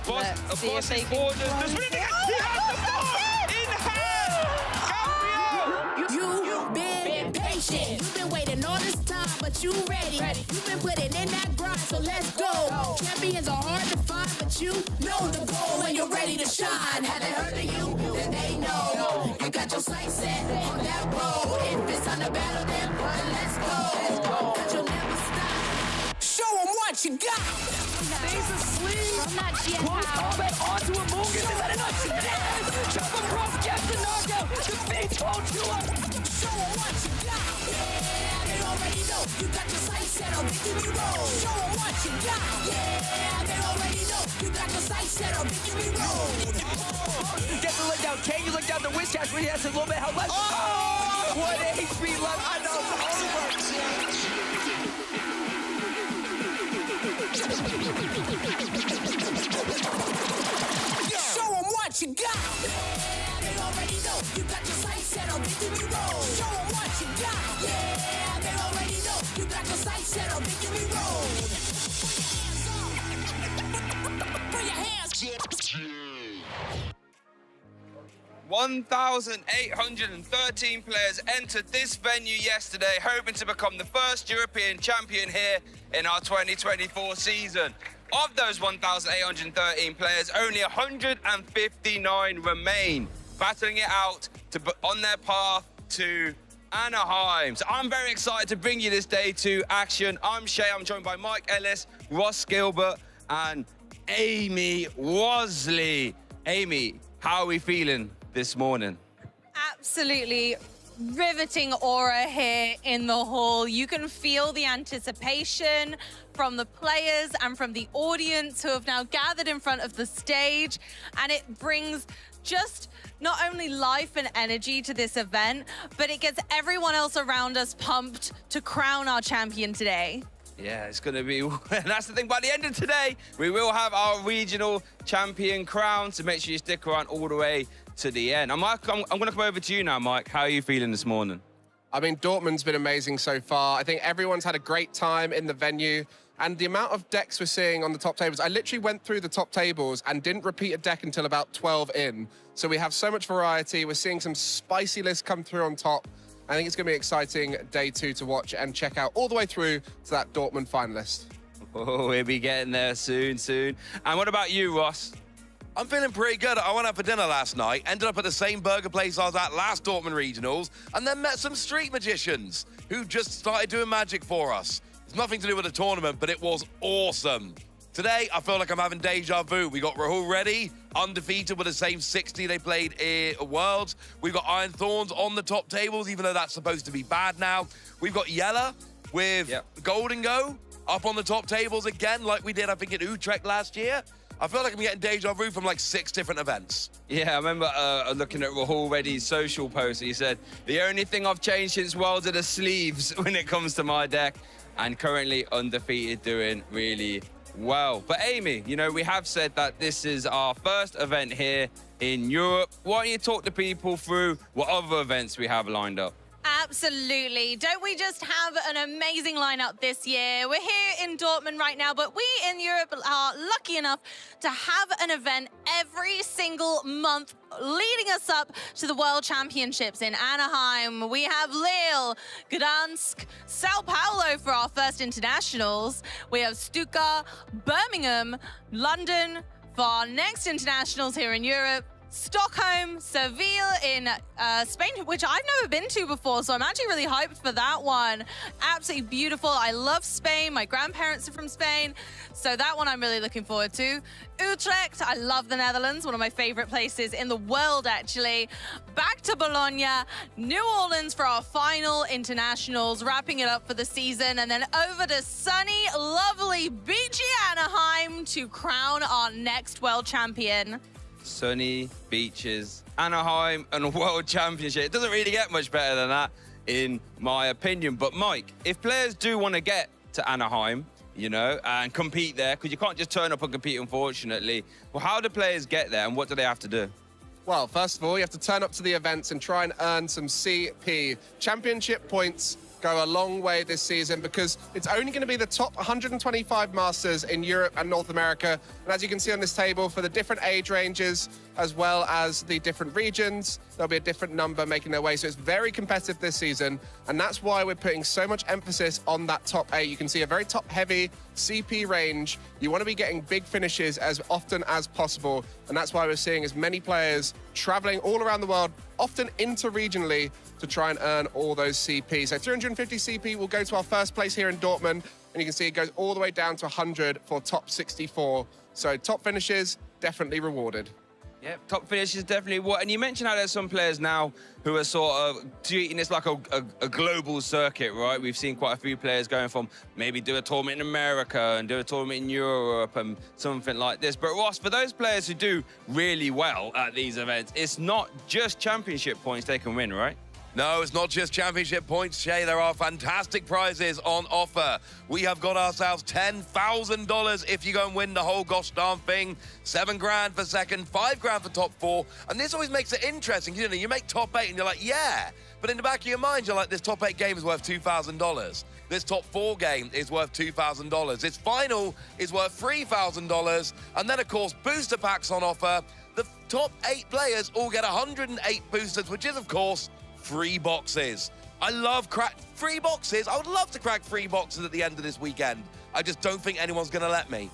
Let's see if they can borders. close There's really it. he has the ball in hand. You've been patient. You've been waiting all this time, but you ready. You've been putting in that grind, so let's go. Champions are hard to find, but you know the goal when you're ready to shine. Have they heard of you? Then they know. You got your sights set on that road. If it's on the battle, then let's go. Cause you'll never stop. Show them what you got. Stays asleep. From that GM Close power. combat onto Amogus. Is that enough? Yes! Jump across, gets the knockout. Defeats Ultua. Show them what you got. Yeah, they already know. You got your sights set on victory road. Show them what you got. Yeah, they already know. You got your sights set on victory road. Gets the leg down. Can you look down the Witchcast when he has a little bit of health left? Oh! What HP left. I know. It's over. Show them what you got. Yeah, they already know. You got your sights set on victory road. Show them what you got. Yeah, they already know. You got your sights set on victory road. Put your hands. 1,813 players entered this venue yesterday, hoping to become the first European champion here in our 2024 season. Of those 1,813 players, only 159 remain, battling it out on their path to Anaheim. So I'm very excited to bring you this day to action. I'm Shay, I'm joined by Mike Ellis, Ross Gilbert, and Amy Wasley. Amy, how are we feeling this morning? Absolutely riveting aura here in the hall. You can feel the anticipation from the players and from the audience who have now gathered in front of the stage, and it brings just not only life and energy to this event, but it gets everyone else around us pumped to crown our champion today. Yeah, it's going to be, that's the thing. By the end of today, we will have our regional champion crown, so make sure you stick around all the way to the end. I'm going to come over to you now, Mike. How are you feeling this morning? I mean, Dortmund's been amazing so far. I think everyone's had a great time in the venue. And the amount of decks we're seeing on the top tables, I literally went through the top tables and didn't repeat a deck until about 12 in. So we have so much variety. We're seeing some spicy lists come through on top. I think it's going to be an exciting day 2 to watch and check out all the way through to that Dortmund finalist. Oh, we'll be getting there soon. And what about you, Ross? I'm feeling pretty good. I went out for dinner last night, ended up at the same burger place I was at last Dortmund Regionals, and then met some street magicians who just started doing magic for us. It's nothing to do with the tournament, but it was awesome. Today, I feel like I'm having deja vu. We got Rahul Reddy, undefeated with the same 60 they played in Worlds. We've got Iron Thorns on the top tables, even though that's supposed to be bad now. We've got Yella with Golden Go up on the top tables again, like we did, I think, in Utrecht last year. I feel like I'm getting deja vu from like 6 different events. Yeah, I remember looking at Rahul Reddy's social post. He said, the only thing I've changed since Worlds are the sleeves when it comes to my deck, and currently undefeated, doing really well. But Amy, you know, we have said that this is our first event here in Europe. Why don't you talk to people through what other events we have lined up? Absolutely. Don't we just have an amazing lineup this year? We're here in Dortmund right now, but we in Europe are lucky enough to have an event every single month leading us up to the World Championships in Anaheim. We have Lille, Gdansk, Sao Paulo for our first internationals. We have Stuttgart, Birmingham, London for our next internationals here in Europe. Stockholm, Seville in Spain, which I've never been to before, so I'm actually really hyped for that one. Absolutely beautiful. I love Spain. My grandparents are from Spain, so that one I'm really looking forward to. Utrecht, I love the Netherlands, one of my favorite places in the world, actually. Back to Bologna, New Orleans for our final internationals, wrapping it up for the season, and then over to sunny, lovely, beachy Anaheim to crown our next world champion. Sunny beaches, Anaheim, and a world championship. It doesn't really get much better than that, in my opinion. But Mike, if players do want to get to Anaheim, you know, and compete there, because you can't just turn up and compete, unfortunately, well, how do players get there and what do they have to do? Well, first of all, you have to turn up to the events and try and earn some CP, championship points, go a long way this season because it's only going to be the top 125 masters in Europe and North America. And as you can see on this table, for the different age ranges, as well as the different regions, there'll be a different number making their way. So it's very competitive this season. And that's why we're putting so much emphasis on that top 8. You can see a very top-heavy CP range. You want to be getting big finishes as often as possible. And that's why we're seeing as many players traveling all around the world, often interregionally, to try and earn all those CP. So 350 CP will go to our first place here in Dortmund. And you can see it goes all the way down to 100 for top 64. So top finishes, definitely rewarded. Yeah, top finishes definitely what. And you mentioned how there's some players now who are sort of treating this like a global circuit, right? We've seen quite a few players going from maybe do a tournament in America and do a tournament in Europe and something like this. But Ross, for those players who do really well at these events, it's not just championship points they can win, right? No, it's not just championship points, Shay. There are fantastic prizes on offer. We have got ourselves $10,000 if you go and win the whole gosh darn thing. 7 grand for second, 5 grand for top 4. And this always makes it interesting. You know, you make top 8 and you're like, yeah. But in the back of your mind, you're like, this top 8 game is worth $2,000. This top 4 game is worth $2,000. This final is worth $3,000. And then, of course, booster packs on offer. The top 8 players all get 108 boosters, which is, of course, free boxes. I love free boxes. I would love to crack free boxes at the end of this weekend. I just don't think anyone's going to let me.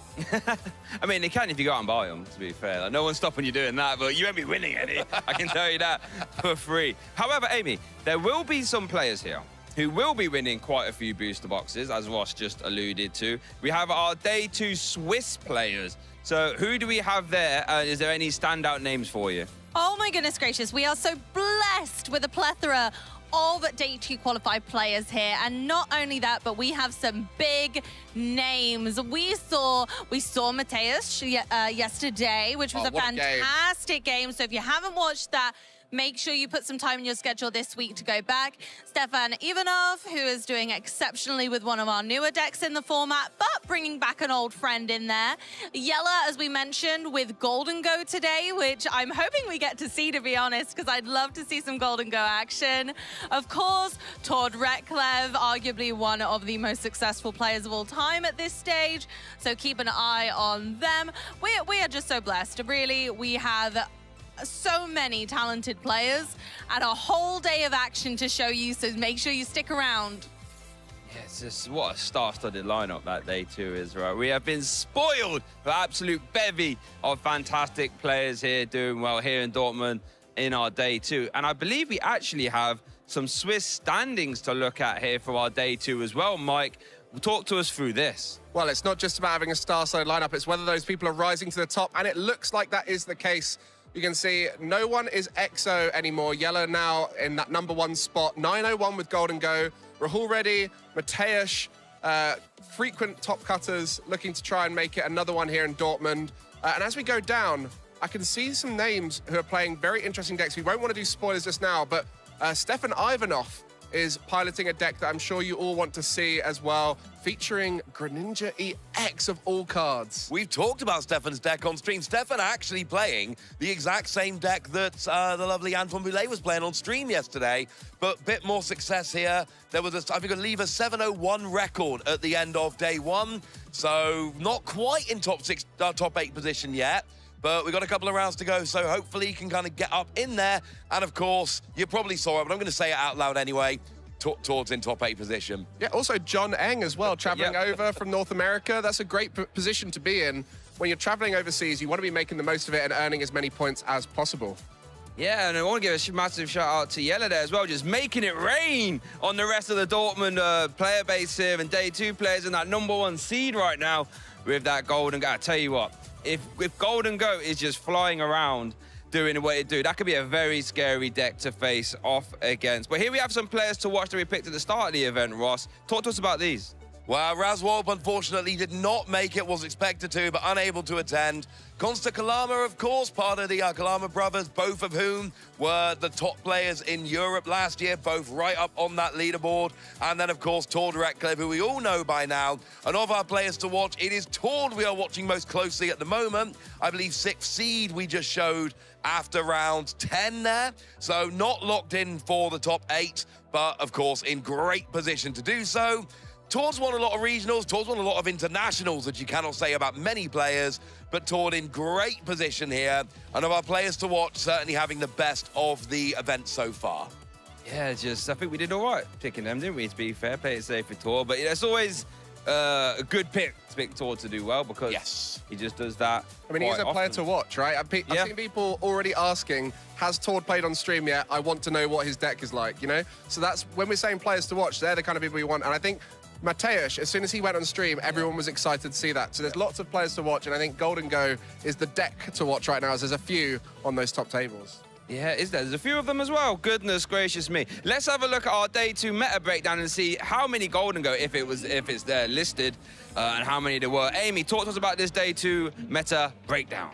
I mean, they can if you go out and buy them, to be fair. Like, no one's stopping you doing that, but you won't be winning any. I can tell you that for free. However, Amy, there will be some players here who will be winning quite a few booster boxes, as Ross just alluded to. We have our Day 2 Swiss players. So who do we have there? Is there any standout names for you? Oh my goodness gracious, we are so blessed with a plethora of Day 2 qualified players here. And not only that, but we have some big names. We saw Mateus yesterday, which was a fantastic game. So if you haven't watched that, make sure you put some time in your schedule this week to go back. Stefan Ivanov, who is doing exceptionally with one of our newer decks in the format, but bringing back an old friend in there. Yella, as we mentioned, with Golden Go today, which I'm hoping we get to see, to be honest, because I'd love to see some Golden Go action. Of course, Tord Reklev, arguably one of the most successful players of all time at this stage, so keep an eye on them. We are just so blessed. Really, we have so many talented players and a whole day of action to show you, so make sure you stick around. Yeah, it's just what a star-studded lineup that Day 2 is, right? We have been spoiled for absolute bevy of fantastic players here doing well here in Dortmund in our Day 2. And I believe we actually have some Swiss standings to look at here for our Day 2 as well. Mike, talk to us through this. Well, it's not just about having a star-studded lineup, it's whether those people are rising to the top, and it looks like that is the case. You can see no one is EXO anymore. Yellow now in that #1 spot. 901 with Golden Go. Rahul Reddy, Mateus, frequent top cutters looking to try and make it another one here in Dortmund. And as we go down, I can see some names who are playing very interesting decks. We won't want to do spoilers just now, but Stefan Ivanov is piloting a deck that I'm sure you all want to see as well, featuring Greninja EX of all cards. We've talked about Stefan's deck on stream. Stefan actually playing the exact same deck that the lovely Antoine Boulet was playing on stream yesterday, but a bit more success here. There was, I think, a 701 record at the end of Day 1, so not quite in top 8 position yet. But we've got a couple of rounds to go, so hopefully he can kind of get up in there. And, of course, you probably saw it, but I'm going to say it out loud anyway. Tord's in top 8 position. Yeah, also John Eng as well, traveling over from North America. That's a great position to be in. When you're traveling overseas, you want to be making the most of it and earning as many points as possible. Yeah, and I want to give a massive shout out to Yella there as well, just making it rain on the rest of the Dortmund player base here, and Day 2 players in that #1 seed right now with that Golden Go. I tell you what, if Golden Go is just flying around doing what it do, that could be a very scary deck to face off against. But here we have some players to watch that we picked at the start of the event, Ross. Talk to us about these. Well, Razwolp unfortunately did not make it, was expected to, but unable to attend. Consta Kalama, of course, part of the Kalama brothers, both of whom were the top players in Europe last year, both right up on that leaderboard. And then, of course, Tord Reckleve, who we all know by now. And of our players to watch, it is Tord we are watching most closely at the moment. I believe 6th seed we just showed after round 10 there. So not locked in for the top 8, but, of course, in great position to do so. Tord's won a lot of regionals, Tord's won a lot of internationals, which you cannot say about many players, but Tord in great position here, and of our players to watch, certainly having the best of the event so far. Yeah, I think we did all right picking them, didn't we, to be fair, play it safe for Tord, but it's always a good pick to pick Tord to do well, because he just does that. I mean, he's a player to watch, right? I've seen people already asking, has Tord played on stream yet? I want to know what his deck is like, you know? So that's, when we're saying players to watch, they're the kind of people we want, and I think Mateusz, as soon as he went on stream, everyone was excited to see that. So there's lots of players to watch, and I think Golden Go is the deck to watch right now, as there's a few on those top tables. Yeah, is there? There's a few of them as well. Goodness gracious me. Let's have a look at our day 2 meta breakdown and see how many Golden Go, if it's there listed, and how many there were. Amy, talk to us about this day 2 meta breakdown.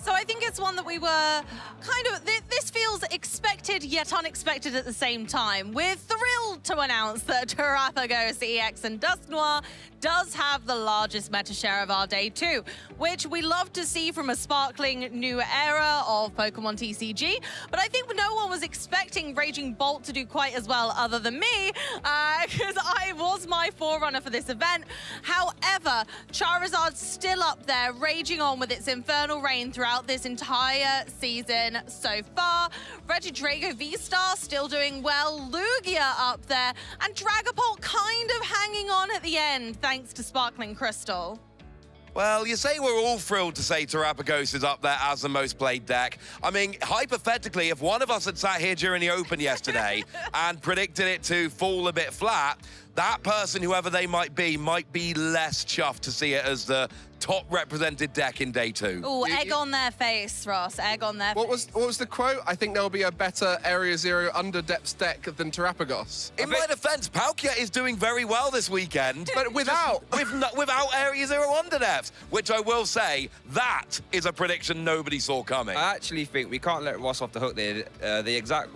So I think it's one that we were this feels expected yet unexpected at the same time. We're thrilled to announce that Terrapagos EX and Dusknoir does have the largest meta share of our day 2, which we love to see from a sparkling new era of Pokemon TCG. But I think no one was expecting Raging Bolt to do quite as well other than me, because I was my forerunner for this event. However, Charizard's still up there, raging on with its Infernal Rain throughout this entire season so far. Regidrago V-Star still doing well, Lugia up there, and Dragapult kind of hanging on at the end, thanks to Sparkling Crystal. Well, you say we're all thrilled to say Terrapagos is up there as the most played deck. I mean, hypothetically, if one of us had sat here during the Open yesterday and predicted it to fall a bit flat, that person, whoever they might be less chuffed to see it as the top represented deck in day 2. Oh, egg on their face, Ross. Egg on their face. What was the quote? I think there'll be a better Area Zero under depths deck than Terrapagos. In my defense, Palkia is doing very well this weekend, but without Area Zero under depths, which I will say, that is a prediction nobody saw coming. I actually think we can't let Ross off the hook there. The exact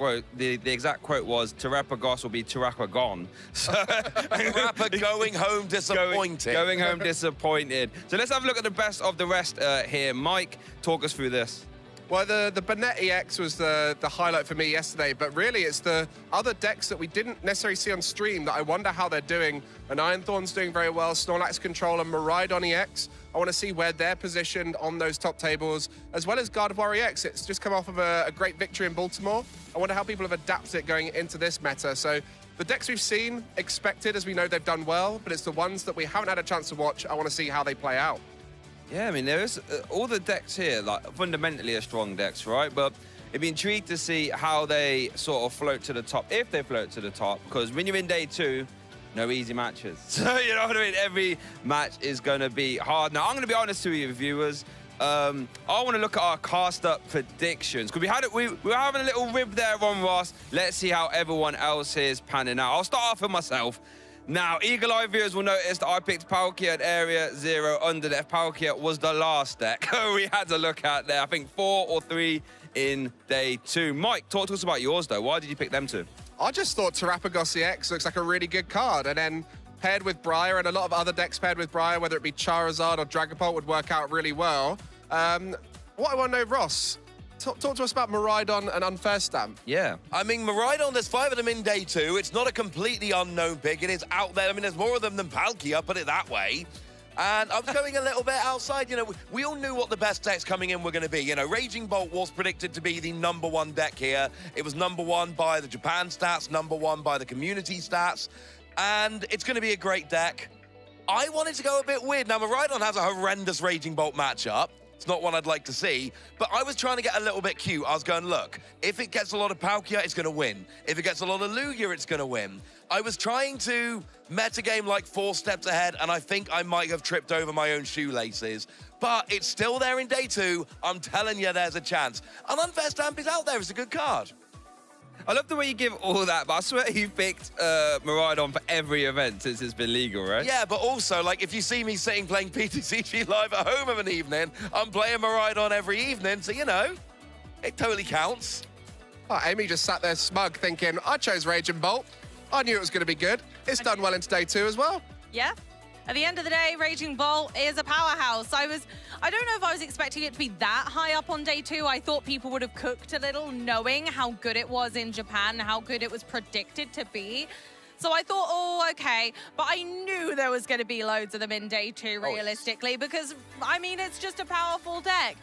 quote was Terrapagos will be Terrapagon. So Terrapa going home disappointed. Going home disappointed. So let's have a look at the best of the rest here. Mike, talk us through this. Well, the Burnett EX was the highlight for me yesterday, but really it's the other decks that we didn't necessarily see on stream that I wonder how they're doing. And Ironthorn's doing very well, Snorlax Controller, Miraidon EX. I want to see where they're positioned on those top tables, as well as Gardevoir EX. It's just come off of a great victory in Baltimore. I wonder how people have adapted it going into this meta. So the decks we've seen, expected, as we know they've done well, but it's the ones that we haven't had a chance to watch. I want to see how they play out. Yeah, I mean, there is all the decks here, like, fundamentally are strong decks, right? But it'd be intrigued to see how they sort of float to the top, if they float to the top, because when you're in day 2, no easy matches. So, you know what I mean? Every match is going to be hard. Now, I'm going to be honest to you, viewers. I want to look at our cast-up predictions, because we were having a little rib there on Ross. Let's see how everyone else is panning out. I'll start off with myself. Now, eagle-eye viewers will notice that I picked Palkia at Area Zero under depth. Palkia was the last deck we had to look at there. I think 4 or 3 in day 2. Mike, talk to us about yours, though. Why did you pick them two? I just thought Terrapagos EX looks like a really good card, and then paired with Briar, and a lot of other decks paired with Briar, whether it be Charizard or Dragapult, would work out really well. What I want to know, Ross, talk to us about Miraidon and Unfair Stamp. Yeah. I mean, Miraidon, there's 5 of them in day 2. It's not a completely unknown pick. It is out there. I mean, there's more of them than Palkia, put it that way. And I was going a little bit outside. You know, we all knew what the best decks coming in were going to be. You know, Raging Bolt was predicted to be the #1 deck here. It was #1 by the Japan stats, #1 by the community stats. And it's going to be a great deck. I wanted to go a bit weird. Now, Miraidon has a horrendous Raging Bolt matchup. It's not one I'd like to see, but I was trying to get a little bit cute. I was going, look, if it gets a lot of Palkia, it's going to win. If it gets a lot of Lugia, it's going to win. I was trying to metagame like 4 steps ahead, and I think I might have tripped over my own shoelaces. But it's still there in day 2. I'm telling you, there's a chance. And Unfair Stamp is out there. It's a good card. I love the way you give all that, but I swear you picked Miraidon for every event since it's been legal, right? Yeah, but also, like, if you see me sitting playing PTCG live at home of an evening, I'm playing Miraidon every evening, so, you know, it totally counts. Oh, Amy just sat there smug thinking, I chose Raging Bolt. I knew it was going to be good. It's done well into day 2 as well. Yeah. At the end of the day, Raging Bolt is a powerhouse. I don't know if I was expecting it to be that high up on day 2. I thought people would have cooked a little, knowing how good it was in Japan, how good it was predicted to be. So I thought, oh, okay. But I knew there was going to be loads of them in day 2, realistically, because, I mean, it's just a powerful deck.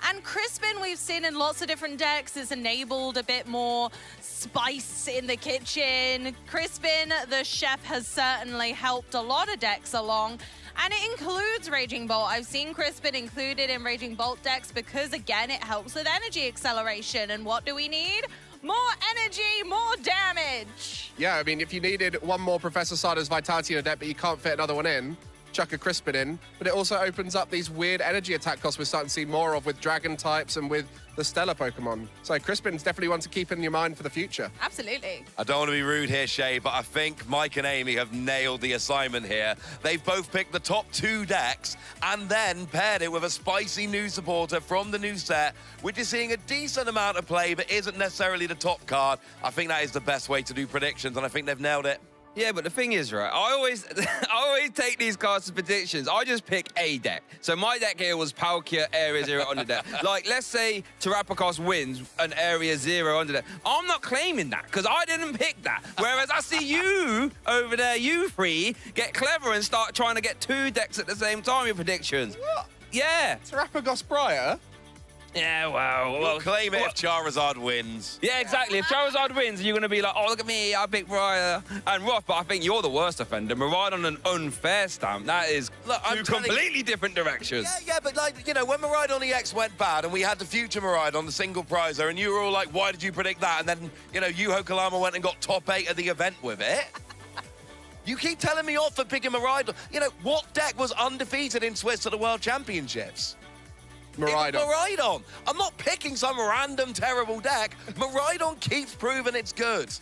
And Crispin, we've seen in lots of different decks, has enabled a bit more spice in the kitchen. Crispin, the chef, has certainly helped a lot of decks along. And it includes Raging Bolt. I've seen Crispin included in Raging Bolt decks because, again, it helps with energy acceleration. And what do we need? More energy, more damage. Yeah, I mean, if you needed one more Professor Cider's Vitality in a deck, but you can't fit another one in, chuck a Crispin in. But it also opens up these weird energy attack costs we're starting to see more of with Dragon types and with the Stellar Pokemon. So Crispin's definitely one to keep in your mind for the future. Absolutely. I don't want to be rude here, Shay, but I think Mike and Amy have nailed the assignment here. They've both picked the top 2 decks and then paired it with a spicy new supporter from the new set, which is seeing a decent amount of play but isn't necessarily the top card. I think that is the best way to do predictions, and I think they've nailed it. Yeah, but the thing is, right, I always take these cards as predictions. I just pick a deck. So my deck here was Palkia Area 0 on the deck. Like, let's say Terrapagos wins an Area 0 on the deck. I'm not claiming that, because I didn't pick that. Whereas I see you over there, you 3, get clever and start trying to get 2 decks at the same time with predictions. What? Yeah. Terrapagos Briar? Yeah, well... We'll claim it if Charizard wins. Yeah, exactly. If Charizard wins, you're going to be like, oh, look at me, I picked Briar and Roth, but I think you're the worst offender. Miraidon an unfair stamp. That is two completely different directions. Yeah, but, like, you know, when Miraidon EX went bad and we had the future Miraidon, the single prizer, and you were all like, why did you predict that? And then, you know, Yuho Kalama went and got top 8 at the event with it. You keep telling me off for picking Miraidon. You know, what deck was undefeated in Swiss at the World Championships? Miraidon. It's Miraidon. I'm not picking some random terrible deck. Miraidon keeps proving it's good.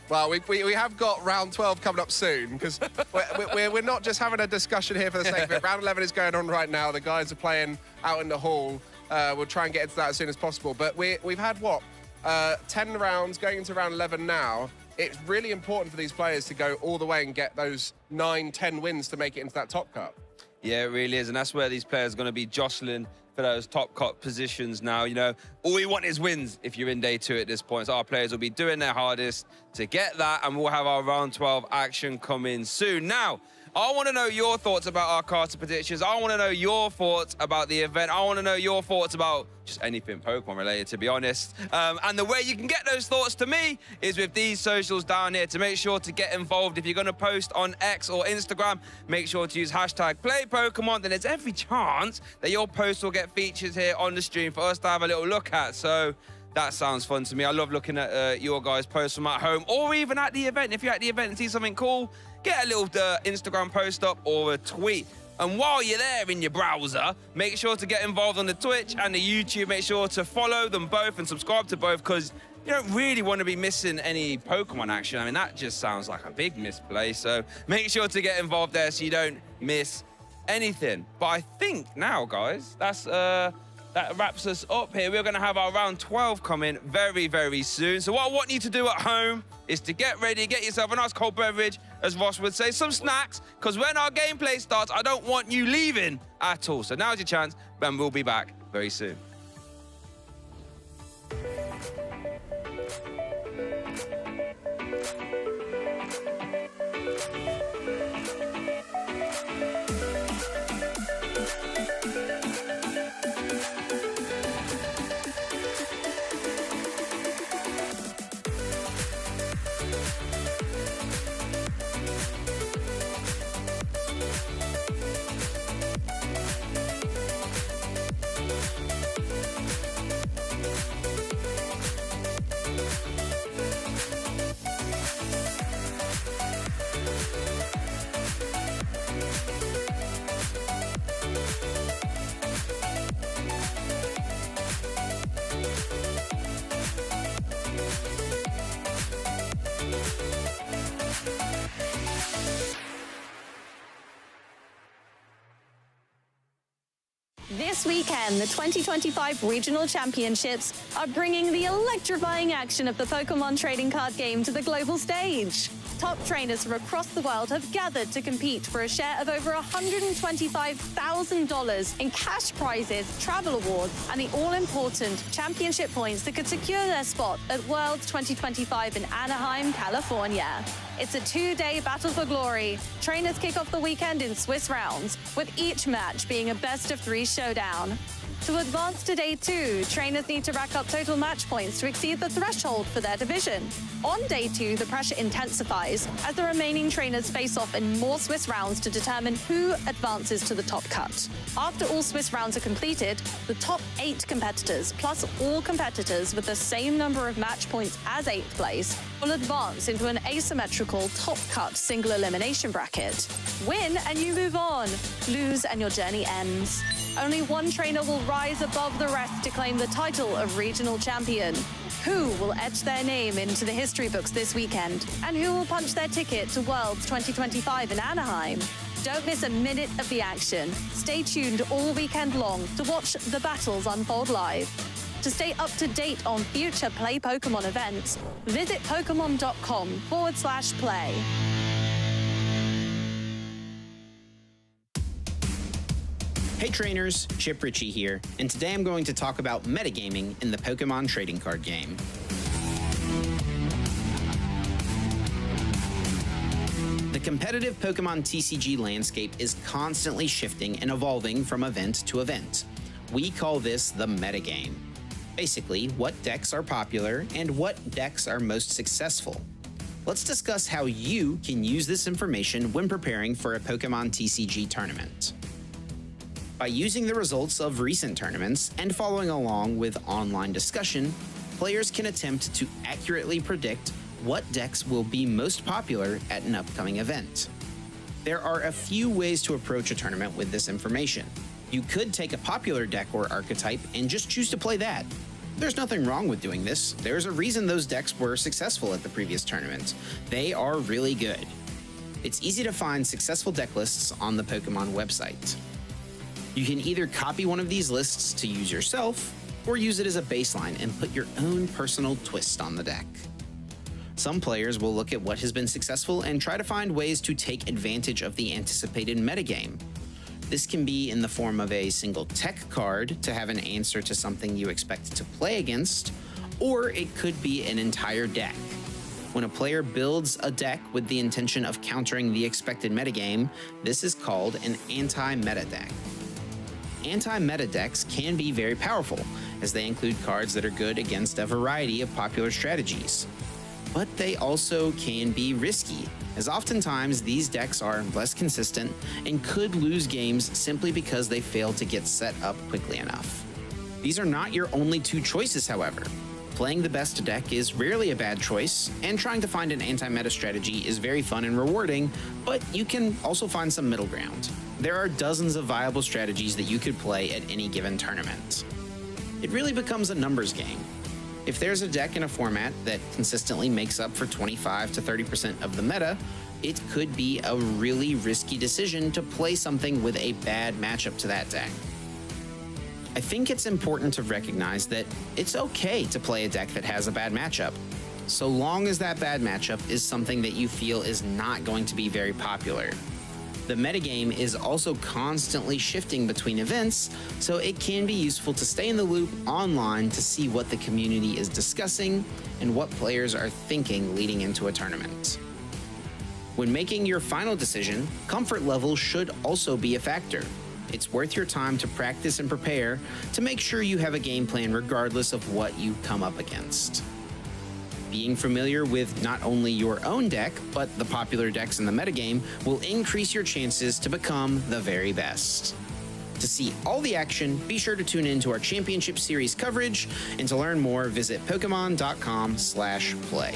Well, we have got round 12 coming up soon, because we're not just having a discussion here for the sake of it. Round 11 is going on right now. The guys are playing out in the hall. We'll try and get into that as soon as possible. But we've had, what, 10 rounds going into round 11 now. It's really important for these players to go all the way and get those 9, 10 wins to make it into that top cut. Yeah, it really is. And that's where these players are going to be jostling for those top cut positions now. You know, all we want is wins if you're in day 2 at this point. So our players will be doing their hardest to get that, and we'll have our round 12 action coming soon. Now, I want to know your thoughts about our cards predictions. I want to know your thoughts about the event. I want to know your thoughts about just anything Pokemon related, to be honest. And the way you can get those thoughts to me is with these socials down here. To make sure to get involved, if you're going to post on X or Instagram, make sure to use hashtag #PlayPokemon. Then there's every chance that your post will get featured here on the stream for us to have a little look at. So that sounds fun to me. I love looking at your guys' posts from at home or even at the event. If you're at the event and see something cool, get a little Instagram post up or a tweet. And while you're there in your browser, make sure to get involved on the Twitch and the YouTube. Make sure to follow them both and subscribe to both, because you don't really want to be missing any Pokemon action. I mean, that just sounds like a big misplay. So make sure to get involved there so you don't miss anything. But I think now, guys, that wraps us up here. We're going to have our round 12 coming very, very soon. So what I want you to do at home is to get ready, get yourself a nice cold beverage, as Ross would say, some snacks, because when our gameplay starts, I don't want you leaving at all. So now's your chance, and we'll be back very soon. This weekend, the 2025 Regional Championships are bringing the electrifying action of the Pokémon trading card game to the global stage. Top trainers from across the world have gathered to compete for a share of over $125,000 in cash prizes, travel awards, and the all-important championship points that could secure their spot at Worlds 2025 in Anaheim, California. It's a two-day battle for glory. Trainers kick off the weekend in Swiss rounds, with each match being a best-of-3 showdown. To advance to day 2, trainers need to rack up total match points to exceed the threshold for their division. On day 2, the pressure intensifies as the remaining trainers face off in more Swiss rounds to determine who advances to the top cut. After all Swiss rounds are completed, the top 8 competitors, plus all competitors with the same number of match points as 8th place, will advance into an asymmetrical top cut single elimination bracket. Win and you move on. Lose and your journey ends. Only one trainer will rise above the rest to claim the title of regional champion. Who will etch their name into the history books this weekend? And who will punch their ticket to Worlds 2025 in Anaheim? Don't miss a minute of the action. Stay tuned all weekend long to watch the battles unfold live. To stay up to date on future Play Pokémon events, visit Pokemon.com/play. Hey trainers, Chip Ritchie here, and today I'm going to talk about metagaming in the Pokemon trading card game. The competitive Pokemon TCG landscape is constantly shifting and evolving from event to event. We call this the metagame. Basically, what decks are popular and what decks are most successful. Let's discuss how you can use this information when preparing for a Pokemon TCG tournament. By using the results of recent tournaments and following along with online discussion, players can attempt to accurately predict what decks will be most popular at an upcoming event. There are a few ways to approach a tournament with this information. You could take a popular deck or archetype and just choose to play that. There's nothing wrong with doing this. There's a reason those decks were successful at the previous tournament. They are really good. It's easy to find successful deck lists on the Pokemon website. You can either copy one of these lists to use yourself, or use it as a baseline and put your own personal twist on the deck. Some players will look at what has been successful and try to find ways to take advantage of the anticipated metagame. This can be in the form of a single tech card to have an answer to something you expect to play against, or it could be an entire deck. When a player builds a deck with the intention of countering the expected metagame, this is called an anti-meta deck. Anti-meta decks can be very powerful, as they include cards that are good against a variety of popular strategies. But they also can be risky, as oftentimes these decks are less consistent and could lose games simply because they fail to get set up quickly enough. These are not your only two choices, however. Playing the best deck is rarely a bad choice, and trying to find an anti-meta strategy is very fun and rewarding, but you can also find some middle ground. There are dozens of viable strategies that you could play at any given tournament. It really becomes a numbers game. If there's a deck in a format that consistently makes up for 25 to 30% of the meta, it could be a really risky decision to play something with a bad matchup to that deck. I think it's important to recognize that it's okay to play a deck that has a bad matchup, so long as that bad matchup is something that you feel is not going to be very popular. The metagame is also constantly shifting between events, so it can be useful to stay in the loop online to see what the community is discussing and what players are thinking leading into a tournament. When making your final decision, comfort level should also be a factor. It's worth your time to practice and prepare to make sure you have a game plan regardless of what you come up against. Being familiar with not only your own deck, but the popular decks in the metagame will increase your chances to become the very best. To see all the action, be sure to tune in to our Championship Series coverage, and to learn more, visit Pokemon.com/play.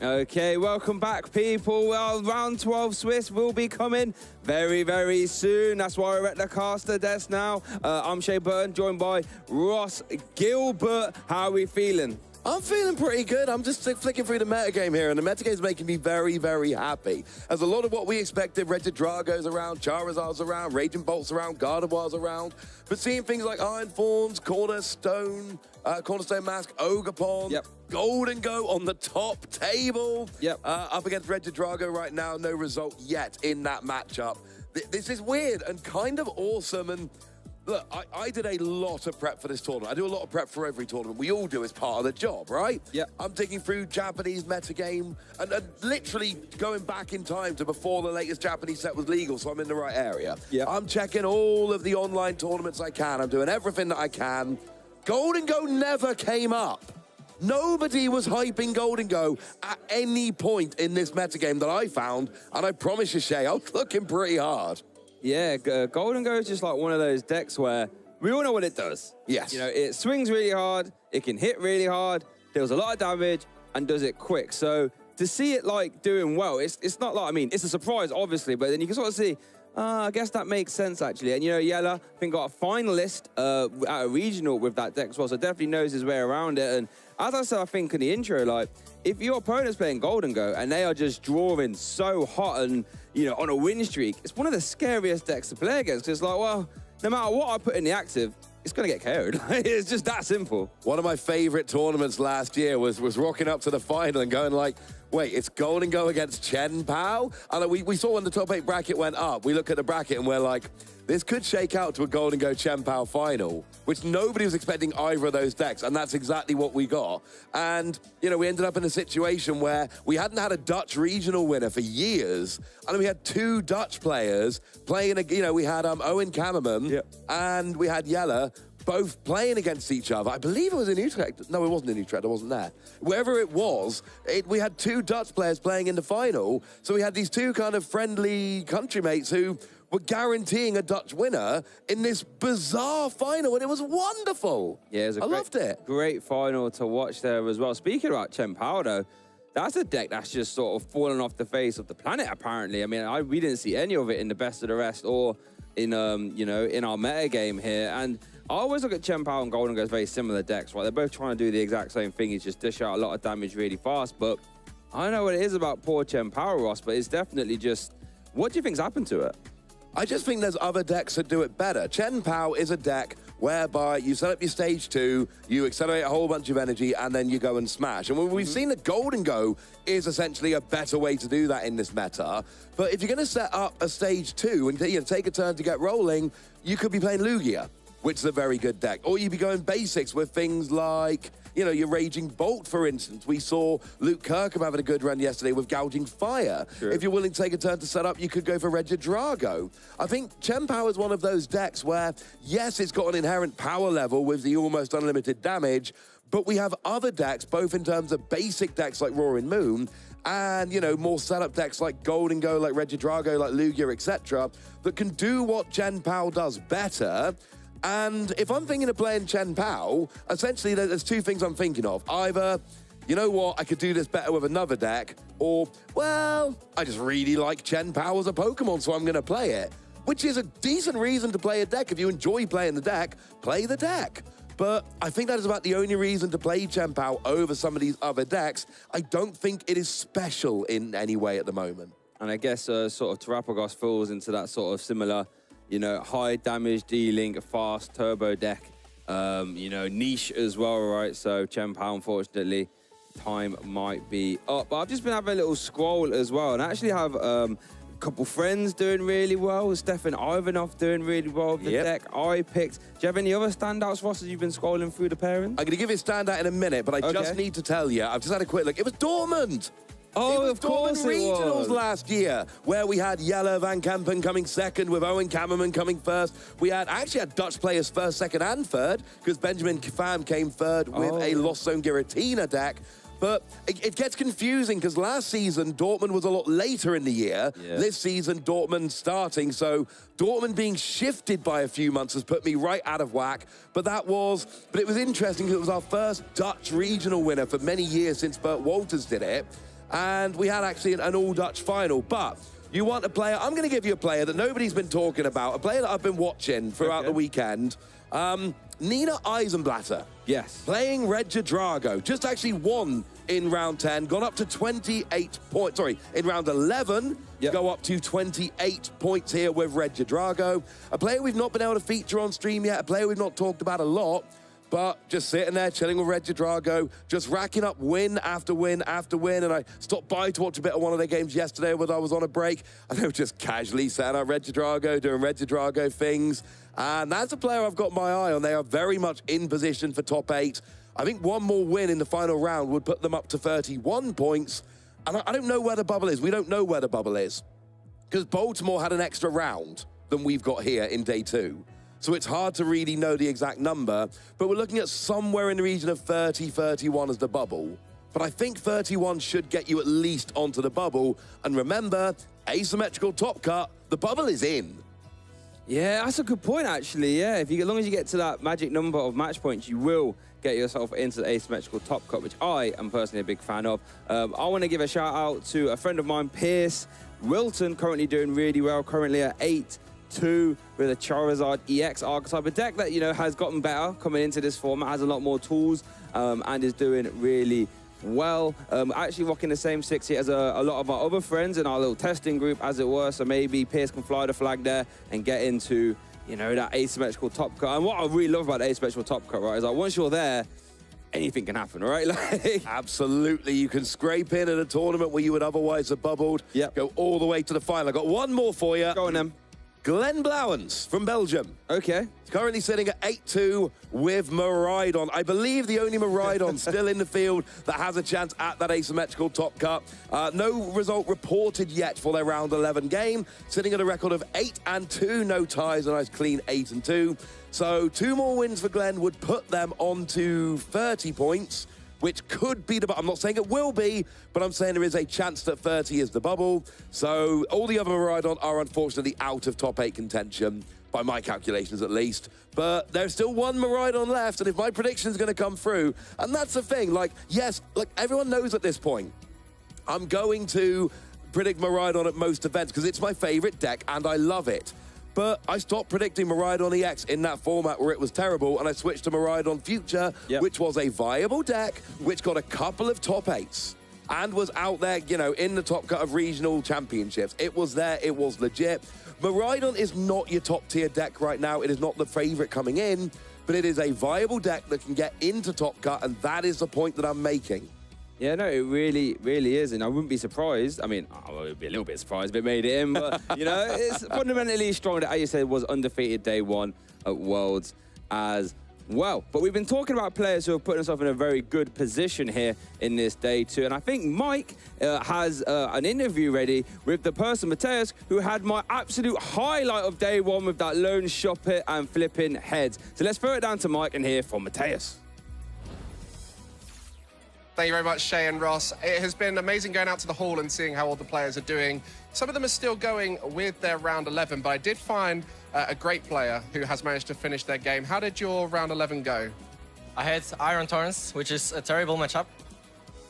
Okay, welcome back, people. Well, round 12 Swiss will be coming very, very soon. That's why we're at the caster desk now. I'm Shea Burton, joined by Ross Gilbert. How are we feeling? I'm feeling pretty good. I'm just flicking through the metagame here, and the metagame's making me very, very happy. There's a lot of what we expected. Red Drago's around, Charizard's around, Raging Bolt's around, Gardevoir's around. But seeing things like Iron Thorns, Cornerstone Mask, Ogerpon, Golden Go on the top table. Up against Red Drago right now, no result yet in that matchup. This is weird and kind of awesome, and look, I did a lot of prep for this tournament. I do a lot of prep for every tournament. We all do as part of the job, right? I'm digging through Japanese metagame and literally going back in time to before the latest Japanese set was legal, so I'm in the right area. I'm checking all of the online tournaments I can. I'm doing everything that I can. Golden Go never came up. Nobody was hyping Golden Go at any point in this metagame that I found, and I promise you, Shay, I was looking pretty hard. Yeah, Golden Go is just like one of those decks where we all know what it does. Yes. You know, it swings really hard, it can hit really hard, deals a lot of damage, and does it quick. So to see it like doing well, it's not like, I mean, it's a surprise, obviously, but then you can sort of see, I guess that makes sense, actually. And, you know, Yella, I think, got a finalist at a regional with that deck as well, so definitely knows his way around it. And as I said, I think in the intro, like, if your opponent's playing Golden Go and they are just drawing so hot and, you know, on a win streak, it's one of the scariest decks to play against. Because it's like, well, no matter what I put in the active, it's going to get KO'd. It's just that simple. One of my favorite tournaments last year was rocking up to the final and going like, wait, it's Golden Go against Chen Pao? And we saw when the top 8 bracket went up, we look at the bracket and we're like, this could shake out to a Golden Go Chen Pao final, which nobody was expecting either of those decks, and that's exactly what we got. And, you know, we ended up in a situation where we hadn't had a Dutch regional winner for years, and we had 2 Dutch players playing, you know, we had Owen Kammerman and we had Yella, both playing against each other. I believe it was in Utrecht. No, it wasn't in Utrecht. I wasn't there. Wherever it was, we had 2 Dutch players playing in the final. So we had these 2 kind of friendly country mates who were guaranteeing a Dutch winner in this bizarre final, and it was wonderful. Yeah, it was loved it. Great final to watch there as well. Speaking about Chen Pao, though, that's a deck that's just sort of fallen off the face of the planet, apparently. I mean, we didn't see any of it in the best of the rest or in, you know, in our meta game here. And I always look at Chen Pao and Golden Go as very similar decks, right? They're both trying to do the exact same thing. It's just dish out a lot of damage really fast. But I don't know what it is about poor Chen Pao, Ross, but it's definitely just, what do you think's happened to it? I just think there's other decks that do it better. Chen Pao is a deck whereby you set up your stage 2, you accelerate a whole bunch of energy, and then you go and smash. And we've seen that Golden Go is essentially a better way to do that in this meta. But if you're going to set up a stage 2 and take a turn to get rolling, you could be playing Lugia, which is a very good deck. Or you'd be going basics with things like, you know, your Raging Bolt, for instance. We saw Luke Kirkham having a good run yesterday with Gouging Fire. Sure. If you're willing to take a turn to set up, you could go for Red Drago. I think Chen Pao is one of those decks where, yes, it's got an inherent power level with the almost unlimited damage, but we have other decks, both in terms of basic decks like Roaring Moon and, you know, more setup decks like Golden Go, like Red Drago, like Lugia, etc., that can do what Chen Pao does better. And if I'm thinking of playing Chen Pao, essentially there's 2 things I'm thinking of. Either, you know what, I could do this better with another deck, or, well, I just really like Chen Pao as a Pokemon, so I'm going to play it. Which is a decent reason to play a deck. If you enjoy playing the deck, play the deck. But I think that is about the only reason to play Chen Pao over some of these other decks. I don't think it is special in any way at the moment. And I guess sort of Terapagos falls into that sort of similar, you know, high damage dealing, fast turbo deck, you know, niche as well, right? So Chen Pao, unfortunately, time might be up. But I've just been having a little scroll as well, and I actually have a couple friends doing really well. Stefan Ivanov doing really well with the deck I picked. Do you have any other standouts, Ross, as you've been scrolling through the pairings? I'm going to give you a standout in a minute, but I just need to tell you, I've just had a quick look. It was Dortmund. Oh, of course Dortmund it Regionals was. last year, where we had Jelle van Kampen coming second with Owen Kammerman coming first. We actually had Dutch players first, second, and third, because Benjamin Pham came third with a Lost Zone Giratina deck. But it gets confusing because last season, Dortmund was a lot later in the year. Yeah. This season, Dortmund starting. So Dortmund being shifted by a few months has put me right out of whack. But it was interesting because it was our first Dutch regional winner for many years since Bert Walters did it. And we had actually an all-Dutch final. But You want a player, I'm going to give you a player that nobody's been talking about, a player that I've been watching throughout the weekend. Nina Eisenblatter. Yes. Playing Reggie Drago. Just actually won in round 10, gone up to 28 points. Sorry, in round 11, go up to 28 points here with Reggie Drago. A player we've not been able to feature on stream yet, a player we've not talked about a lot, but just sitting there chilling with Reggie Drago, just racking up win after win after win. And I stopped by to watch a bit of one of their games yesterday when I was on a break, and they were just casually setting up Reggie Drago, doing Reggie Drago things. And that's a player I've got my eye on. They are very much in position for top 8. I think one more win in the final round would put them up to 31 points. And I don't know where the bubble is. We don't know where the bubble is, because Baltimore had an extra round than we've got here in day 2. So it's hard to really know the exact number, but we're looking at somewhere in the region of 30, 31 as the bubble. But I think 31 should get you at least onto the bubble. And remember, asymmetrical top cut, the bubble is in. Yeah, that's a good point, actually. Yeah, as long as you get to that magic number of match points, you will get yourself into the asymmetrical top cut, which I am personally a big fan of. I want to give a shout out to a friend of mine, Pierce Wilton, currently doing really well, currently at 8-2 with a Charizard EX archetype, a deck that, you know, has gotten better coming into this format, has a lot more tools, and is doing really well. Actually rocking the same 60 as a lot of our other friends in our little testing group, as it were, so maybe Pierce can fly the flag there and get into, you know, that asymmetrical top cut. And what I really love about the asymmetrical top cut, right, is like once you're there, anything can happen, right? Like, absolutely, you can scrape in at a tournament where you would otherwise have bubbled, go all the way to the final. I got one more for you. Go on then. Glenn Blauwens from Belgium. Okay. He's currently sitting at 8-2 with Miraidon. I believe the only Miraidon still in the field that has a chance at that asymmetrical top cut. No result reported yet for their round 11 game. Sitting at a record of 8-2, no ties, a nice clean 8-2. So 2 more wins for Glenn would put them on to 30 points, which could be the bubble. I'm not saying it will be, but I'm saying there is a chance that 30 is the bubble. So all the other Miraidon are unfortunately out of top 8 contention, by my calculations at least. But there's still one Miraidon left, and if my prediction is going to come through, and that's the thing, like, yes, like everyone knows at this point, I'm going to predict Miraidon at most events because it's my favorite deck and I love it. But I stopped predicting Miraidon EX in that format where it was terrible, and I switched to Miraidon Future, which was a viable deck, which got a couple of top 8s and was out there, you know, in the top cut of regional championships. It was there, it was legit. Miraidon is not your top tier deck right now. It is not the favorite coming in, but it is a viable deck that can get into top cut, and that is the point that I'm making. Yeah, no, it really, really is, and I wouldn't be surprised. I mean, I would be a little bit surprised if it made it in, but, you know, it's fundamentally strong that, as you said, was undefeated day 1 at Worlds as well. But we've been talking about players who have put themselves in a very good position here in this day 2, and I think Mike has an interview ready with the person, Mateus, who had my absolute highlight of day 1 with that lone shot pit and flipping heads. So let's throw it down to Mike and hear from Mateus. Thank you very much, Shay and Ross. It has been amazing going out to the hall and seeing how all the players are doing. Some of them are still going with their round 11, but I did find a great player who has managed to finish their game. How did your round 11 go? I had Iron Torrens, which is a terrible matchup.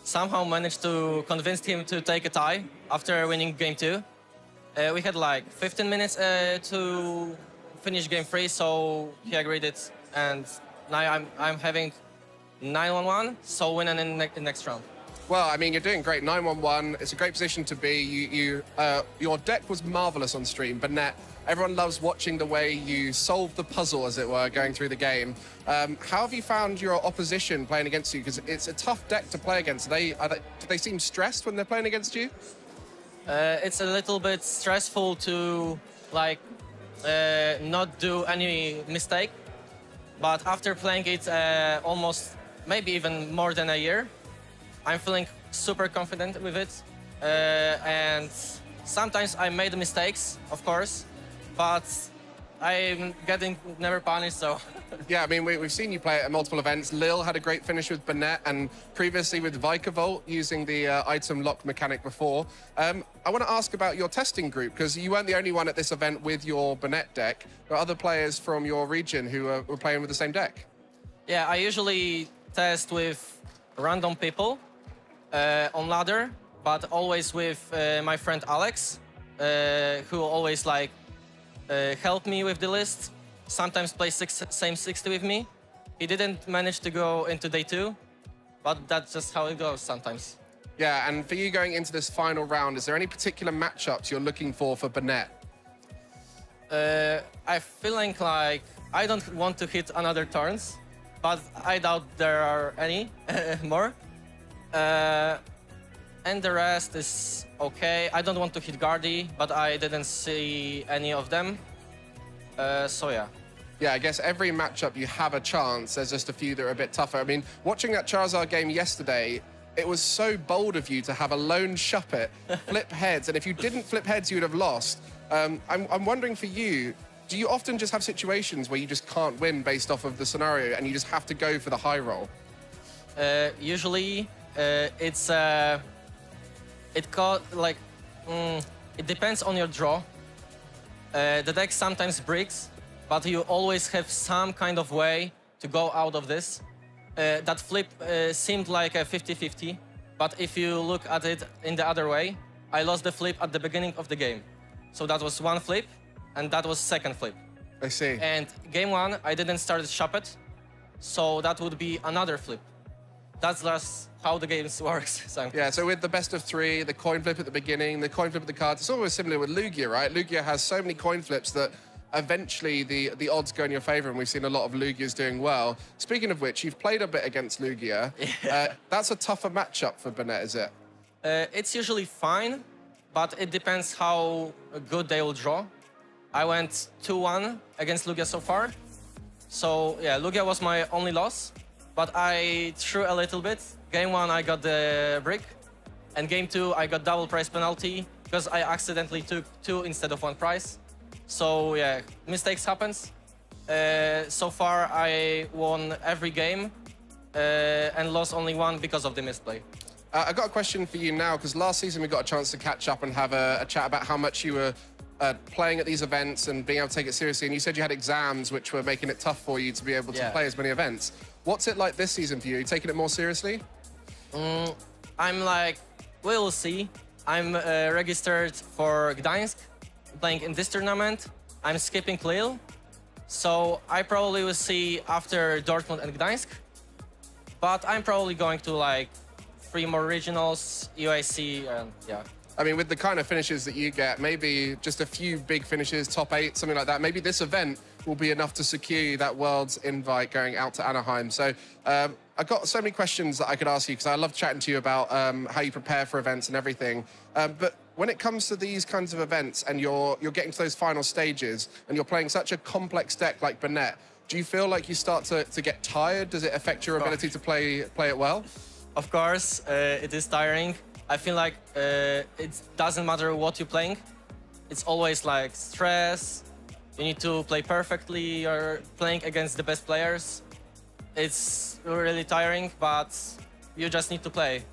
Somehow managed to convince him to take a tie after winning game 2. We had like 15 minutes to finish game 3, so he agreed it, and now I'm having 9-1-1, so winning in the next round. Well, I mean, you're doing great. 9-1-1. It's a great position to be. Your deck was marvelous on stream, Burnett. Everyone loves watching the way you solve the puzzle, as it were, going through the game. How have you found your opposition playing against you? Because it's a tough deck to play against. Do they seem stressed when they're playing against you? It's a little bit stressful to like not do any mistake, but after playing it almost, maybe even more than a year, I'm feeling super confident with it. And sometimes I made mistakes, of course, but I'm getting never punished, so. Yeah, I mean, we've seen you play at multiple events. Lil had a great finish with Burnett, and previously with Vikavolt using the item lock mechanic before. I want to ask about your testing group, because you weren't the only one at this event with your Burnett deck. There are other players from your region who were playing with the same deck. Yeah, I usually test with random people on ladder, but always with my friend Alex. who always like help me with the list, sometimes play same 60 with me. He didn't manage to go into day 2, but that's just how it goes sometimes. Yeah, and for you going into this final round, is there any particular matchups you're looking for Bennett? I feeling like I don't want to hit another turns, but I doubt there are any more. And the rest is okay. I don't want to hit Guardy, but I didn't see any of them. So yeah. Yeah, I guess every matchup you have a chance. There's just a few that are a bit tougher. I mean, watching that Charizard game yesterday, it was so bold of you to have a lone Shuppet flip heads, and if you didn't flip heads, you would have lost. I'm wondering for you, do you often just have situations where you just can't win based off of the scenario and you just have to go for the high roll? Usually, it's it depends on your draw. The deck sometimes breaks, but you always have some kind of way to go out of this. That flip seemed like a 50-50, but if you look at it in the other way, I lost the flip at the beginning of the game. So that was one flip, and that was second flip. I see. And game 1, I didn't start Shuppet, so that would be another flip. That's just how the game works. So. Yeah, so with the best of 3, the coin flip at the beginning, the coin flip at the cards, it's almost similar with Lugia, right? Lugia has so many coin flips that eventually the odds go in your favor, and we've seen a lot of Lugias doing well. Speaking of which, you've played a bit against Lugia. Yeah. That's a tougher matchup for Bennett, is it? It's usually fine, but it depends how good they will draw. I went 2-1 against Lugia so far. So yeah, Lugia was my only loss, but I threw a little bit. Game 1, I got the brick, and game 2, I got double prize penalty because I accidentally took 2 instead of 1 prize. So yeah, mistakes happens. So far, I won every game and lost only 1 because of the misplay. I got a question for you now, because last season we got a chance to catch up and have a chat about how much you were playing at these events and being able to take it seriously. And you said you had exams which were making it tough for you to be able to play as many events. What's it like this season for you? Are you taking it more seriously? I'm like, we'll see. I'm registered for Gdańsk, playing in this tournament. I'm skipping Lille, so I probably will see after Dortmund and Gdańsk. But I'm probably going to like 3 more regionals, UIC, and yeah. I mean, with the kind of finishes that you get, maybe just a few big finishes, top 8, something like that, maybe this event will be enough to secure you that Worlds invite going out to Anaheim. So I've got so many questions that I could ask you, because I love chatting to you about how you prepare for events and everything. But when it comes to these kinds of events and you're getting to those final stages and you're playing such a complex deck like Bennett, do you feel like you start to get tired? Does it affect your ability to play it well? Of course, it is tiring. I feel like it doesn't matter what you're playing. It's always like stress. You need to play perfectly. You're playing against the best players. It's really tiring, but you just need to play.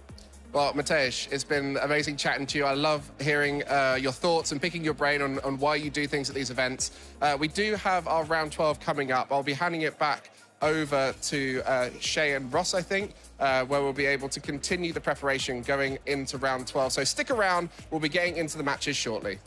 Well, Mateusz, it's been amazing chatting to you. I love hearing your thoughts and picking your brain on why you do things at these events. We do have our round 12 coming up. I'll be handing it back over to Shay and Ross, I think, where we'll be able to continue the preparation going into round 12. So stick around. We'll be getting into the matches shortly.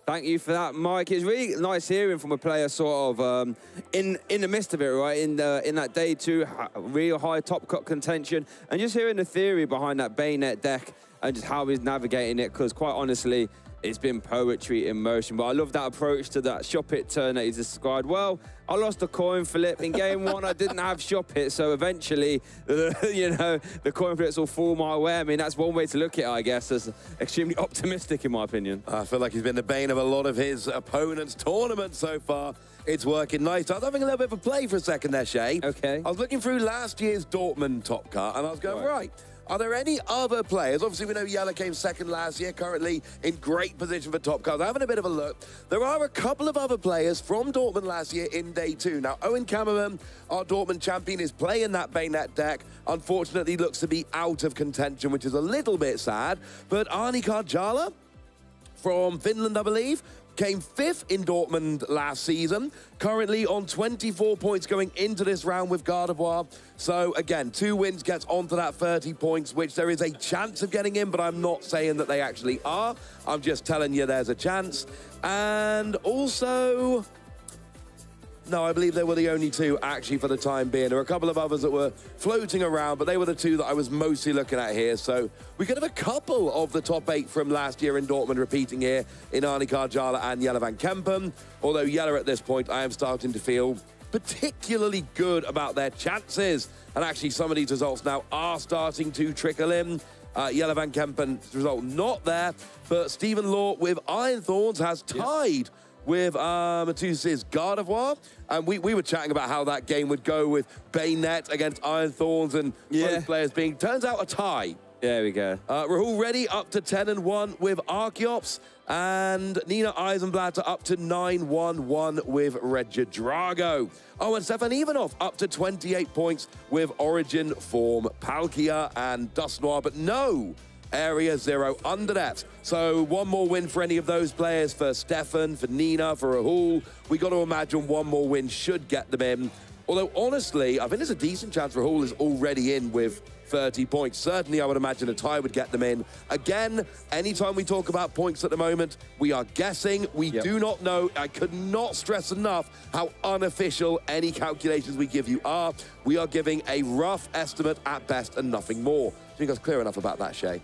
Thank you for that, Mike. It's really nice hearing from a player sort of in the midst of it, right? In that day 2, real high top cut contention, and just hearing the theory behind that Bayonet deck and just how he's navigating it. Because quite honestly, it's been poetry in motion. But I love that approach to that Shuppet turn that he's described. Well, I lost a coin flip in game 1. I didn't have Shuppet, so eventually, you know, the coin flips will fall my way. I mean, that's one way to look at it, I guess. That's extremely optimistic, in my opinion. I feel like he's been the bane of a lot of his opponents' tournaments so far. It's working nice. I was having a little bit of a play for a second there, Shay. Okay. I was looking through last year's Dortmund top cut, and I was going, right, Are there any other players? Obviously, we know Yella came second last year, currently in great position for top cards. Having a bit of a look, there are a couple of other players from Dortmund last year in day 2. Now, Owen Kammerman, our Dortmund champion, is playing that Bayonet deck. Unfortunately, looks to be out of contention, which is a little bit sad. But Arni Karjala from Finland, I believe, came 5th in Dortmund last season, currently on 24 points going into this round with Gardevoir. So again, 2 wins gets onto that 30 points, which there is a chance of getting in, but I'm not saying that they actually are. I'm just telling you there's a chance. And also, no, I believe they were the only 2 actually for the time being. There were a couple of others that were floating around, but they were the 2 that I was mostly looking at here. So we could have a couple of the top 8 from last year in Dortmund repeating here in Arni Karjala and Jelle van Kempen. Although Jelle at this point, I am starting to feel particularly good about their chances. And actually some of these results now are starting to trickle in. Jelle van Kempen's result not there, but Stephen Law with Iron Thorns has tied with Matus's Gardevoir. And we were chatting about how that game would go with Bayonet against Iron Thorns and both players being, turns out, a tie. There we go. Rahul Reddy up to 10-1 with Archeops, and Nina Eisenblatter up to 9-1-1 with Regidrago. Oh, and Stefan Ivanov up to 28 points with Origin form Palkia and Dust Noir, but no Area 0 under that. So 1 more win for any of those players, for Stefan, for Nina, for Rahul. We got to imagine 1 more win should get them in. Although, honestly, I think there's a decent chance Rahul is already in with 30 points. Certainly, I would imagine a tie would get them in. Again, anytime we talk about points at the moment, we are guessing. We do not know. I could not stress enough how unofficial any calculations we give you are. We are giving a rough estimate at best and nothing more. Do you think I was clear enough about that, Shay?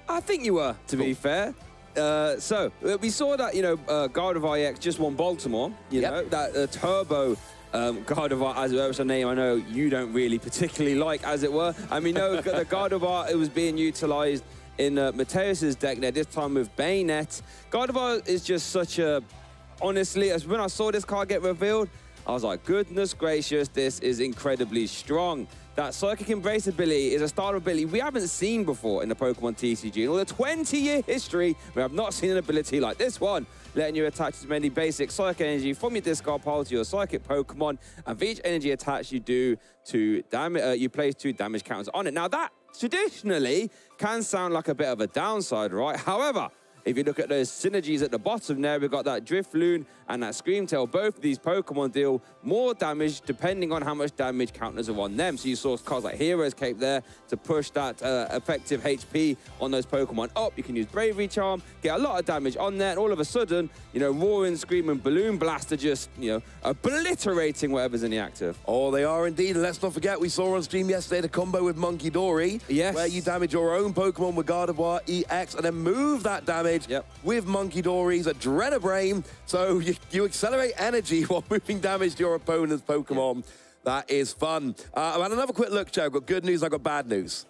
I think you were, to be fair. So, we saw that, Gardevoir EX just won Baltimore. You know, that turbo Gardevoir, as it were, which a name I know you don't really particularly like, as it were. And we know the Gardevoir, it was being utilized in Mateus's deck there, this time with Bayonet. Gardevoir is just such a... Honestly, as when I saw this card get revealed, I was like, goodness gracious, this is incredibly strong. That Psychic Embrace ability is a style ability we haven't seen before in the Pokemon TCG. In all the 20-year history, we have not seen an ability like this one, letting you attach as many basic Psychic Energy from your discard pile to your Psychic Pokemon, and for each energy attached you do you place 2 damage counters on it. Now that, traditionally, can sound like a bit of a downside, right? However, if you look at those synergies at the bottom there, we've got that Drifloon and that Screamtail. Both of these Pokemon deal more damage depending on how much damage counters are on them. So you saw cards like Hero's Cape there to push that effective HP on those Pokemon up. You can use Bravery Charm, get a lot of damage on there, and all of a sudden, Roaring, Screaming, Balloon Blast are just, obliterating whatever's in the active. Oh, they are indeed. And let's not forget, we saw on stream yesterday the combo with Monkey Dory, where you damage your own Pokemon with Gardevoir EX and then move that damage with Monkey Dory's Adrenabrain. So you accelerate energy while moving damage to your opponent's Pokemon. That is fun. I've had another quick look, Joe. I've got good news, I've got bad news.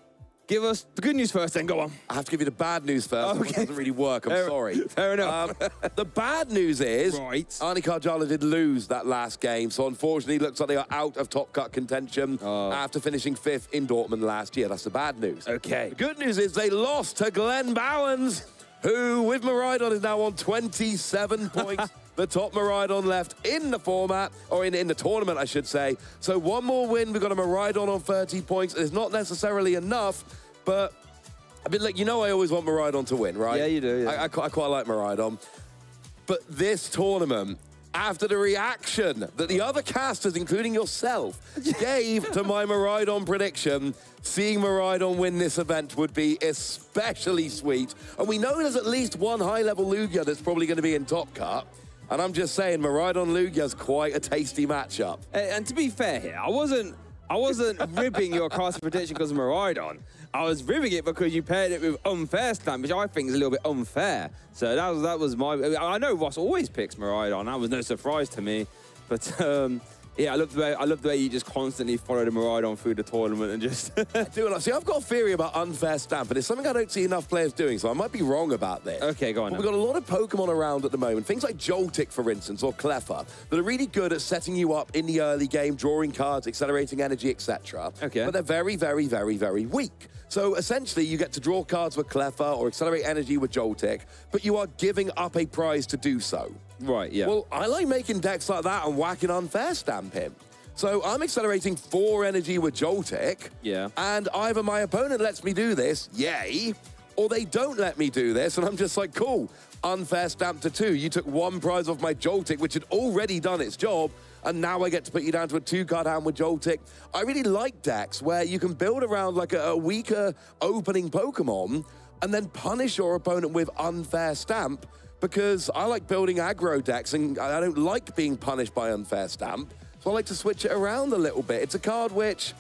Give us the good news first, then go on. I have to give you the bad news first. Okay. It doesn't really work, I'm sorry. Fair enough. The bad news is, Arni Karjala did lose that last game, so unfortunately, it looks like they are out of top cut contention after finishing 5th in Dortmund last year. That's the bad news. Okay. The good news is they lost to Glenn Bowens, who, with Miraidon, is now on 27 points. The top Miraidon left in the format, or in the tournament, I should say. So 1 more win, we've got a Miraidon on 30 points. It's not necessarily enough, but I mean, I always want Miraidon to win, right? Yeah, you do. Yeah. I quite like Miraidon. But this tournament, after the reaction that the other casters, including yourself, gave to my Miraidon prediction, seeing Miraidon win this event would be especially sweet. And we know there's at least 1 high-level Lugia that's probably going to be in top cut. And I'm just saying, Miraidon Lugia's quite a tasty matchup. And to be fair here, I wasn't ribbing your casting prediction because of Miraidon. I was ribbing it because you paired it with unfair stamp, which I think is a little bit unfair. So that was my... I know Ross always picks Miraidon. That was no surprise to me. But Yeah, I love the way you just constantly follow the Miraidon through the tournament and just... See, I've got a theory about unfair stamp, and it's something I don't see enough players doing, so I might be wrong about this. Okay, go on. But we've got a lot of Pokemon around at the moment, things like Joltik, for instance, or Cleffa, that are really good at setting you up in the early game, drawing cards, accelerating energy, etc. Okay. But they're very, very, very, very weak. So essentially, you get to draw cards with Cleffa or accelerate energy with Joltik, but you are giving up a prize to do so. Right, yeah. Well, I like making decks like that and whacking unfair stamp him. So I'm accelerating 4 energy with Joltik. Yeah. And either my opponent lets me do this, yay, or they don't let me do this, and I'm just like, cool, unfair stamp to 2. You took 1 prize off my Joltik, which had already done its job, and now I get to put you down to a 2-card hand with Joltik. I really like decks where you can build around like a weaker opening Pokemon and then punish your opponent with unfair stamp, because I like building aggro decks and I don't like being punished by unfair stamp. So I like to switch it around a little bit. It's a card which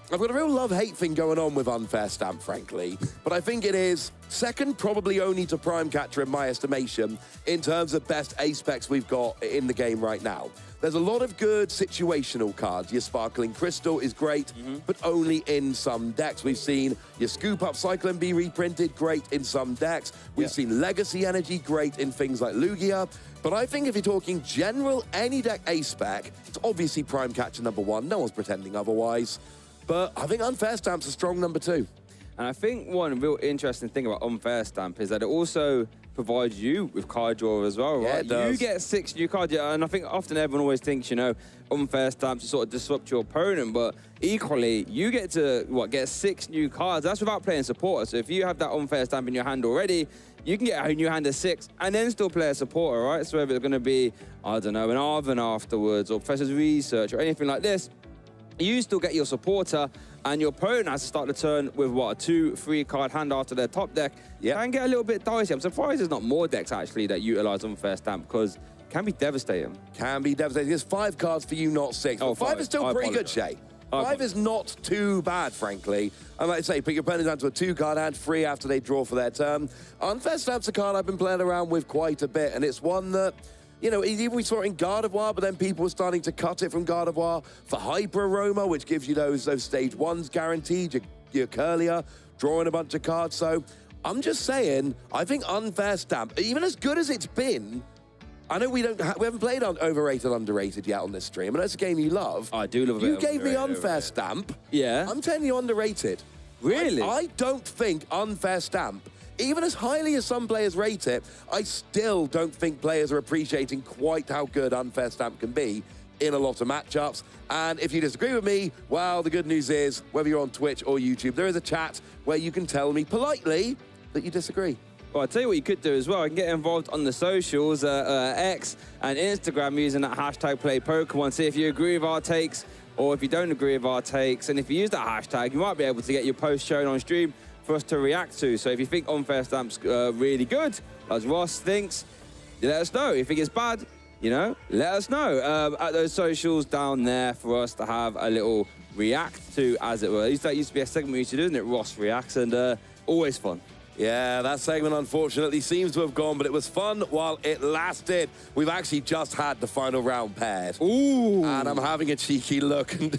I've got a real love-hate thing going on with unfair stamp, frankly. But I think it is second probably only to Prime Catcher in my estimation in terms of best A-specs we've got in the game right now. There's a lot of good situational cards. Your Sparkling Crystal is great, but only in some decks. We've seen your Scoop Up Cyclone be reprinted, great in some decks. We've seen Legacy Energy, great in things like Lugia. But I think if you're talking general any deck A-spec, it's obviously Prime Catcher #1. No one's pretending otherwise. But I think Unfair Stamp's a strong #2. And I think one real interesting thing about Unfair Stamp is that it also provides you with card draw as well, right? Yeah, it does. You get 6 new cards, and I think often everyone always thinks, you know, unfair stamps to sort of disrupt your opponent, but equally, you get to, get 6 new cards. That's without playing supporter. So if you have that unfair stamp in your hand already, you can get a new hand of 6 and then still play a supporter, right? So whether it's going to be, I don't know, an Arven afterwards or Professor's Research or anything like this, you still get your supporter, and your opponent has to start the turn with, a 2-3 card hand after their top deck. Yeah. Can get a little bit dicey. I'm surprised there's not more decks, actually, that utilize unfair stamp, because it can be devastating. Can be devastating. There's 5 cards for you, not 6. Oh, but 5 is still pretty good, Shay. 5 is not too bad, frankly. And like I say, put your opponent down to a 2-card hand, 3 after they draw for their turn. Unfair Stamp's a card I've been playing around with quite a bit, and it's one that, you know, even we saw it in Gardevoir, but then people were starting to cut it from Gardevoir for Hyper Aroma, which gives you those stage 1s guaranteed, your Curlier, drawing a bunch of cards. So I'm just saying, I think Unfair Stamp, even as good as it's been, I know we haven't played on Overrated, Underrated yet on this stream, and that's a game you love. I do love a bit You of gave me Underrated, Unfair Stamp. Yeah. I'm telling you underrated. Really? I don't think Unfair Stamp, even as highly as some players rate it, I still don't think players are appreciating quite how good Unfair Stamp can be in a lot of matchups. And if you disagree with me, well, the good news is, whether you're on Twitch or YouTube, there is a chat where you can tell me politely that you disagree. Well, I'll tell you what you could do as well. You can get involved on the socials, X and Instagram, using that hashtag #PlayPokemon. See if you agree with our takes or if you don't agree with our takes. And if you use that hashtag, you might be able to get your post shown on stream for us to react to. So if you think Unfair Stamp's really good, as Ross thinks, you let us know. If you think it's bad, you know, let us know at those socials down there for us to have a little react to, as it were. That used to be a segment we used to do, isn't it? Ross Reacts, and always fun. Yeah, that segment unfortunately seems to have gone, but it was fun while it lasted. We've actually just had the final round paired. Ooh. And I'm having a cheeky look, and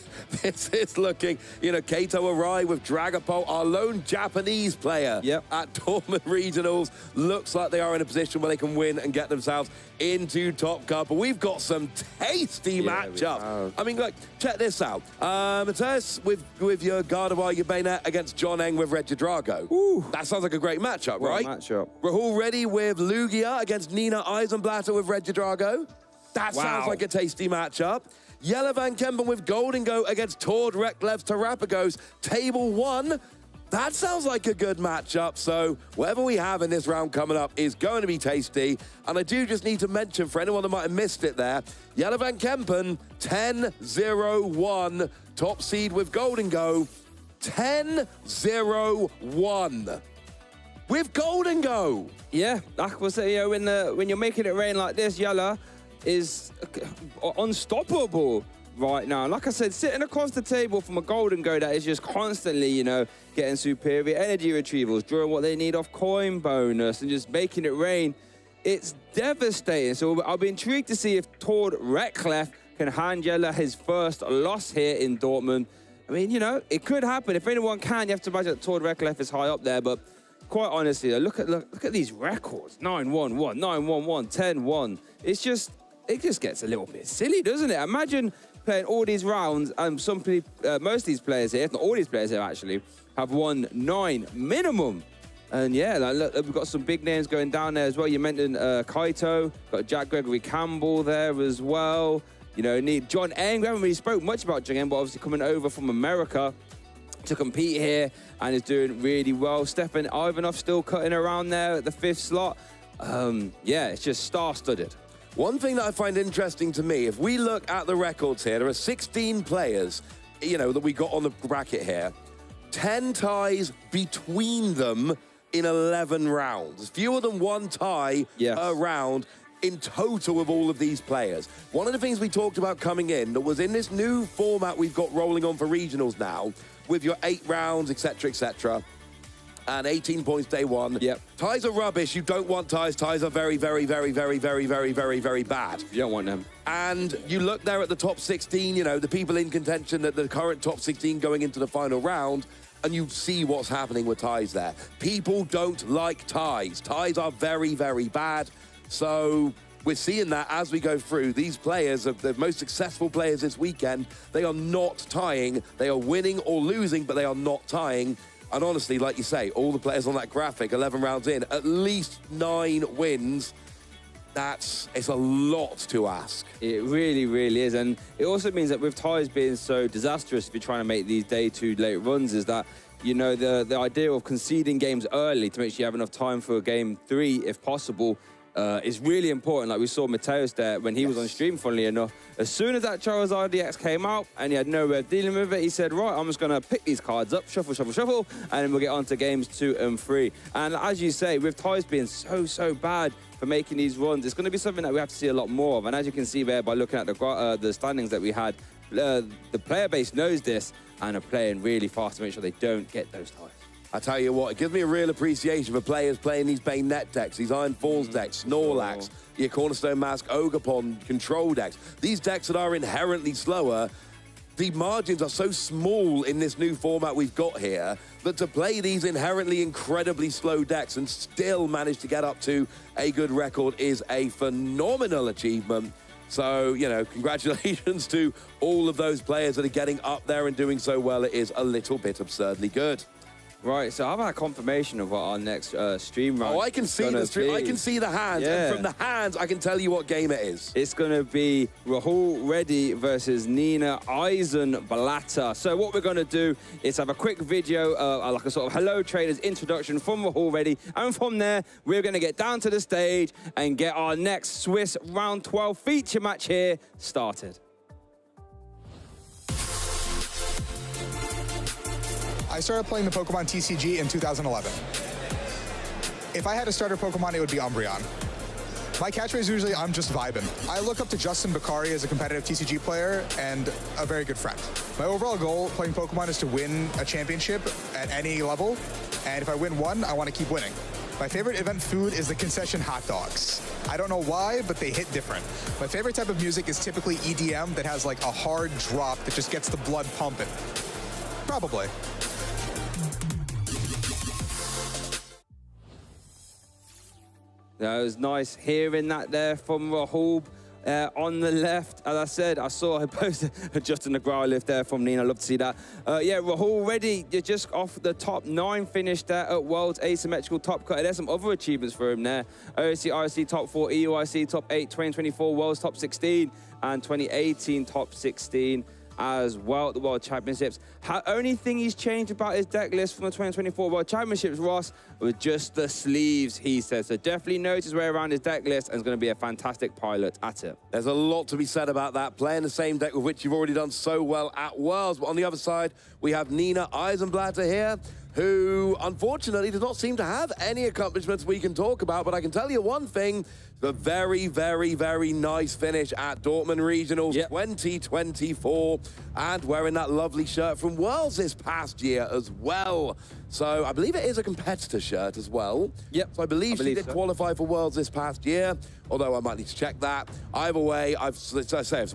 this is looking, you know, Kato Arai with Dragapult, our lone Japanese player at Dortmund Regionals. Looks like they are in a position where they can win and get themselves into Top Cup. But we've got some tasty matchups. I mean, look, check this out. Mateus with your Gardevoir, your Bayonet against John Eng with Regidrago. Ooh. That sounds like a great matchup, right? Matchup. Rahul Reddy with Lugia against Nina Eisenblatter with Regidrago. That sounds like a tasty matchup. Yellow Van Kempen with Golden Go against Tord Reklev's Terrapagos. Table 1. That sounds like a good matchup. So whatever we have in this round coming up is going to be tasty. And I do just need to mention, for anyone that might have missed it there, Yellow Van Kempen, 10-0-1. Top seed with Golden Go, 10-0-1. With Golden Go. Yeah, like I said, you know, when you're making it rain like this, Yella is unstoppable right now. Like I said, sitting across the table from a Golden Go that is just constantly, you know, getting superior energy retrievals, drawing what they need off coin bonus, and just making it rain. It's devastating. So I'll be intrigued to see if Tord Reklev can hand Yella his first loss here in Dortmund. I mean, you know, it could happen. If anyone can, you have to imagine that Tord Reklef is high up there, but quite honestly, look at these records. 9-1-1, 9-1-1, 10-1. It just gets a little bit silly, doesn't it? Imagine playing all these rounds, and most of these players here, if not all these players here actually, have won 9 minimum. And yeah, like, look, we've got some big names going down there as well. You mentioned Kaito, got Jack Gregory Campbell there as well. You know, need John Eng. We haven't really spoke much about John Eng, but obviously coming over from America to compete here and is doing really well. Stefan Ivanov still cutting around there at the 5th slot. Yeah, it's just star-studded. One thing that I find interesting to me, if we look at the records here, there are 16 players, you know, that we got on the bracket here. 10 ties between them in 11 rounds. Fewer than one tie a round in total of all of these players. One of the things we talked about coming in that was in this new format we've got rolling on for regionals now, with your 8 rounds, etc., and 18 points day one. Yep. Ties are rubbish. You don't want ties. Ties are very, very, very, very, very, very, very, very bad. You don't want them. And you look there at the top 16, you know, the people in contention, the current top 16 going into the final round, and you see what's happening with ties there. People don't like ties. Ties are very, very bad. So we're seeing that as we go through. These players, the most successful players this weekend, they are not tying. They are winning or losing, but they are not tying. And honestly, like you say, all the players on that graphic, 11 rounds in, at least 9 wins. It's a lot to ask. It really, really is. And it also means that with ties being so disastrous, if you're trying to make these day 2 late runs, is that, you know, the idea of conceding games early to make sure you have enough time for game 3, if possible, is really important. Like we saw Mateus there when he was on stream, funnily enough. As soon as that Charizard DX came out and he had no way of dealing with it, he said, right, I'm just going to pick these cards up, shuffle, shuffle, shuffle, and then we'll get on to games 2 and 3. And as you say, with ties being so bad for making these runs, it's going to be something that we have to see a lot more of. And as you can see there by looking at the standings that we had, the player base knows this and are playing really fast to make sure they don't get those ties. I tell you what, it gives me a real appreciation for players playing these Bane Net decks, these Iron Falls decks, Snorlax, your Cornerstone Mask, Ogerpon, Control decks. These decks that are inherently slower, the margins are so small in this new format we've got here that to play these inherently incredibly slow decks and still manage to get up to a good record is a phenomenal achievement. So, you know, congratulations to all of those players that are getting up there and doing so well. It is a little bit absurdly good. Right, so I've had confirmation of what our next stream round. Oh, I can see the stream. I can see the hands, yeah. And from the hands, I can tell you what game it is. It's going to be Rahul Reddy versus Nina Eisenblatter. So what we're going to do is have a quick video, like a sort of hello traders introduction from Rahul Reddy, and from there we're going to get down to the stage and get our next Swiss round 12 feature match here started. I started playing the Pokemon TCG in 2011. If I had a starter Pokemon, it would be Umbreon. My catchphrase is usually, I'm just vibing. I look up to Justin Bakari as a competitive TCG player and a very good friend. My overall goal playing Pokemon is to win a championship at any level, and if I win one, I want to keep winning. My favorite event food is the concession hot dogs. I don't know why, but they hit different. My favorite type of music is typically EDM that has like a hard drop that just gets the blood pumping. Probably. That was nice hearing that there from Rahul. On the left, as I said, I saw her post Justin Negrao lift there from Nina. I love to see that. Yeah, Rahul Reddy, you're just off the top 9 finished there at World's Asymmetrical Top Cut. There's some other achievements for him there. OCRC Top 4, EUIC Top 8, 2024 World's Top 16, and 2018 Top 16 as well at the World Championships. Only thing he's changed about his deck list from the 2024 World Championships, Ross, was just the sleeves, he says. So definitely knows his way around his deck list and is going to be a fantastic pilot at it. There's a lot to be said about that. Playing the same deck with which you've already done so well at Worlds. But on the other side, we have Nina Eisenblatter here, who unfortunately does not seem to have any accomplishments we can talk about, but I can tell you one thing, the very, very, very nice finish at Dortmund Regionals 2024, and wearing that lovely shirt from Worlds this past year as well. So I believe it is a competitor shirt as well. Yep. So I believe she did qualify for Worlds this past year, although I might need to check that. Either way, I've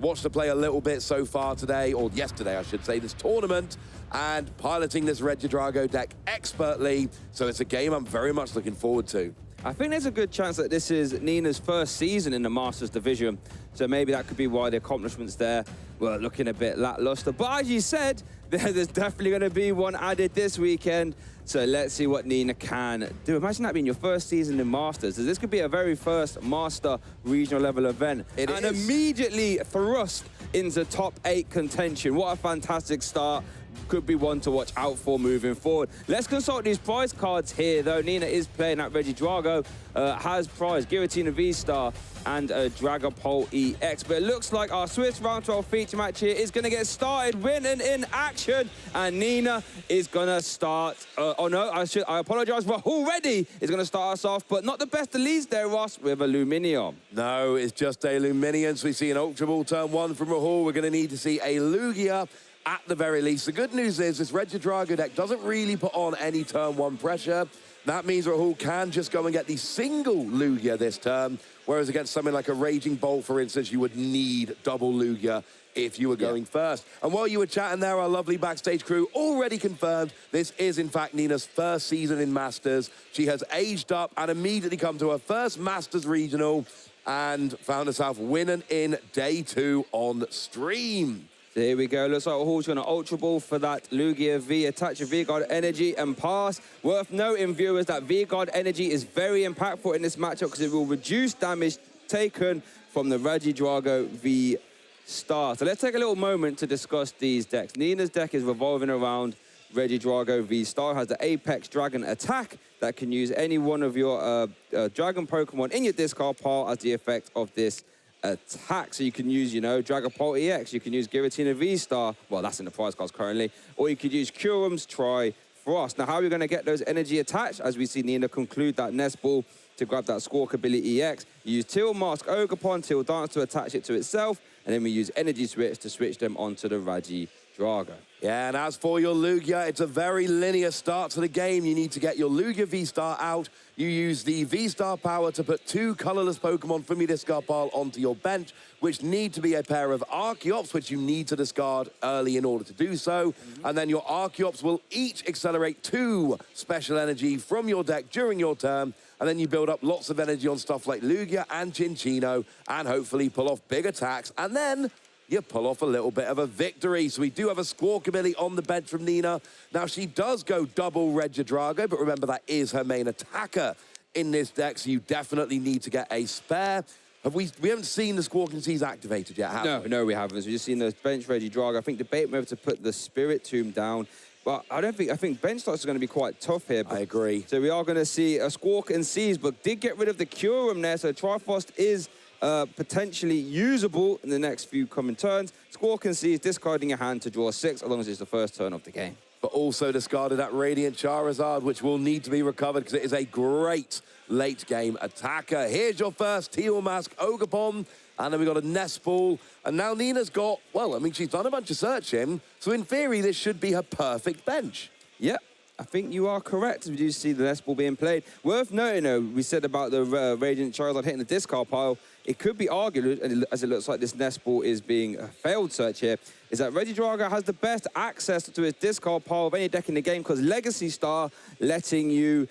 watched her play a little bit so far today, or yesterday, I should say, this tournament, and piloting this Regidrago deck expertly. So it's a game I'm very much looking forward to. I think there's a good chance that this is Nina's first season in the Masters division, so maybe that could be why the accomplishments there were looking a bit lackluster. But as you said, there's definitely going to be one added this weekend, so let's see what Nina can do. Imagine that being your first season in Masters. This could be a very first Master regional level event. And immediately thrust into top 8 contention. What a fantastic start. Could be one to watch out for moving forward. Let's consult these prize cards here, though. Nina is playing at Regidrago, has prize Giratina V-Star and a Dragapult EX. But it looks like our Swiss Round 12 feature match here is going to get started. Winning in action. And Nina is going to start... oh, no, I apologise. Rahul Reddy is going to start us off, but not the best of leads there, Ross, with a Luminion. No, it's just a Luminion. So we see an Ultra Ball turn 1 from Rahul. We're going to need to see a Lugia at the very least. The good news is this Regidrago deck doesn't really put on any turn 1 pressure. That means Rahul can just go and get the single Lugia this turn, whereas against something like a Raging Bolt, for instance, you would need double Lugia if you were going first. And while you were chatting there, our lovely backstage crew already confirmed this is, in fact, Nina's first season in Masters. She has aged up and immediately come to her first Masters regional and found herself winning in day 2 on stream. So here we go. Looks like Rahul's going to Ultra Ball for that Lugia V, attach a V-Guard Energy and pass. Worth noting, viewers, that V-Guard Energy is very impactful in this matchup because it will reduce damage taken from the Regidrago V-Star. So let's take a little moment to discuss these decks. Nina's deck is revolving around Regidrago V-Star, has the Apex Dragon attack that can use any one of your Dragon Pokemon in your discard pile as the effect of this attack. So you can use, you know, Dragapult EX, you can use Giratina V-Star, well, that's in the prize cards currently, or you could use Curum's Tri-Frost. Now, how are we going to get those energy attached? As we see Nina conclude that Nest Ball to grab that Squawk ability EX. You use Teal Mask Ogerpon, Teal Dance to attach it to itself, and then we use Energy Switch to switch them onto the Regidrago. Yeah, and as for your Lugia, it's a very linear start to the game. You need to get your Lugia V-Star out. You use the V-Star power to put 2 colorless Pokemon from your discard pile onto your bench, which need to be a pair of Archeops, which you need to discard early in order to do so. And then your Archeops will each accelerate 2 special energy from your deck during your turn. And then you build up lots of energy on stuff like Lugia and Chinchino, and hopefully pull off big attacks. And then you pull off a little bit of a victory. So we do have a Squawk ability on the bench from Nina. Now, she does go double Regidrago, but remember, that is her main attacker in this deck, so you definitely need to get a spare. We haven't seen the Squawking Seas activated yet, have we? No, we haven't. We've just seen the bench Regidrago. I think debate whether to put the Spirit Tomb down, but I think bench slots are going to be quite tough here. I agree. So we are going to see a Squawk and Seas, but did get rid of the Curum there, so Triforce is potentially usable in the next few coming turns. Squawk and Seas discarding your hand to draw 6, as long as it's the first turn of the game. But also discarded that Radiant Charizard, which will need to be recovered because it is a great late-game attacker. Here's your first Teal Mask Ogerpon, and then we got a Nest Ball. And now Nina's got, well, I mean, she's done a bunch of searching, so in theory, this should be her perfect bench. Yep. I think you are correct. We do see the Nest Ball being played. Worth noting, though, we said about the Radiant Charizard hitting the discard pile. It could be argued, as it looks like this Nest Ball is being a failed search here, is that Regidrago has the best access to his discard pile of any deck in the game because Legacy Star letting you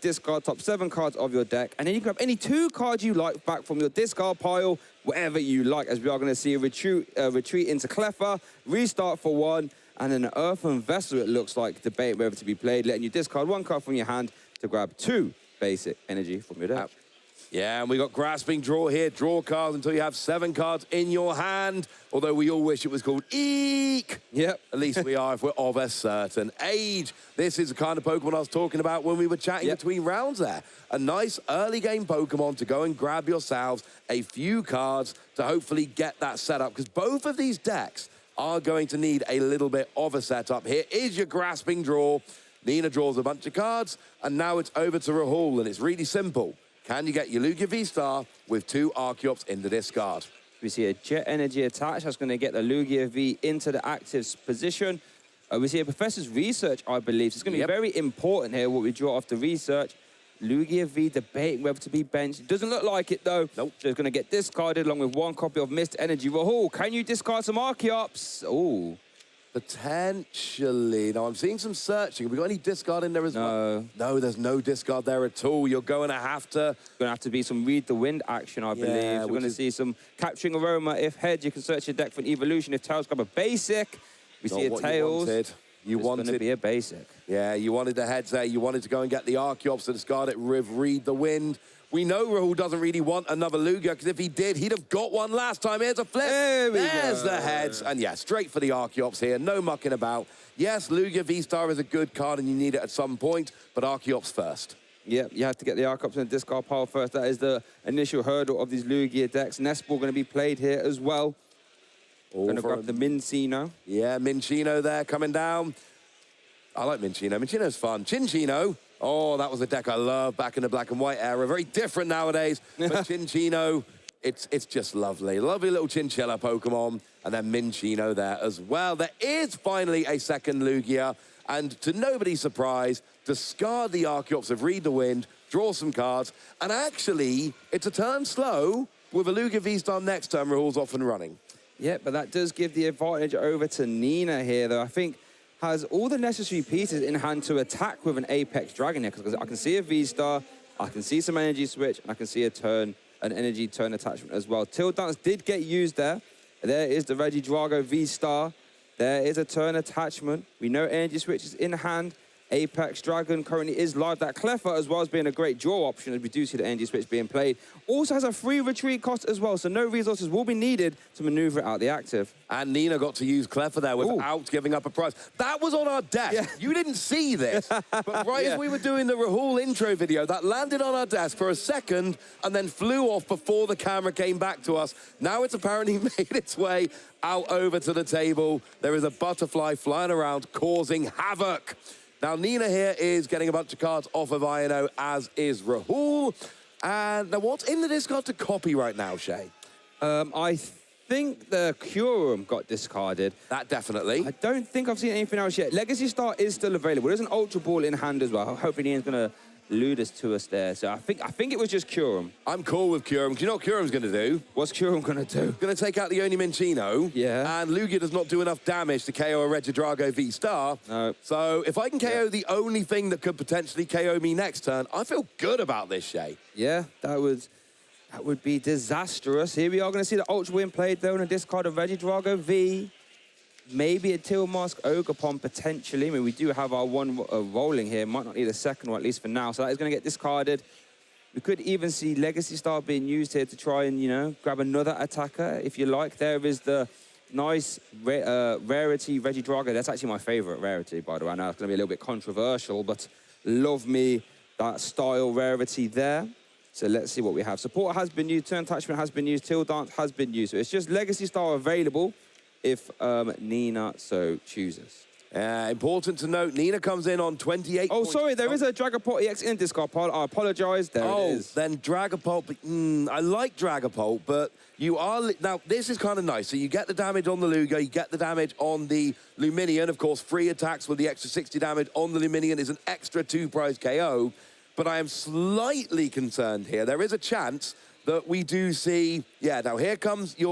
discard top 7 cards of your deck, and then you can grab any 2 cards you like back from your discard pile, wherever you like, as we are going to see a retreat into Cleffa, restart for 1, and an Earthen Vessel, it looks like, debate whether to be played, letting you discard 1 card from your hand to grab 2 basic energy from your deck. Yeah, and we got Grasping Draw here. Draw cards until you have 7 cards in your hand. Although we all wish it was called Eek. Yep. At least we are if we're of a certain age. This is the kind of Pokemon I was talking about when we were chatting between rounds there. A nice early game Pokemon to go and grab yourselves a few cards to hopefully get that set up. Because both of these decks are going to need a little bit of a setup. Here is your Grasping Draw. Nina draws a bunch of cards, and now it's over to Rahul, and it's really simple. Can you get your Lugia V-Star with 2 Archeops in the discard? We see a Jet Energy attach. That's going to get the Lugia V into the active position. We see a Professor's Research, I believe. So it's going to be very important here what we draw off the research. Lugia V debating whether to be benched. Doesn't look like it, though. Nope. So it's going to get discarded along with 1 copy of Mist Energy. Rahul, can you discard some Archeops? Oh. Potentially. Now, I'm seeing some searching. Have we got any discard in there as well? No, there's no discard there at all. You're going to have to... Going to have to be some Read the Wind action, I believe. We're going to see some Capturing Aroma. If head, you can search your deck for an evolution. If tails, grab a basic. We see a tails. You wanted going to be a basic. Yeah, you wanted the heads there. You wanted to go and get the Archeops to discard it with Read the Wind. We know Rahul doesn't really want another Lugia, because if he did, he'd have got one last time. Here's a flip. There's the heads. And yeah, straight for the Archeops here. No mucking about. Yes, Lugia V-Star is a good card and you need it at some point, but Archeops first. Yeah, you have to get the Archeops in the discard pile first. That is the initial hurdle of these Lugia decks. Nestball going to be played here as well. Going to grab the Minccino. Yeah, Minccino there coming down. I like Minccino. Minccino's fun. Cinccino. Oh, that was a deck I loved back in the black and white era. Very different nowadays. But Cinccino, it's just lovely. Lovely little chinchilla Pokemon. And then Minccino there as well. There is finally a second Lugia. And to nobody's surprise, discard the Archeops of Read the Wind, draw some cards. And actually, it's a turn slow. With a Lugia V-Star next turn, Rahul's off and running. Yeah, but that does give the advantage over to Nina here, though. I think has all the necessary pieces in hand to attack with an Apex Dragon here, because I can see a V-Star, I can see some Energy Switch, and I can see an Energy Turn attachment as well. Till Dance did get used there. There is the Regidrago V-Star. There is a turn attachment. We know Energy Switch is in hand. Apex Dragon currently is live. That Cleffa as well as being a great draw option, as we do see the Energy Switch being played. Also has a free retreat cost as well, so no resources will be needed to maneuver out the active. And Nina got to use Cleffa there without giving up a prize. That was on our desk. Yeah. You didn't see this. But as we were doing the Rahul intro video, that landed on our desk for a second and then flew off before the camera came back to us. Now it's apparently made its way out over to the table. There is a butterfly flying around causing havoc. Now, Nina here is getting a bunch of cards off of INO, as is Rahul. And now, what's in the discard to copy right now, Shay? I think the Curum got discarded. That definitely. I don't think I've seen anything else yet. Legacy Star is still available. There's an Ultra Ball in hand as well. Hopefully, Ian's going to elude us to us there. So I think it was just Curum. I'm cool with Curum. Do you know what Curum's going to do? What's Curum going to do? Going to take out the Oni Minccino. Yeah. And Lugia does not do enough damage to KO a Regidrago V-Star. No. So if I can KO the only thing that could potentially KO me next turn, I feel good about this, Shay. Yeah, that would be disastrous. Here we are going to see the Ultra Win played, though, and a discard of Regidrago V. Maybe a Teal Mask Ogerpon, potentially. I mean, we do have our one rolling here. Might not need a second one, at least for now. So that is going to get discarded. We could even see Legacy Star being used here to try and, you know, grab another attacker, if you like. There is the nice rarity Regidrago. That's actually my favorite rarity, by the way. I know it's going to be a little bit controversial, but love me that style rarity there. So let's see what we have. Support has been used. Turn attachment has been used. Till Dance has been used. So it's just Legacy Star available if Nina so chooses. Important to note, Nina comes in on 28 Oh, sorry, there is a Dragapult EX in discard pile. I apologise. There it is. Then Dragapult. I like Dragapult, but you are... Now, this is kind of nice. So you get the damage on the Lugia, you get the damage on the Luminion. Of course, free attacks with the extra 60 damage on the Luminion is an extra 2-prize KO. But I am slightly concerned here. There is a chance that we do see... Yeah, now here comes the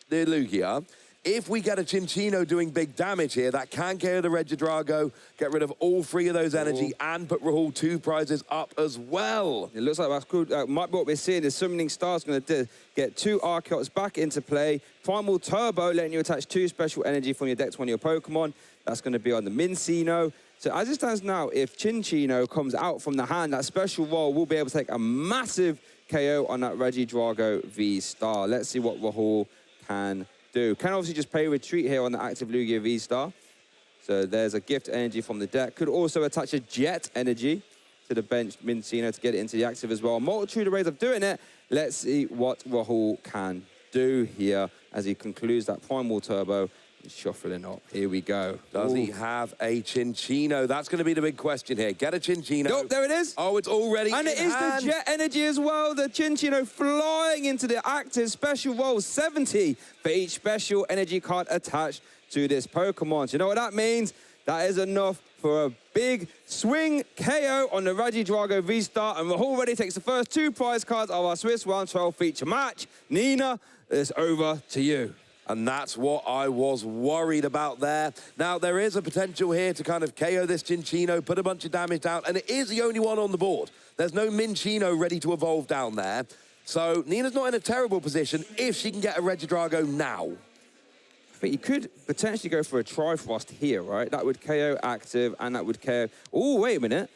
Lugia. If we get a Cinccino doing big damage here, that can KO the Regidrago, get rid of all 3 of those energy, and put Rahul 2 prizes up as well. It looks like that's cool. Might be what we're seeing is Summoning Star's going to get 2 Archeops back into play. Primal Turbo, letting you attach 2 special energy from your deck to one of your Pokemon. That's going to be on the Minccino. So as it stands now, if Cinccino comes out from the hand, that special roll will be able to take a massive KO on that Regidrago V-Star. Let's see what Rahul can do. Can obviously just play Retreat here on the active Lugia V-Star. So there's a gift energy from the deck. Could also attach a Jet energy to the bench Minccino to get it into the active as well. Multitude of ways of doing it. Let's see what Rahul can do here as he concludes that Primal Turbo. Shuffling up. Here we go. Does he have a Chinchino? That's going to be the big question here. Get a Chinchino. Nope, there it is. Oh, it's already And it is the Jet Energy as well. The Chinchino flying into the active special roll. 70 for each special energy card attached to this Pokemon. So you know what that means? That is enough for a big swing KO on the Regidrago V-Star. And Rahul already takes the first 2 prize cards of our Swiss 112 feature match. Nina, it's over to you. And that's what I was worried about there. Now, there is a potential here to kind of KO this Chinchino, put a bunch of damage down, and it is the only one on the board. There's no Minchino ready to evolve down there. So Nina's not in a terrible position if she can get a Regidrago now. I think you could potentially go for a Trifrost here, right? That would KO active, and that would KO... Oh, wait a minute.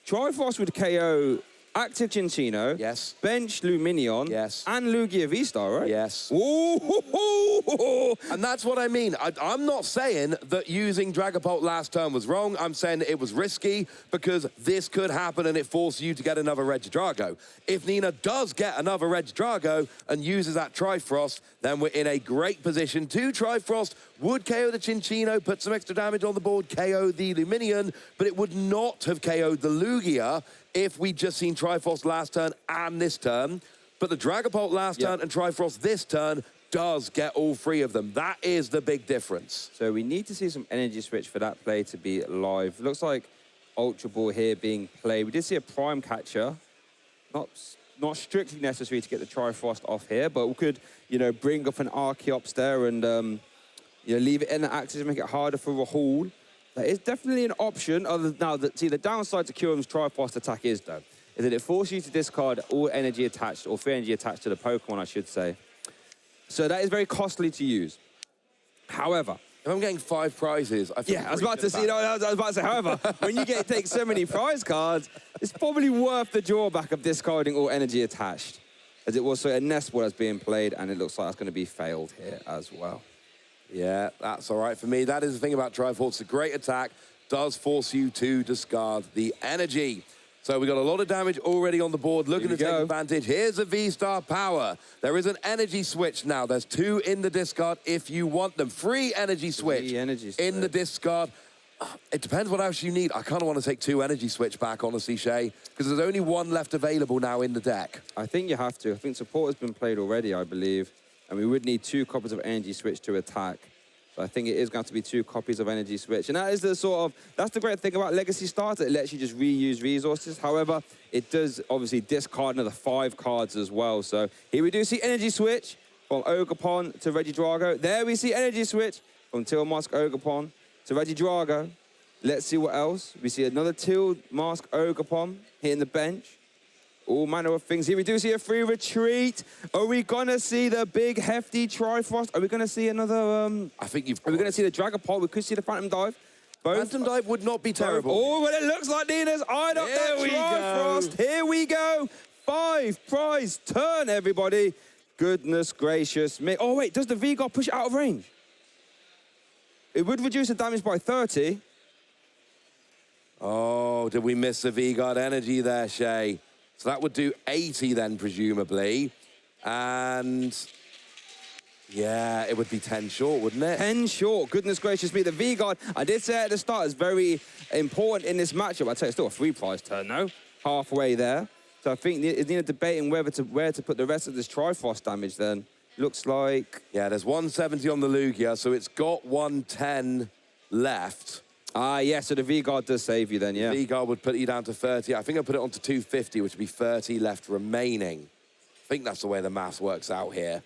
Trifrost would KO active Chinchino. Yes. Bench Luminion. Yes. And Lugia V-Star, right? Yes. Ooh. And that's what I mean. I'm not saying that using Dragapult last turn was wrong. I'm saying that it was risky because this could happen and it forces you to get another Regidrago. If Nina does get another Regidrago and uses that Trifrost, then we're in a great position. 2 Trifrost would KO the Chinchino, put some extra damage on the board, KO the Luminion, but it would not have KO'd the Lugia if we'd just seen Trifrost last turn and this turn. But the Dragapult last turn and Trifrost this turn does get all 3 of them. That is the big difference. So we need to see some energy switch for that play to be live. Looks like Ultra Ball here being played. We did see a Prime Catcher. Not strictly necessary to get the Trifrost off here, but we could, you know, bring up an Archeops there and, you know, leave it in the axis and make it harder for Rahul. That is definitely an option. Now, see, the downside to Kyurem's Trifrost attack is, though, is that it forces you to discard all energy attached, or free energy attached to the Pokemon, I should say. So that is very costly to use. However, if I'm getting 5 prizes, I feel I was about to say, however, when you take so many prize cards, it's probably worth the drawback of discarding all energy attached, as it was so a nest ball that's being played, and it looks like that's going to be failed here as well. Yeah, that's all right for me. That is the thing about Triforce. It's a great attack. Does force you to discard the energy. So we got a lot of damage already on the board, looking to take advantage. Here's a V-Star power. There is an energy switch now. There's 2 in the discard if you want them. Free energy switch in the discard. It depends what else you need. I kind of want to take 2 energy switch back, honestly, Shay, because there's only 1 left available now in the deck. I think you have to. I think support has been played already, I believe. And we would need 2 copies of energy switch to attack. So I think it is going to be 2 copies of energy switch. And that is the that's the great thing about Legacy Starter. It lets you just reuse resources. However, it does obviously discard another 5 cards as well. So here we do see energy switch from Ogerpon to Regidrago. There we see energy switch from Teal-Mask Ogerpon to Regidrago. Let's see what else. We see another Teal-Mask Ogerpon hitting the bench. All manner of things here. We do see a free retreat. Are we going to see the big, hefty Trifrost? Are we going to see another... I think you've... Are we going to see the Dragapult? We could see the Phantom Dive. Phantom Dive would not be terrible. Oh, well, it looks like Nina's eyed up that Trifrost. Here we go. 5 prize turn, everybody. Goodness gracious me. Oh, wait, does the V-Guard push it out of range? It would reduce the damage by 30. Oh, did we miss the V-Guard energy there, Shay? So that would do 80 then, presumably. And yeah, it would be 10 short, wouldn't it? 10 short. Goodness gracious me. The V-Guard, I did say at the start, is very important in this matchup. I'd say it's still a 3 prize turn, though. Halfway there. So I think it's Nina debating where to put the rest of this Trifrost damage then. Looks like... Yeah, there's 170 on the Lugia, so it's got 110 left. Ah, yeah, so the V-Guard does save you then, yeah. The V-Guard would put you down to 30. I think I'll put it on to 250, which would be 30 left remaining. I think that's the way the maths works out here.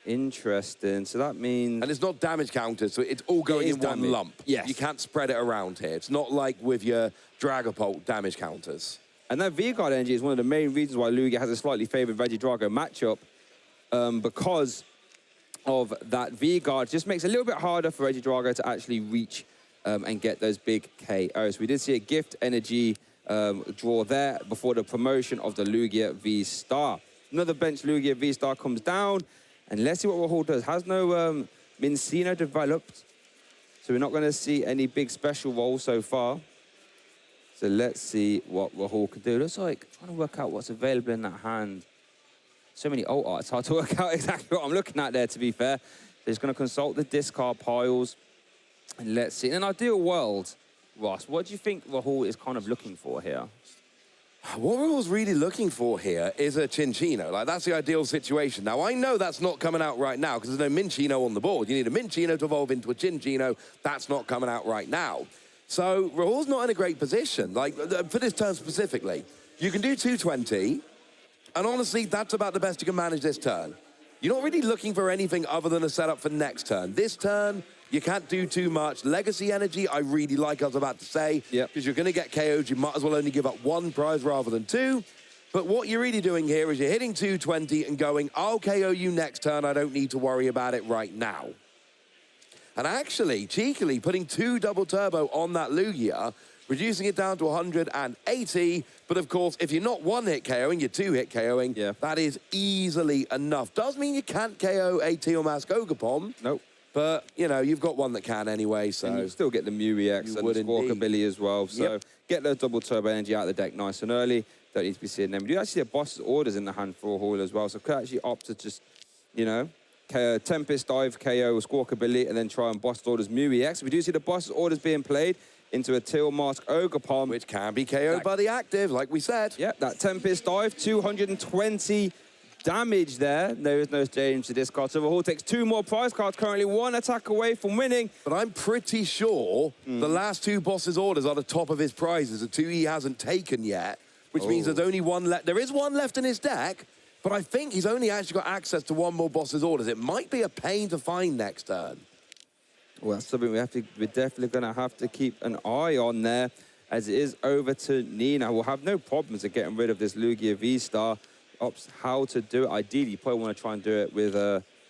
Interesting. So that means... And it's not damage counted, so it's all going in one lump. Yes. You can't spread it around here. It's not like with your Dragapult damage counters. And that V-Guard energy is one of the main reasons why Lugia has a slightly favoured Regidrago matchup, because of that V-Guard. Just makes it a little bit harder for Regidrago to actually reach and get those big KOs. We did see a gift energy draw there before the promotion of the Lugia V-Star. Another bench Lugia V-Star comes down, and let's see what Rahul does. Has no Minccino developed, so we're not going to see any big special rolls so far. So let's see what Rahul can do. Looks like trying to work out what's available in that hand. So many alt art, it's hard to work out exactly what I'm looking at there, to be fair. They're just going to consult the discard piles. And let's see. In an ideal world, Ross, what do you think Rahul is kind of looking for here? What Rahul's really looking for here is a Cinccino. Like, that's the ideal situation. Now, I know that's not coming out right now because there's no Minccino on the board. You need a Minccino to evolve into a Cinccino. That's not coming out right now. So Rahul's not in a great position. Like, for this turn specifically, you can do 220, and honestly, that's about the best you can manage this turn. You're not really looking for anything other than a setup for next turn. This turn, you can't do too much. Legacy energy, I really like, I was about to say, because you're going to get KO'd. You might as well only give up one prize rather than two. But what you're really doing here is you're hitting 220 and going, I'll KO you next turn. I don't need to worry about it right now. And actually, cheekily, putting 2 double turbo on that Lugia, reducing it down to 180. But of course, if you're not 1-hit KOing, you're 2-hit KOing. That is easily enough. Does mean you can't KO a Teal Mask Ogapom. Nope. But, you know, you've got one that can anyway, so... And you still get the Mew EX and the Squawkabilly as well. So get the double turbo energy out of the deck nice and early. Don't need to be seeing them. We do actually have boss's orders in the hand for Rahul as well. So could actually opt to just, you know, Tempest Dive, KO, Squawkabilly, and then try and boss orders Mew EX. We do see the boss's orders being played into a Teal Mask Ogapom. Which can be KO'd by the active, like we said. Yep, that Tempest Dive, 220 damage there. There is no change to discard. So Rahul takes 2 more prize cards, currently 1 attack away from winning. But I'm pretty sure the last 2 boss's orders are the top of his prizes, the 2 he hasn't taken yet, which means there's only 1 left. There is 1 left in his deck, but I think he's only actually got access to 1 more boss's orders. It might be a pain to find next turn. Well, that's something we're definitely going to have to keep an eye on there, as it is over to Nina. We'll have no problems at getting rid of this Lugia V-Star. Opts how to do it. Ideally, you probably want to try and do it with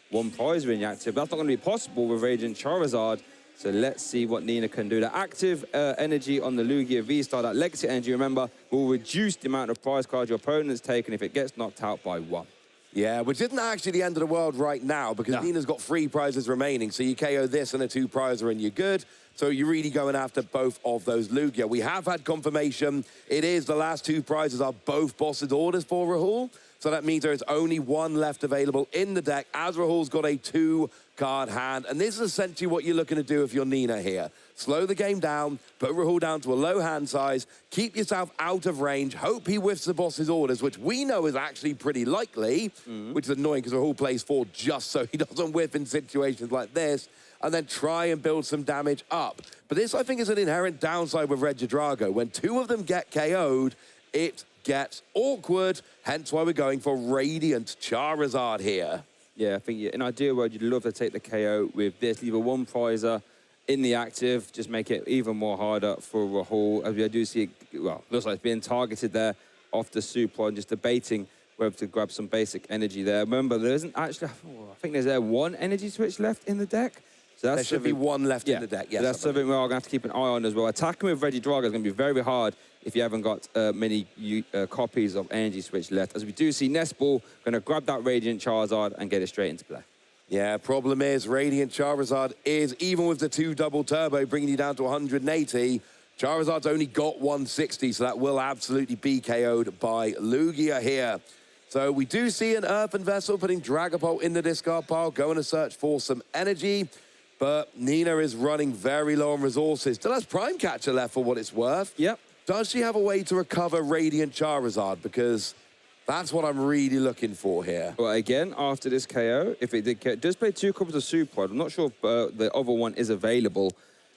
1 prize ring active, but that's not going to be possible with Radiant Charizard. So let's see what Nina can do. The active energy on the Lugia V-Star, that legacy energy, remember, will reduce the amount of prize cards your opponent's taken if it gets knocked out by 1. Yeah, which isn't actually the end of the world right now, because Nina's got 3 prizes remaining. So you KO this and a 2 prizer and you're good. So you're really going after both of those Lugia. We have had confirmation. It is the last 2 prizes are both boss's orders for Rahul. So that means there is only 1 left available in the deck, as Rahul's got a 2-card hand. And this is essentially what you're looking to do if you're Nina here. Slow the game down, put Rahul down to a low hand size, keep yourself out of range, hope he whiffs the boss's orders, which we know is actually pretty likely, which is annoying because Rahul plays 4 just so he doesn't whiff in situations like this, and then try and build some damage up. But this, I think, is an inherent downside with Regidrago. When 2 of them get KO'd, it gets awkward, hence why we're going for Radiant Charizard here. Yeah, I think in an ideal world, you'd love to take the KO with this. Leave a 1 prizer in the active, just make it even more harder for Rahul. As we do see, well, looks like it's being targeted there off the Super and just debating whether to grab some basic energy there. Remember, there isn't actually, I think there's 1 energy switch left in the deck. So that's there should be 1 left in the deck, yes. So that's something we're going to have to keep an eye on as well. Attacking with Regidrago is going to be very hard if you haven't got many copies of energy switch left. As we do see Nespal going to grab that Radiant Charizard and get it straight into play. Yeah, problem is Radiant Charizard is, even with the 2 double turbo, bringing you down to 180. Charizard's only got 160, so that will absolutely be KO'd by Lugia here. So we do see an Earthen Vessel putting Dragapult in the discard pile, going to search for some energy. But Nina is running very low on resources. Still has Prime Catcher left for what it's worth. Yep. Does she have a way to recover Radiant Charizard? Because that's what I'm really looking for here. Well, again, after this KO, if it does play 2 copies of Super, I'm not sure if the other one is available.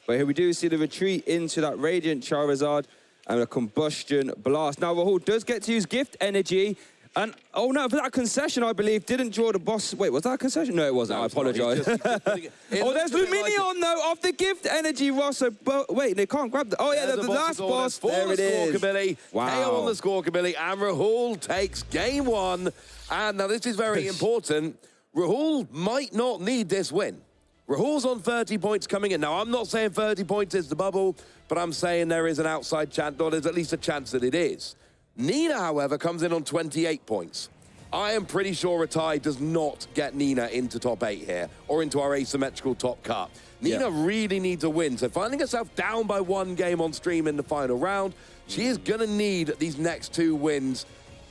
But here we do see the retreat into that Radiant Charizard and a Combustion Blast. Now, Rahul does get to use Gift Energy. And, oh no, for that concession, I believe, didn't draw the boss. Wait, was that a concession? No, it wasn't. No, I apologise. Oh, there's Lumineon, though, of the Gift Energy, Ross. So, wait, they can't grab the... Oh, yeah, the last boss. There it is. Wow. KO on the Squawkabilly, and Rahul takes game 1. And now this is very important. Rahul might not need this win. Rahul's on 30 points coming in. Now, I'm not saying 30 points is the bubble, but I'm saying there is an outside chance, or there's at least a chance that it is. Nina, however, comes in on 28 points. I am pretty sure Ratai does not get Nina into top 8 here, or into our asymmetrical top cut. Nina really needs a win, so finding herself down by 1 game on stream in the final round, she is going to need these next 2 wins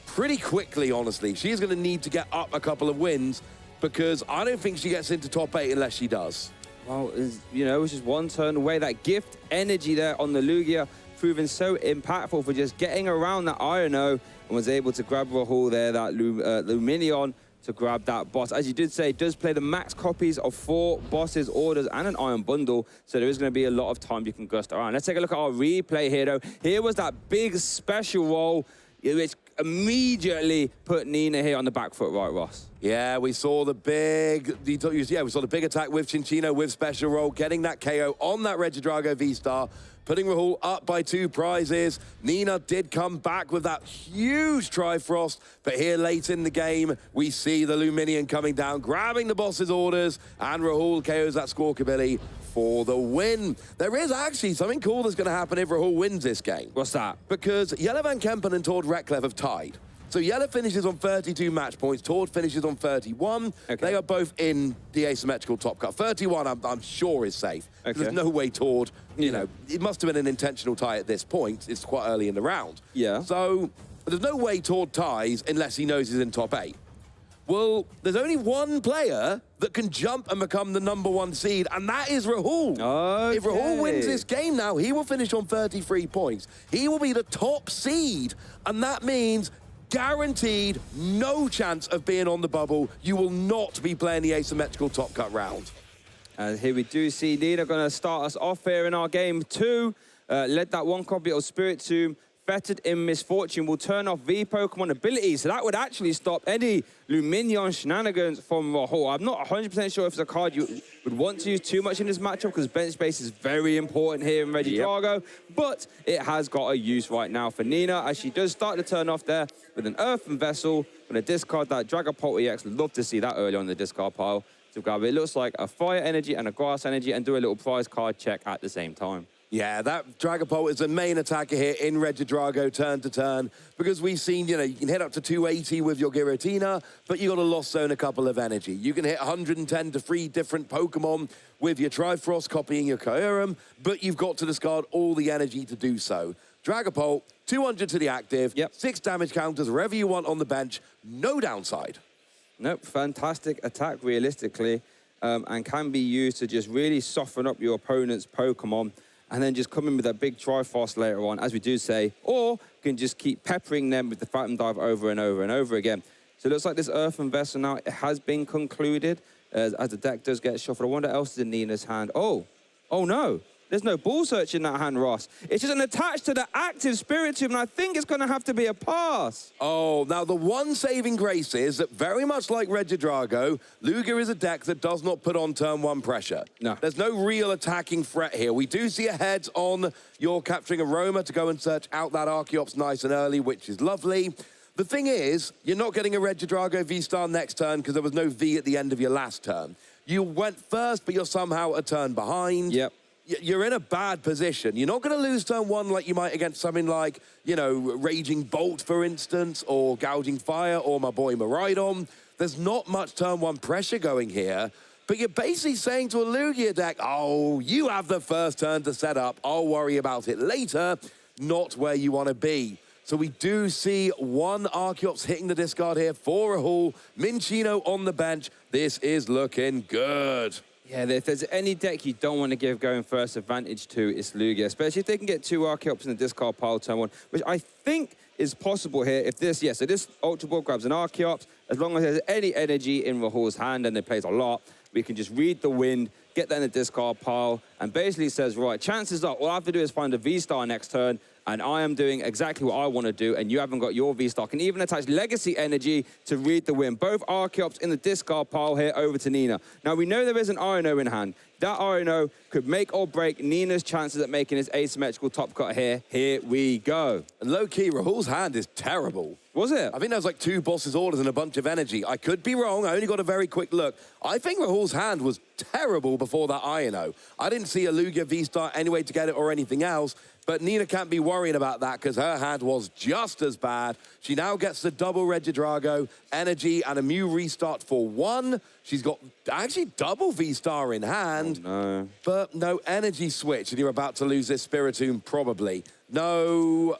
pretty quickly, honestly. She is going to need to get up a couple of wins because I don't think she gets into top 8 unless she does. Well, you know, it was just one turn away. That gift energy there on the Lugia proving so impactful for just getting around that Iono and was able to grab Rahul there, that Luminion, to grab that boss. As you did say, it does play the max copies of 4 bosses, orders, and an iron bundle, so there is going to be a lot of time you can gust around. Let's take a look at our replay here, though. Here was that big special roll, which immediately put Nina here on the back foot, right, Ross? Yeah, we saw the big, we saw the big attack with Chinchino with special roll, getting that KO on that Regidrago V-Star, putting Rahul up by 2 prizes. Nina did come back with that huge Trifrost, but here late in the game, we see the Luminion coming down, grabbing the boss's orders, and Rahul KOs that Squawkabilly for the win. There is actually something cool that's going to happen if Rahul wins this game. What's that? Because Jelle van Kempen and Tord Reklev have tied. So Jelle finishes on 32 match points, Tord finishes on 31. Okay. They are both in the asymmetrical top cut. 31, I'm sure, is safe. Okay. There's no way Tord, you know, it must have been an intentional tie at this point. It's quite early in the round. Yeah. So there's no way Tord ties unless he knows he's in top 8. Well, there's only one player that can jump and become the #1 seed, and that is Rahul. Okay. If Rahul wins this game now, he will finish on 33 points. He will be the top seed, and that means guaranteed no chance of being on the bubble. You will not be playing the asymmetrical top cut round. And here we do see Nina going to start us off here in our game 2. Led that 1 copy of Spirit Tomb. Fettered in Misfortune will turn off V Pokemon ability, so that would actually stop any Luminion shenanigans from Rahul. I'm not 100% sure if it's a card you would want to use too much in this matchup because bench space is very important here in Regidrago, but it has got a use right now for Nina as she does start to turn off there with an Earthen Vessel. Going to discard that Dragapult EX. Love to see that early on the discard pile to grab it. It looks like a Fire Energy and a Grass Energy and do a little prize card check at the same time. Yeah, that Dragapult is the main attacker here in Regidrago turn to turn because we've seen, you know, you can hit up to 280 with your Giratina, but you got to lost zone a couple of energy. You can hit 110 to 3 different Pokemon with your Trifrost copying your Kyurem, but you've got to discard all the energy to do so. Dragapult, 200 to the active, 6 damage counters wherever you want on the bench, no downside. Nope, fantastic attack realistically, and can be used to just really soften up your opponent's Pokemon. And then just come in with a big Triforce later on, as we do say, or can just keep peppering them with the Phantom Dive over and over and over again. So it looks like this Earthen Vessel now, it has been concluded as the deck does get shuffled. I wonder what else is in Nina's hand. Oh no. There's no Ball Search in that hand, Ross. It's just an attach to the active Spirit Tomb, and I think it's going to have to be a pass. Oh, now the one saving grace is that very much like Regidrago, Lugia is a deck that does not put on turn 1 pressure. No. There's no real attacking threat here. We do see a heads on your capturing Aroma to go and search out that Archeops nice and early, which is lovely. The thing is, you're not getting a Regidrago V-Star next turn because there was no V at the end of your last turn. You went first, but you're somehow a turn behind. Yep. You're in a bad position. You're not going to lose turn 1 like you might against something like, you know, Raging Bolt, for instance, or Gouging Fire, or my boy Miraidon. There's not much turn 1 pressure going here, but you're basically saying to a Lugia deck, oh, you have the first turn to set up. I'll worry about it later. Not where you want to be. So we do see 1 Archeops hitting the discard here for Rahul. Minchino on the bench. This is looking good. Yeah, if there's any deck you don't want to give going first advantage to, it's Lugia, especially if they can get 2 Archeops in the discard pile turn 1, which I think is possible here. If this, so this Ultra Ball grabs an Archeops, as long as there's any energy in Rahul's hand, and it plays a lot, we can just read the wind, get that in the discard pile, and basically says, right, chances are, all I have to do is find a V-Star next turn, and I am doing exactly what I want to do, and you haven't got your V-Star. Can even attach Legacy Energy to read the win. Both Archeops in the discard pile here over to Nina. Now, we know there is an Iono in hand. That Iono could make or break Nina's chances at making his asymmetrical top cut here. Here we go. And low-key, Rahul's hand is terrible. Was it? I think there was like 2 bosses' orders and a bunch of energy. I could be wrong. I only got a very quick look. I think Rahul's hand was terrible before that Iono. I didn't see a Lugia V-Star anyway to get it or anything else. But Nina can't be worrying about that because her hand was just as bad. She now gets the double Regidrago, energy, and a Mew restart for 1. She's got actually double V-Star in hand. Oh, no. But no energy switch, and you're about to lose this Spiritomb probably. No,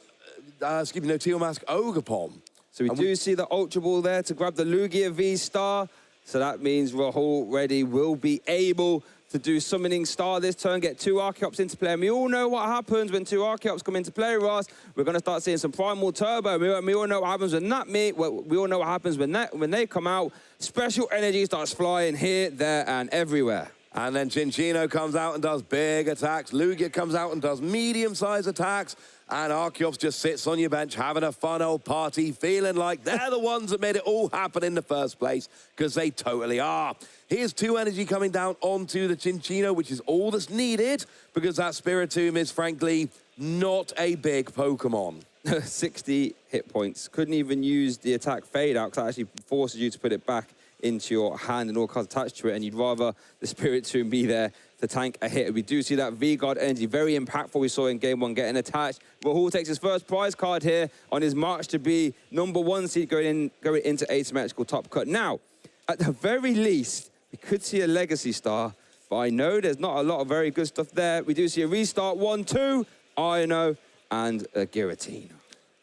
no Teal Mask Ogre Pom. So we do see the Ultra Ball there to grab the Lugia V-Star. So that means Rahul Reddy will be able to do Summoning Star this turn, get 2 Archeops into play. And we all know what happens when 2 Archeops come into play, Ross. We're going to start seeing some Primal Turbo. We all know what happens when that we all know what happens when they come out. Special energy starts flying here, there, and everywhere. And then Cinccino comes out and does big attacks. Lugia comes out and does medium-sized attacks. And Archeops just sits on your bench having a fun old party, feeling like they're the ones that made it all happen in the first place, because they totally are. Here's 2 energy coming down onto the Cinccino, which is all that's needed, because that Spiritomb is, frankly, not a big Pokemon. 60 hit points. Couldn't even use the attack fade out, because that actually forces you to put it back into your hand and all cards attached to it, and you'd rather the Spiritomb be there to tank a hit. We do see that V-Guard energy, very impactful. We saw in Game 1 getting attached. Rahul takes his first prize card here on his march to be #1 seed going into asymmetrical top cut. Now, at the very least, we could see a Legacy Star, but I know there's not a lot of very good stuff there. We do see a Restart 1, 2, Ino, and a Giratina.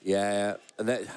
Yeah, and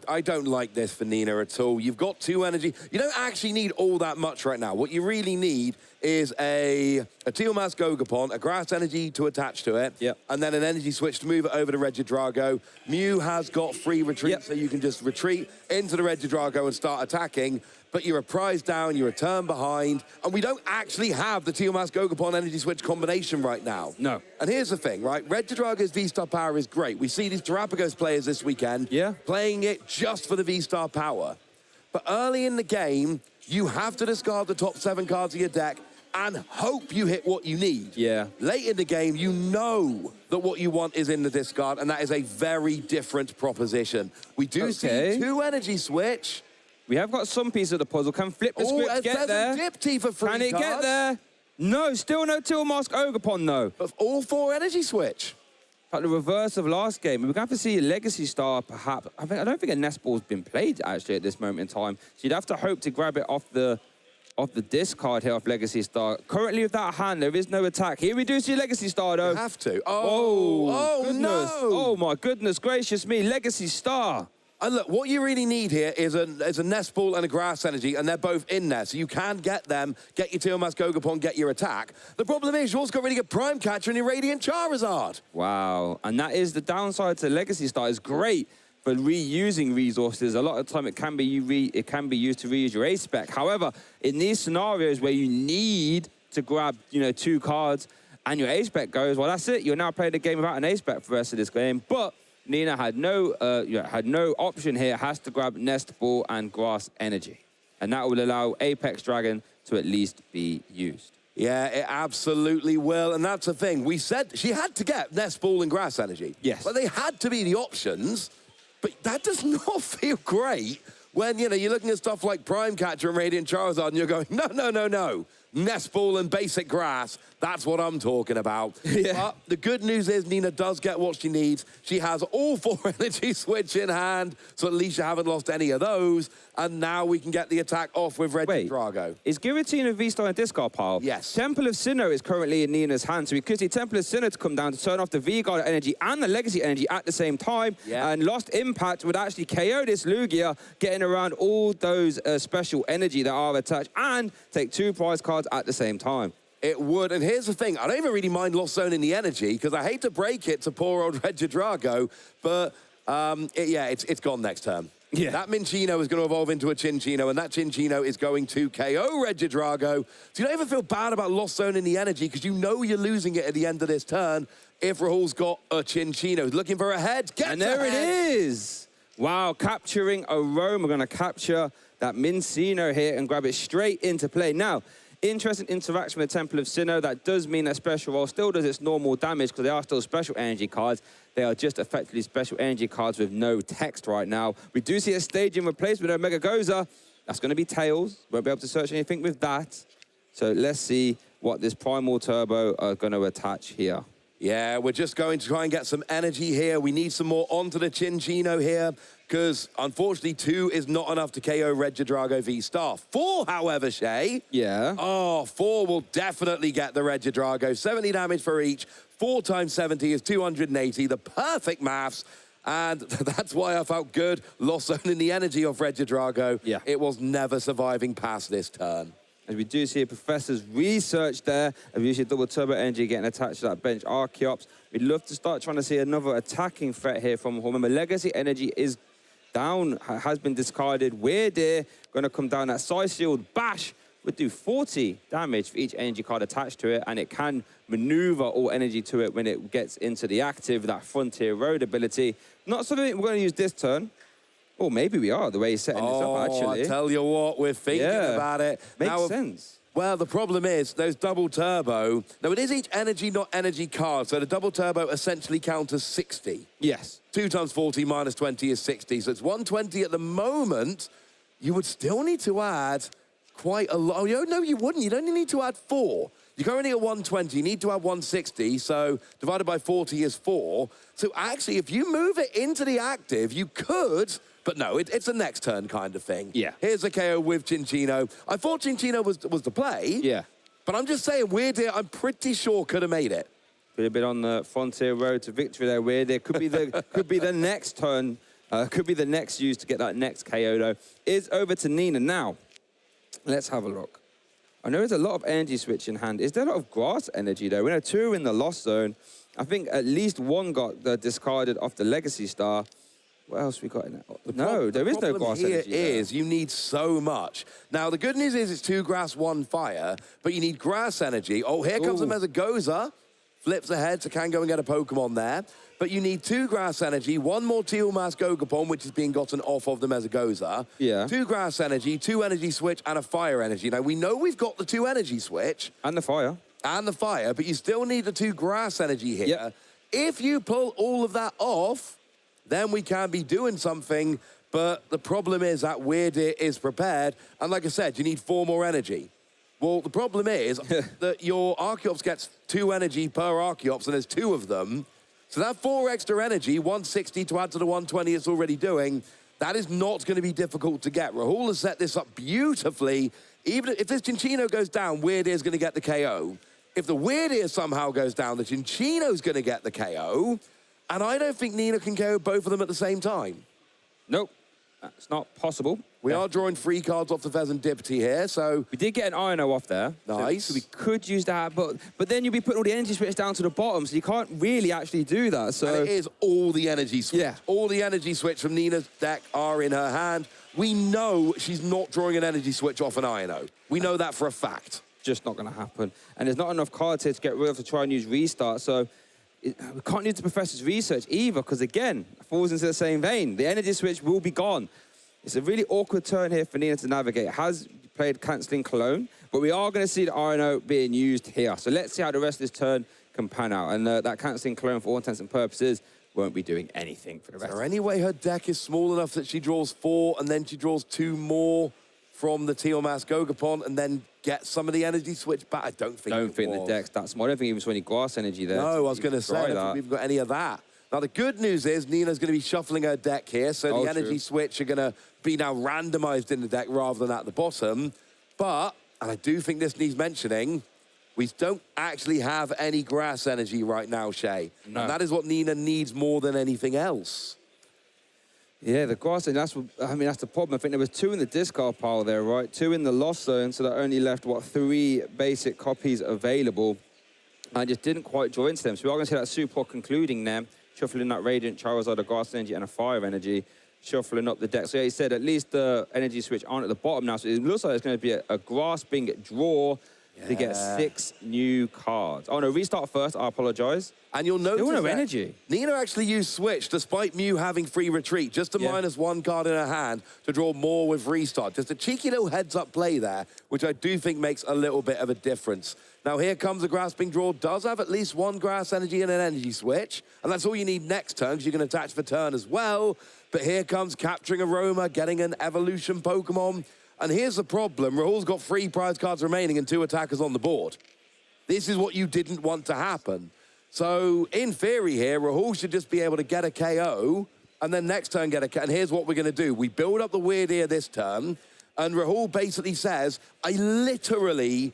I don't like this for Nina at all. You've got 2 energy. You don't actually need all that much right now. What you really need is a Teal Mask Gogapon, a Grass Energy to attach to it, and then an Energy Switch to move it over to Regidrago. Mew has got free retreat, so you can just retreat into the Regidrago and start attacking, but you're a prize down, you're a turn behind, and we don't actually have the Teal Mask Gogapon Energy Switch combination right now. No. And here's the thing, right? Regidrago's V-Star power is great. We see these Terrapagos players this weekend playing it just for the V-Star power. But early in the game, you have to discard the top 7 cards of your deck and hope you hit what you need. Yeah. Late in the game, you know that what you want is in the discard, and that is a very different proposition. We do see 2 energy switch. We have got some piece of the puzzle. Can Flip the Script get there? Dipty for free Can it get there? No, still no Teal Mask Ogapon, though. But all 4 energy switch. Like the reverse of last game. We're going to have to see a Legacy Star, perhaps. I don't think a Nest Ball's been played, actually, at this moment in time. So you'd have to hope to grab it off the discard here off Legacy Star. Currently with that hand, there is no attack. Here we do see Legacy Star, though. You have to. Oh, goodness. No. Oh, my goodness gracious me. Legacy Star. And look, what you really need here is a Nest Ball and a Grass Energy, and they're both in there, so you can get them, get your Teal Mask Gogapon, get your attack. The problem is, you also got really good Prime Catcher and your Radiant Charizard. Wow, and that is the downside to Legacy Star. It's great for reusing resources. A lot of the time, it can be used to reuse your ace spec. However, in these scenarios where you need to grab, 2 cards and your ace spec goes, well, that's it. You're now playing the game without an ace spec for the rest of this game. But Nina had no option here. Has to grab Nest Ball and Grass Energy, and that will allow Apex Dragon to at least be used. Yeah, it absolutely will, and that's the thing. We said she had to get Nest Ball and Grass Energy. Yes. But they had to be the options, but that does not feel great when, you're looking at stuff like Prime Catcher and Radiant Charizard, and you're going, no. Nest Ball and basic grass, that's what I'm talking about. Yeah. But the good news is Nina does get what she needs. She has all 4 energy switch in hand, so at least you haven't lost any of those. And now we can get the attack off with Regidrago. Is Giratina V-Star in a discard pile? Yes. Temple of Sinnoh is currently in Nina's hand, so we could see Temple of Sinnoh to come down to turn off the V-Guard energy and the Legacy energy at the same time. Yeah. And Lost Impact would actually KO this Lugia, getting around all those special energy that are attached, and take 2 prize cards at the same time. It would, and here's the thing. I don't even really mind Lost Zone in the energy, because I hate to break it to poor old Regidrago, but it's gone next turn. Yeah. That Minccino is going to evolve into a Cinccino, and that Cinccino is going to KO Regidrago. So you don't even feel bad about Lost Zone in the energy, because you know you're losing it at the end of this turn if Rahul's got a Cinccino. Looking for a head. And there it is. Wow, capturing a roam. We're going to capture that Minccino here and grab it straight into play. Now, interesting interaction with the Temple of Sinnoh. That does mean that Special Roll still does its normal damage, because they are still special energy cards. They are just effectively special energy cards with no text right now. We do see a staging replacement of Mega Goza. That's going to be Tails. Won't be able to search anything with that. So let's see what this Primal Turbo are going to attach here. Yeah, we're just going to try and get some energy here. We need some more onto the Cinccino here, because unfortunately 2 is not enough to KO Regidrago V-Star. 4, however, Shay. Yeah. Oh, 4 will definitely get the Regidrago. 70 damage for each. 4 times 70 is 280. The perfect maths. And that's why I felt good. Lost zoning the energy off Regidrago. Yeah. It was never surviving past this turn. As we do see a Professor's research there, as we see double turbo energy getting attached to that bench Archeops. We'd love to start trying to see another attacking threat here from Hall. Remember, Legacy energy is down, has been discarded. Weird Ear going to come down. That Size Shield Bash would do 40 damage for each energy card attached to it, and it can maneuver all energy to it when it gets into the active, that Frontier Road ability. Not something we're going to use this turn. Or maybe we are, the way he's setting this up, actually. I tell you what, we're thinking about it. Makes sense. Well, the problem is those double turbo. Now, it is each energy, not energy card. So the double turbo essentially counters 60. Yes. 2 times 40 minus 20 is 60. So it's 120 at the moment. You would still need to add quite a lot. Oh, no, you wouldn't. You'd only need to add 4. You're currently at 120. You need to add 160. So divided by 40 is 4. So actually, if you move it into the active, you could... But no, it's a next turn kind of thing. Yeah. Here's a KO with Cinccino. I thought Cinccino was the play. Yeah. But I'm just saying, Weird Ear, I'm pretty sure could have made it. Could have been on the Frontier Road to victory there, Weird Ear. Could be the next turn. Could be the next use to get that next KO, though. Is over to Nina now. Let's have a look. I know there's a lot of energy switch in hand. Is there a lot of grass energy, though? We know 2 are in the lost zone. I think at least 1 got discarded off the Legacy Star. What else we got in it? No, there is no grass energy. You need so much. Now, the good news is it's 2 grass, 1 fire, but you need grass energy. Oh, here comes the Mezagoza. Flips ahead, so can go and get a Pokemon there. But you need 2 grass energy, 1 more Teal Mask Gogapon, which is being gotten off of the Mezagoza. Yeah. 2 grass energy, 2 energy switch, and a fire energy. Now, we know we've got the 2 energy switch. And the fire. And the fire, but you still need the 2 grass energy here. Yep. If you pull all of that off, then we can be doing something, but the problem is that Weird Ear is prepared, and like I said, you need 4 more energy. Well, the problem is that your Archeops gets 2 energy per Archeops, and there's 2 of them, so that 4 extra energy, 160 to add to the 120 it's already doing, that is not going to be difficult to get. Rahul has set this up beautifully. Even if this Cinccino goes down, Weird Ear is going to get the KO. If the Weird Ear somehow goes down, the Cinccino's going to get the KO. And I don't think Nina can KO both of them at the same time. Nope, that's not possible. We are drawing 3 cards off the Pheasantipity here, so... We did get an Ino off there. Nice. So we could use that, but then you'll be putting all the energy switch down to the bottom, so you can't really actually do that, so... And it is all the energy switch. Yeah. All the energy switch from Nina's deck are in her hand. We know she's not drawing an energy switch off an Ino. We know that for a fact. Just not going to happen. And there's not enough cards here to get rid of to try and use Restart, so... We can't use the Professor's research either, because again, it falls into the same vein. The energy switch will be gone. It's a really awkward turn here for Nina to navigate. Has played Cancelling Cologne, but we are going to see the RNO being used here. So let's see how the rest of this turn can pan out. And that Cancelling Cologne, for all intents and purposes, won't be doing anything for the rest. Is there any way her deck is small enough that she draws 4 and then she draws 2 more from the Teal Mask Gogapon and then get some of the energy switch back? I don't think the deck's that small. I don't think even saw any grass energy there. No, I was going to say, I don't think we've got any of that. Now, the good news is Nina's going to be shuffling her deck here, so the energy switch are going to be now randomized in the deck rather than at the bottom. But, and I do think this needs mentioning, we don't actually have any grass energy right now, Shay. No. And that is what Nina needs more than anything else. Yeah, the grass, and that's the problem. I think there was 2 in the discard pile there, right? 2 in the lost zone, so that only left, 3 basic copies available. And just didn't quite draw into them. So we are going to see that Super concluding them, shuffling that Radiant, Charizard, a grass energy, and a fire energy, shuffling up the deck. So yeah, he said at least the energy switch aren't at the bottom now, so it looks like it's going to be a grasping draw to get 6 new cards. Oh no, restart first, I apologize. And you'll notice no that energy. Nina actually used Switch, despite Mew having free retreat, just to minus 1 card in her hand to draw more with Restart. Just a cheeky little heads-up play there, which I do think makes a little bit of a difference. Now, here comes a Grasping Draw. Does have at least 1 Grass Energy and an Energy Switch, and that's all you need next turn, because you can attach for turn as well. But here comes Capturing Aroma, getting an Evolution Pokemon. And here's the problem. Rahul's got 3 prize cards remaining and 2 attackers on the board. This is what you didn't want to happen. So, in theory here, Rahul should just be able to get a KO, and then next turn get a KO. And here's what we're going to do. We build up the Weird Ear this turn, and Rahul basically says, I literally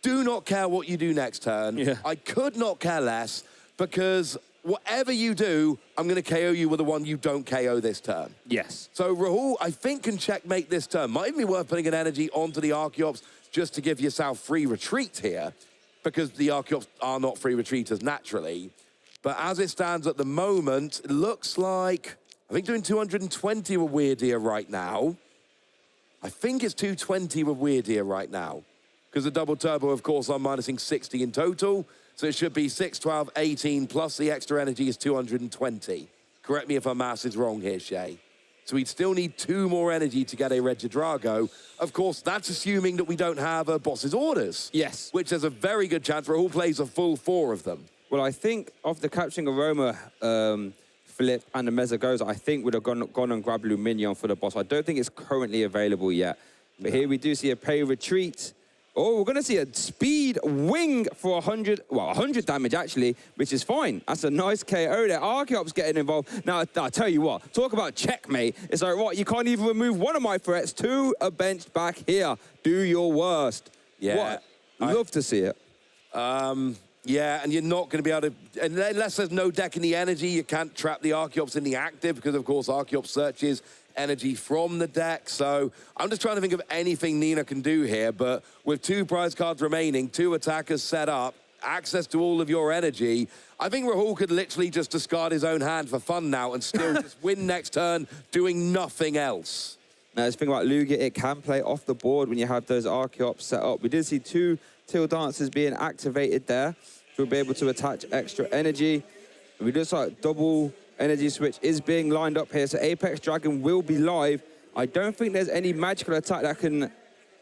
do not care what you do next turn. Yeah. I could not care less, because whatever you do, I'm going to KO you with the one you don't KO this turn. Yes. So Rahul, I think, can checkmate this turn. Might even be worth putting an energy onto the Archeops just to give yourself free retreat here, because the Archeops are not free retreaters naturally. But as it stands at the moment, it looks like, I think doing 220 with Weird Ear right now. I think it's 220 with Weird Ear right now, because the double turbo, of course, I'm minusing 60 in total. So it should be 6, 12, 18, plus the extra energy is 220. Correct me if my maths is wrong here, Shay. So we'd still need 2 more energy to get a Regidrago. Of course, that's assuming that we don't have a boss's orders. Yes. Which there's a very good chance Rahul plays a full 4 of them. Well, I think of the Capturing Aroma flip and the Metagoza, I think would have gone and grabbed Luminion for the boss. I don't think it's currently available yet. But here we do see a pay retreat. Oh, we're going to see a speed wing for 100, well, 100 damage, actually, which is fine. That's a nice KO there. Archeops getting involved. Now, I'll tell you what, talk about checkmate. It's like, what, you can't even remove one of my threats. 2 are benched back here. Do your worst. Yeah. What? Love to see it. Yeah, and you're not going to be able to, unless there's no deck in the energy, you can't trap the Archeops in the active, because, of course, Archeops searches energy from the deck. So I'm just trying to think of anything Nina can do here, but with 2 prize cards remaining, 2 attackers set up, access to all of your energy, I think Rahul could literally just discard his own hand for fun now and still just win next turn doing nothing else. Now, the thing about Lugia, it can play off the board when you have those Archeops set up. We did see 2 Till Dancers being activated there to be able to attach extra energy. We just saw double energy switch is being lined up here, so Apex Dragon will be live. I don't think there's any magical attack that can,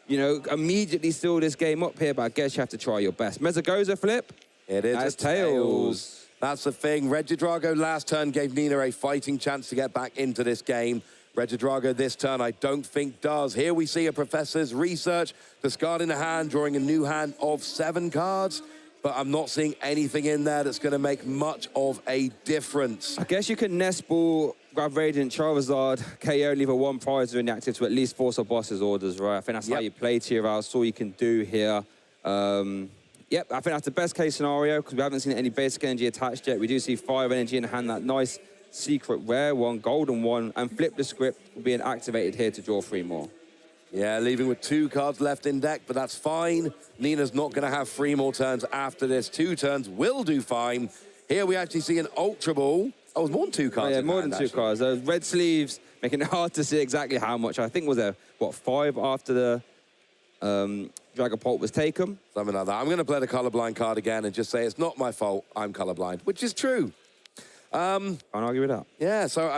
you know, immediately seal this game up here, but I guess you have to try your best. Metagoza flip. It is. That's Tails. That's the thing. Regidrago last turn gave Nina a fighting chance to get back into this game. Regidrago this turn, I don't think does. Here we see a Professor's Research, discarding a hand, drawing a new hand of 7 cards. But I'm not seeing anything in there that's going to make much of a difference. I guess you can Nest Ball, grab Radiant Charizard, KO, leave a 1 prize in the active to at least force a boss's orders, right? I think that's how you play tier out. That's all you can do here. Yep, I think that's the best case scenario, because we haven't seen any basic energy attached yet. We do see 5 energy in hand, that nice secret rare one, golden one, and flip the script being activated here to draw 3 more. Yeah, leaving with 2 cards left in deck, but that's fine. Nina's not going to have 3 more turns after this. 2 turns will do fine. Here we actually see an Ultra Ball. Oh, it was more than 2 cards. Yeah, more than 2 cards. Those red sleeves, making it hard to see exactly how much. I think was there, what, 5 after the Dragapult was taken? Something like that. I'm going to play the colorblind card again and just say it's not my fault, I'm colorblind, which is true. Can't argue with that. Yeah, so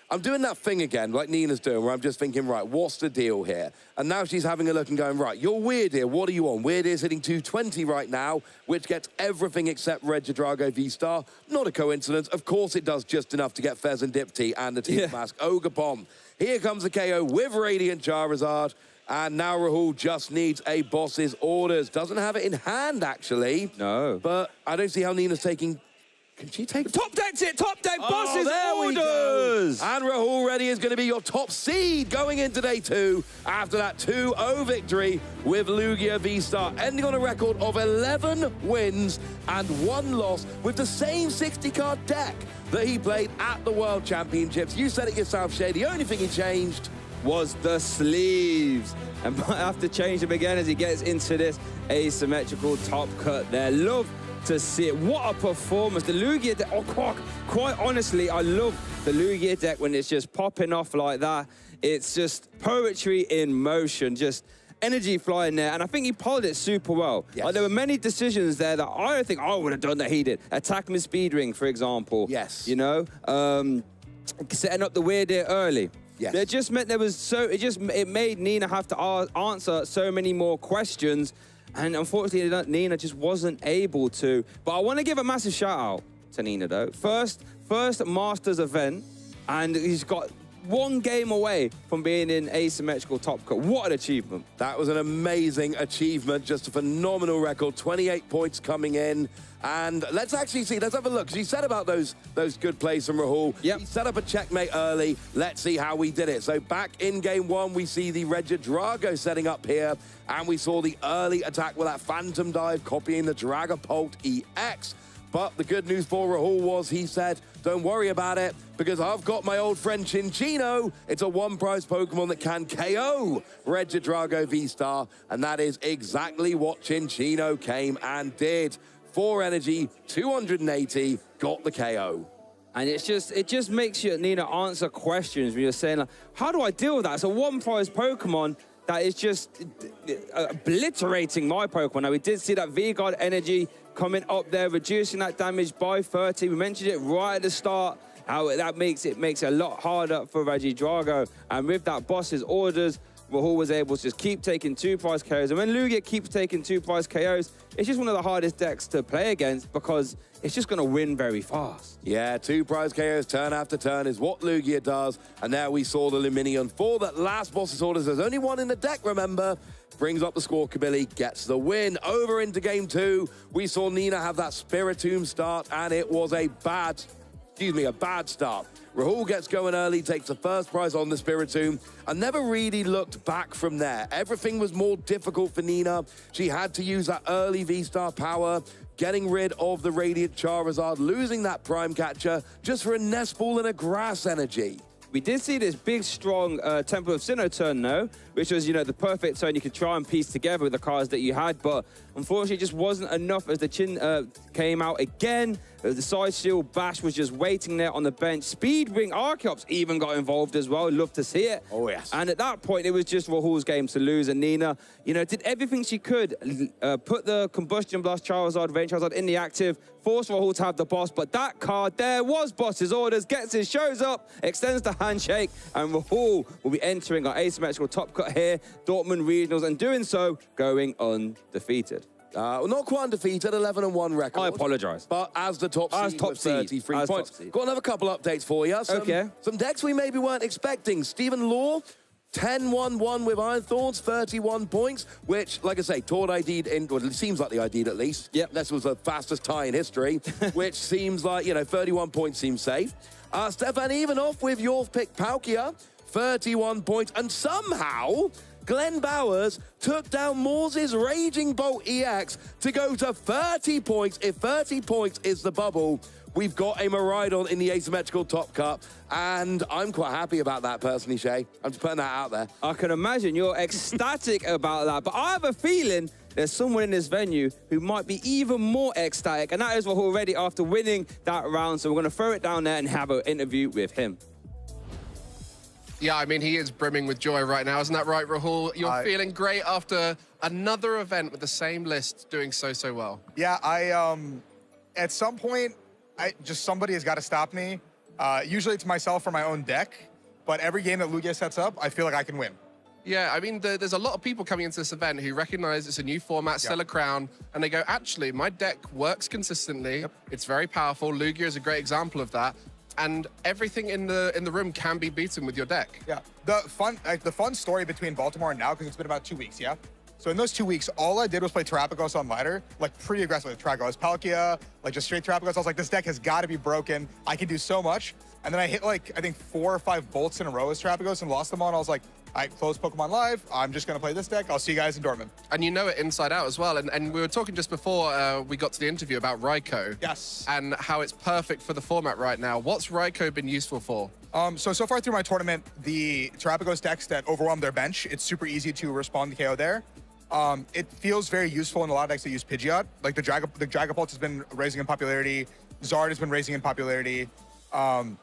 I'm doing that thing again, like Nina's doing, where I'm just thinking, right, what's the deal here? And now she's having a look and going, right, you're Weird Ear, what are you on? Weird Ear's hitting 220 right now, which gets everything except Regidrago V-Star. Not a coincidence. Of course it does just enough to get Fez and Dipty and the Teeth Mask Ogre Bomb. Here comes the KO with Radiant Charizard, and now Rahul just needs a boss's orders. Doesn't have it in hand, actually. No. But I don't see how Nina's taking... Can she take... Top deck's it! Top deck! Boss's orders! go. And Rahul Reddy is going to be your top seed going into day 2 after that 2-0 victory with Lugia V-Star, ending on a record of 11 wins and 1 loss with the same 60-card deck that he played at the World Championships. You said it yourself, Shay. The only thing he changed was the sleeves. And might have to change them again as he gets into this asymmetrical top cut there. Love to see it. What a performance. The Lugia deck, oh, quite honestly, I love the Lugia deck when it's just popping off like that. It's just poetry in motion, just energy flying there. And I think he polled it super well. Yes. Like, there were many decisions there that I don't think I would have done that he did. Attack him with Speed Ring, for example. Yes. You know, setting up the Weird Ear early. Yes. It just meant there was it made Nina have to answer so many more questions. And unfortunately, Nina just wasn't able to. But I want to give a massive shout out to Nina, though. First Masters event, and he's got 1 game away from being in asymmetrical top cut. What an achievement. That was an amazing achievement, just a phenomenal record, 28 points coming in. And let's actually see, let's have a look, because you said about those good plays from Rahul. Yep. He set up a checkmate early. Let's see how we did it. So back in game 1, we see the Regidrago setting up here, and we saw the early attack with that Phantom Dive, copying the Dragapult EX. But the good news for Rahul was he said, don't worry about it, because I've got my old friend Chinchino. It's a one-prize Pokemon that can KO Regidrago V-Star, and that is exactly what Chinchino came and did. 4 energy, 280, got the KO. And it just makes you, Nina, answer questions when you're saying, like, how do I deal with that? It's a one-prize Pokemon that is just obliterating my Pokemon. Now, we did see that V-Guard energy coming up there, reducing that damage by 30. We mentioned it right at the start, how that makes it a lot harder for Regidrago. And with that boss's orders, Rahul was able to just keep taking 2-prize KOs. And when Lugia keeps taking 2-prize KOs, it's just one of the hardest decks to play against because it's just going to win very fast. Yeah, 2-prize KOs turn after turn is what Lugia does. And there we saw the Luminion for that last boss's orders. There's only one in the deck, remember. Brings up the score, Kabili gets the win. Over into game 2, we saw Nina have that Spiritomb start, and it was a bad start. Rahul gets going early, takes the first prize on the Spiritomb, and never really looked back from there. Everything was more difficult for Nina. She had to use that early V-Star power, getting rid of the Radiant Charizard, losing that Prime Catcher just for a Nest Ball and a Grass energy. We did see this big, strong Temple of Sinnoh turn, though, which was, the perfect turn you could try and piece together with the cards that you had, but unfortunately, it just wasn't enough as the Chin came out again. The side shield bash was just waiting there on the bench. Speed Ring Archeops even got involved as well. Love to see it. Oh, yes. And at that point, it was just Rahul's game to lose, and Nina, did everything she could. Put the Combustion Blast Charizard, Rain Charizard in the active, forced Rahul to have the boss, but that card there was boss's orders, gets his shows up, extends the handshake, and Rahul will be entering our asymmetrical top cut here, Dortmund Regionals, and doing so, going undefeated. Not quite undefeated, 11-1 record. I apologise. But as the top seed with 33 points. Got another couple updates for you. Some decks we maybe weren't expecting. Stephen Law, 10-1-1 with Iron Thorns, 31 points, which, like I say, Tord ID'd in, well, it seems like they ID'd at least. Yep. This was the fastest tie in history, which seems like, 31 points seems safe. Stefan Ivanov with your pick Palkia, 31 points, and somehow Glenn Bowers took down Morse's Raging Bolt EX to go to 30 points. If 30 points is the bubble, we've got a Miraidon in the asymmetrical top cut, and I'm quite happy about that personally, Shay. I'm just putting that out there. I can imagine you're ecstatic about that, but I have a feeling there's someone in this venue who might be even more ecstatic, and that is Rahul already after winning that round, so we're going to throw it down there and have an interview with him. Yeah, I mean, he is brimming with joy right now. Isn't that right, Rahul? You're feeling great after another event with the same list doing so well. Yeah, at some point, somebody has got to stop me. Usually it's myself or my own deck, but every game that Lugia sets up, I feel like I can win. Yeah, I mean, there's a lot of people coming into this event who recognize it's a new format, Stellar Crown, and they go, actually, my deck works consistently. It's very powerful. Lugia is a great example of that. And everything in the room can be beaten with your deck. Yeah, the fun story between Baltimore and now, because it's been about 2 weeks, yeah? So in those 2 weeks, all I did was play Terrapagos on ladder, like pretty aggressively. Terrapagos, Palkia, like just straight Terrapagos. I was like, this deck has got to be broken. I can do so much. And then I hit like, I think 4 or 5 bolts in a row as Terrapagos and lost them all. And I was like, I closed Pokemon Live. I'm just going to play this deck. I'll see you guys in Dortmund. And you know it inside out as well. And we were talking just before we got to the interview about Raikou. Yes. And how it's perfect for the format right now. What's Raikou been useful for? So far through my tournament, the Terrapagos decks that overwhelm their bench, it's super easy to respond to KO there. It feels very useful in a lot of decks that use Pidgeot. Like the Dragapult has been raising in popularity. Zard has been raising in popularity. And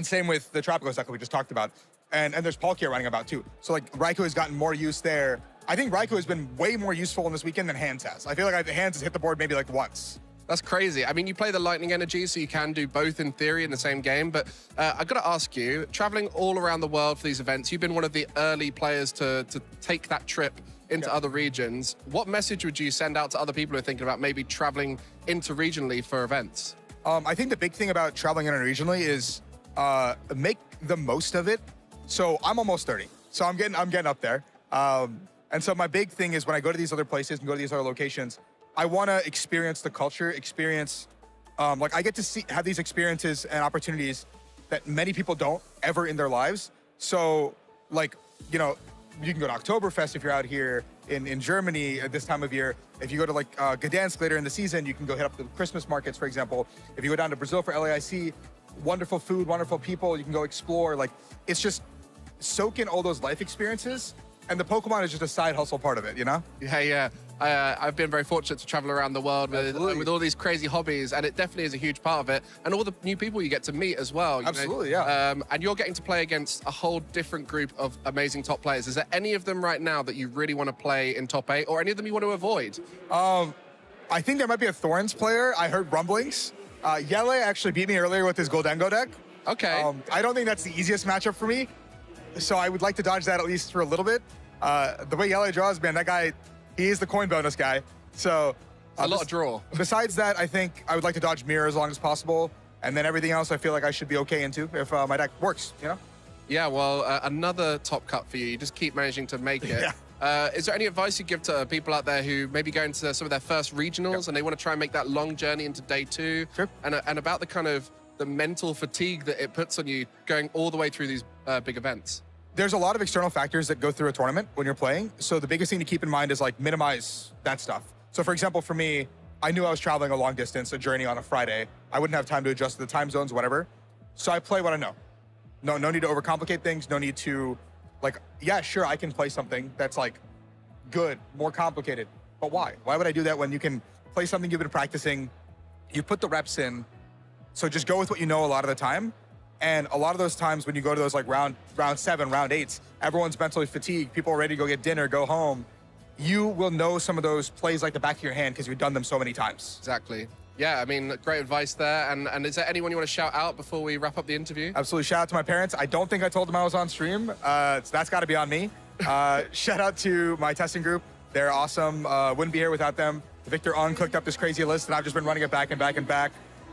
same with the Terrapagos deck that we just talked about. And there's Palkia running about too. So like Raikou has gotten more use there. I think Raikou has been way more useful in this weekend than Hands has. I feel like Hands has hit the board maybe like once. That's crazy. I mean, you play the Lightning Energy, so you can do both in theory in the same game. But I've got to ask you, traveling all around the world for these events, you've been one of the early players to take that trip into other regions. What message would you send out to other people who are thinking about maybe traveling interregionally for events? I think the big thing about traveling interregionally is make the most of it. So I'm almost 30, so I'm getting up there. And so my big thing is when I go to these other places and go to these other locations, I want to experience the culture, like I get to have these experiences and opportunities that many people don't ever in their lives. So like, you can go to Oktoberfest if you're out here. in Germany at this time of year. If you go to like Gdansk later in the season, you can go hit up the Christmas markets, for example. If you go down to Brazil for LAIC, wonderful food, wonderful people, you can go explore. Like, it's just soak in all those life experiences, and the Pokemon is just a side hustle part of it, you know? Yeah. I've been very fortunate to travel around the world with all these crazy hobbies, and it definitely is a huge part of it. And all the new people you get to meet as well. Absolutely, yeah. And you're getting to play against a whole different group of amazing top players. Is there any of them right now that you really want to play in top 8, or any of them you want to avoid? I think there might be a Thorns player. I heard rumblings. Yele actually beat me earlier with his Goldengo deck. Okay. I don't think that's the easiest matchup for me, so I would like to dodge that at least for a little bit. The way Yele draws, man, that guy, he is the coin bonus guy. So a lot of draw. Besides that, I think I would like to dodge Mirror as long as possible, and then everything else I feel like I should be okay into if my deck works, you know? Yeah, well, another top cut for you. You just keep managing to make it. Yeah. Is there any advice you give to people out there who maybe go into some of their first regionals and they want to try and make that long journey into day 2? Sure. And about the kind of the mental fatigue that it puts on you going all the way through these big events? There's a lot of external factors that go through a tournament when you're playing. So the biggest thing to keep in mind is like minimize that stuff. So for example, for me, I knew I was traveling a long distance, a journey on a Friday. I wouldn't have time to adjust to the time zones, whatever. So I play what I know. No need to overcomplicate things. No need to, like, yeah, sure, I can play something that's like good, more complicated. But why? Why would I do that when you can play something you've been practicing? You put the reps in. So just go with what you know a lot of the time. And a lot of those times when you go to those like round 7, round 8s, everyone's mentally fatigued, people are ready to go get dinner, go home. You will know some of those plays like the back of your hand because you've done them so many times. Exactly. Yeah, I mean, great advice there. And is there anyone you want to shout out before we wrap up the interview? Absolutely. Shout out to my parents. I don't think I told them I was on stream. So that's got to be on me. Shout out to my testing group. They're awesome. Wouldn't be here without them. Victor Ong clicked up this crazy list, and I've just been running it back and back and back.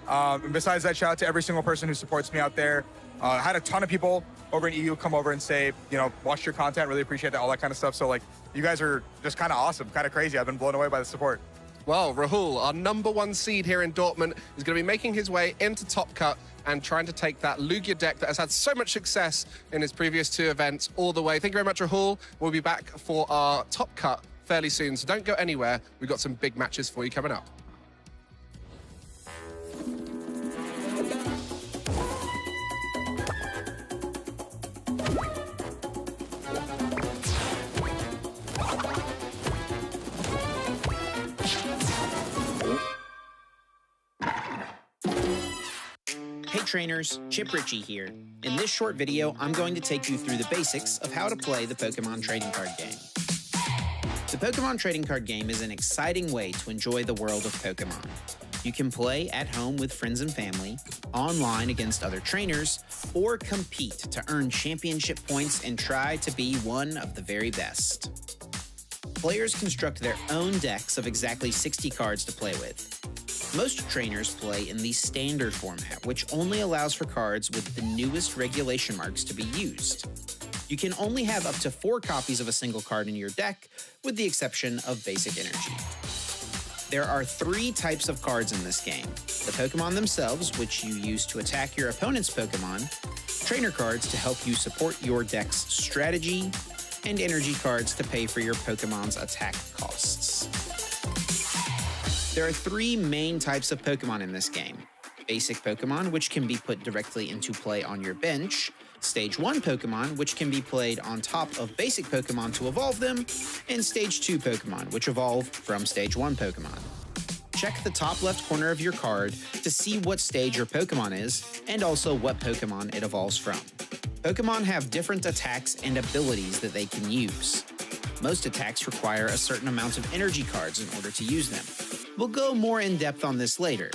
And besides that, shout out to every single person who supports me out there. I had a ton of people over in EU come over and say, you know, watch your content, really appreciate that, all that kind of stuff. So like, you guys are just kind of awesome, kind of crazy. I've been blown away by the support. Well, Rahul, our #1 seed here in Dortmund, is going to be making his way into Top Cut and trying to take that Lugia deck that has had so much success in his previous 2 events all the way. Thank you very much, Rahul. We'll be back for our Top Cut fairly soon, so don't go anywhere. We've got some big matches for you coming up. Hey trainers, Chip Ritchie here. In this short video, I'm going to take you through the basics of how to play the Pokémon trading card game. The Pokémon trading card game is an exciting way to enjoy the world of Pokémon. You can play at home with friends and family, online against other trainers, or compete to earn championship points and try to be one of the very best. Players construct their own decks of exactly 60 cards to play with. Most trainers play in the standard format, which only allows for cards with the newest regulation marks to be used. You can only have up to 4 copies of a single card in your deck, with the exception of basic energy. There are 3 types of cards in this game: the Pokémon themselves, which you use to attack your opponent's Pokémon, trainer cards to help you support your deck's strategy, and energy cards to pay for your Pokémon's attack costs. There are 3 main types of Pokémon in this game: basic Pokémon, which can be put directly into play on your bench, Stage 1 Pokémon, which can be played on top of basic Pokémon to evolve them, and Stage 2 Pokémon, which evolve from Stage 1 Pokémon. Check the top left corner of your card to see what stage your Pokémon is, and also what Pokémon it evolves from. Pokémon have different attacks and abilities that they can use. Most attacks require a certain amount of energy cards in order to use them. We'll go more in depth on this later.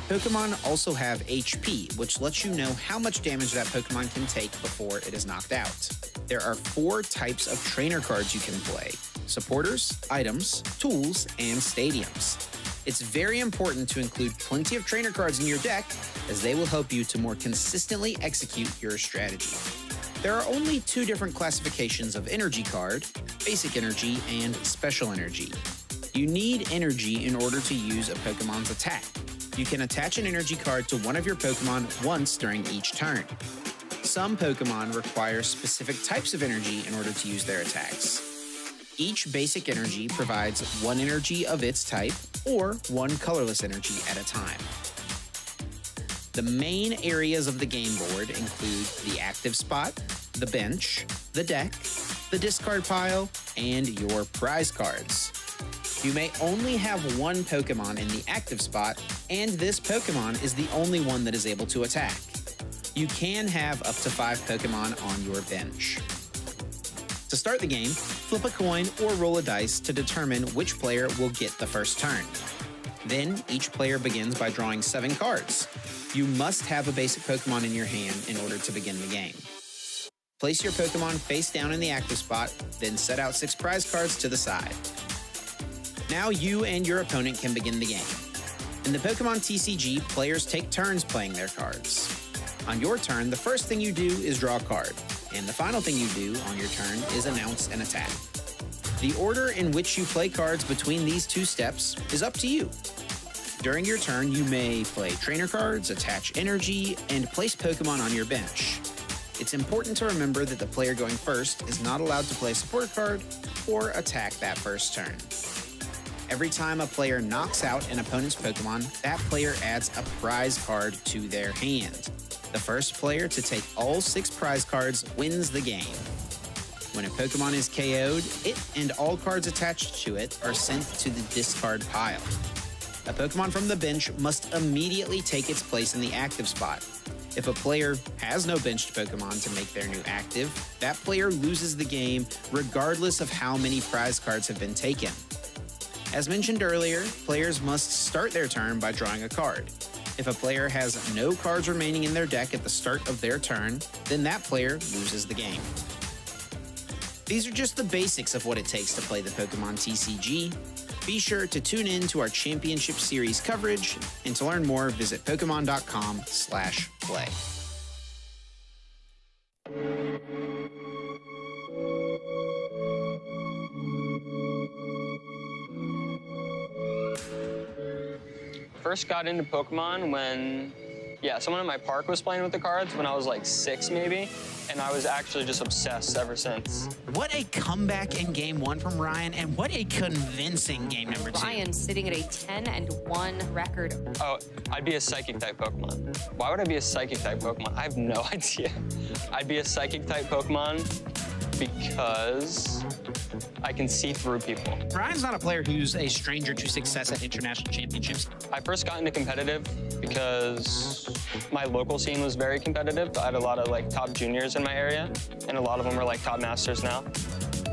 Pokémon also have HP, which lets you know how much damage that Pokémon can take before it is knocked out. There are 4 types of trainer cards you can play: supporters, items, tools, and stadiums. It's very important to include plenty of trainer cards in your deck, as they will help you to more consistently execute your strategy. There are only 2 different classifications of energy card: basic energy and special energy. You need energy in order to use a Pokémon's attack. You can attach an energy card to one of your Pokémon once during each turn. Some Pokémon require specific types of energy in order to use their attacks. Each basic energy provides one energy of its type or one colorless energy at a time. The main areas of the game board include the active spot, the bench, the deck, the discard pile, and your prize cards. You may only have one Pokemon in the active spot, and this Pokemon is the only one that is able to attack. You can have up to 5 Pokemon on your bench. To start the game, flip a coin or roll a dice to determine which player will get the first turn. Then, each player begins by drawing 7 cards. You must have a basic Pokemon in your hand in order to begin the game. Place your Pokemon face down in the active spot, then set out 6 prize cards to the side. Now you and your opponent can begin the game. In the Pokemon TCG, players take turns playing their cards. On your turn, the first thing you do is draw a card, and the final thing you do on your turn is announce an attack. The order in which you play cards between these 2 steps is up to you. During your turn, you may play trainer cards, attach energy, and place Pokemon on your bench. It's important to remember that the player going first is not allowed to play a support card or attack that first turn. Every time a player knocks out an opponent's Pokemon, that player adds a prize card to their hand. The first player to take all 6 prize cards wins the game. When a Pokemon is KO'd, it and all cards attached to it are sent to the discard pile. A Pokemon from the bench must immediately take its place in the active spot. If a player has no benched Pokemon to make their new active, that player loses the game regardless of how many prize cards have been taken. As mentioned earlier, players must start their turn by drawing a card. If a player has no cards remaining in their deck at the start of their turn, then that player loses the game. These are just the basics of what it takes to play the Pokemon TCG. Be sure to tune in to our Championship Series coverage, and to learn more, visit Pokemon.com/play. First got into Pokemon when, someone at my park was playing with the cards when I was like 6 maybe, and I was actually just obsessed ever since. What a comeback in Game 1 from Ryan, and what a convincing Game number 2. Ryan sitting at a 10-1 record. Oh, I'd be a Psychic-type Pokemon. Why would I be a Psychic-type Pokemon? I have no idea. I'd be a Psychic-type Pokemon because I can see through people. Ryan's not a player who's a stranger to success at international championships. I first got into competitive because my local scene was very competitive. I had a lot of top juniors in my area, and a lot of them are top masters now.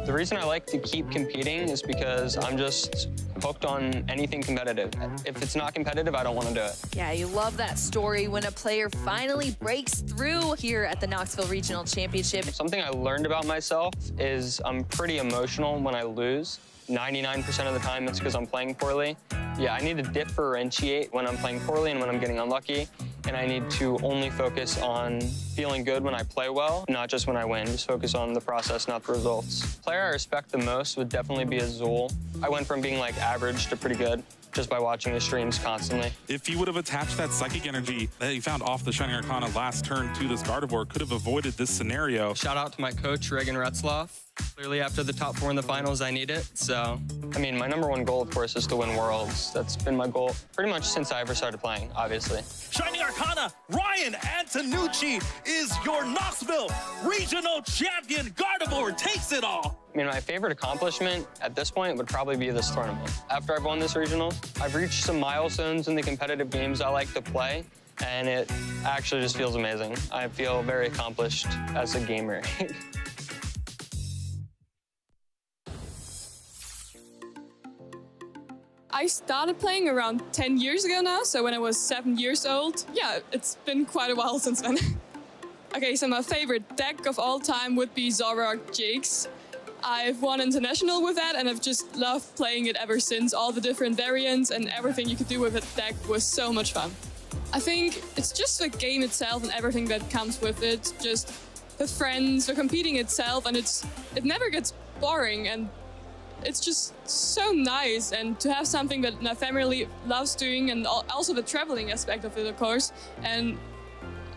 The reason I like to keep competing is because I'm just hooked on anything competitive. If it's not competitive, I don't want to do it. Yeah, you love that story when a player finally breaks through here at the Knoxville Regional Championship. Something I learned about myself is I'm pretty emotional when I lose. 99% of the time, it's because I'm playing poorly. Yeah, I need to differentiate when I'm playing poorly and when I'm getting unlucky. And I need to only focus on feeling good when I play well, not just when I win. Just focus on the process, not the results. Player I respect the most would definitely be Azul. I went from being average to pretty good just by watching his streams constantly. If he would have attached that psychic energy that he found off the Shining Arcana last turn to this Gardevoir, could have avoided this scenario. Shout out to my coach, Reagan Retzloff. Clearly, after the top 4 in the finals, I need it, so. I mean, my #1 goal, of course, is to win Worlds. That's been my goal pretty much since I ever started playing, obviously. Shining Arcana, Ryan Antonucci is your Knoxville Regional Champion. Gardevoir takes it all. I mean, my favorite accomplishment at this point would probably be this tournament. After I've won this regional, I've reached some milestones in the competitive games I like to play, and it actually just feels amazing. I feel very accomplished as a gamer. I started playing around 10 years ago now, so when I was 7 years old. Yeah, it's been quite a while since then. Okay, so my favorite deck of all time would be Zoroark Jax. I've won international with that, and I've just loved playing it ever since. All the different variants and everything you could do with the deck was so much fun. I think it's just the game itself and everything that comes with it. Just the friends, the competing itself, and it never gets boring, and it's just so nice. And to have something that my family loves doing, and also the traveling aspect of it, of course. And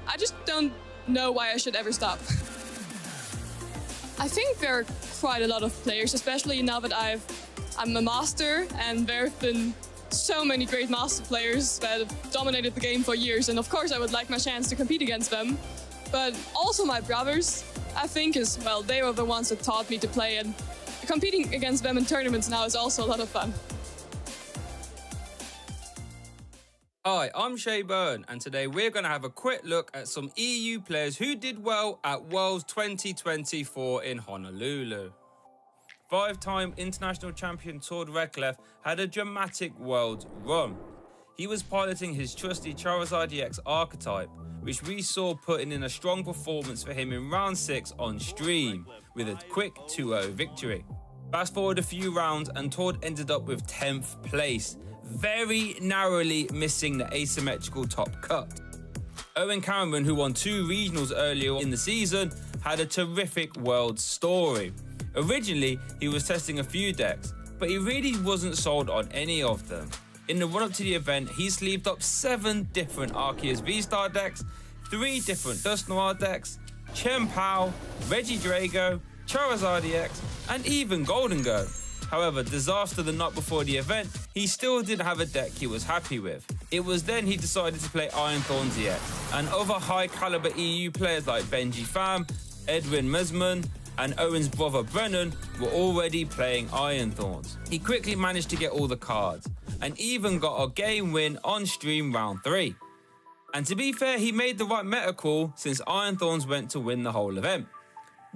I just don't know why I should ever stop. I think there are quite a lot of players, especially now that I'm a master, and there have been so many great master players that have dominated the game for years, and of course I would like my chance to compete against them. But also my brothers, I think, as well, they were the ones that taught me to play, and competing against them in tournaments now is also a lot of fun. Hi, I'm Shay Byrne, and today we're going to have a quick look at some EU players who did well at Worlds 2024 in Honolulu. Five-time international champion Tord Reklev had a dramatic Worlds run. He was piloting his trusty Charizard EX archetype, which we saw putting in a strong performance for him in round 6 on stream, with a quick 2-0 victory. Fast forward a few rounds and Tord ended up with 10th place, very narrowly missing the asymmetrical top cut. Owen Cameron, who won 2 regionals earlier in the season, had a terrific world story. Originally, he was testing a few decks, but he really wasn't sold on any of them. In the run-up to the event, he sleeved up 7 different Arceus V-Star decks, 3 different Dust Noir decks, Chen Pao, Regidrago, Charizard EX, and even Golden Go. However, disaster the night before the event, he still didn't have a deck he was happy with. It was then he decided to play Iron Thorns EX, and other high-caliber EU players like Benji Pham, Edwin Mesman, and Owen's brother Brennan were already playing Iron Thorns. He quickly managed to get all the cards, and even got a game win on stream round 3. And to be fair, he made the right meta call, since Iron Thorns went to win the whole event.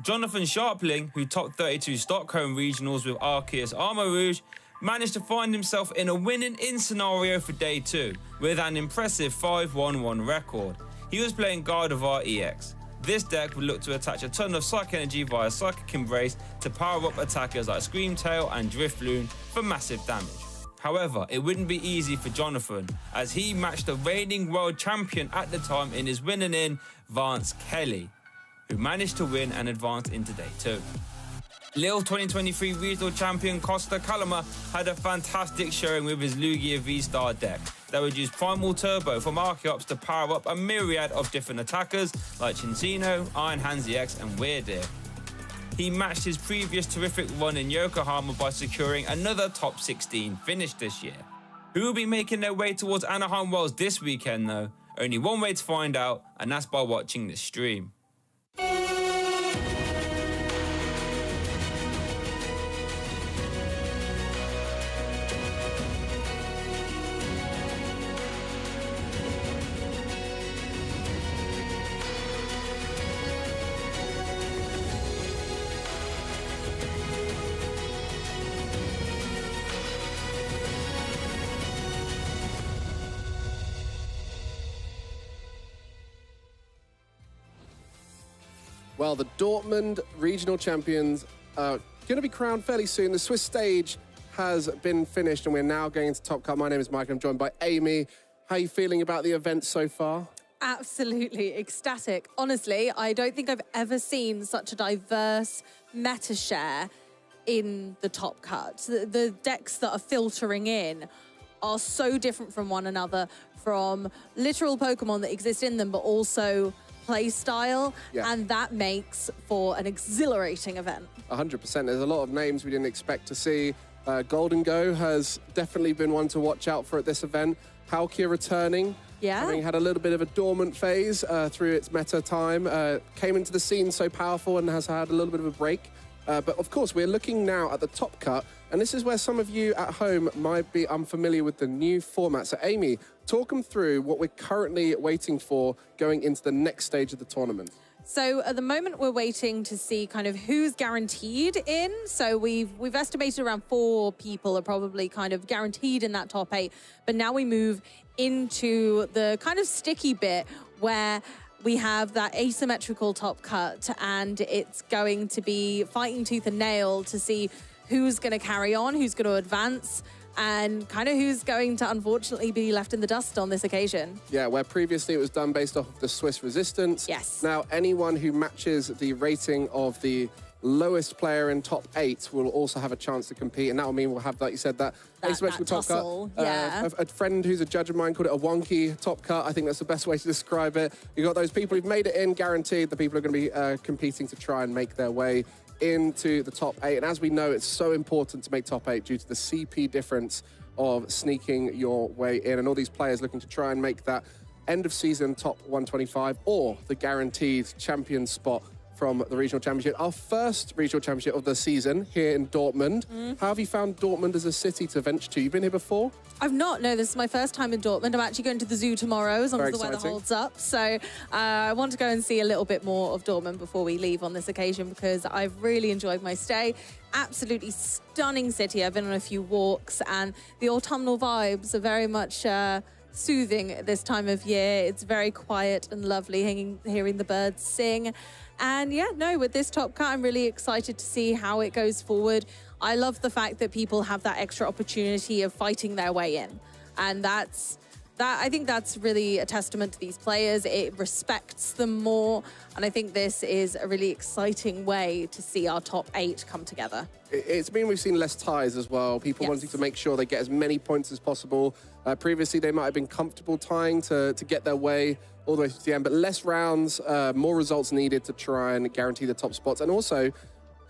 Jonathan Sharpling, who topped 32 Stockholm regionals with Arceus Armor Rouge, managed to find himself in a winning-in scenario for day 2, with an impressive 5-1-1 record. He was playing Gardevoir EX. This deck would look to attach a ton of Psychic Energy via Psychic Embrace to power up attackers like Screamtail and Drifloon for massive damage. However, it wouldn't be easy for Jonathan, as he matched the reigning world champion at the time in his winning in, Vance Kelly, who managed to win and advance into day 2. Lille 2023 regional champion Costa Kalama had a fantastic showing with his Lugia V-Star deck that would use Primal Turbo from Archeops to power up a myriad of different attackers like Chincino, Iron Hands EX and Weirdeer. He matched his previous terrific run in Yokohama by securing another top 16 finish this year. Who will be making their way towards Anaheim Worlds this weekend though? Only one way to find out, and that's by watching this stream. Well, the Dortmund Regional Champions are going to be crowned fairly soon. The Swiss stage has been finished, and we're now going into Top Cut. My name is Mike, and I'm joined by Amy. How are you feeling about the event so far? Absolutely ecstatic. Honestly, I don't think I've ever seen such a diverse meta share in the Top Cut. The decks that are filtering in are so different from one another, from literal Pokemon that exist in them, but also play style, and that makes for an exhilarating event. 100%. There's a lot of names we didn't expect to see. Golden Go has definitely been one to watch out for at this event. Palkia returning, having had a little bit of a dormant phase through its meta time, came into the scene so powerful and has had a little bit of a break. But of course, we're looking now at the Top Cut, and this is where some of you at home might be unfamiliar with the new format. So Amy, talk them through what we're currently waiting for going into the next stage of the tournament. So at the moment, we're waiting to see kind of who's guaranteed in. So we've estimated around 4 people are probably kind of guaranteed in that top 8. But now we move into the kind of sticky bit where we have that asymmetrical top cut, and it's going to be fighting tooth and nail to see who's going to carry on, who's going to advance, and kind of who's going to unfortunately be left in the dust on this occasion. Yeah, where previously it was done based off of the Swiss resistance. Yes. Now anyone who matches the rating of the lowest player in top 8 will also have a chance to compete, and that will mean we'll have, like you said, that asymmetrical top tussle, cut. A friend who's a judge of mine called it a wonky top cut. I think that's the best way to describe it. You've got those people who've made it in, guaranteed. The people are going to be competing to try and make their way into the top 8. And as we know, it's so important to make top 8 due to the CP difference of sneaking your way in. And all these players looking to try and make that end of season top 125 or the guaranteed champion spot from the regional championship. Our first regional championship of the season here in Dortmund. How have you found Dortmund as a city to venture to? You've been here before? I've not. No, this is my first time in Dortmund. I'm actually going to the zoo tomorrow as long as the weather holds up. So I want to go and see a little bit more of Dortmund before we leave on this occasion because I've really enjoyed my stay. Absolutely stunning city. I've been on a few walks and the autumnal vibes are very much soothing at this time of year. It's very quiet and lovely hearing the birds sing. And yeah, no, with this top cut, I'm really excited to see how it goes forward. I love the fact that people have that extra opportunity of fighting their way in. And I think that's really a testament to these players. It respects them more. And I think this is a really exciting way to see our top 8 come together. It's been we've seen less ties as well. People wanting to make sure they get as many points as possible. Previously, they might have been comfortable tying to get their way all the way to the end, but less rounds, more results needed to try and guarantee the top spots. And also,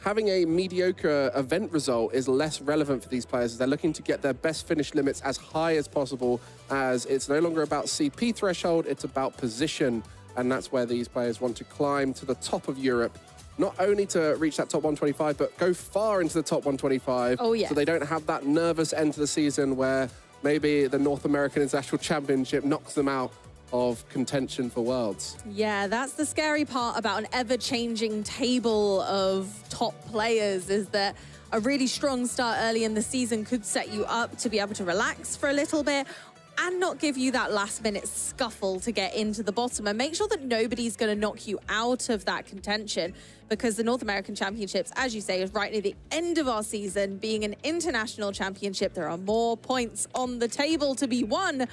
having a mediocre event result is less relevant for these players as they're looking to get their best finish limits as high as possible, as it's no longer about CP threshold, it's about position. And that's where these players want to climb to the top of Europe, not only to reach that top 125, but go far into the top 125. Oh, yeah. So they don't have that nervous end to the season where maybe the North American International Championship knocks them out of contention for Worlds. Yeah, that's the scary part about an ever-changing table of top players, is that a really strong start early in the season could set you up to be able to relax for a little bit and not give you that last-minute scuffle to get into the bottom, and make sure that nobody's going to knock you out of that contention, because the North American Championships, as you say, is right near the end of our season. Being an international championship, there are more points on the table to be won.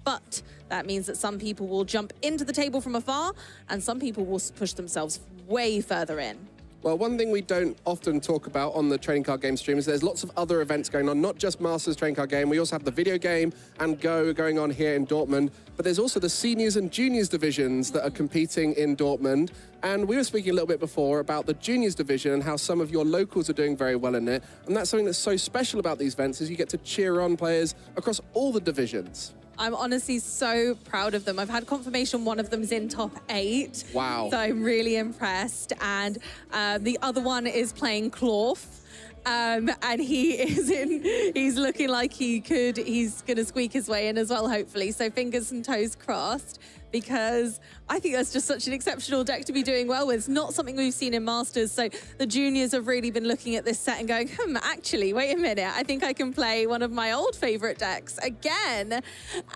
But that means that some people will jump into the table from afar and some people will push themselves way further in. Well, one thing we don't often talk about on the trading card game stream is there's lots of other events going on, not just Masters trading card game. We also have the video game and Go going on here in Dortmund, but there's also the seniors and juniors divisions that are competing in Dortmund. And we were speaking a little bit before about the juniors division and how some of your locals are doing very well in it. And that's something that's so special about these events, is you get to cheer on players across all the divisions. I'm honestly so proud of them. I've had confirmation one of them's in top 8. Wow. So I'm really impressed. And the other one is playing Cloth. And he's looking like he's going to squeak his way in as well, hopefully. So fingers and toes crossed, because I think that's just such an exceptional deck to be doing well with. It's not something we've seen in Masters. So the juniors have really been looking at this set and going, actually, wait a minute. I think I can play one of my old favorite decks again.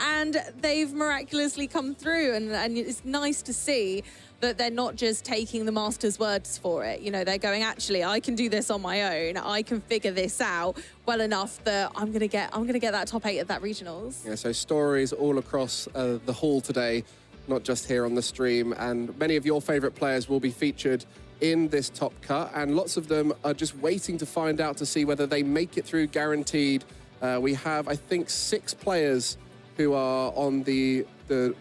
And they've miraculously come through. And it's nice to see that they're not just taking the Masters' words for it. You know, they're going, actually, I can do this on my own. I can figure this out well enough that I'm gonna get that top 8 at that regionals. Yeah, so stories all across the hall today, not just here on the stream. And many of your favorite players will be featured in this top cut, and lots of them are just waiting to find out to see whether they make it through guaranteed. We have, I think, 6 players who are on the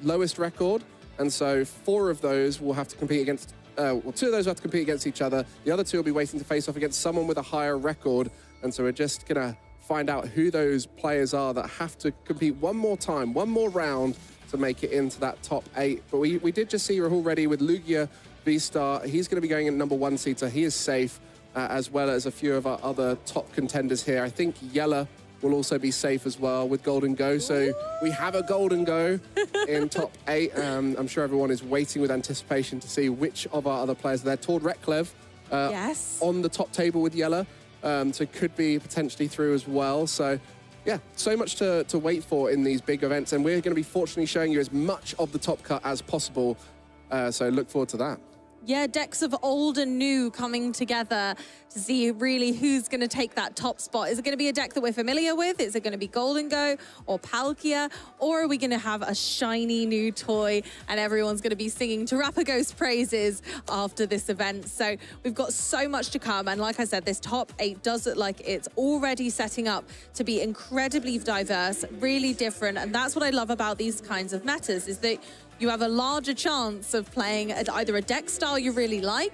lowest record. And so 4 of those will have to compete against, 2 of those will have to compete against each other. The other 2 will be waiting to face off against someone with a higher record. And so we're just gonna find out who those players are that have to compete one more time, one more round to make it into that top 8. But we did just see Rahul ready with Lugia V-Star. He's gonna be going in number 1 seater. He is safe, as well as a few of our other top contenders here. I think Yella will also be safe as well with Golden Go. So we have a Golden Go in top 8. I'm sure everyone is waiting with anticipation to see which of our other players are there. Tord Reklev on the top table with Yella. So could be potentially through as well. So yeah, so much to wait for in these big events. And we're going to be fortunately showing you as much of the top cut as possible. So look forward to that. Yeah, decks of old and new coming together to see really who's going to take that top spot. Is it going to be a deck that we're familiar with? Is it going to be Golden Go or Palkia? Or are we going to have a shiny new toy and everyone's going to be singing Terrapagos praises after this event? So we've got so much to come. And like I said, this top 8 does look like it's already setting up to be incredibly diverse, really different. And that's what I love about these kinds of metas, is that you have a larger chance of playing either a deck style you really like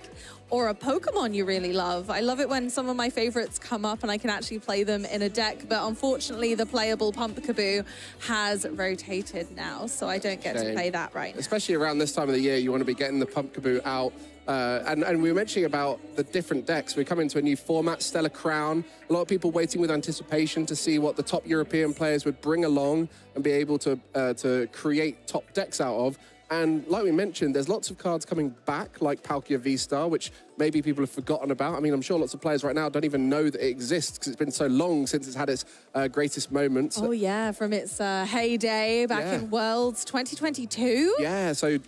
or a Pokemon you really love. I love it when some of my favorites come up and I can actually play them in a deck, but unfortunately the playable Pumpkaboo has rotated now, so I don't get to play that right now. Especially around this time of the year, you want to be getting the Pumpkaboo out. And we were mentioning about the different decks. We're coming to a new format, Stellar Crown. A lot of people waiting with anticipation to see what the top European players would bring along and be able to create top decks out of. And like we mentioned, there's lots of cards coming back, like Palkia V-Star, which maybe people have forgotten about. I mean, I'm sure lots of players right now don't even know that it exists because it's been so long since it's had its greatest moments. Oh, yeah, from its heyday back in Worlds 2022. Yeah, so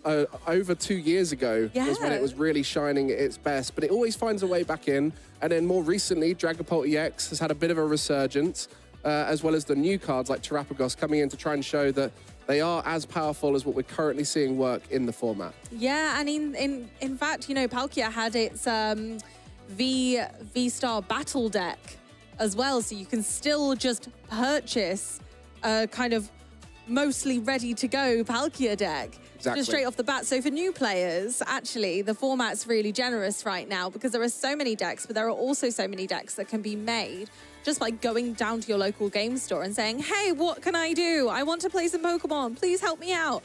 over 2 years ago was when it was really shining at its best. But it always finds a way back in. And then more recently, Dragapult EX has had a bit of a resurgence, as well as the new cards like Terapagos coming in to try and show that they are as powerful as what we're currently seeing work in the format. Yeah, and in fact, you know, Palkia had its V-Star battle deck as well, so you can still just purchase a kind of mostly ready-to-go Palkia deck. Exactly. Just straight off the bat. So for new players, actually, the format's really generous right now because there are so many decks, but there are also so many decks that can be made just by going down to your local game store and saying, hey, what can I do? I want to play some Pokemon. Please help me out.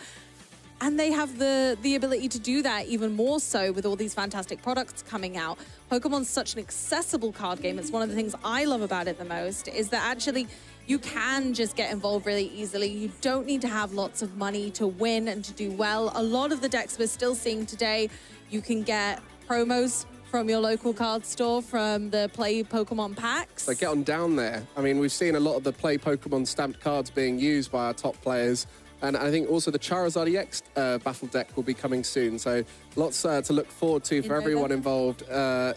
And they have the ability to do that even more so with all these fantastic products coming out. Pokemon's such an accessible card game. It's one of the things I love about it the most is that actually you can just get involved really easily. You don't need to have lots of money to win and to do well. A lot of the decks we're still seeing today, you can get promos from your local card store from the Play Pokemon packs. So get on down there. I mean, we've seen a lot of the Play Pokemon stamped cards being used by our top players. And I think also the Charizard EX battle deck will be coming soon. So lots to look forward to for everyone involved.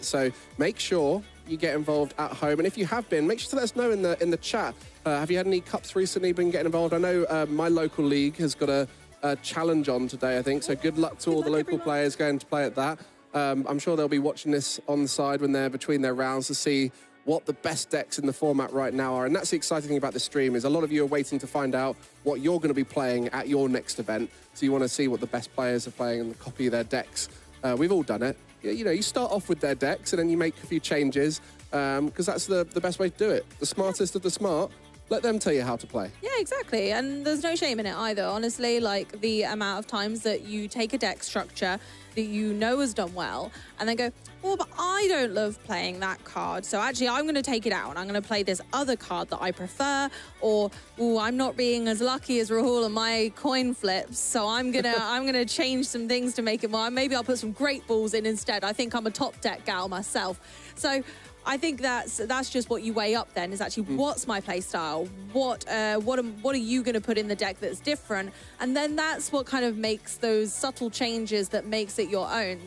So make sure you get involved at home. And if you have been, make sure to let us know in the chat. Have you had any cups recently, been getting involved? I know my local league has got a challenge on today, I think. So good luck to all the local players going to play at that. I'm sure they'll be watching this on the side when they're between their rounds to see what the best decks in the format right now are. And that's the exciting thing about this stream is a lot of you are waiting to find out what you're going to be playing at your next event. So you want to see what the best players are playing and copy their decks. We've all done it. You know, you start off with their decks and then you make a few changes because that's the best way to do it. The smartest of the smart, let them tell you how to play. Yeah, exactly. And there's no shame in it either. Honestly, like the amount of times that you take a deck structure that you know has done well and then go, oh, but I don't love playing that card. So actually, I'm going to take it out and I'm going to play this other card that I prefer. Or, oh, I'm not being as lucky as Rahul on my coin flips. So I'm gonna change some things to make it more. Maybe I'll put some Great Balls in instead. I think I'm a top deck gal myself. So I think that's just what you weigh up then is actually what's my play style? What are you going to put in the deck that's different? And then that's what kind of makes those subtle changes that makes it your own.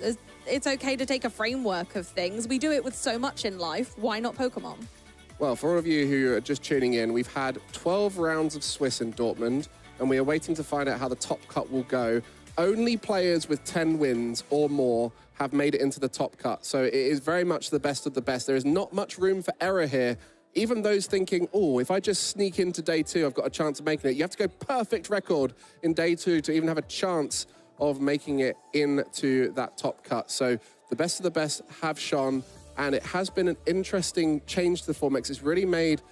It's okay to take a framework of things. We do it with so much in life. Why not Pokemon? Well, for all of you who are just tuning in, we've had 12 rounds of Swiss in Dortmund, and we are waiting to find out how the top cut will go. Only players with 10 wins or more have made it into the top cut. So it is very much the best of the best. There is not much room for error here. Even those thinking, oh, if I just sneak into day two, I've got a chance of making it. You have to go perfect record in day two to even have a chance of making it into that top cut. So the best of the best have shone, and it has been an interesting change to the format. It's really made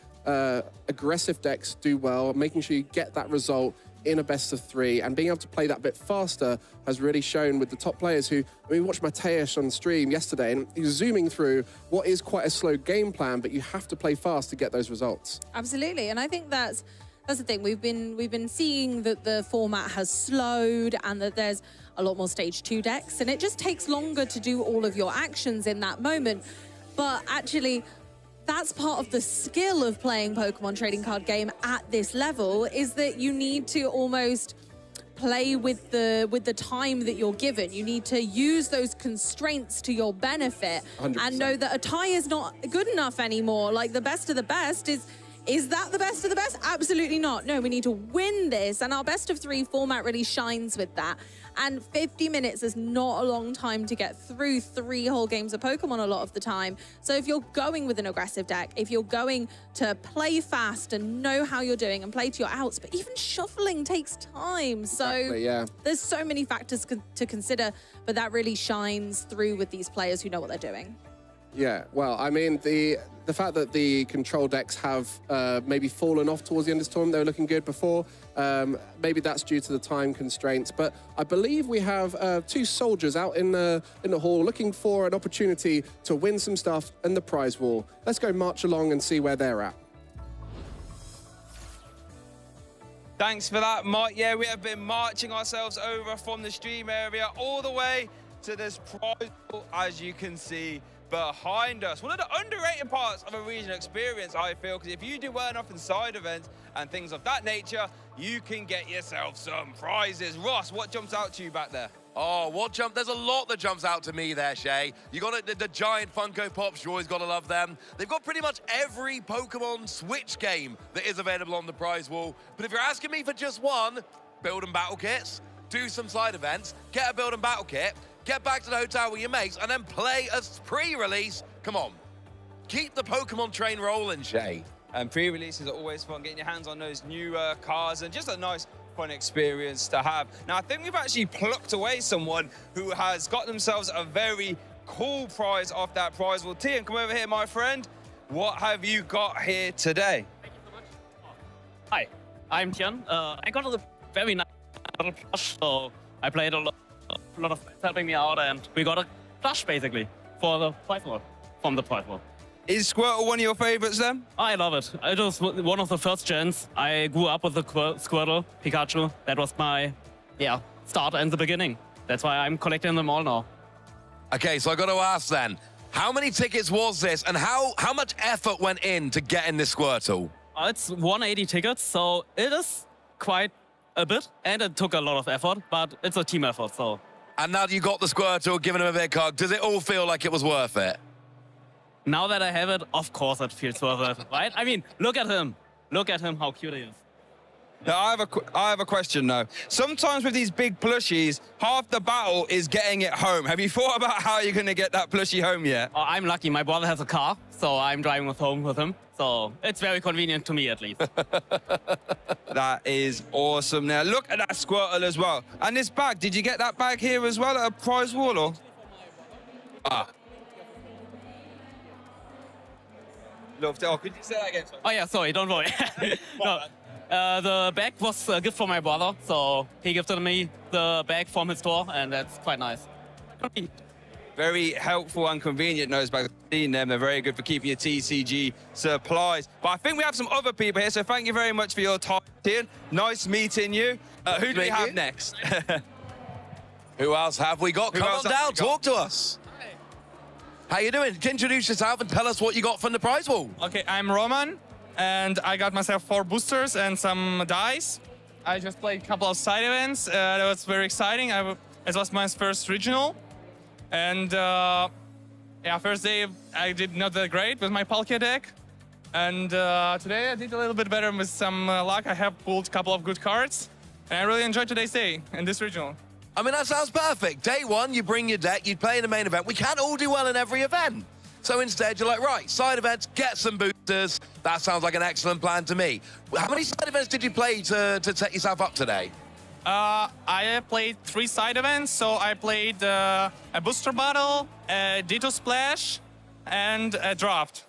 aggressive decks do well, making sure you get that result in a best of three, and being able to play that bit faster has really shown with the top players who, I mean, we watched Mateusz on stream yesterday and he was zooming through what is quite a slow game plan, but you have to play fast to get those results. Absolutely, and I think that's the thing. We've been seeing that the format has slowed and that there's a lot more stage 2 decks, and it just takes longer to do all of your actions in that moment. But actually, that's part of the skill of playing Pokemon trading card game at this level, is that you need to almost play with the time that you're given. You need to use those constraints to your benefit 100%. and know that a tie is not good enough anymore. Like the best of the best is Is that the best of the best? Absolutely not. No, we need to win this, and our best of 3 format really shines with that. And 50 minutes is not a long time to get through 3 whole games of Pokemon a lot of the time. So if you're going with an aggressive deck, if you're going to play fast and know how you're doing and play to your outs, but even shuffling takes time. So Exactly, yeah. there's so many factors to consider, but that really shines through with these players who know what they're doing. Yeah, well, I mean, the fact that the control decks have maybe fallen off towards the end of this tournament, they were looking good before. Maybe that's due to the time constraints, but I believe we have 2 soldiers out in the hall looking for an opportunity to win some stuff in the prize wall. Let's go march along and see where they're at. Thanks for that, Mike. Yeah, we have been marching ourselves over from the stream area all the way to this prize wall, as you can see behind us. One of the underrated parts of a regional experience, I feel, because if you do well enough in side events and things of that nature, you can get yourself some prizes. Ross, what jumps out to you back there? Oh, there's a lot that jumps out to me there, Shay. You got the giant Funko Pops, you always got to love them. They've got pretty much every Pokemon Switch game that is available on the prize wall. But if you're asking me for just one, build and battle kits, do some side events, get a build and battle kit, get back to the hotel with your mates, and then play a pre-release. Come on, keep the Pokemon train rolling, Shay. And pre-releases are always fun, getting your hands on those new cars, and just a nice, fun experience to have. Now, I think we've actually plucked away someone who has got themselves a very cool prize off that prize. Well, Tian, come over here, my friend. What have you got here today? Thank you so much. Hi, I'm Tian. I got a very nice plush, so I played a lot of friends helping me out, and we got a plush basically for the prize wall, from the prize wall. Is Squirtle one of your favorites then? I love it. It was one of the first gens. I grew up with the Squirtle, Pikachu. That was my, start in the beginning. That's why I'm collecting them all now. Okay, so I got to ask then, how many tickets was this, and how much effort went in to getting this Squirtle? It's 180 tickets, so it is quite a bit, and it took a lot of effort, but it's a team effort, so. And now that you got the Squirtle, giving him a big hug, does it all feel like it was worth it? Now that I have it, of course it feels worth it, right? I mean, look at him. Look at him, how cute he is. Now, I have a question though. Sometimes with these big plushies, half the battle is getting it home. Have you thought about how you're going to get that plushie home yet? I'm lucky. My brother has a car, so I'm driving home with him. So it's very convenient to me, at least. That is awesome. Now, look at that Squirtle as well. And this bag, did you get that bag here as well at a prize wall, or? Ah. Oh, could you say that again? Oh, yeah, sorry, don't worry. No, the bag was a gift from my brother, so he gifted me the bag from his store, and that's quite nice. Very helpful and convenient nose bags. I've seen them. They're very good for keeping your TCG supplies. But I think we have some other people here, so thank you very much for your time, Tian. Nice meeting you. Who do we have next? Who else have we got? Come on down, talk to us. How you doing? Introduce yourself and tell us what you got from the prize wall. Okay, I'm Roman, and I got myself 4 boosters and some dice. I just played a couple of side events. That was very exciting. It was my first regional. And first day I did not that great with my Palkia deck. And today I did a little bit better with some luck. I have pulled a couple of good cards. And I really enjoyed today's day in this regional. I mean, that sounds perfect. Day one, you bring your deck, you play in the main event. We can't all do well in every event. So instead, you're like, right, side events, get some boosters. That sounds like an excellent plan to me. How many side events did you play to set yourself up today? I played 3 side events. So I played a booster battle, a Ditto Splash, and a draft.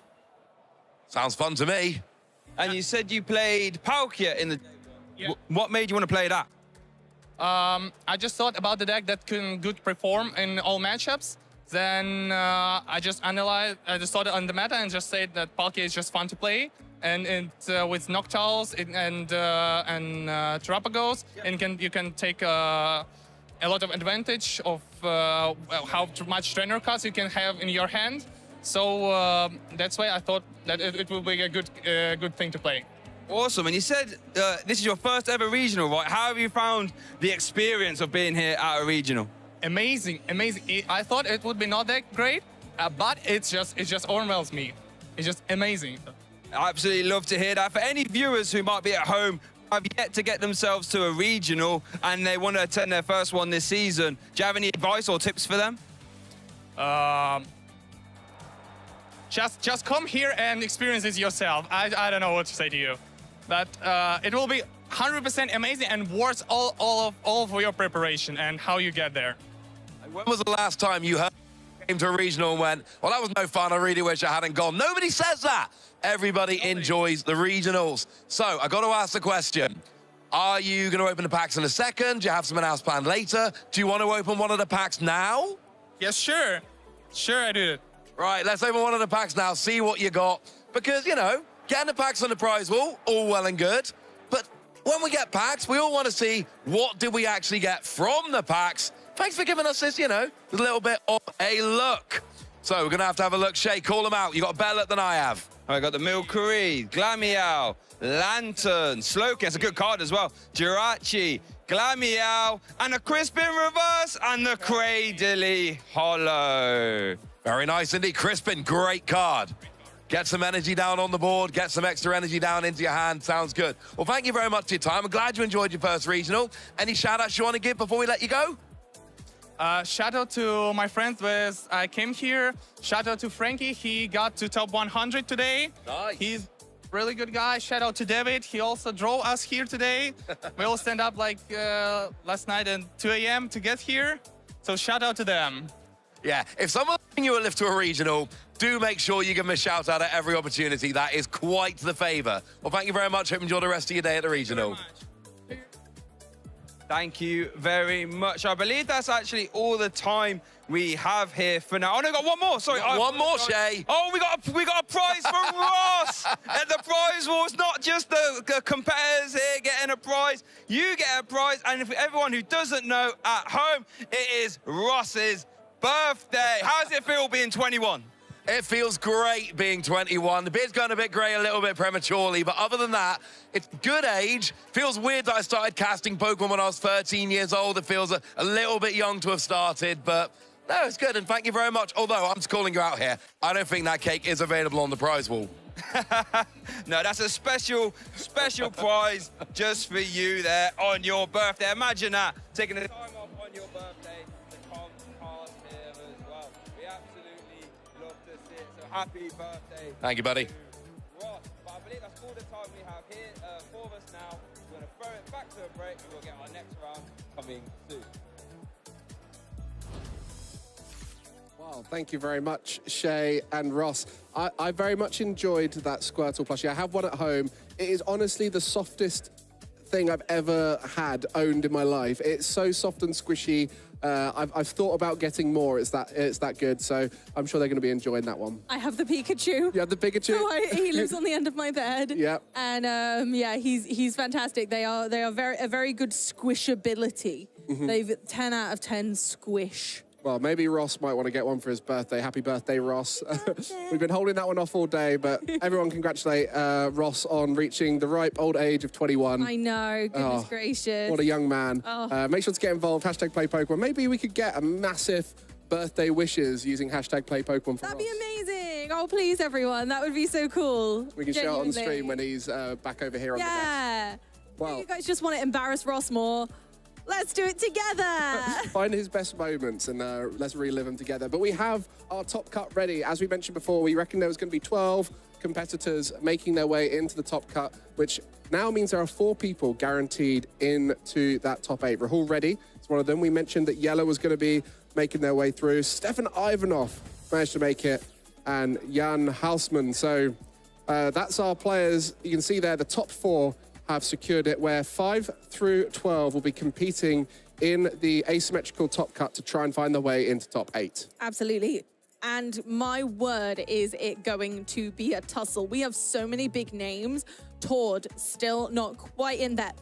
Sounds fun to me. And you said you played Palkia in the... Yeah. What made you want to play that? I just thought about the deck that can good perform in all matchups. Then I just thought on the meta and just said that Palkia is just fun to play. And with Noctowls and Terrapagos, and you can take a lot of advantage of how much trainer cards you can have in your hand. So that's why I thought that it will be a good thing to play. Awesome. And you said this is your first ever regional, right? How have you found the experience of being here at a regional? Amazing, amazing. I thought it would be not that great, but it just overwhelms me. It's just amazing. Absolutely love to hear that. For any viewers who might be at home, have yet to get themselves to a regional and they want to attend their first one this season, do you have any advice or tips for them? Just come here and experience it yourself. I don't know what to say to you. But it will be 100% amazing and worth all of your preparation and how you get there. When was the last time you came to a regional and went, well, that was no fun, I really wish I hadn't gone? Nobody says that. Everybody enjoys the regionals. So I got to ask the question. Are you going to open the packs in a second? Do you have something else planned later? Do you want to open one of the packs now? Yes, sure. Sure, I do. Right, let's open one of the packs now, see what you got. Because, you know, getting the packs on the prize wall, all well and good. But when we get packs, we all want to see what did we actually get from the packs. Thanks for giving us this, you know, a little bit of a look. So we're going to have a look. Shay, call them out. You got a better look than I have. I got the Milcery, Glamiao, Lantern, Slowking, that's a good card as well. Jirachi, Glamiao, and a Crispin reverse, and the Cradily Hollow. Very nice indeed. Crispin, great card. Get some energy down on the board, get some extra energy down into your hand. Sounds good. Well, thank you very much for your time. I'm glad you enjoyed your first regional. Any shout-outs you want to give before we let you go? Shout out to my friends with I came here. Shout out to Frankie. He got to top 100 today. Nice. He's a really good guy. Shout out to David. He also drove us here today. We all stand up like last night at 2 a.m. to get here. So shout out to them. Yeah, if someone's giving you a lift to a regional, do make sure you give them a shout out at every opportunity. That is quite the favor. Well, thank you very much. Hope you enjoy the rest of your day at the regional. Thank you very much. I believe that's actually all the time we have here for now. Oh, no, we got one more. Sorry. One more, Shay. Oh, we got a prize from Ross. And the prize was not just the competitors here getting a prize. You get a prize. And for everyone who doesn't know at home, it is Ross's birthday. How does it feel being 21? It feels great being 21. The beard's going a bit grey a little bit prematurely, but other than that, it's good age. Feels weird that I started casting Pokemon when I was 13 years old. It feels a little bit young to have started, but no, it's good, and thank you very much. Although, I'm just calling you out here. I don't think that cake is available on the prize wall. No, that's a special prize just for you there on your birthday. Imagine that, taking the time off on your birthday to come past here as well. We absolutely love to see it, so happy birthday. Thank you, buddy. Ross, but I believe that's all the time we have here for us now. We're going to throw it back to a break and we'll get our next round coming soon. Well, thank you very much, Shay and Ross. I very much enjoyed that Squirtle plushie. I have one at home. It is honestly the softest thing I've ever had owned in my life. It's so soft and squishy. I've thought about getting more. It's that good. So I'm sure they're going to be enjoying that one. I have the Pikachu. You have the Pikachu? He lives on the end of my bed. Yep. And yeah, he's fantastic. They are a very good squishability. Mm-hmm. They've 10 out of 10 squish. Well, maybe Ross might want to get one for his birthday. Happy birthday, Ross. We've been holding that one off all day, but everyone congratulate Ross on reaching the ripe old age of 21. I know, goodness gracious. What a young man. Oh. Make sure to get involved, #PlayPokemon. Maybe we could get a massive birthday wishes using #PlayPokemon for That'd Ross. be amazing. Oh, please, everyone. That would be so cool. We can show it on Genuinely. stream when he's back over here on the desk. Yeah. Wow. You guys just want to embarrass Ross more. Let's do it together. Find his best moments and let's relive them together. But we have our top cut ready. As we mentioned before, we reckon there was going to be 12 competitors making their way into the top cut, which now means there are 4 people guaranteed into that top 8. Rahul Reddy is one of them. We mentioned that Yellow was going to be making their way through. Stefan Ivanov managed to make it, and Jan Hausman. So that's our players. You can see there the top 4 have secured it, where 5 through 12 will be competing in the asymmetrical top cut to try and find their way into top 8. Absolutely. And my word, is it going to be a tussle. We have so many big names. Tord still not quite in that,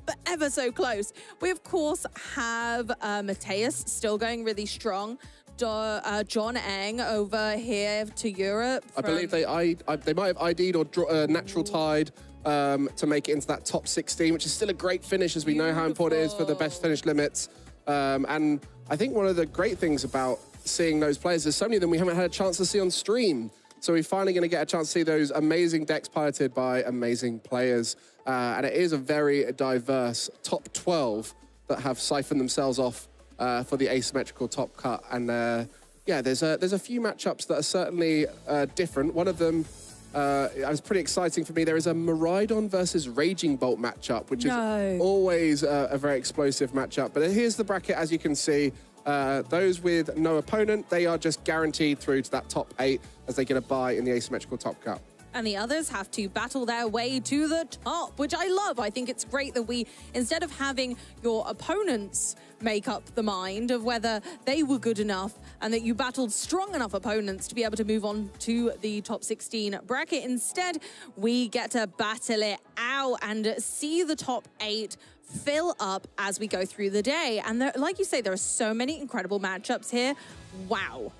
but ever so close. We, of course, have Mateus still going really strong. John Eng over here to Europe. I believe they might have ID'd or natural tied to make it into that top 16, which is still a great finish, as we know how important it is for the best finish limits. And I think one of the great things about seeing those players, there's so many of them we haven't had a chance to see on stream. So we're finally going to get a chance to see those amazing decks piloted by amazing players. And it is a very diverse top 12 that have siphoned themselves off for the asymmetrical top cut. And yeah, there's a few matchups that are certainly different. One of them was pretty exciting for me. There is a Miraidon versus Raging Bolt matchup, which is always a very explosive matchup. But here's the bracket, as you can see. Those with no opponent, they are just guaranteed through to that top 8 as they get a bye in the asymmetrical top cut. And the others have to battle their way to the top, which I love. I think it's great that we, instead of having your opponents make up the mind of whether they were good enough and that you battled strong enough opponents to be able to move on to the top 16 bracket, instead, we get to battle it out and see the top 8 fill up as we go through the day. And there, like you say, there are so many incredible matchups here. Wow.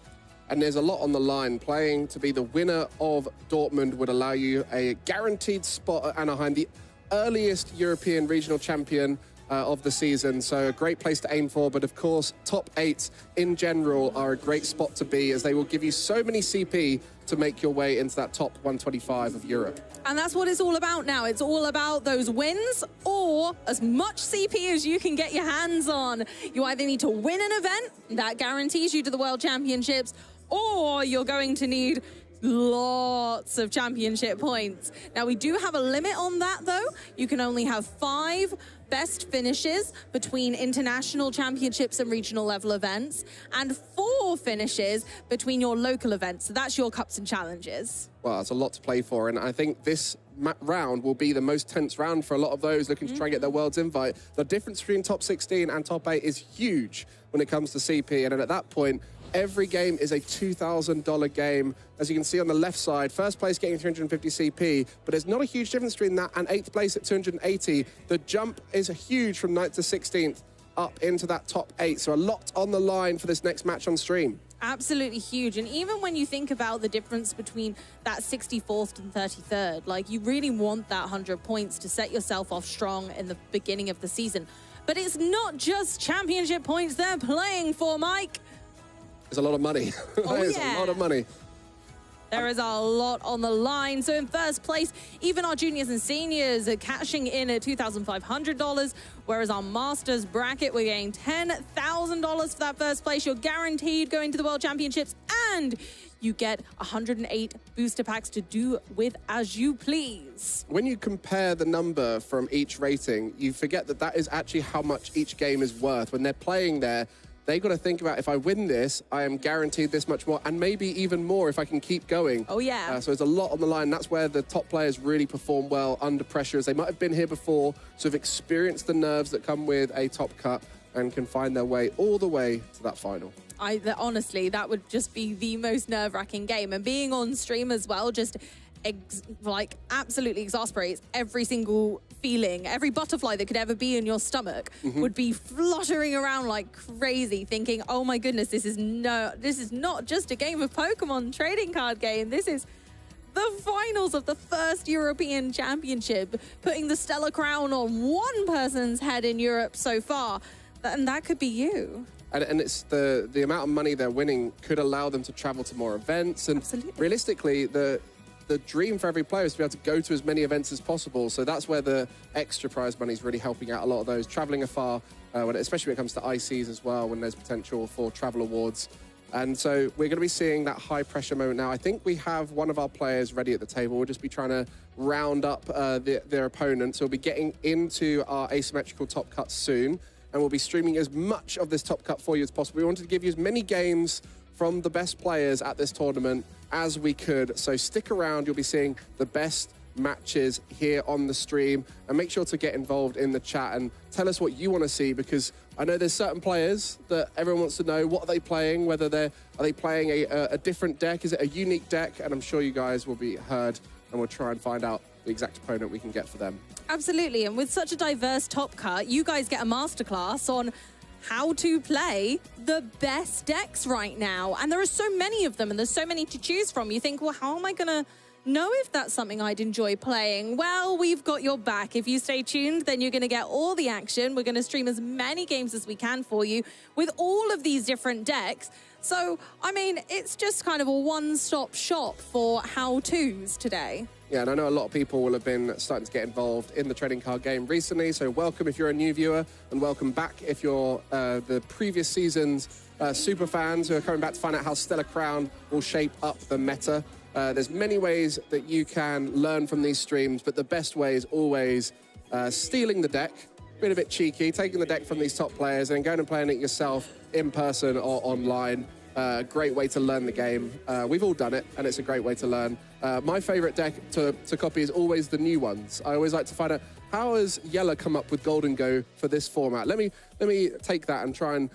And there's a lot on the line. Playing to be the winner of Dortmund would allow you a guaranteed spot at Anaheim, the earliest European regional champion of the season. So a great place to aim for. But of course, top 8 in general are a great spot to be, as they will give you so many CP to make your way into that top 125 of Europe. And that's what it's all about now. It's all about those wins or as much CP as you can get your hands on. You either need to win an event that guarantees you to the World Championships, or you're going to need lots of championship points. Now, we do have a limit on that, though. You can only have 5 best finishes between international championships and regional level events, and 4 finishes between your local events. So that's your cups and challenges. Well, it's a lot to play for, and I think this round will be the most tense round for a lot of those looking to try and get their World's invite. The difference between top 16 and top 8 is huge when it comes to CP, and at that point, every game is a $2,000 game. As you can see on the left side, first place getting 350 CP, but there's not a huge difference between that and 8th place at 280. The jump is huge from 9th to 16th up into that top 8. So a lot on the line for this next match on stream. Absolutely huge. And even when you think about the difference between that 64th and 33rd, like, you really want that 100 points to set yourself off strong in the beginning of the season. But it's not just championship points they're playing for, Mike. There's a lot of money. There's a lot of money. There is a lot on the line. So in first place, even our juniors and seniors are cashing in at $2,500, whereas our masters bracket, we're getting $10,000 for that first place. You're guaranteed going to the World Championships, and you get 108 booster packs to do with as you please. When you compare the number from each rating, you forget that that is actually how much each game is worth. When they're playing there, they've got to think about, if I win this, I am guaranteed this much more, and maybe even more if I can keep going. Oh, yeah. So there's a lot on the line. That's where the top players really perform well under pressure, as they might have been here before, so have experienced the nerves that come with a top cut and can find their way all the way to that final. Honestly, that would just be the most nerve-wracking game. And being on stream as well, just like absolutely exasperates every single feeling. Every butterfly that could ever be in your stomach would be fluttering around like crazy, thinking, oh my goodness, this is not just a game of Pokemon trading card game. This is the finals of the first European Championship, putting the Stellar Crown on one person's head in Europe so far. And that could be you. And it's the amount of money they're winning could allow them to travel to more events. And realistically, the dream for every player is to be able to go to as many events as possible. So that's where the extra prize money is really helping out a lot of those traveling afar, especially when it comes to ICs as well, when there's potential for travel awards. And so we're going to be seeing that high pressure moment now. I think we have one of our players ready at the table. We'll just be trying to round up their opponents. So we'll be getting into our asymmetrical top cuts soon, and we'll be streaming as much of this top cut for you as possible. We wanted to give you as many games from the best players at this tournament as we could. So stick around. You'll be seeing the best matches here on the stream, and make sure to get involved in the chat and tell us what you want to see, because I know there's certain players that everyone wants to know what are they playing, whether are they playing a different deck, is it a unique deck, and I'm sure you guys will be heard, and we'll try and find out the exact opponent we can get for them. Absolutely, and with such a diverse top cut, you guys get a masterclass on how to play the best decks right now. And there are so many of them, and there's so many to choose from. You think, well, how am I going to know if that's something I'd enjoy playing. Well, we've got your back. If you stay tuned, then you're going to get all the action. We're going to stream as many games as we can for you with all of these different decks. So, I mean, it's just kind of a one-stop shop for how-tos today. Yeah, and I know a lot of people will have been starting to get involved in the trading card game recently, so welcome if you're a new viewer, and welcome back if you're the previous season's super fans who are coming back to find out how Stellar Crown will shape up the meta. There's many ways that you can learn from these streams, but the best way is always stealing the deck, being a bit cheeky, taking the deck from these top players and going and playing it yourself in person or online. Great way to learn the game. We've all done it, and it's a great way to learn. My favorite deck to copy is always the new ones. I always like to find out, how has Yella come up with Golden Go for this format? Let me take that and try and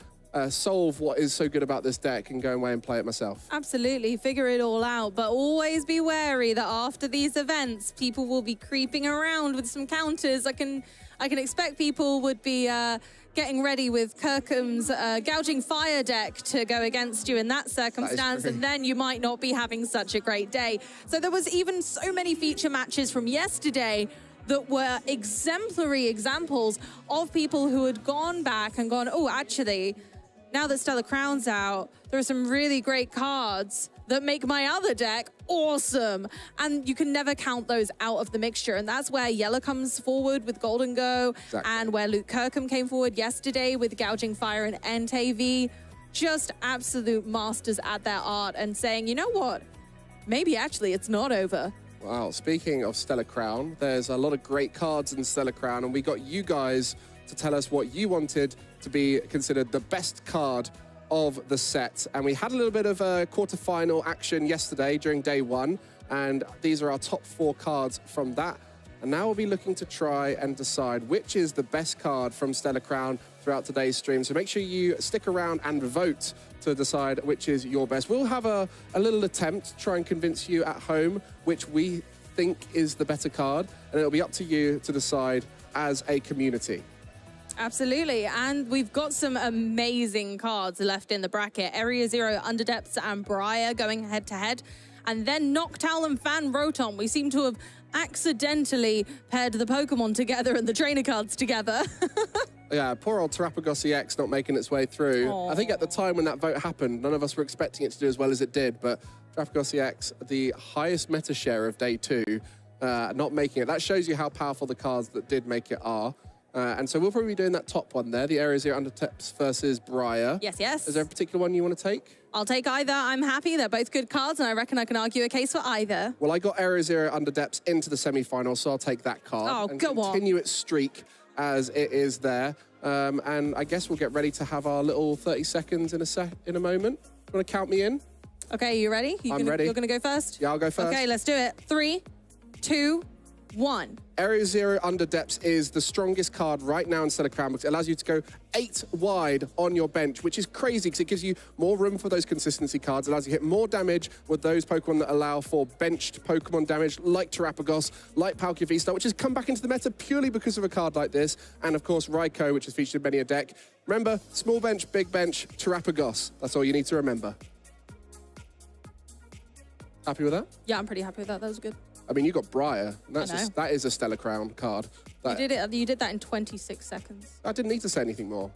solve what is so good about this deck and go away and play it myself. Absolutely, figure it all out, but always be wary that after these events, people will be creeping around with some counters. I can expect people would be getting ready with Kirkham's Gouging Fire deck to go against you in that circumstance, and then you might not be having such a great day. So there was even so many feature matches from yesterday that were exemplary examples of people who had gone back and gone, oh, actually, now that Stellar Crown's out, there are some really great cards that make my other deck awesome. And you can never count those out of the mixture. And that's where Yella comes forward with Golden Go, and where Luke Kirkham came forward yesterday with Gouging Fire and NTV. Just absolute masters at their art and saying, you know what? Maybe actually it's not over. Wow, speaking of Stellar Crown, there's a lot of great cards in Stellar Crown, and we got you guys to tell us what you wanted to be considered the best card of the set. And we had a little bit of a quarterfinal action yesterday during day one, and these are our top 4 cards from that. And now we'll be looking to try and decide which is the best card from Stellar Crown throughout today's stream. So make sure you stick around and vote to decide which is your best. We'll have a little attempt to try and convince you at home which we think is the better card, and it'll be up to you to decide as a community. Absolutely, and we've got some amazing cards left in the bracket. Area Zero, Underdepths, and Briar going head-to-head. And then Noctowl and Fan Rotom. We seem to have accidentally paired the Pokemon together and the trainer cards together. Yeah, poor old Terrapagos EX not making its way through. Aww. I think at the time when that vote happened, none of us were expecting it to do as well as it did, but Terrapagos EX, the highest meta share of day 2, not making it. That shows you how powerful the cards that did make it are. And so we'll probably be doing that top one there, the Area Zero Underdepths versus Briar. Yes, yes. Is there a particular one you want to take? I'll take either. I'm happy. They're both good cards, and I reckon I can argue a case for either. Well, I got Area Zero Underdepths into the semi-final, so I'll take that card. Oh, and go on. continue its streak as it is there. And I guess we'll get ready to have our little 30 seconds in a moment. You want to count me in? Okay, you ready? I'm ready. You're going to go first? Yeah, I'll go first. Okay, let's do it. 3, 2, 1. Area Zero Underdepths is the strongest card right now in Stellar Crown because it allows you to go 8 wide on your bench, which is crazy because it gives you more room for those consistency cards, allows you to hit more damage with those Pokemon that allow for benched Pokemon damage, like Terrapagos, like Palkia, which has come back into the meta purely because of a card like this, and of course Raikou, which has featured in many a deck. Remember, small bench, big bench, Terrapagos. That's all you need to remember. Happy with that? Yeah, I'm pretty happy with that. That was good. I mean, you got Briar. That is a Stellar Crown card. You did that in 26 seconds. I didn't need to say anything more.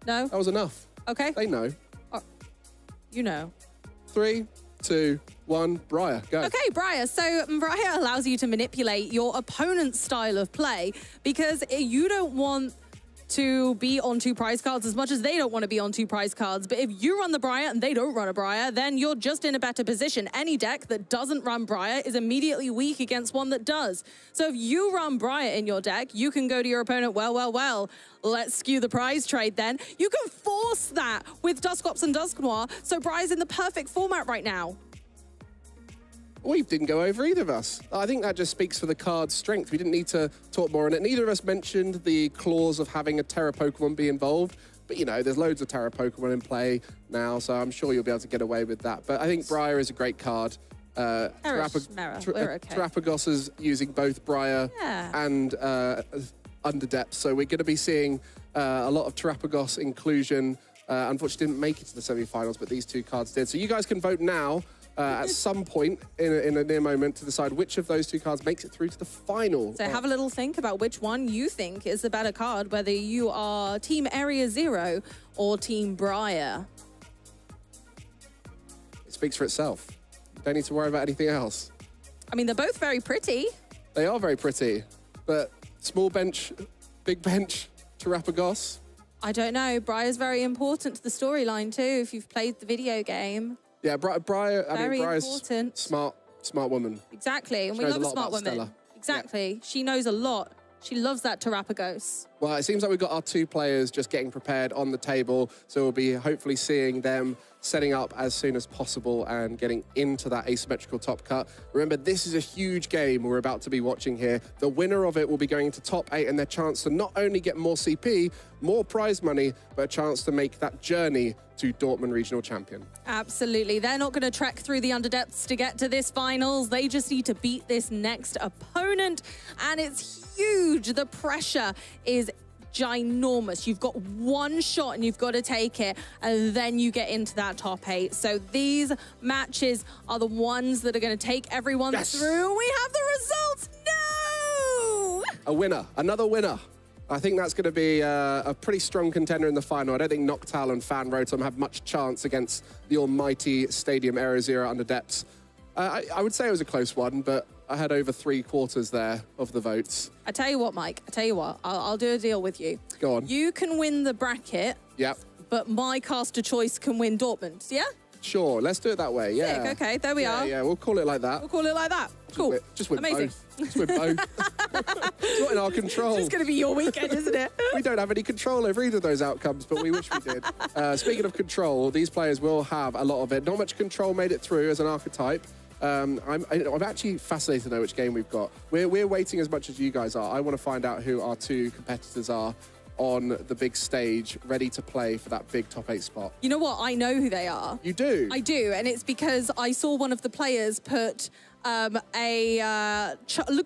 No? That was enough. Okay. They know. Oh, you know. 3, 2, 1, Briar, go. Okay, Briar. So Briar allows you to manipulate your opponent's style of play because you don't want to be on 2 prize cards as much as they don't want to be on 2 prize cards. But if you run the Briar and they don't run a Briar, then you're just in a better position. Any deck that doesn't run Briar is immediately weak against one that does. So if you run Briar in your deck, you can go to your opponent, well, let's skew the prize trade then. You can force that with Dusclops and Dusknoir, so Briar's in the perfect format right now. We didn't go over either of us. I think that just speaks for the card's strength. We didn't need to talk more on it. Neither of us mentioned the clause of having a Terra Pokemon be involved. But, you know, there's loads of Terra Pokemon in play now, so I'm sure you'll be able to get away with that. But I think Briar is a great card. Terrapagos is using both Briar and Underdepth, so we're going to be seeing a lot of Terrapagos inclusion. Unfortunately, didn't make it to the semi-finals, but these 2 cards did. So you guys can vote now. at some point in a near moment to decide which of those two cards makes it through to the final. So have a little think about which one you think is the better card, whether you are Team Area Zero or Team Briar. It speaks for itself. You don't need to worry about anything else. I mean, they're both very pretty. They are very pretty, but small bench, big bench, Terrapagos. I don't know. Briar's very important to the storyline too, if you've played the video game. Yeah, Briar's important. smart woman. Exactly, and She we knows love a a lot smart about woman. Stella. Exactly. She knows a lot. She loves that Terrapagos. Well, it seems like we've got our two players just getting prepared on the table, so we'll be hopefully seeing them setting up as soon as possible and getting into that asymmetrical top cut. Remember, this is a huge game we're about to be watching here. The winner of it will be going to top 8 and their chance to not only get more CP, more prize money, but a chance to make that journey to Dortmund Regional Champion. Absolutely. They're not going to trek through the underdepths to get to this finals. They just need to beat this next opponent, and it's huge. The pressure is ginormous. You've got one shot and you've got to take it, and then you get into that top 8. So these matches are the ones that are going to take everyone through. We have the results. No! A winner, another winner. I think that's going to be a pretty strong contender in the final. I don't think Noctal and Fan Rotom have much chance against the almighty Stadium Area Zero under depths. I would say it was a close one, but I had over 3/4 there of the votes. I tell you what, Mike, I tell you what, I'll do a deal with you. Go on. You can win the bracket, Yep. but my caster choice can win Dortmund, yeah? Sure, let's do it that way, yeah. Sick, okay, there we are. Yeah, we'll call it like that. We'll call it like that. Cool. Just with Amazing. both. Just with both. It's not in our control. It's going to be your weekend, isn't it? We don't have any control over either of those outcomes, but we wish we did. Speaking of control, these players will have a lot of it. Not much control made it through as an archetype. I'm actually fascinated to know which game we've got. We're waiting as much as you guys are. I want to find out who our two competitors are on the big stage, ready to play for that big top 8 spot. You know what? I know who they are. You do? I do, and it's because I saw one of the players put a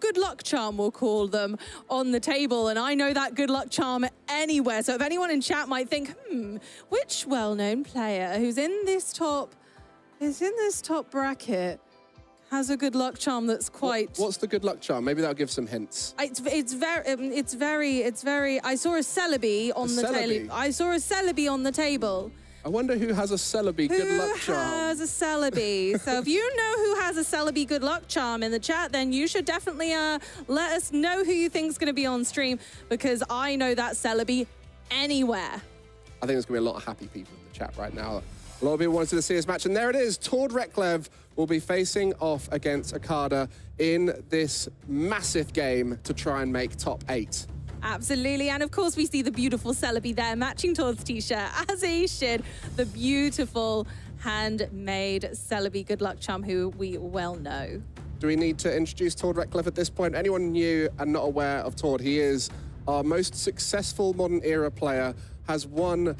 good luck charm, we'll call them, on the table, and I know that good luck charm anywhere. So if anyone in chat might think, which well-known player who's in this top bracket has a good luck charm that's quite... What's the good luck charm? Maybe that'll give some hints. It's very. I saw a Celebi on the table. I saw a Celebi on the table. I wonder who has a Celebi good luck charm. Who has a Celebi? So if you know who has a Celebi good luck charm in the chat, then you should definitely let us know who you think is going to be on stream, because I know that Celebi anywhere. I think there's going to be a lot of happy people in the chat right now. A lot of people wanted to see this match, and there it is. Tord Reklev will be facing off against Okada in this massive game to try and make top 8. Absolutely, and of course we see the beautiful Celebi there matching Tord's t-shirt, as he should. The beautiful handmade Celebi good luck charm, who we well know. Do we need to introduce Tord Reklev at this point? Anyone new and not aware of Tord? He is our most successful modern era player, has won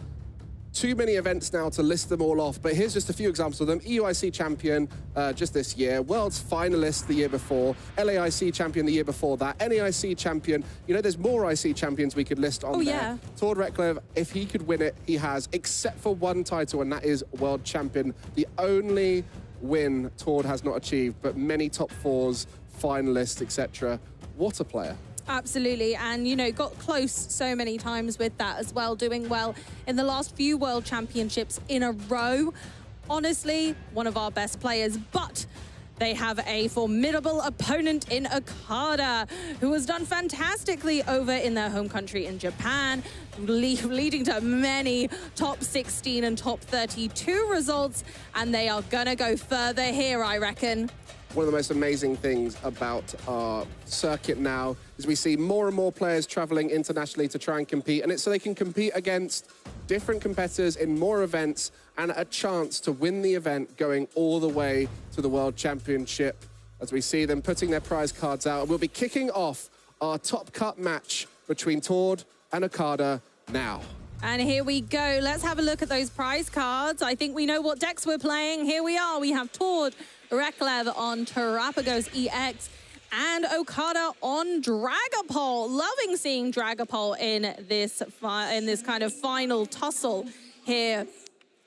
too many events now to list them all off, but here's just a few examples of them. EUIC champion just this year, World's finalist the year before, LAIC champion the year before that, NAIC champion. You know, there's more IC champions we could list on there. Yeah. Tord Reklev, if he could win it, he has, except for one title, and that is world champion. The only win Tord has not achieved, but many top 4s, finalists, etc. What a player. Absolutely, and you know, got close so many times with that as well, doing well in the last few World Championships in a row. Honestly, one of our best players, but they have a formidable opponent in Okada, who has done fantastically over in their home country in Japan, leading to many top 16 and top 32 results, and they are gonna go further here, I reckon. One of the most amazing things about our circuit now is we see more and more players traveling internationally to try and compete, and it's so they can compete against different competitors in more events and a chance to win the event going all the way to the World Championship, as we see them putting their prize cards out. And we'll be kicking off our top cut match between Tord and Okada now. And here we go. Let's have a look at those prize cards. I think we know what decks we're playing. Here we are. We have Tord Reklev on Terrapagos EX and Okada on Dragapult. Loving seeing Dragapult in this kind of final tussle here.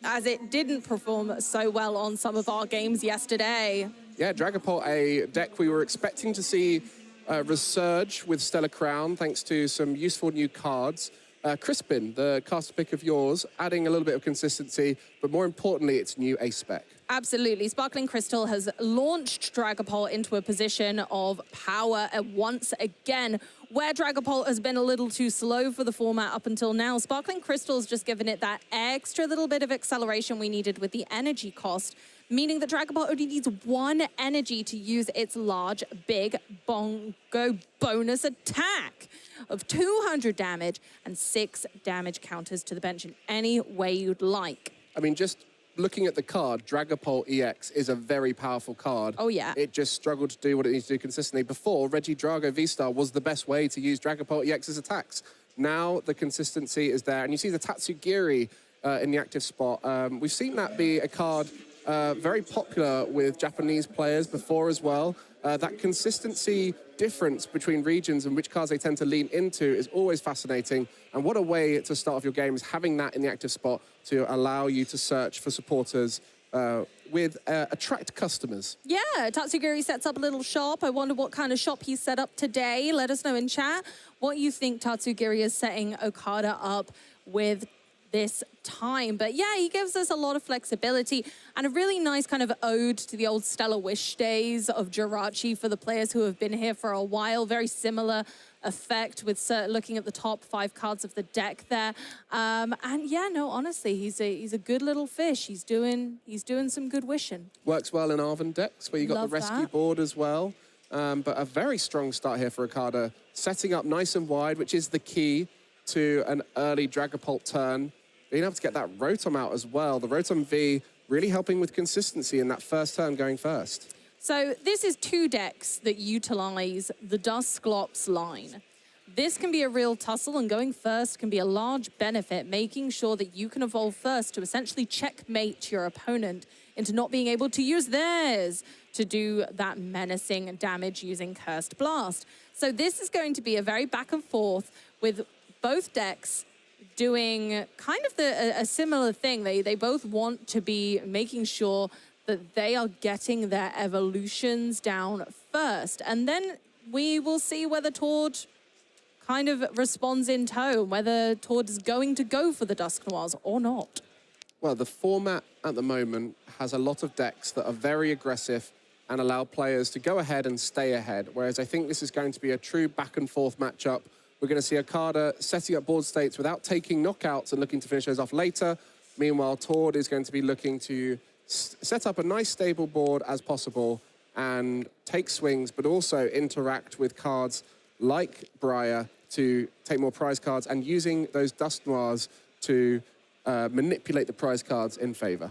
as it didn't perform so well on some of our games yesterday. Yeah, Dragapult, a deck we were expecting to see resurge with Stellar Crown, thanks to some useful new cards. Crispin, the caster pick of yours, adding a little bit of consistency, but more importantly, its new ace spec. Absolutely. Sparkling Crystal has launched Dragapult into a position of power once again. Where Dragapult has been a little too slow for the format up until now, Sparkling Crystal's just given it that extra little bit of acceleration we needed with the energy cost, meaning that Dragapult only needs 1 energy to use its large, big bongo bonus attack of 200 damage and 6 damage counters to the bench in any way you'd like. I mean, just looking at the card, Dragapult EX is a very powerful card. Oh, yeah. It just struggled to do what it needs to do consistently. Before, Regidrago V-Star was the best way to use Dragapult EX's attacks. Now the consistency is there, and you see the Tatsugiri in the active spot. We've seen that be a card very popular with Japanese players before as well. That consistency difference between regions and which cards they tend to lean into is always fascinating. And what a way to start off your game is having that in the active spot to allow you to search for supporters with attract customers. Yeah, Tatsugiri sets up a little shop. I wonder what kind of shop he set up today. Let us know in chat what you think Tatsugiri is setting Okada up with this time. But yeah, he gives us a lot of flexibility and a really nice kind of ode to the old Stellar Wish days of Jirachi for the players who have been here for a while. Very similar effect with looking at the top 5 cards of the deck there. And yeah, no, honestly, he's a good little fish. He's doing some good wishing. Works well in Arven decks where you got Love the rescue that. board as well. But a very strong start here for Okada, setting up nice and wide, which is the key to an early Dragapult turn. Being able to get that Rotom out as well. The Rotom V really helping with consistency in that first turn going first. So this is 2 decks that utilize the Dusclops line. This can be a real tussle, and going first can be a large benefit, making sure that you can evolve first to essentially checkmate your opponent into not being able to use theirs to do that menacing damage using Cursed Blast. So this is going to be a very back and forth with both decks doing kind of a similar thing. They both want to be making sure that they are getting their evolutions down first. And then we will see whether Tord kind of responds in tone, whether Tord is going to go for the Dusk Noirs or not. Well, the format at the moment has a lot of decks that are very aggressive and allow players to go ahead and stay ahead, whereas I think this is going to be a true back and forth matchup. We're going to see Okada setting up board states without taking knockouts and looking to finish those off later. Meanwhile, Tord is going to be looking to set up a nice stable board as possible and take swings, but also interact with cards like Briar to take more prize cards and using those Dust Noirs to manipulate the prize cards in favor.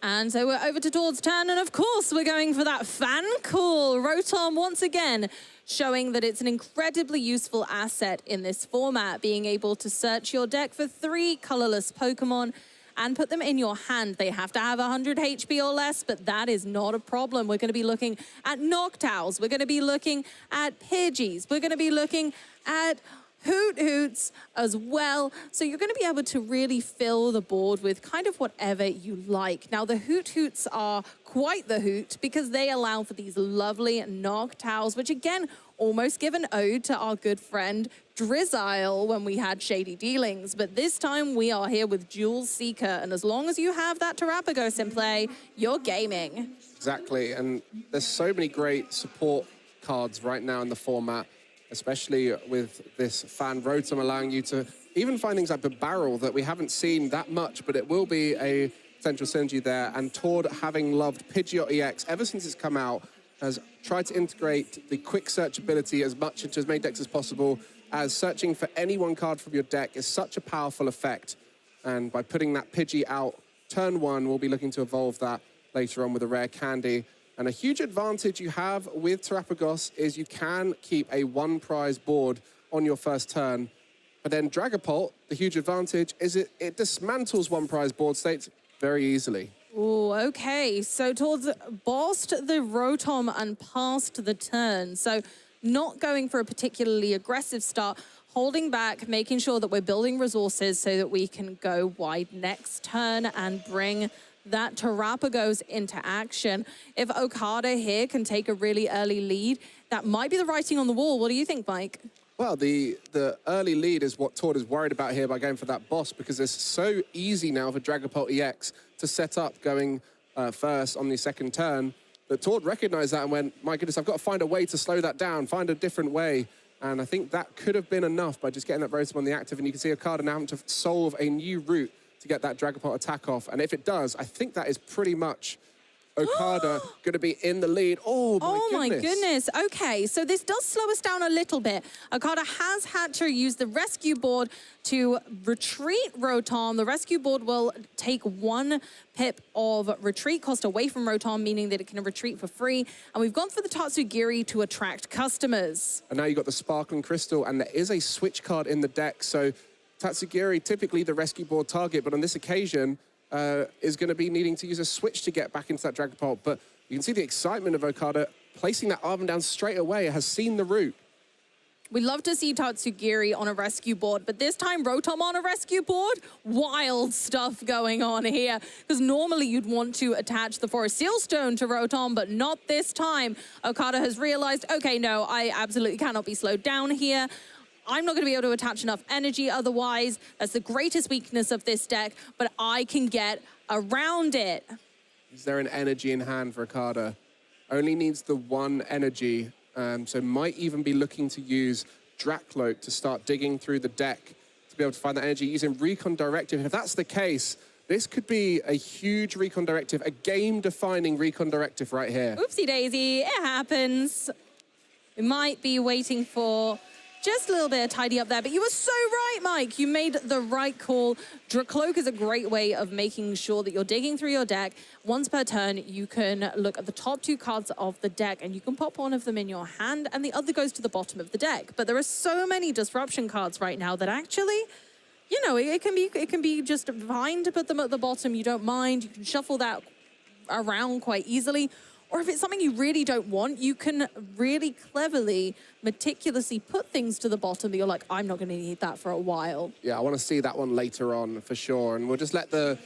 And so we're over to Tord's turn, and of course we're going for that fan call. Rotom once again showing that it's an incredibly useful asset in this format, being able to search your deck for 3 colorless Pokemon and put them in your hand. They have to have 100 HP or less, but that is not a problem. We're going to be looking at Noctowls. We're going to be looking at Pidgeys. We're going to be looking at Hoot-Hoots as well. So you're going to be able to really fill the board with kind of whatever you like. Now, the Hoot-Hoots are quite the hoot because they allow for these lovely Noctowls, which again, almost give an ode to our good friend Drizzile when we had Shady Dealings. But this time we are here with Jewel Seeker. And as long as you have that Terapagos in play, you're gaming. Exactly. And there's so many great support cards right now in the format, especially with this fan Rotom allowing you to even find things like the barrel that we haven't seen that much, but it will be a potential synergy there. And Tord, having loved Pidgeot EX ever since it's come out, has tried to integrate the quick search ability as much into as many decks as possible, as searching for any one card from your deck is such a powerful effect. And by putting that Pidgey out, turn 1, we'll be looking to evolve that later on with a rare candy. And a huge advantage you have with Terapagos is you can keep a 1 prize board on your first turn. But then Dragapult, the huge advantage is it dismantles 1 prize board states very easily. Oh, okay. So Tord's bossed the Rotom and passed the turn. So not going for a particularly aggressive start, holding back, making sure that we're building resources so that we can go wide next turn and bring that Terrapagos into action. If Okada here can take a really early lead, that might be the writing on the wall. What do you think, Mike? Well, the early lead is what Tord is worried about here by going for that boss, because it's so easy now for Dragapult EX to set up going first on the second turn, that Tord recognized that and went, my goodness, I've got to find a way to slow that down, find a different way. And I think that could have been enough by just getting that Rotom on the active. And you can see Okada now having to solve a new route to get that Dragapult attack off. And if it does, I think that is pretty much Okada going to be in the lead. Oh, my goodness. Okay, so this does slow us down a little bit. Okada has had to use the rescue board to retreat Rotom. The rescue board will take 1 pip of retreat cost away from Rotom, meaning that it can retreat for free. And we've gone for the Tatsugiri to attract customers. And now you've got the Sparkling Crystal, and there is a switch card in the deck. So Tatsugiri, typically the rescue board target, but on this occasion, is going to be needing to use a switch to get back into that Dragapult. But you can see the excitement of Okada placing that Arven down straight away. It has seen the route. We love to see Tatsugiri on a rescue board, but this time Rotom on a rescue board? Wild stuff going on here. Because normally you'd want to attach the Forest Seal Stone to Rotom, but not this time. Okada has realized, okay, no, I absolutely cannot be slowed down here. I'm not going to be able to attach enough energy otherwise. That's the greatest weakness of this deck, but I can get around it. Is there an energy in hand for Okada? Only needs the 1 energy, so might even be looking to use Dracloak to start digging through the deck to be able to find that energy using Recon Directive. And if that's the case, this could be a huge Recon Directive, a game-defining Recon Directive right here. Oopsie daisy, it happens. We might be waiting for just a little bit of tidy up there, but you were so right, Mike. You made the right call. Dracloak is a great way of making sure that you're digging through your deck. Once per turn, you can look at the top 2 cards of the deck and you can pop one of them in your hand and the other goes to the bottom of the deck. But there are so many disruption cards right now that actually, you know, it can be just fine to put them at the bottom. You don't mind. You can shuffle that around quite easily. Or if it's something you really don't want, you can really cleverly, meticulously put things to the bottom that you're like, I'm not going to need that for a while. Yeah, I want to see that one later on for sure. And we'll just let the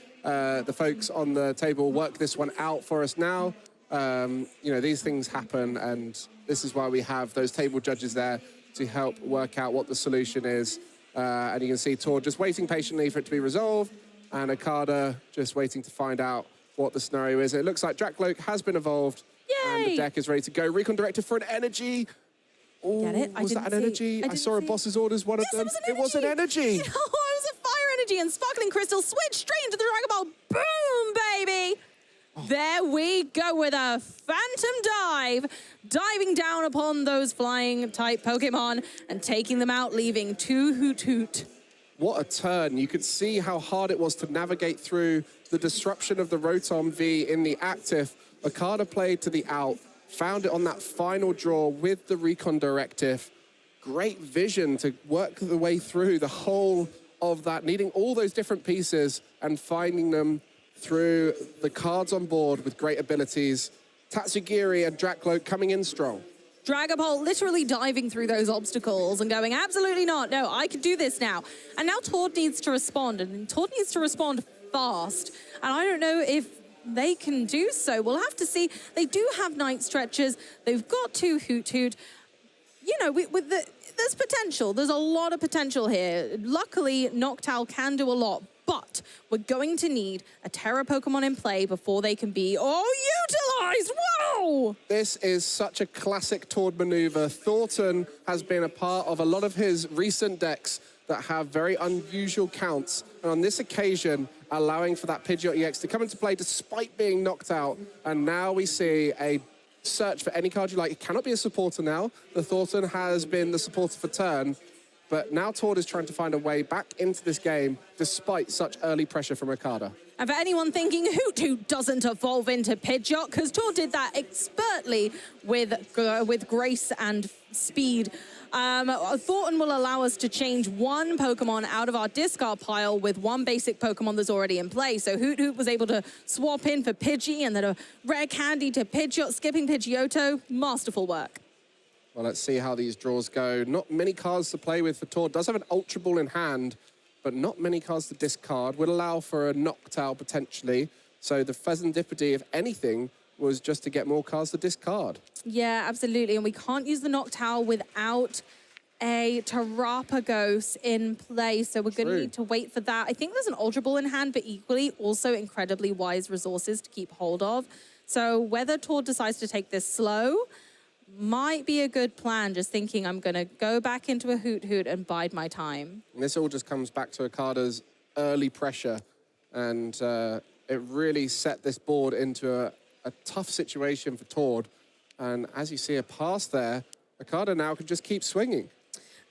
folks on the table work this one out for us now. You know, these things happen, and this is why we have those table judges there to help work out what the solution is. And you can see Tord just waiting patiently for it to be resolved, and Okada just waiting to find out what the scenario is. It looks like Dracloak has been evolved. Yay! And the deck is ready to go. Recon Directive for an energy. Oh, Get it? Was that an energy? I saw a boss's orders, one of them. It was an energy. Oh, it was a fire energy, and Sparkling Crystal switched straight into the Dragon Ball. Boom, baby! There we go with a Phantom Dive, diving down upon those flying type Pokemon and taking them out, leaving 2 Hoot Hoot. What a turn. You could see how hard it was to navigate through the disruption of the Rotom V in the active. Okada played to the out, found it on that final draw with the Recon Directive. Great vision to work the way through the whole of that, needing all those different pieces and finding them through the cards on board with great abilities. Tatsugiri and Dracloak coming in strong. Dragapult literally diving through those obstacles and going, absolutely not. No, I can do this now. And now Tord needs to respond, and Tord needs to respond fast. And I don't know if they can do so. We'll have to see. They do have night stretches. They've got 2 Hoot Hoot. You know, there's potential. There's a lot of potential here. Luckily, Noctowl can do a lot, but we're going to need a Terra Pokemon in play before they can be utilized. Whoa! This is such a classic Tord maneuver. Thornton has been a part of a lot of his recent decks that have very unusual counts. And on this occasion, allowing for that Pidgeot EX to come into play despite being knocked out. And now we see a search for any card you like. It cannot be a supporter now. The Thornton has been the supporter for turn. But now Tord is trying to find a way back into this game despite such early pressure from Okada. And for anyone thinking Hoot Hoot doesn't evolve into Pidgeot, because Tord did that expertly with grace and speed. Thornton will allow us to change 1 Pokemon out of our discard pile with 1 basic Pokemon that's already in play. So Hoot Hoot was able to swap in for Pidgey and then a Rare Candy to Pidgeot, skipping Pidgeotto. Masterful work. Well, let's see how these draws go. Not many cards to play with for Tord. Does have an Ultra Ball in hand, but not many cards to discard. Would allow for a Noctowl potentially. So the Pheasantipede, if anything, was just to get more cards to discard. Yeah, absolutely. And we can't use the Noctowl without a Terapagos in play, so we're going to need to wait for that. I think there's an Ultra Ball in hand, but equally also incredibly wise resources to keep hold of. So whether Tord decides to take this slow might be a good plan, just thinking I'm going to go back into a Hoot Hoot and bide my time. And this all just comes back to Okada's early pressure, and it really set this board into a tough situation for Tord. And as you see a pass there, Okada now can just keep swinging.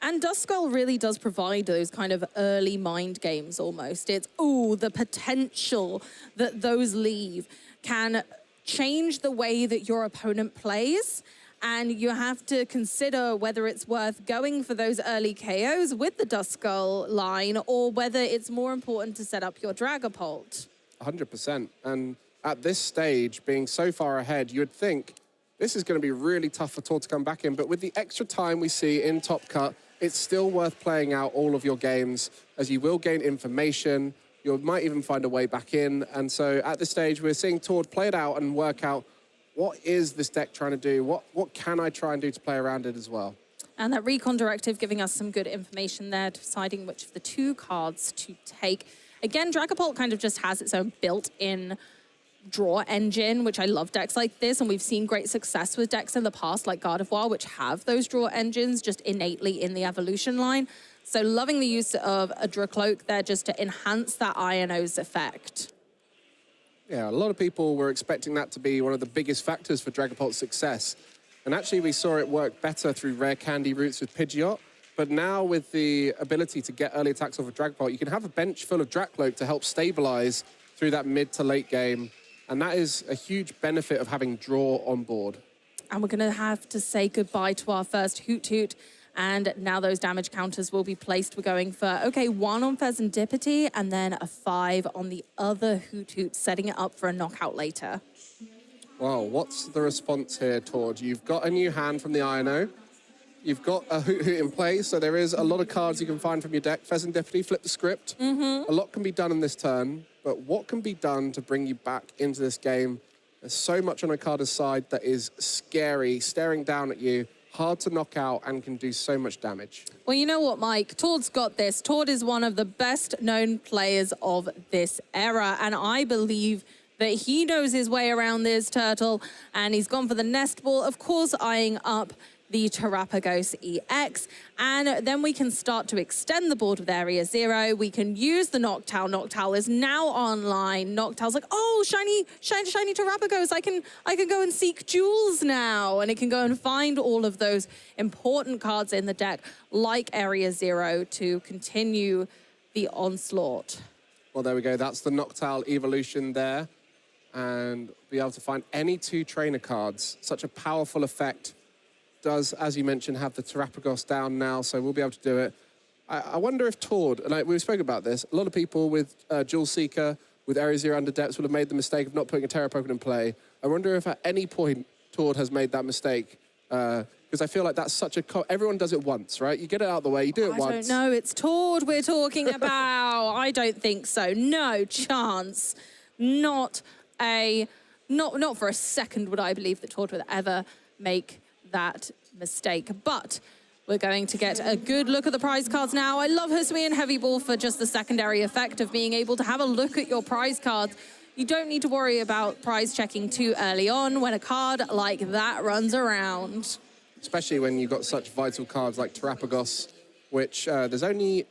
And Duskull really does provide those kind of early mind games almost. It's, ooh, the potential that those leave can change the way that your opponent plays. And you have to consider whether it's worth going for those early KOs with the Duskull line or whether it's more important to set up your Dragapult. 100%. And at this stage, being so far ahead, you would think this is going to be really tough for Tord to come back in. But with the extra time we see in Top Cut, it's still worth playing out all of your games, as you will gain information. You might even find a way back in. And so at this stage, we're seeing Tord play it out and work out, what is this deck trying to do? What can I try and do to play around it as well? And that Recon Directive giving us some good information there, deciding which of the two cards to take. Again, Dragapult kind of just has its own built-in draw engine, which I love decks like this, and we've seen great success with decks in the past like Gardevoir, which have those draw engines just innately in the evolution line. So loving the use of a Dracloak there just to enhance that Iono's effect. Yeah, a lot of people were expecting that to be one of the biggest factors for Dragapult's success. And actually we saw it work better through rare candy routes with Pidgeot. But now with the ability to get early attacks off of Dragapult, you can have a bench full of Dracloak to help stabilize through that mid to late game. And that is a huge benefit of having draw on board. And we're going to have to say goodbye to our first Hoot Hoot. And now those damage counters will be placed. We're going for, okay, 1 on Pheasantipede and then a 5 on the other Hoot Hoot, setting it up for a knockout later. Well, what's the response here, Tord? You've got a new hand from the Iono. You've got a Hoot Hoot in play, so there is a lot of cards you can find from your deck. Pheasantipede, flip the script. A lot can be done in this turn, but what can be done to bring you back into this game? There's so much on Okada's side that is scary, staring down at you, hard to knock out, and can do so much damage. Well, you know what, Mike? Tord's got this. Tord is one of the best-known players of this era, and I believe that he knows his way around this turtle, and he's gone for the Nest Ball, of course, eyeing up the Terapagos EX, and then we can start to extend the board with Area 0. We can use the Noctowl. Noctowl is now online. Noctowl's like, oh, shiny Terapagos. I can go and seek jewels now, and it can go and find all of those important cards in the deck, like Area 0, to continue the onslaught. Well, there we go. That's the Noctowl evolution there, and be able to find any 2 trainer cards. Such a powerful effect. Does, as you mentioned, have the Terapagos down now, so we'll be able to do it. I wonder if Tord, and we spoke about this, a lot of people with Jewel Seeker, with Area 0 under depths, would have made the mistake of not putting a Terra Pokemon in play. I wonder if at any point Tord has made that mistake, because I feel like that's such a... everyone does it once, right? You get it out of the way, you do it once. I don't know, it's Tord we're talking about. I don't think so. No chance. Not for a second would I believe that Tord would ever make that mistake. But we're going to get a good look at the prize cards now. I love Hisuian Heavy Ball for just the secondary effect of being able to have a look at your prize cards. You don't need to worry about prize checking too early on when a card like that runs around. Especially when you've got such vital cards like Terapagos, which there's only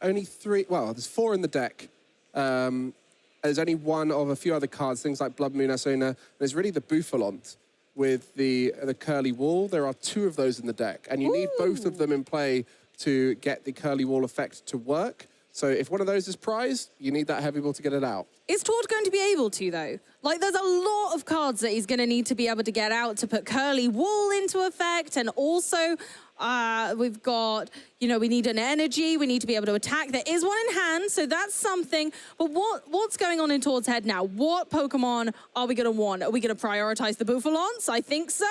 3, well, there's 4 in the deck. There's only 1 of a few other cards, things like Blood Moon Asuna. There's really the Bouffalont with the Curly Wall. There are 2 of those in the deck, and you need both of them in play to get the Curly Wall effect to work. So if one of those is prized, you need that Heavy Ball to get it out. Is Tord going to be able to, though? Like, there's a lot of cards that he's going to need to be able to get out to put Curly Wall into effect, and also We've got, you know, we need an energy. We need to be able to attack. There is one in hand, so that's something. But what's going on in Tord's head now? What Pokemon are we going to want? Are we going to prioritize the Bouffalance? I think so.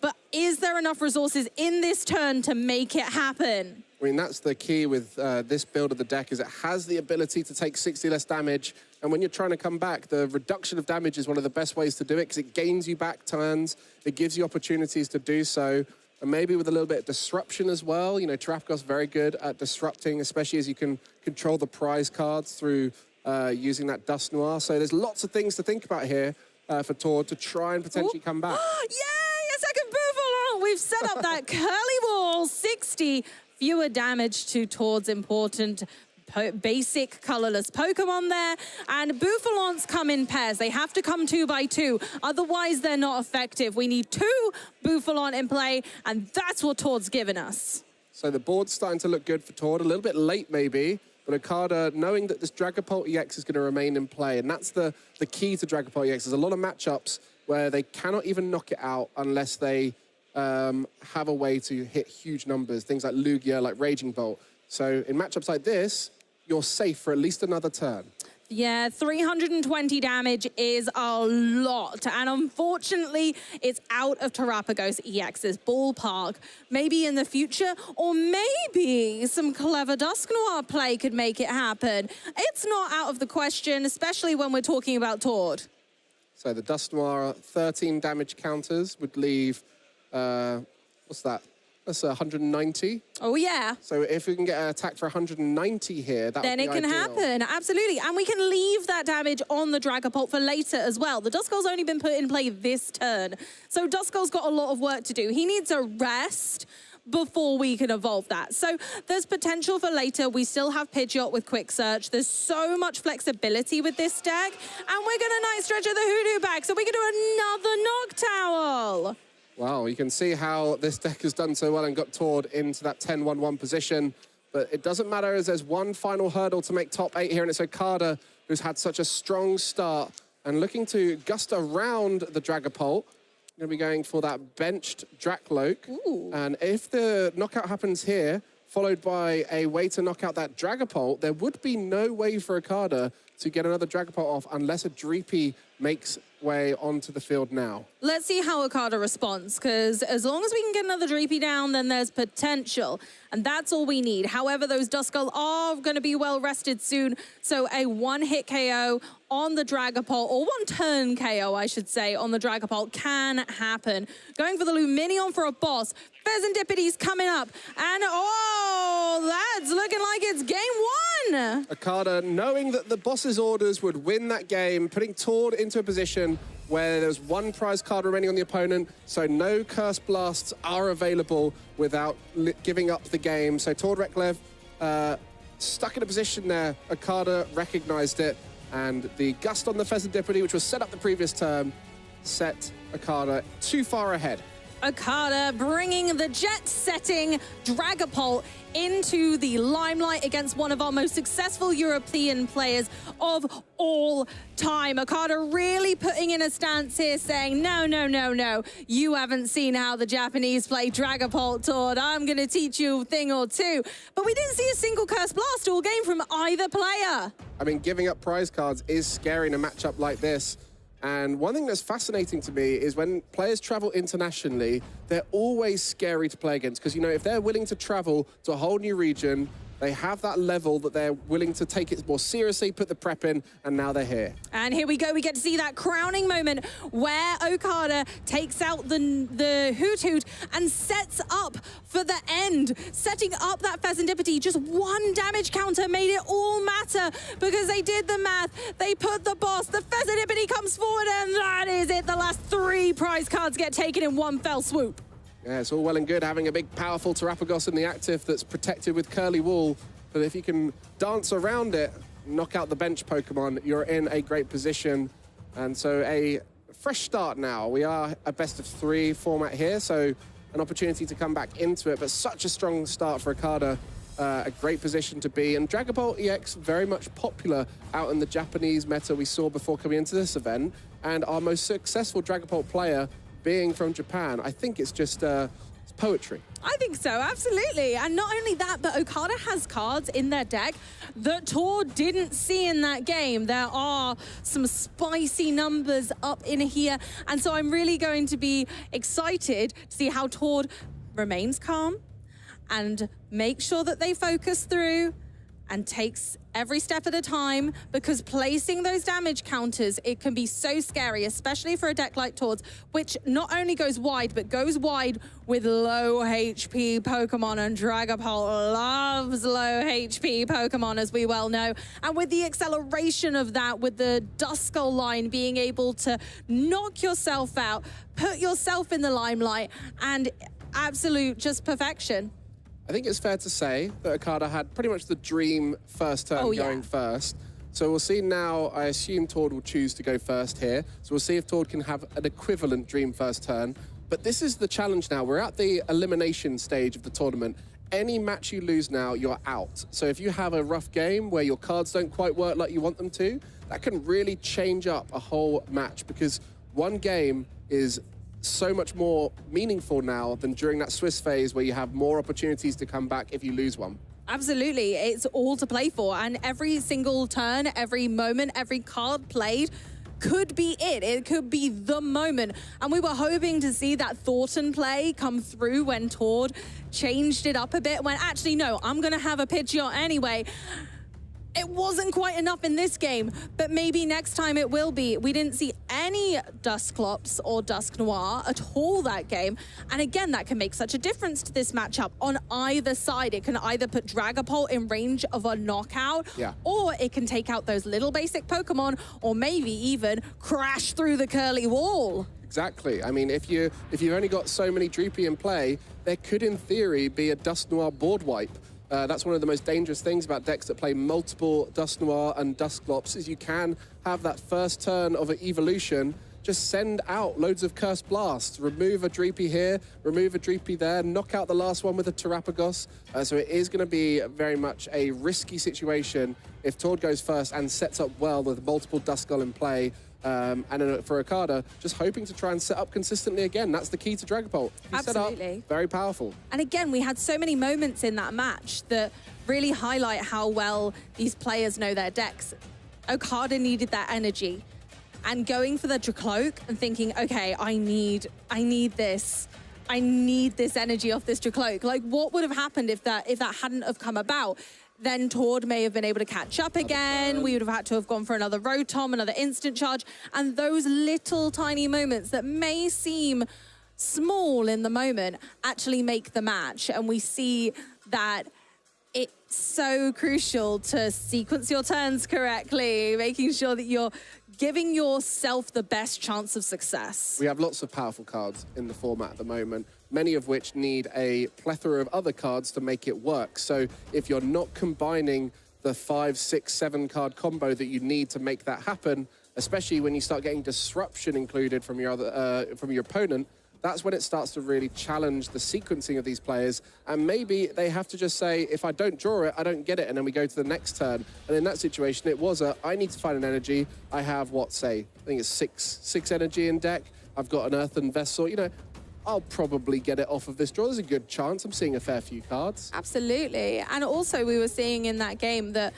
But is there enough resources in this turn to make it happen? I mean, that's the key with this build of the deck, is it has the ability to take 60 less damage. And when you're trying to come back, the reduction of damage is one of the best ways to do it, because it gains you back turns. It gives you opportunities to do so. And maybe with a little bit of disruption as well. You know, Terapagos very good at disrupting, especially as you can control the prize cards through using that Dust Noir. So there's lots of things to think about here for Tord to try and potentially come back. Yay, a second Bouffalance! We've set up that curly wall, 60 fewer damage to Tord's important basic colorless Pokemon there. And Bouffalance come in pairs. They have to come 2 by 2. Otherwise, they're not effective. We need 2 Bouffalance in play, and that's what Tord's given us. So the board's starting to look good for Tord. A little bit late, maybe. But Okada, knowing that this Dragapult EX is going to remain in play, and that's the key to Dragapult EX. There's a lot of matchups where they cannot even knock it out unless they have a way to hit huge numbers. Things like Lugia, like Raging Bolt. So in matchups like this, you're safe for at least another turn. Yeah, 320 damage is a lot. And unfortunately, it's out of Terapagos EX's ballpark. Maybe in the future, or maybe some clever Dusk Noir play could make it happen. It's not out of the question, especially when we're talking about Tord. So the Dust Noir 13 damage counters would leave, what's that? That's 190. Oh, yeah. So if we can get an attack for 190 here, that then would be it can ideal. happen, absolutely. And we can leave that damage on the Dragapult for later as well. The Duskull's only been put in play this turn. So Duskull's got a lot of work to do. He needs a rest before we can evolve that. So there's potential for later. We still have Pidgeot with Quick Search. There's so much flexibility with this deck. And we're going to nice stretch of the Hoodoo back, so we can do another Noctowl. Wow, you can see how this deck has done so well and got Tord into that 10-1-1 position. But it doesn't matter, as there's one final hurdle to make top 8 here, and it's Okada who's had such a strong start and looking to gust around the Dragapult. Going to be going for that benched Dracloak. Ooh. And if the knockout happens here, followed by a way to knock out that Dragapult, there would be no way for Okada to get another Dragapult off unless a Dreepy makes way onto the field now. Let's see how Okada responds, because as long as we can get another Dreepy down, then there's potential. And that's all we need. However, those Duskull are going to be well rested soon. So a one-hit KO on the Dragapult, or one-turn KO, I should say, on the Dragapult can happen. Going for the Luminion for a boss. Phesandipity's coming up. And, oh, that's looking like it's game 1. Okada, knowing that the boss's orders would win that game, putting Tord into a position where there's one prize card remaining on the opponent, so no Curse Blasts are available without giving up the game. So Tord Reklev stuck in a position there. Okada recognized it, and the Gust on the Pheasantipity, which was set up the previous turn, set Okada too far ahead. Okada bringing the jet-setting Dragapult into the limelight against one of our most successful European players of all time. Okada really putting in a stance here, saying, no, no, no, no. You haven't seen how the Japanese play Dragapult, Tord. I'm going to teach you a thing or two. But we didn't see a single Curse Blast all game from either player. I mean, giving up prize cards is scary in a matchup like this. And one thing that's fascinating to me is when players travel internationally, they're always scary to play against. Because, you know, if they're willing to travel to a whole new region, they have that level that they're willing to take it more seriously, put the prep in, and now they're here. And here we go. We get to see that crowning moment where Okada takes out the Hoot Hoot and sets up for the end, setting up that Pheasantipity. Just one damage counter made it all matter because they did the math. They put the boss. The Pheasantipity comes forward, and that is it. The last 3 prize cards get taken in one fell swoop. Yeah, it's all well and good having a big, powerful Terapagos in the active that's protected with Curly Wall. But if you can dance around it, knock out the bench Pokemon, you're in a great position. And so a fresh start now. We are a best-of-3 format here, so an opportunity to come back into it. But such a strong start for Okada. A great position to be. And Dragapult EX, very much popular out in the Japanese meta we saw before coming into this event. And our most successful Dragapult player being from Japan. I think it's just It's poetry. I think so, absolutely. And not only that, but Okada has cards in their deck that Tord didn't see in that game. There are some spicy numbers up in here. And so I'm really going to be excited to see how Tord remains calm and make sure that they focus through and takes every step at a time, because placing those damage counters, it can be so scary, especially for a deck like Tord's, which not only goes wide, but goes wide with low HP Pokemon, and Dragapult loves low HP Pokemon, as we well know. And with the acceleration of that, with the Duskull line being able to knock yourself out, put yourself in the limelight, and absolute just perfection. I think it's fair to say that Okada had pretty much the dream first turn going first. So we'll see now. I assume Tord will choose to go first here. So we'll see if Tord can have an equivalent dream first turn. But this is the challenge now. We're at the elimination stage of the tournament. Any match you lose now, you're out. So if you have a rough game where your cards don't quite work like you want them to, that can really change up a whole match, because one game is so much more meaningful now than during that Swiss phase where you have more opportunities to come back if you lose one. Absolutely. It's all to play for. And every single turn, every moment, every card played could be it. It could be the moment. And we were hoping to see that Thornton play come through when Tord changed it up a bit, when actually, no, I'm going to have a Pidgeot anyway. It wasn't quite enough in this game, but maybe next time it will be. We didn't see any Dusclops or Dusknoir at all that game. And again, that can make such a difference to this matchup on either side. It can either put Dragapult in range of a knockout, or it can take out those little basic Pokemon, or maybe even crash through the curly wall. Exactly. I mean, if you've only got so many Droopy in play, there could, in theory, be a Dusknoir board wipe. That's one of the most dangerous things about decks that play multiple Dusknoir and Dusclops, is you can have that first turn of an evolution, just send out loads of Cursed Blasts, remove a Droopy here, remove a Droopy there, knock out the last one with a Terapagos. So it is going to be very much a risky situation if Tord goes first and sets up well with multiple Duskull in play. And for Okada, just hoping to try and set up consistently again. That's the key to Dragapult. Absolutely. Set up, very powerful. And again, we had so many moments in that match that really highlight how well these players know their decks. Okada needed that energy. And going for the Dracloak and thinking, okay, I need this. I need this energy off this Dracloak. Like, what would have happened if that hadn't have come about? Then Tord may have been able to catch up again. We would have had to have gone for another Rotom, another instant charge. And those little tiny moments that may seem small in the moment actually make the match. And we see that it's so crucial to sequence your turns correctly, making sure that you're giving yourself the best chance of success. We have lots of powerful cards in the format at the moment, many of which need a plethora of other cards to make it work. So if you're not combining the 5, 6, 7 card combo that you need to make that happen, especially when you start getting disruption included from your opponent, that's when it starts to really challenge the sequencing of these players. And maybe they have to just say, if I don't draw it, I don't get it, and then we go to the next turn. And in that situation, it was I need to find an energy. I have, I think it's six energy in deck. I've got an Earthen Vessel, I'll probably get it off of this draw. There's a good chance. I'm seeing a fair few cards. Absolutely. And also we were seeing in that game that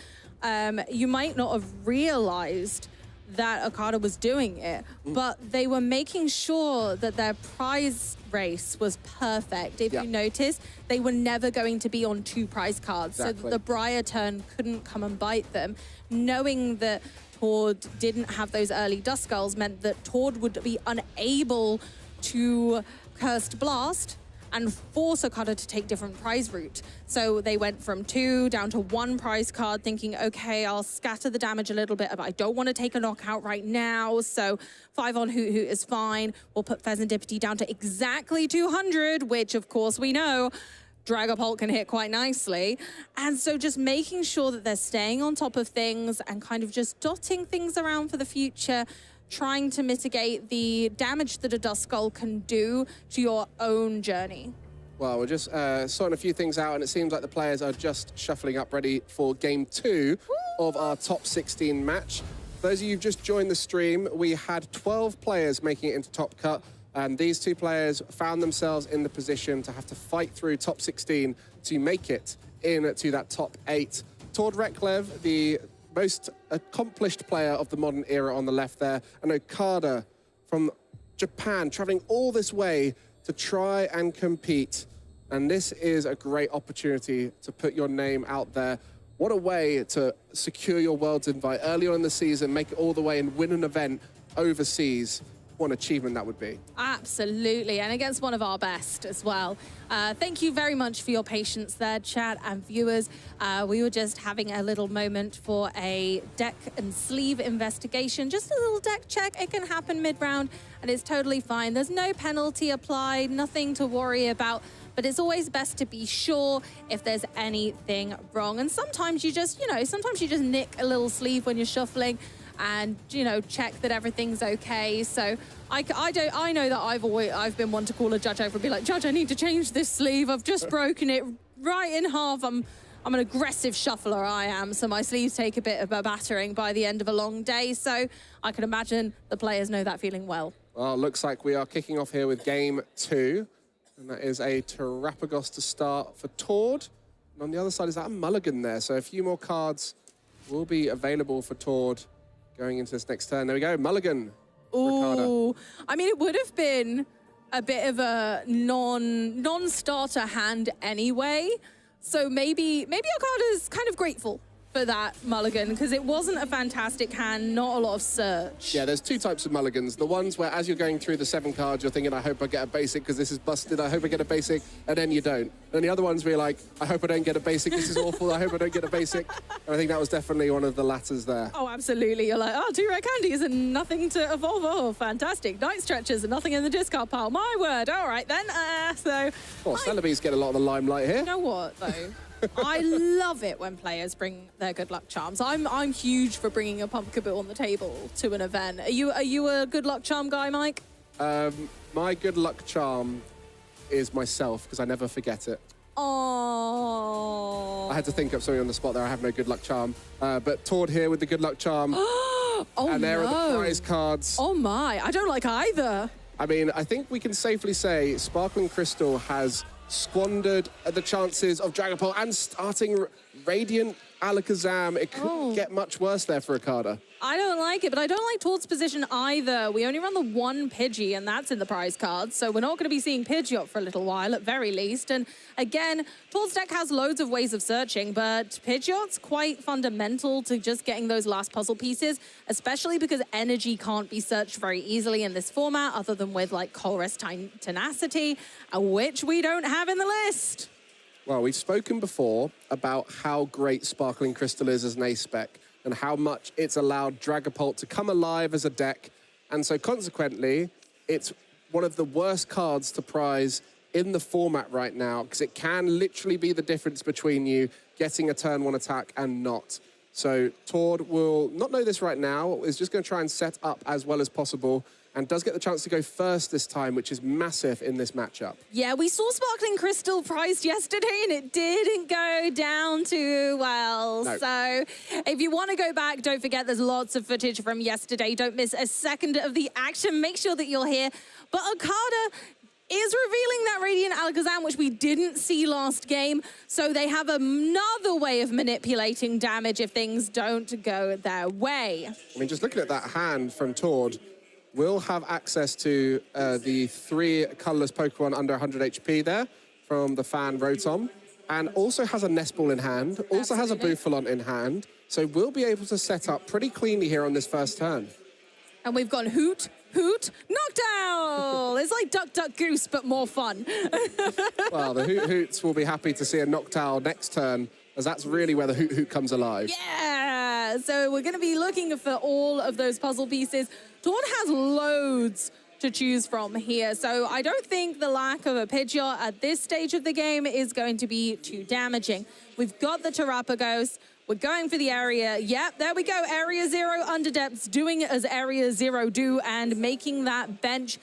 you might not have realized that Okada was doing it, but they were making sure that their prize race was perfect. If you notice, they were never going to be on 2 prize cards, so that the Briar turn couldn't come and bite them. Knowing that Tord didn't have those early Duskulls meant that Tord would be unable to Cursed Blast and force Okada to take different prize route. So they went from 2 down to 1 prize card, thinking, okay, I'll scatter the damage a little bit, but I don't want to take a knockout right now. So 5 on Hoot Hoot is fine. We'll put Pheasantipity down to exactly 200, which of course we know Dragapult can hit quite nicely. And so just making sure that they're staying on top of things and kind of just dotting things around for the future, trying to mitigate the damage that a Duskull can do to your own journey. Well, we're just sorting a few things out, and it seems like the players are just shuffling up ready for game 2 of our top 16 match. For those of you who've just joined the stream, we had 12 players making it into Top Cut. And these two players found themselves in the position to have to fight through top 16 to make it into that top 8. Tord Reklev, the most accomplished player of the modern era on the left there, and Okada from Japan, traveling all this way to try and compete. And this is a great opportunity to put your name out there. What a way to secure your Worlds invite earlier in the season, make it all the way and win an event overseas. What an achievement that would be. Absolutely, and against one of our best as well. Thank you very much for your patience there, chat and viewers. We were just having a little moment for a deck and sleeve investigation. Just a little deck check. It can happen mid-round, and it's totally fine. There's no penalty applied, nothing to worry about. But it's always best to be sure if there's anything wrong. And sometimes you just, sometimes you just nick a little sleeve when you're shuffling and, check that everything's okay. So I know that I've been one to call a judge over and be like, Judge, I need to change this sleeve. I've just broken it right in half. I'm an aggressive shuffler, I am. So my sleeves take a bit of a battering by the end of a long day. So I can imagine the players know that feeling well. Well, looks like we are kicking off here with game 2. And that is a Terrapagos to start for Tord. And on the other side is that a mulligan there. So a few more cards will be available for Tord going into this next turn. There we go, mulligan. Ooh, I mean, it would have been a bit of a non-starter hand anyway. So maybe Okada's kind of grateful for that mulligan, because it wasn't a fantastic hand, not a lot of search. Yeah, there's two types of mulligans. The ones where as you're going through the 7 cards, you're thinking, I hope I get a basic because this is busted. I hope I get a basic, and then you don't. And the other ones where you're like, I hope I don't get a basic. This is awful. I hope I don't get a basic. And I think that was definitely one of the latters there. Oh, absolutely. You're like, oh, 2 rare candies and nothing to evolve. Oh, fantastic. Night stretchers and nothing in the discard pile. My word. All right, then. Well, Celebi's get a lot of the limelight here. You know what, though? I love it when players bring their good luck charms. I'm huge for bringing a pumpkin on the table to an event. Are you a good luck charm guy, Mike? My good luck charm is myself, because I never forget it. Oh. I had to think up something on the spot there. I have no good luck charm. But Tord here with the good luck charm. Oh, and there no. are the prize cards. Oh, my. I don't like either. I mean, I think we can safely say Sparkling Crystal has squandered the chances of Dragapult and starting Radiant Alakazam. It couldn't get much worse there for Okada. I don't like it, but I don't like Tord's position either. We only run the 1 Pidgey, and that's in the prize cards, so we're not going to be seeing Pidgeot for a little while, at very least. And again, Tord's deck has loads of ways of searching, but Pidgeot's quite fundamental to just getting those last puzzle pieces, especially because energy can't be searched very easily in this format, other than with, like, Colress Tenacity, which we don't have in the list. Well, we've spoken before about how great Sparkling Crystal is as an ace spec, and how much it's allowed Dragapult to come alive as a deck. And so consequently, it's one of the worst cards to prize in the format right now, because it can literally be the difference between you getting a turn 1 attack and not. So Tord will not know this right now, is just going to try and set up as well as possible, and does get the chance to go first this time, which is massive in this matchup. Yeah, we saw Sparkling Crystal prized yesterday, and it didn't go down too well. No. So if you want to go back, don't forget there's lots of footage from yesterday. Don't miss a second of the action. Make sure that you're here. But Okada is revealing that Radiant Alakazam, which we didn't see last game. So they have another way of manipulating damage if things don't go their way. I mean, just looking at that hand from Tord, will have access to the 3 colorless Pokemon under 100 HP there from the fan Rotom, and also has a Nest Ball in hand, also has a Bouffalon in hand, so we'll be able to set up pretty cleanly here on this first turn. And we've got Hoot, Noctowl! It's like Duck, Duck, Goose, but more fun. Well, the Hoots will be happy to see a Noctowl next turn, as that's really where the Hoot comes alive. Yeah! So we're going to be looking for all of those puzzle pieces. Tord has loads to choose from here, so I don't think the lack of a Pidgeot at this stage of the game is going to be too damaging. We've got the Terrapagos. We're going for the area. Yep, there we go. Area 0 Underdepths doing as Area 0 do and making that bench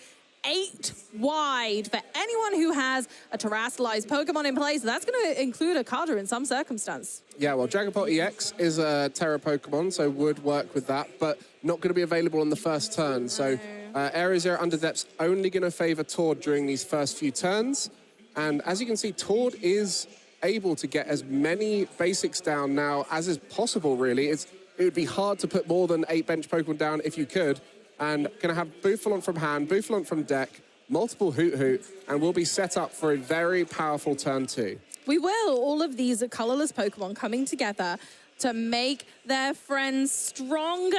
8 wide for anyone who has a terrestrialized Pokemon in play. So that's going to include a Okada in some circumstance. Yeah, well, Dragapult EX is a Terra Pokemon, so would work with that, but not going to be available on the first turn. So Area Zero Under Depth's only going to favor Tord during these first few turns. And as you can see, Tord is able to get as many basics down now as is possible, really. It would be hard to put more than 8 bench Pokemon down if you could. And going to have Bouffalon from hand, Bouffalon from deck, multiple Hoot Hoot, and we'll be set up for a very powerful turn 2. We will. All of these colorless Pokemon coming together to make their friends stronger.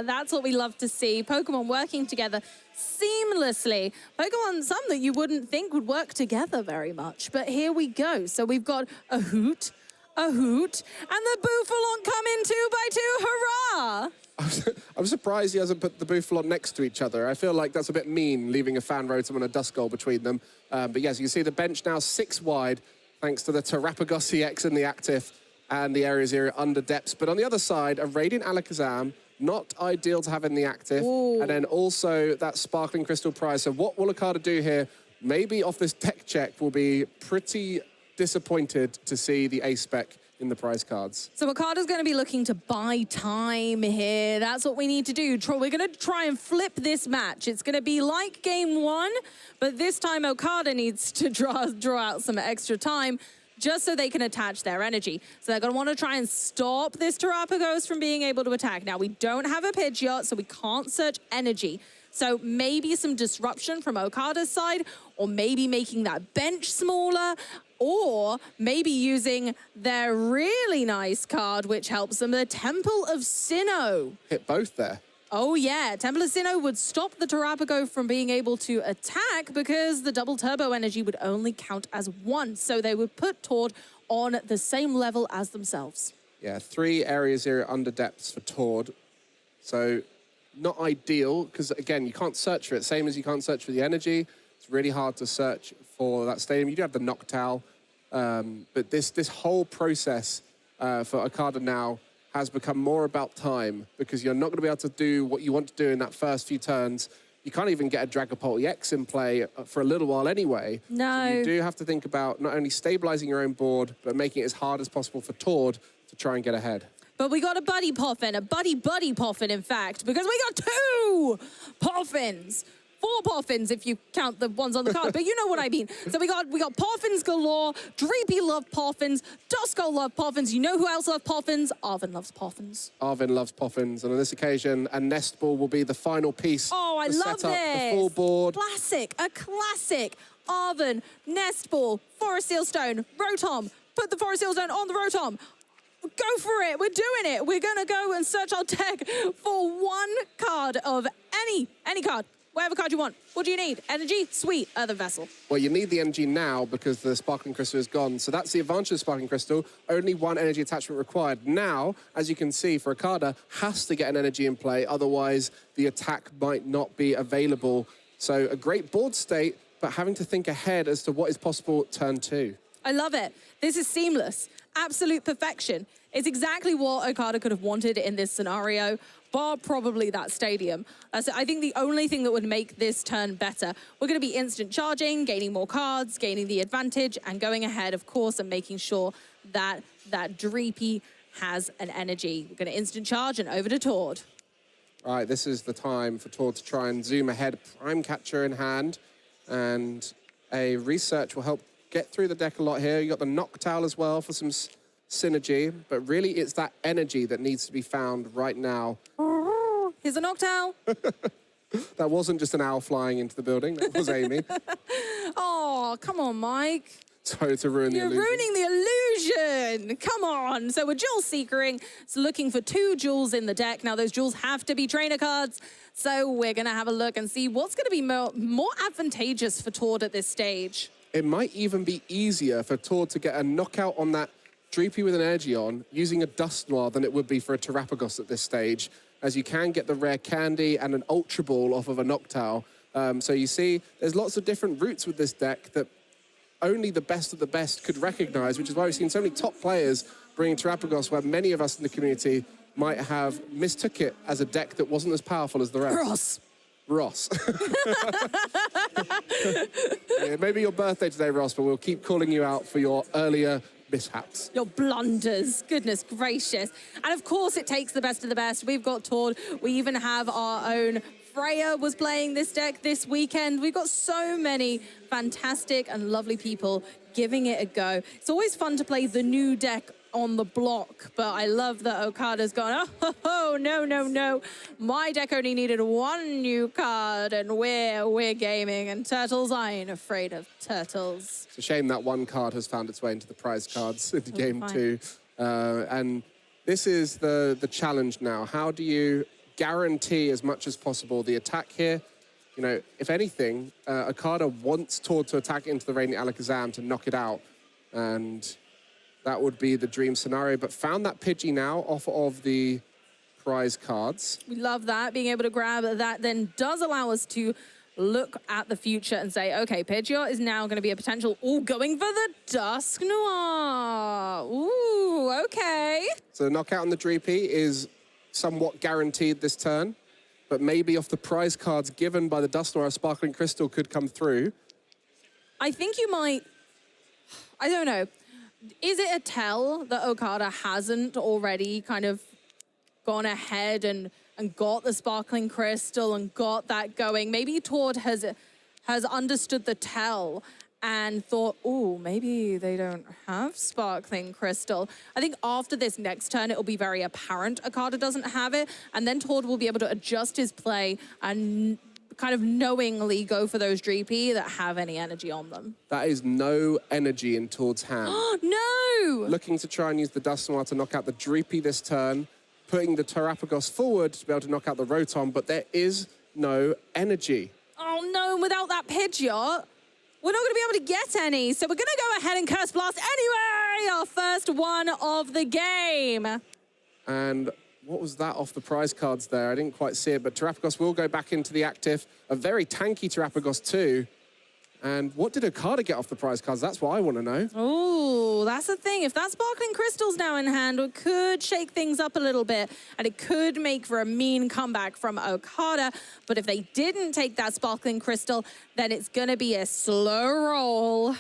That's what we love to see. Pokemon working together seamlessly. Pokemon, some that you wouldn't think would work together very much. But here we go. So we've got a Hoot, and the Bouffalon come in 2x2. Hurrah! I'm surprised he hasn't put the Bouffalon next to each other. I feel like that's a bit mean, leaving a Fan Rotom and a Duskull between them. But yes, you can see the bench now 6 wide, thanks to the Terrapagos EX in the active and the Area Zero Under Depths. But on the other side, a Radiant Alakazam, not ideal to have in the active. Ooh. And then also that Sparkling Crystal prize. So what will Okada do here? Maybe off this deck check will be pretty disappointed to see the A-Spec in the prize cards. So Okada's going to be looking to buy time here. That's what we need to do. We're going to try and flip this match. It's going to be like game 1, but this time Okada needs to draw out some extra time just so they can attach their energy. So they're going to want to try and stop this Terrapagos from being able to attack. Now, we don't have a Pidgeot, so we can't search energy. So maybe some disruption from Okada's side, or maybe making that bench smaller, or maybe using their really nice card, which helps them, the Temple of Sinnoh. Hit both there. Oh, yeah. Temple of Sinnoh would stop the Terrapago from being able to attack because the double turbo energy would only count as 1. So they would put Tord on the same level as themselves. Yeah, 3 Area Zero Under Depths for Tord. So not ideal, because, again, you can't search for it. Same as you can't search for the energy. It's really hard to search for that stadium. You do have the Noctowl. But this whole process for Okada now has become more about time, because you're not going to be able to do what you want to do in that first few turns. You can't even get a Dragapult EX in play for a little while anyway. No. So you do have to think about not only stabilizing your own board, but making it as hard as possible for Tord to try and get ahead. But we got a Buddy Poffin, a Buddy Poffin, in fact, because we got 2 Poffins. 4 Poffins if you count the ones on the card, but you know what I mean. So we got Poffins galore, Dreepy love Poffins, Duskull love Poffins. You know who else loves Poffins? Arvin loves Poffins. Arvin loves Poffins, and on this occasion, a Nest Ball will be the final piece. Oh, I love set up this. the full board. A classic. Arvin, Nest Ball, Forest Seal Stone, Rotom. Put the Forest Seal Stone on the Rotom. Go for it. We're doing it. We're going to go and search our deck for 1 card of any card. Whatever card you want. What do you need? Energy? Sweet. Earthen Vessel. Well, you need the energy now because the Sparkling Crystal is gone. So that's the advantage of Sparkling Crystal. Only 1 energy attachment required. Now, as you can see, for Okada, has to get an energy in play. Otherwise, the attack might not be available. So a great board state, but having to think ahead as to what is possible turn 2. I love it. This is seamless. Absolute perfection. It's exactly what Okada could have wanted in this scenario, bar probably that stadium. So I think the only thing that would make this turn better, we're going to be instant charging, gaining more cards, gaining the advantage, and going ahead, of course, and making sure that that Dreepy has an energy. We're going to instant charge and over to Tord. All right, this is the time for Tord to try and zoom ahead. Prime Catcher in hand, and a Research will help get through the deck a lot here. You got the Noctowl as well for some synergy, but really it's that energy that needs to be found right now. Here's a Noctowl. That wasn't just an owl flying into the building. That was Amy. Oh, come on, Mike. Sorry to ruin the illusion. You're ruining the illusion. Come on. So we're Jewel Seekering. It's looking for 2 jewels in the deck. Now, those jewels have to be trainer cards. So we're going to have a look and see what's going to be more advantageous for Tord at this stage. It might even be easier for Tord to get a knockout on that Dreepy with an energy on using a Dust Noir than it would be for a Terrapagos at this stage, as you can get the rare Candy and an Ultra Ball off of a Noctowl. So you see, there's lots of different routes with this deck that only the best of the best could recognize, which is why we've seen so many top players bringing Terrapagos, where many of us in the community might have mistook it as a deck that wasn't as powerful as the rest. Ross. Yeah, maybe your birthday today, Ross, but we'll keep calling you out for your earlier mishaps. Your blunders, goodness gracious. And of course it takes the best of the best. We've got Tord, we even have our own Freya was playing this deck this weekend. We've got so many fantastic and lovely people giving it a go. It's always fun to play the new deck on the block, but I love that Okada's gone, oh, no, no, no. My deck only needed one new card and we're gaming, and Turtles, I ain't afraid of Turtles. It's a shame that one card has found its way into the prize cards into game 2. And this is the challenge now. How do you guarantee as much as possible the attack here? You know, if anything, Okada wants Tord to attack into the Radiant Alakazam to knock it out, and that would be the dream scenario, but found that Pidgey now off of the prize cards. We love that. Being able to grab that then does allow us to look at the future and say, okay, Pidgeot is now going to be a potential, going for the Dusk Noir. Ooh, okay. So the knockout on the Dreepy is somewhat guaranteed this turn, but maybe off the prize cards given by the Dusk Noir, a Sparkling Crystal could come through. I think you might, I don't know. Is it a tell that Okada hasn't already kind of gone ahead and got the Sparkling Crystal and got that going? Maybe Tord has understood the tell and thought, oh, maybe they don't have Sparkling Crystal. I think after this next turn, it'll be very apparent Okada doesn't have it, and then Tord will be able to adjust his play and kind of knowingly go for those Dreepy that have any energy on them. That is no energy in Tord's hand. No! Looking to try and use the Dusk Noir to knock out the Dreepy this turn, putting the Terapagos forward to be able to knock out the Rotom, but there is no energy. Oh no, without that Pidgeot, we're not going to be able to get any. So we're going to go ahead and Curse Blast anyway, our first one of the game. And what was that off the prize cards there? I didn't quite see it, but Terapagos will go back into the active. A very tanky Terapagos too. And what did Okada get off the prize cards? That's what I want to know. Oh, that's the thing. If that Sparkling Crystal's now in hand, it could shake things up a little bit, and it could make for a mean comeback from Okada. But if they didn't take that Sparkling Crystal, then it's going to be a slow roll.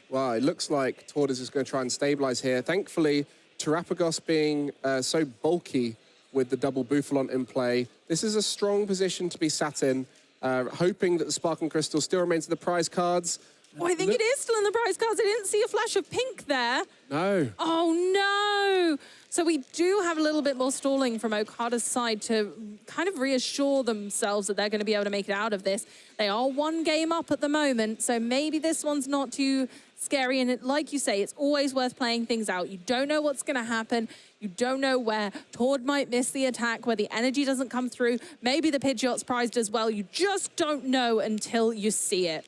Well, it looks like Tord is just going to try and stabilize here. Thankfully, Terapagos being so bulky with the double Bouffalont in play, this is a strong position to be sat in. Hoping that the Sparkling Crystal still remains in the prize cards. Oh, I think it is still in the prize cards. I didn't see a flash of pink there. No. Oh, no. So we do have a little bit more stalling from Okada's side to kind of reassure themselves that they're going to be able to make it out of this. They are one game up at the moment, so maybe this one's not too scary. And like you say, it's always worth playing things out. You don't know what's going to happen. You don't know where Tord might miss the attack, where the energy doesn't come through. Maybe the Pidgeot's prized as well. You just don't know until you see it.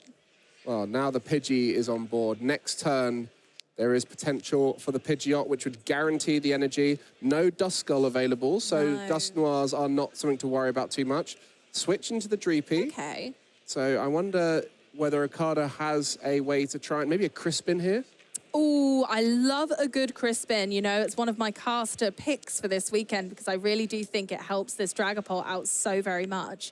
Well, now the Pidgey is on board. Next turn, there is potential for the Pidgeot, which would guarantee the energy. No Duskull available, so Dusk Noirs are not something to worry about too much. Switch into the Dreepy. Okay. So I wonder whether Okada has a way to try and maybe a Crispin here. Oh, I love a good Crispin. You know, it's one of my caster picks for this weekend because I really do think it helps this Dragapult out so very much.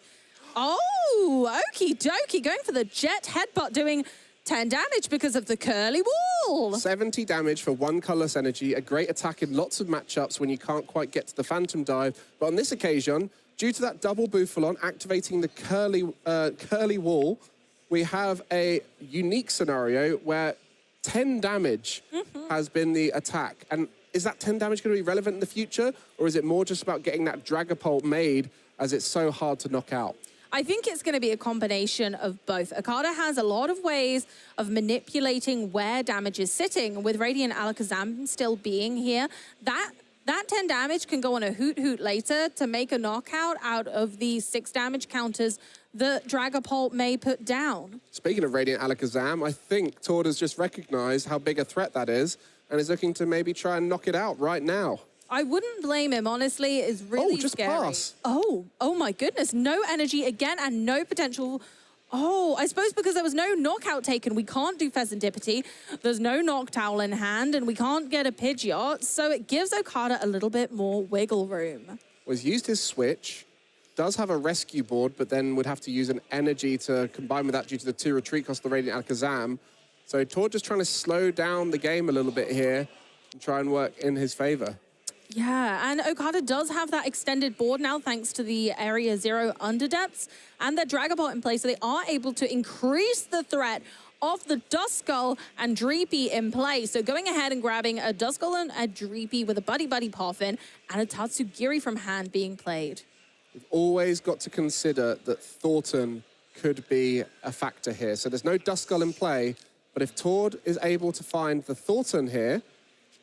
Oh, okie dokie, going for the Jet Headbutt, doing 10 damage because of the curly wall. 70 damage for one colorless energy, a great attack in lots of matchups when you can't quite get to the Phantom Dive. But on this occasion, due to that double Bouffalont activating the curly wall, we have a unique scenario where 10 damage has been the attack. And is that 10 damage going to be relevant in the future? Or is it more just about getting that Dragapult made as it's so hard to knock out? I think it's going to be a combination of both. Okada has a lot of ways of manipulating where damage is sitting. With Radiant Alakazam still being here, that 10 damage can go on a hoot later to make a knockout out of the 6 damage counters that Dragapult may put down. Speaking of Radiant Alakazam, I think Tord has just recognized how big a threat that is and is looking to maybe try and knock it out right now. I wouldn't blame him, honestly. It's really scary. Pass. Oh my goodness. No energy again and no potential. Oh, I suppose because there was no knockout taken, we can't do Pheasantipity. There's no Noctowl in hand and we can't get a Pidgeot. So it gives Okada a little bit more wiggle room. Well, he's used his switch. does have a rescue board, but then would have to use an energy to combine with that due to the 2 retreat cost of the Radiant Alakazam. So Tord just trying to slow down the game a little bit here and try and work in his favor. Yeah, and Okada does have that extended board now thanks to the Area 0 Underdepths and their Dragapult in place, so they are able to increase the threat of the Duskull and Dreepy in play. So going ahead and grabbing a Duskull and a Dreepy with a Buddy Buddy Poffin and a Tatsugiri from hand being played. We've always got to consider that Thornton could be a factor here. So there's no Duskull in play, but if Tord is able to find the Thornton here,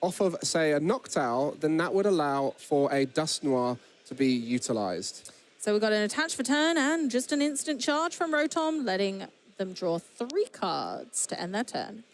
off of, say, a Noctowl, then that would allow for a Dusknoir to be utilized. So we've got an attach for turn and just an instant charge from Rotom, letting them draw 3 cards to end their turn.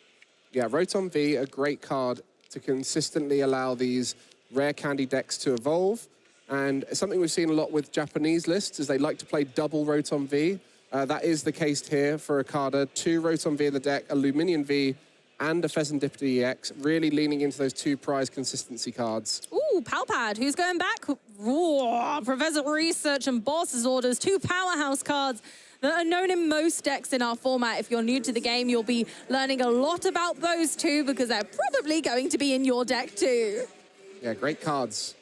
Yeah, Rotom V, a great card to consistently allow these rare candy decks to evolve. And it's something we've seen a lot with Japanese lists, is they like to play double Rotom V. That is the case here for Okada. 2 Rotom V in the deck, a Luminion V, and a Pheasantipity EX, really leaning into those 2 prize consistency cards. Ooh, Palpad, who's going back? Ooh, Professor Research and Boss's Orders, 2 powerhouse cards that are known in most decks in our format. If you're new to the game, you'll be learning a lot about those 2 because they're probably going to be in your deck too. Yeah, great cards.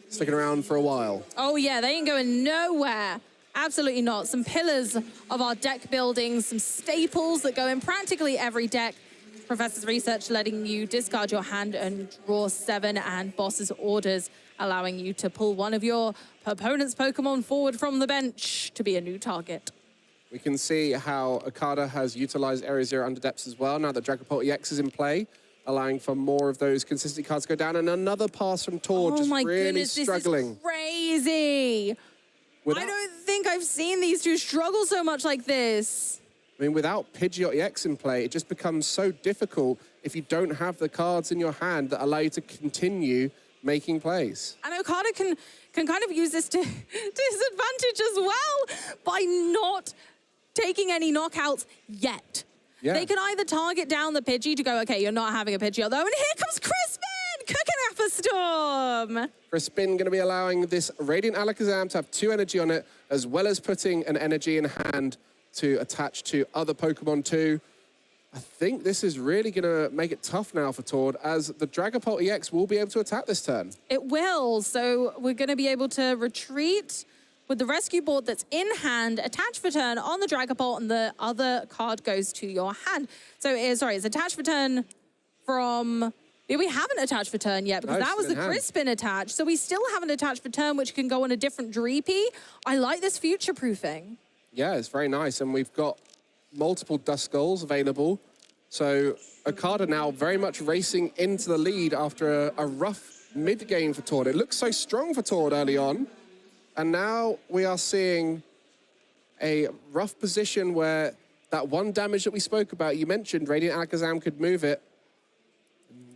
Sticking around for a while. Oh yeah, they ain't going nowhere. Absolutely not. Some pillars of our deck building, some staples that go in practically every deck. Professor's Research letting you discard your hand and draw 7, and Boss's Orders allowing you to pull one of your opponent's Pokemon forward from the bench to be a new target. We can see how Okada has utilized Area 0 Underdepths as well, now that Dragapult EX is in play, allowing for more of those consistency cards to go down, and another pass from Tord, just really struggling. This is crazy. I don't think I've seen these 2 struggle so much like this. I mean, without Pidgeot EX in play, it just becomes so difficult if you don't have the cards in your hand that allow you to continue making plays. And Okada can kind of use this to disadvantage as well by not taking any knockouts yet. Yeah. They can either target down the Pidgey to go, okay, you're not having a Pidgeot though, and here comes Crispin, cooking up a storm. Crispin going to be allowing this Radiant Alakazam to have 2 energy on it, as well as putting an energy in hand to attach to other Pokemon too. I think this is really going to make it tough now for Tord, as the Dragapult EX will be able to attack this turn. It will, so we're going to be able to retreat with the rescue board that's in hand, attach for turn on the Dragapult, and the other card goes to your hand. So, it's attach for turn from... Yeah, we haven't attached for turn yet, because that was the Crispin attach. So we still haven't attached for turn, which can go on a different Dreepy. I like this future-proofing. Yeah, it's very nice, and we've got multiple Duskulls available. So Okada now very much racing into the lead after a rough mid-game for Tord. It looked so strong for Tord early on, and now we are seeing a rough position where that 1 damage that we spoke about, you mentioned Radiant Alakazam could move it.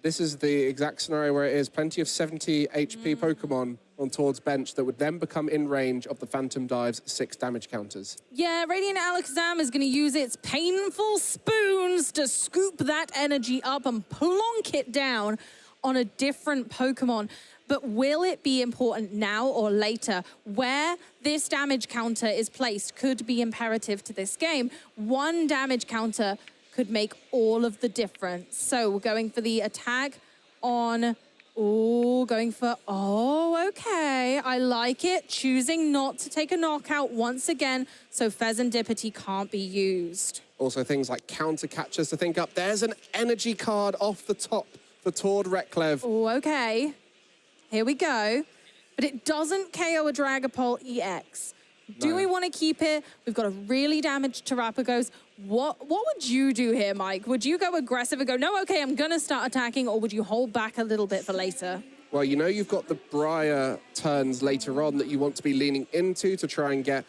This is the exact scenario where it is plenty of 70 HP Pokemon on Tord's bench that would then become in range of the Phantom Dive's 6 damage counters. Yeah, Radiant Alakazam is going to use its painful spoons to scoop that energy up and plonk it down on a different Pokemon. But will it be important now or later? Where this damage counter is placed could be imperative to this game. 1 damage counter could make all of the difference. So we're going for the attack on... Oh, going for... Oh, okay. I like it. Choosing not to take a knockout once again, so Pheasantipity can't be used. Also things like counter catchers to think up. There's an energy card off the top for Tord Reklev. Oh, okay. Here we go. But it doesn't KO a Dragapult EX. Do we want to keep it? We've got a really damaged Terrapagos. What would you do here, Mike? Would you go aggressive and go, no, okay, I'm going to start attacking, or would you hold back a little bit for later? Well, you know you've got the Briar turns later on that you want to be leaning into to try and get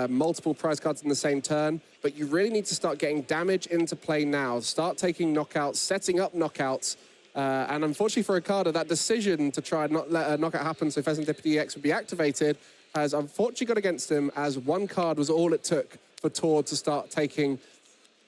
multiple prize cards in the same turn, but you really need to start getting damage into play now. Start taking knockouts, setting up knockouts, and unfortunately for Okada, that decision to try and not let a knockout happen so Pheasantipity EX would be activated has unfortunately got against him, as 1 card was all it took for Tord to start taking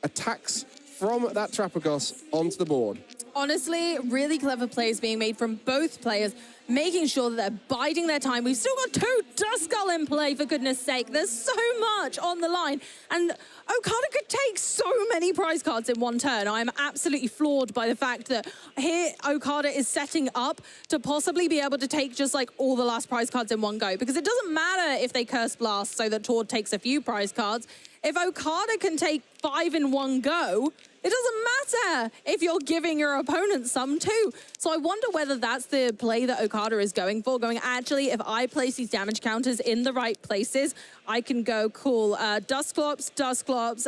attacks from that Terrapagos onto the board. Honestly, really clever plays being made from both players, making sure that they're biding their time. We've still got 2 Duskull in play, for goodness sake. There's so much on the line. And Okada could take so many prize cards in one turn. I'm absolutely floored by the fact that here Okada is setting up to possibly be able to take just like all the last prize cards in one go. Because it doesn't matter if they Curse Blast so that Tord takes a few prize cards. If Okada can take 5 in one go, it doesn't matter if you're giving your opponent some too. So I wonder whether that's the play that Okada is going for, going, actually, if I place these damage counters in the right places, I can go, cool, Dusclops,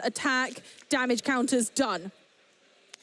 attack, damage counters, done.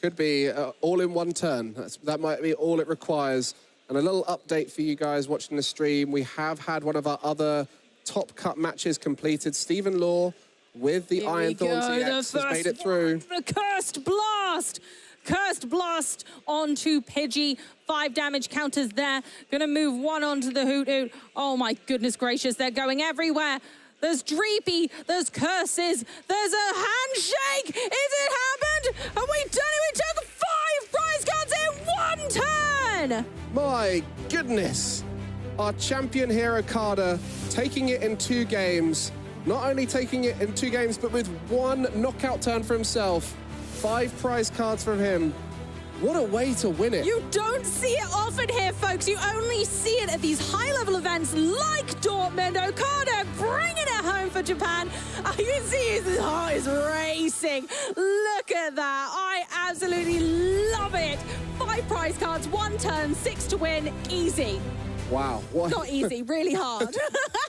Could be all in one turn. That might be all it requires. And a little update for you guys watching the stream. We have had one of our other top cut matches completed. Stephen Law with the Iron Thorns EX has made it through. The Cursed Blast! Cursed Blast onto Pidgey. 5 damage counters there. Gonna move 1 onto the Hoot Hoot. Oh my goodness gracious, they're going everywhere. There's Dreepy, there's curses, there's a handshake! Is it happened? Have we done it? We took 5 prize cards in 1 turn! My goodness! Our champion here, Okada, taking it in 2 games. Not only taking it in 2 games, but with 1 knockout turn for himself. 5 prize cards from him. What a way to win it. You don't see it often here, folks. You only see it at these high-level events like Dortmund. Okada bringing it home for Japan. You can see his heart is racing. Look at that. I absolutely love it. 5 prize cards, 1 turn, 6 to win. Easy. Wow. What? Not easy, really hard.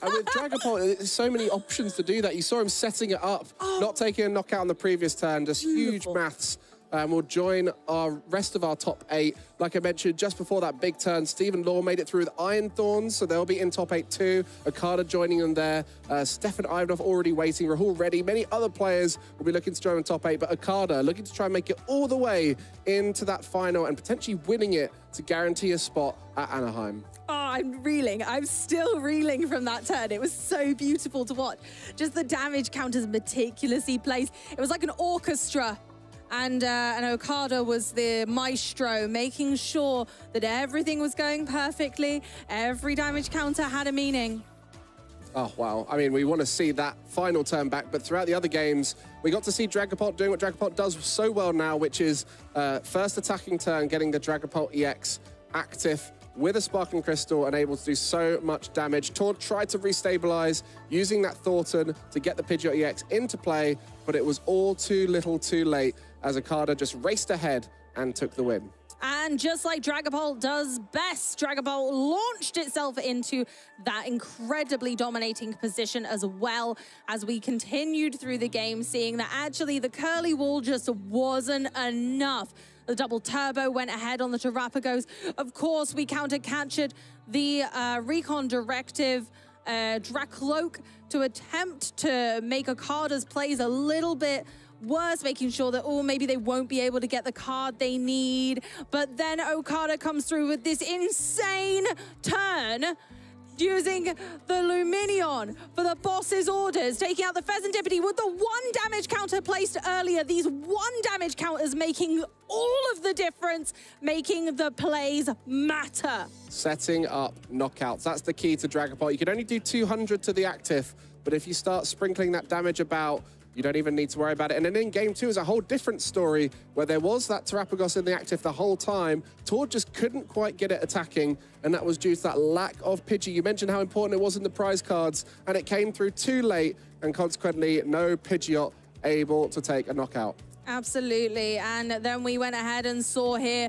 And with Dragapult, there's so many options to do that. You saw him setting it up, not taking a knockout on the previous turn, just huge maths. We'll join our rest of our top 8. Like I mentioned, just before that big turn, Stephen Law made it through with Iron Thorns, so they'll be in top 8 too. Okada joining them there. Stefan Ivanov already waiting. Rahul ready. Many other players will be looking to join in top 8, but Okada looking to try and make it all the way into that final and potentially winning it to guarantee a spot at Anaheim. Oh, I'm reeling. I'm still reeling from that turn. It was so beautiful to watch. Just the damage counters meticulously placed. It was like an orchestra. And Okada was the maestro, making sure that everything was going perfectly. Every damage counter had a meaning. Oh, wow. I mean, we want to see that final turn back, but throughout the other games, we got to see Dragapult doing what Dragapult does so well now, which is first attacking turn, getting the Dragapult EX active with a Sparkling Crystal and able to do so much damage. Tord tried to restabilize using that Thornton to get the Pidgeot EX into play, but it was all too little too late as Okada just raced ahead and took the win. And just like Dragapult does best, Dragapult launched itself into that incredibly dominating position as well as we continued through the game, seeing that actually the curly wall just wasn't enough. The double turbo went ahead on the Terrapagos. Of course, we counter-captured the Recon Directive Dracloak to attempt to make Okada's plays a little bit worse, making sure that, oh, maybe they won't be able to get the card they need. But then Okada comes through with this insane turn, using the Luminion for the boss's orders, taking out the Pheasantipity with the 1 damage counter placed earlier. These 1 damage counters making all of the difference, making the plays matter. Setting up knockouts. That's the key to Dragapult. You can only do 200 to the active, but if you start sprinkling that damage about, you don't even need to worry about it. And then in game 2 is a whole different story where there was that Terrapagos in the active the whole time. Tord just couldn't quite get it attacking, and that was due to that lack of Pidgey. You mentioned how important it was in the prize cards, and it came through too late, and consequently, no Pidgeot able to take a knockout. Absolutely. And then we went ahead and saw here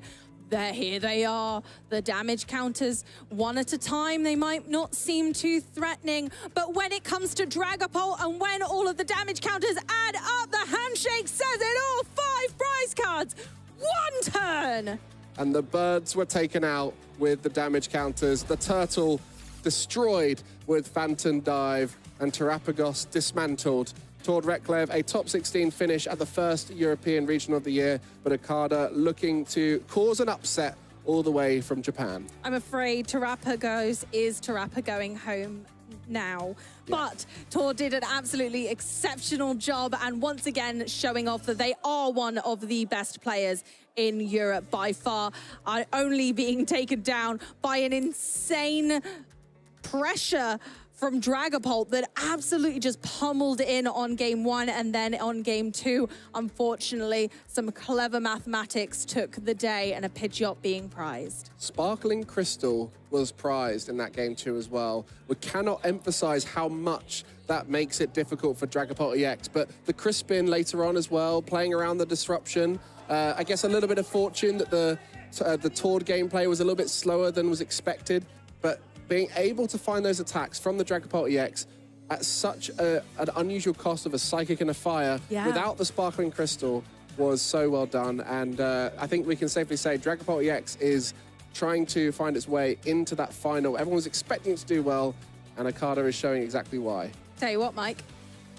they are, the damage counters. 1 at a time, they might not seem too threatening, but when it comes to Dragapult and when all of the damage counters add up, the handshake says it all. 5 prize cards, 1 turn. And the birds were taken out with the damage counters. The turtle destroyed with Phantom Dive, and Terrapagos dismantled. Tord Reklev, a top 16 finish at the first European Regional of the Year, but Okada looking to cause an upset all the way from Japan. I'm afraid Terrapagos is Terrapa going home now. But Tor did an absolutely exceptional job, and once again showing off that they are one of the best players in Europe by far, only being taken down by an insane pressure from Dragapult that absolutely just pummeled in on game 1 and then on game 2. Unfortunately, some clever mathematics took the day and a Pidgeot being prized. Sparkling Crystal was prized in that game 2 as well. We cannot emphasize how much that makes it difficult for Dragapult EX, but the Crispin later on as well, playing around the disruption. I guess a little bit of fortune that the Tord gameplay was a little bit slower than was expected, but being able to find those attacks from the Dragapult EX at such an unusual cost of a Psychic and a Fire without the Sparkling Crystal was so well done. And I think we can safely say Dragapult EX is trying to find its way into that final. Everyone was expecting it to do well, and Okada is showing exactly why. Tell you what, Mike.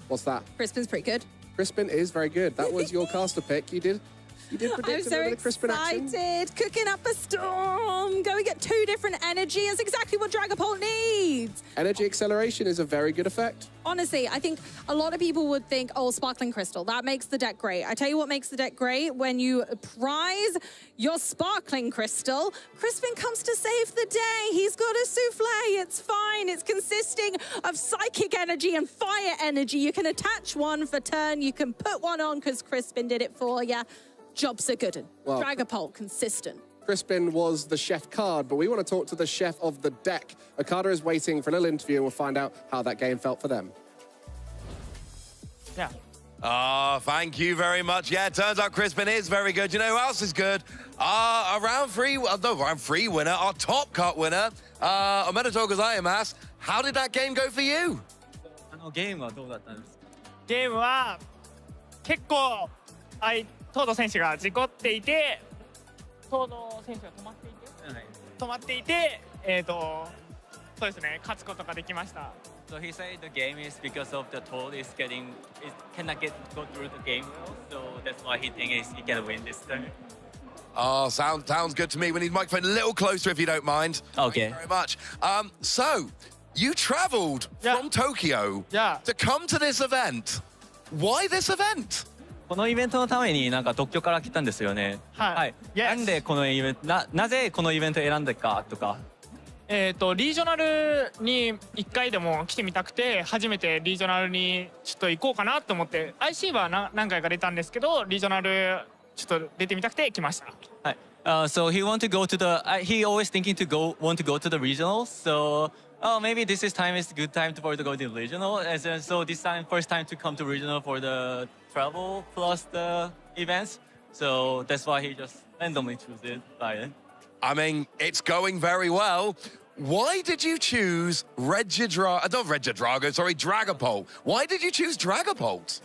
What's that? Crispin's pretty good. Crispin is very good. That was your caster pick. You did predict I'm so excited. Cooking up a storm. Going at 2 different energy is exactly what Dragapult needs. Energy acceleration is a very good effect. Honestly, I think a lot of people would think, oh, Sparkling Crystal, that makes the deck great. I tell you what makes the deck great. When you prize your Sparkling Crystal, Crispin comes to save the day. He's got a souffle. It's fine. It's consisting of Psychic energy and Fire energy. You can attach one for turn. You can put one on because Crispin did it for you. Jobs are good. Well, Dragapult, consistent. Crispin was the chef card, but we want to talk to the chef of the deck. Okada is waiting for a little interview, and we'll find out how that game felt for them. Yeah. Oh, thank you very much. Yeah, it turns out Crispin is very good. You know who else is good? Round 3 winner, our top cut winner, Omedetou gozaimasu. How did that game go for you? ゲームはどうだったんですか？ゲームは結構トード選手が事故っていて、トード選手が止まっていて、そうですね、勝つことができました。So he said the game is because of the Toad cannot go through the game well, so that's why he thinks he can win this turn. Oh, sounds good to me. We need the microphone a little closer if you don't mind. Okay. Thank you very much. So, you traveled from Tokyo to come to this event. Why this event? このイベントのためになんか東京から来たんですよね。はい。なんでこのイベントなぜこのイベントを選んだかとか。リージョナルに1回でも来てみたくて、初めてリージョナルにちょっと行こうかなと思って、IC は何回か出たんですけど、リージョナルちょっと出てみたくて来ました。はい。So he want to go to the he always thinking to want to go to the regionals. So maybe this is a good time for to go to the regional. So this time first time to come to regional for the travel plus the events. So that's why he just randomly chose it. I mean, it's going very well. Why did you choose Dragapult? Why did you choose Dragapult?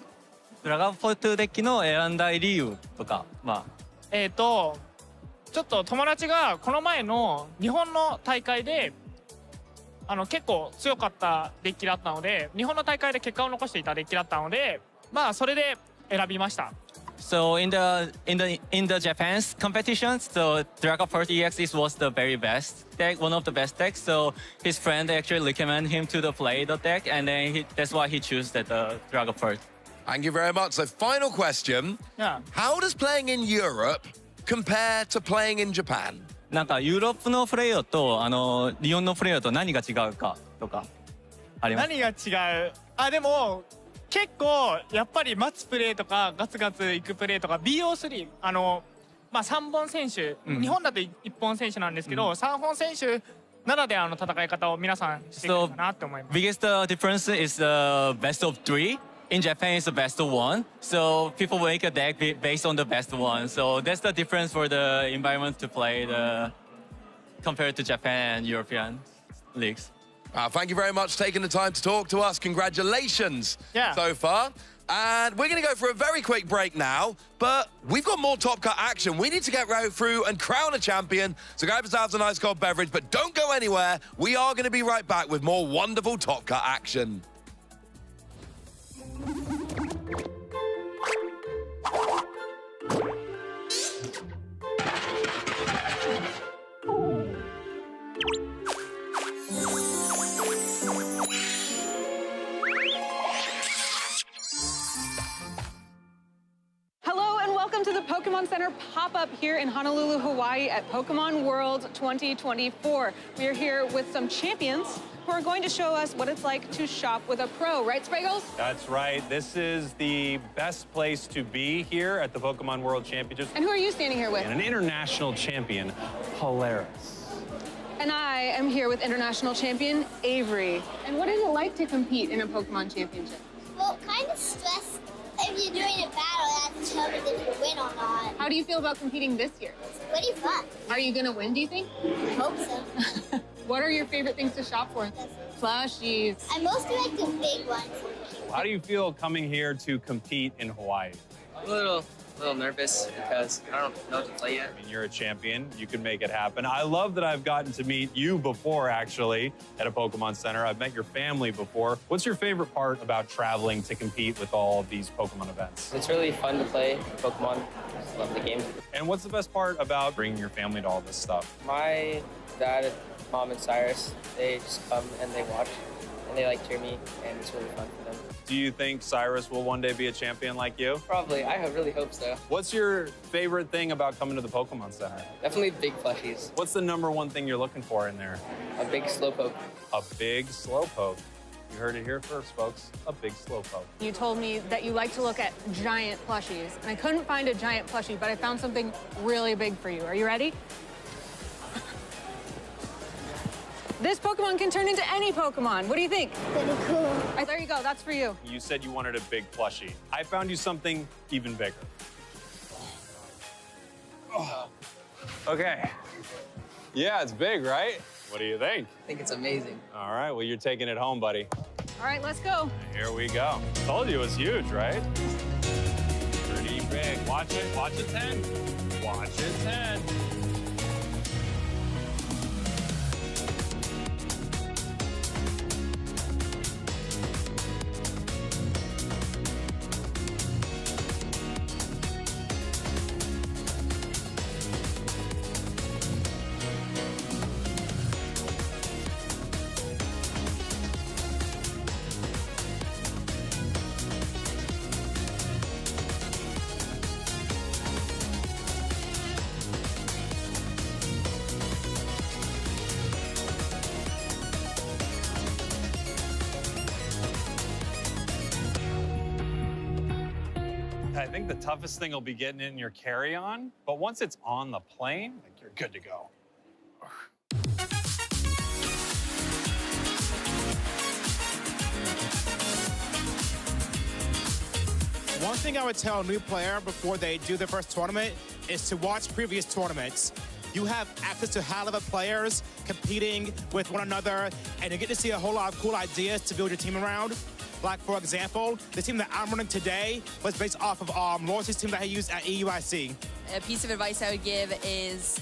ドラガンポルトデッキの選んだ理由とか、まあ。ちょっと友達がこの前の日本の大会で結構強かったデッキだったので、日本の大会で結果を残していたデッキだったので、まあそれで選びました。So in the Japan's competitions, so Dragapult EX was the very best deck, one of the best decks. So his friend actually recommended him to play the deck, and then that's why he chose that Dragapult. Thank you very much. So final question. Yeah. How does playing in Europe compare to playing in Japan? なんかユーロップのプレイヤーと日本のプレイヤーと何が違うかとかあります。何が違う？でも結構やっぱり待つプレーとかガツガツいくプレーとか BO3 まあ3本選手、日本だと1本選手なんですけど、3本選手ならではの戦い方を皆さんしているかなって思います。Biggest difference is the best of 3. In Japan, it's the best of 1. So people make a deck based on the best one. So that's the difference for the environment to play compared to Japan and European leagues. Thank you very much for taking the time to talk to us. Congratulations so far. And we're going to go for a very quick break now, but we've got more Top Cut action. We need to get right through and crown a champion. So grab yourselves a nice cold beverage, but don't go anywhere. We are going to be right back with more wonderful Top Cut action. welcome to the Pokemon Center pop-up here in Honolulu, Hawaii at Pokemon World 2024. We are here with some champions who are going to show us what it's like to shop with a pro, right, Spraggles? That's right. This is the best place to be here at the Pokemon World Championships. And who are you standing here with? And an international champion, Polaris. And I am here with international champion Avery. And what is it like to compete in a Pokemon championship? Well, kind of stressful. If you're doing a battle, you have to determine if you win or not. How do you feel about competing this year? It's pretty fun. Are you gonna win, do you think? I hope so. What are your favorite things to shop for? Plushies. I mostly like the big ones. How do you feel coming here to compete in Hawaii? A little nervous because I don't know what to play yet. I mean, you're a champion. You can make it happen. I love that I've gotten to meet you before, actually, at a Pokemon Center. I've met your family before. What's your favorite part about traveling to compete with all of these Pokemon events? It's really fun to play Pokemon. Just love the game. And what's the best part about bringing your family to all this stuff? My dad, mom, and Cyrus, they just come and they watch. And they like cheer me, and it's really fun for them. Do you think Cyrus will one day be a champion like you? Probably. I really hope so. What's your favorite thing about coming to the Pokemon Center? Definitely big plushies. What's the #1 thing you're looking for in there? A big Slowpoke. A big Slowpoke. You heard it here first, folks. A big Slowpoke. You told me that you like to look at giant plushies, and I couldn't find a giant plushie, but I found something really big for you. Are you ready? This Pokemon can turn into any Pokemon. What do you think? Pretty cool. There you go. That's for you. You said you wanted a big plushie. I found you something even bigger. Oh. Okay. Yeah, it's big, right? What do you think? I think it's amazing. All right, well, you're taking it home, buddy. All right, let's go. Here we go. Told you it was huge, right? Pretty big. Watch it. Watch it 10. Watch it 10. I think the toughest thing will be getting it in your carry-on, but once it's on the plane, like, you're good to go. One thing I would tell a new player before they do their first tournament is to watch previous tournaments. You have access to high-level players competing with one another, and you get to see a whole lot of cool ideas to build your team around. Like, for example, the team that I'm running today was based off of Royalty's team that I used at EUIC. A piece of advice I would give is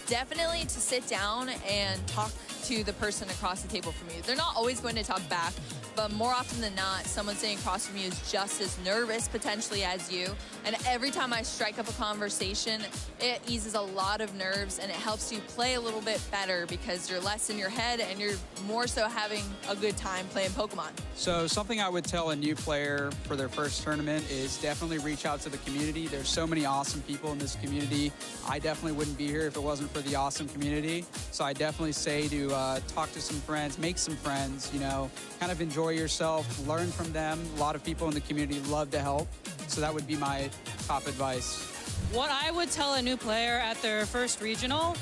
definitely to sit down and talk to the person across the table from you. They're not always going to talk back, but more often than not, someone sitting across from you is just as nervous potentially as you. And every time I strike up a conversation, it eases a lot of nerves and it helps you play a little bit better because you're less in your head and you're more so having a good time playing Pokemon. So something I would tell a new player for their first tournament is definitely reach out to the community. There's so many awesome people in this community. I definitely wouldn't be here if it wasn't for the awesome community. So I definitely say to talk to some friends, make some friends, you know, kind of enjoy yourself, learn from them. A lot of people in the community love to help. So that would be my top advice. What I would tell a new player at their first regional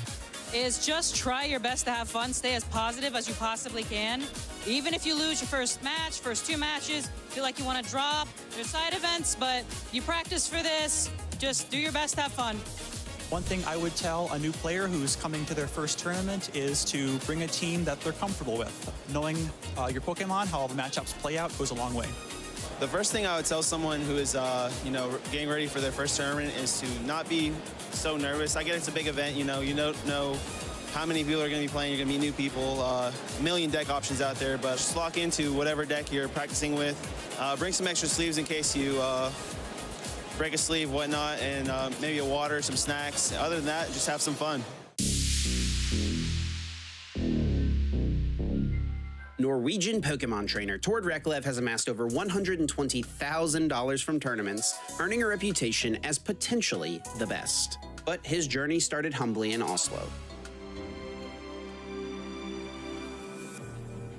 is just try your best to have fun, stay as positive as you possibly can. Even if you lose your first match, first 2 matches, feel like you want to drop, there's side events, but you practice for this, just do your best to have fun. One thing I would tell a new player who's coming to their first tournament is to bring a team that they're comfortable with. Knowing your Pokemon, how all the matchups play out, goes a long way. The first thing I would tell someone who is, getting ready for their first tournament is to not be so nervous. I get it's a big event, you don't know how many people are going to be playing. You're going to meet new people, a million deck options out there, but just lock into whatever deck you're practicing with. Bring some extra sleeves in case you break a sleeve, whatnot, and maybe a water, some snacks. Other than that, just have some fun. Norwegian Pokemon trainer Tord Reklev has amassed over $120,000 from tournaments, earning a reputation as potentially the best. But his journey started humbly in Oslo.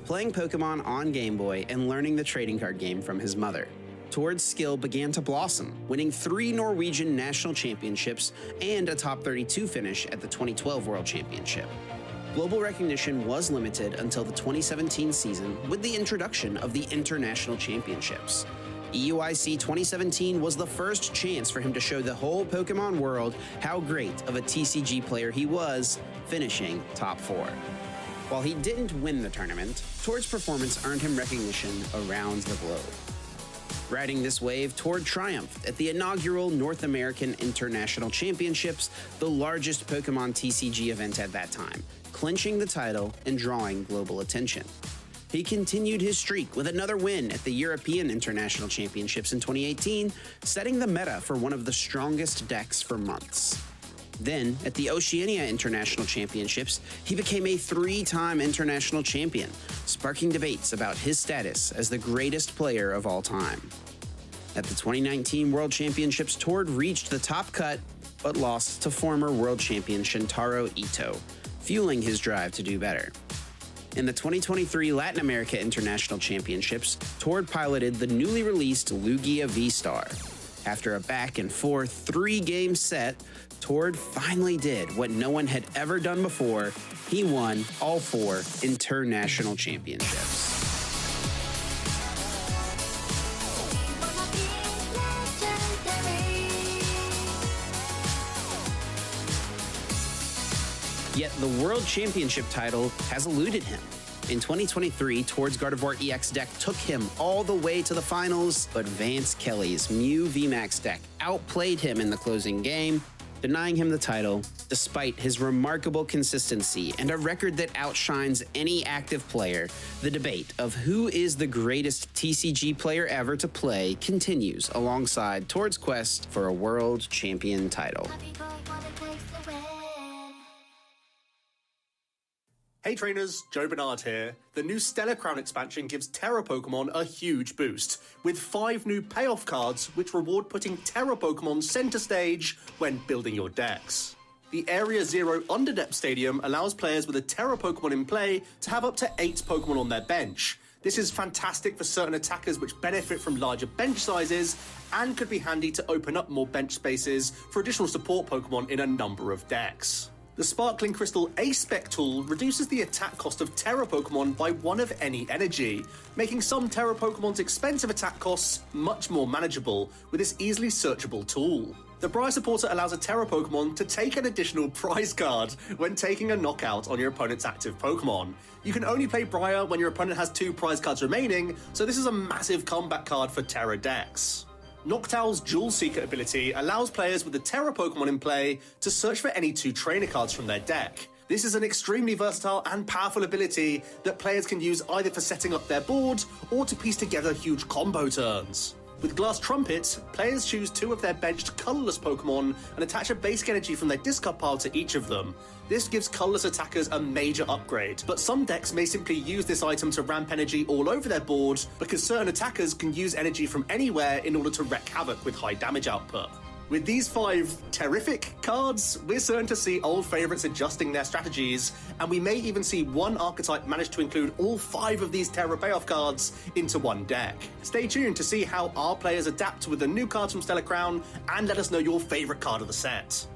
Playing Pokemon on Game Boy and learning the trading card game from his mother. Tord's skill began to blossom, winning 3 Norwegian national championships and a top 32 finish at the 2012 World Championship. Global recognition was limited until the 2017 season with the introduction of the International Championships. EUIC 2017 was the first chance for him to show the whole Pokemon world how great of a TCG player he was, finishing top 4. While he didn't win the tournament, Tord's performance earned him recognition around the globe. Riding this wave, Tord triumphed at the inaugural North American International Championships, the largest Pokemon TCG event at that time, clinching the title and drawing global attention. He continued his streak with another win at the European International Championships in 2018, setting the meta for one of the strongest decks for months. Then, at the Oceania International Championships, he became a 3-time international champion, sparking debates about his status as the greatest player of all time. At the 2019 World Championships, Tord reached the top cut, but lost to former world champion Shintaro Ito, fueling his drive to do better. In the 2023 Latin America International Championships, Tord piloted the newly released Lugia V-Star. After a back-and-forth 3-game set, Tord finally did what no one had ever done before. He won all 4 international championships. Yet the World Championship title has eluded him. In 2023, Tord's Gardevoir EX deck took him all the way to the finals, but Vance Kelly's Mew VMAX deck outplayed him in the closing game, denying him the title, despite his remarkable consistency and a record that outshines any active player. The debate of who is the greatest TCG player ever to play continues alongside Tord's quest for a world champion title. Hey trainers, Joe Bernard here. The new Stellar Crown expansion gives Terra Pokemon a huge boost, with 5 new payoff cards which reward putting Terra Pokemon center stage when building your decks. The Area Zero Underdepth Stadium allows players with a Terra Pokemon in play to have up to 8 Pokemon on their bench. This is fantastic for certain attackers which benefit from larger bench sizes, and could be handy to open up more bench spaces for additional support Pokemon in a number of decks. The Sparkling Crystal A-Spec tool reduces the attack cost of Terra Pokemon by 1 of any energy, making some Terra Pokemon's expensive attack costs much more manageable with this easily searchable tool. The Briar Supporter allows a Terra Pokemon to take an additional prize card when taking a knockout on your opponent's active Pokemon. You can only play Briar when your opponent has 2 prize cards remaining, so this is a massive comeback card for Terra decks. Noctowl's Jewel Seeker ability allows players with the Terra Pokemon in play to search for any 2 trainer cards from their deck. This is an extremely versatile and powerful ability that players can use either for setting up their board or to piece together huge combo turns. With Glass Trumpet, players choose 2 of their benched colourless Pokemon and attach a basic energy from their discard pile to each of them. This gives colourless attackers a major upgrade, but some decks may simply use this item to ramp energy all over their board because certain attackers can use energy from anywhere in order to wreak havoc with high damage output. With these 5 terrific cards, we're certain to see old favourites adjusting their strategies, and we may even see one archetype manage to include all 5 of these Terra payoff cards into one deck. Stay tuned to see how our players adapt with the new cards from Stellar Crown, and let us know your favourite card of the set.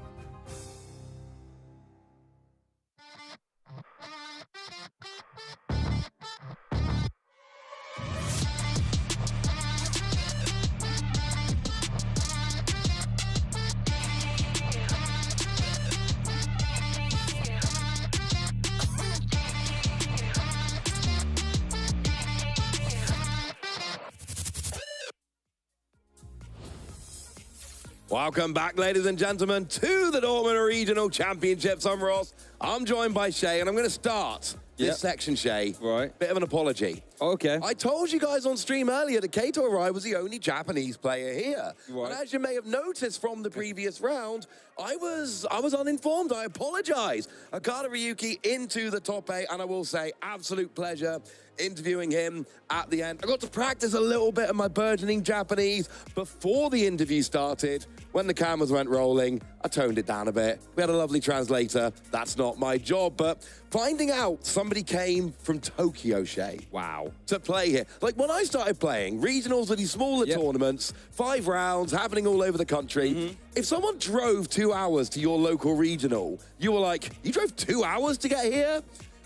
Welcome back, ladies and gentlemen, to the Dortmund Regional Championships. I'm Ross. I'm joined by Shay, and I'm going to start this section, Shay. Right. Bit of an apology. Okay. I told you guys on stream earlier that Kato Arai was the only Japanese player here. Right. And as you may have noticed from the previous round, I was uninformed. I apologize. Akada Ryuki into the top 8, and I will say, absolute pleasure interviewing him at the end. I got to practice a little bit of my burgeoning Japanese before the interview started. When the cameras went rolling, I toned it down a bit. We had a lovely translator. That's not my job, but finding out somebody came from Tokyo, Shay. Wow. To play here. Like, when I started playing, regionals are these smaller tournaments, 5 rounds, happening all over the country. If someone drove 2 hours to your local regional, you were like, you drove 2 hours to get here?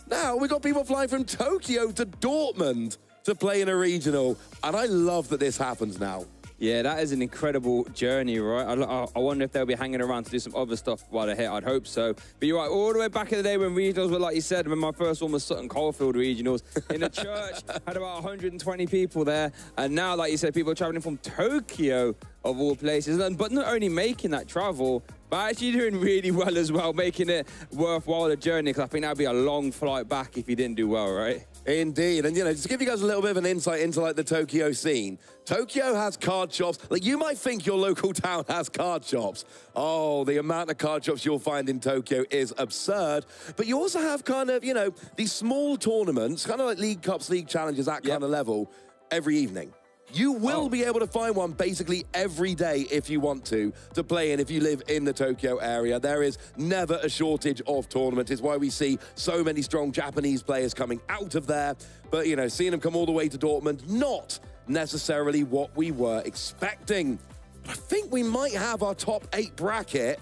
Now we got people flying from Tokyo to Dortmund to play in a regional. And I love that this happens now. Yeah, that is an incredible journey, right? I wonder if they'll be hanging around to do some other stuff while they're here. I'd hope so. But you're right, all the way back in the day when regionals were, like you said, when my first one was Sutton Coldfield regionals, in a church, had about 120 people there. And now, like you said, people are traveling from Tokyo, of all places. But not only making that travel, but actually doing really well as well, making it worthwhile a journey, because I think that'd be a long flight back if you didn't do well, right? Indeed. And, you know, just to give you guys a little bit of an insight into, like, the Tokyo scene, Tokyo has card shops. Like, you might think your local town has card shops. Oh, the amount of card shops you'll find in Tokyo is absurd. But you also have kind of, you know, these small tournaments, kind of like League Cups, League Challenges, that kind of level, every evening. You will be able to find one basically every day if you want to play in if you live in the Tokyo area. There is never a shortage of tournaments. It's why we see so many strong Japanese players coming out of there. But, you know, seeing them come all the way to Dortmund, not necessarily what we were expecting. But I think we might have our top 8 bracket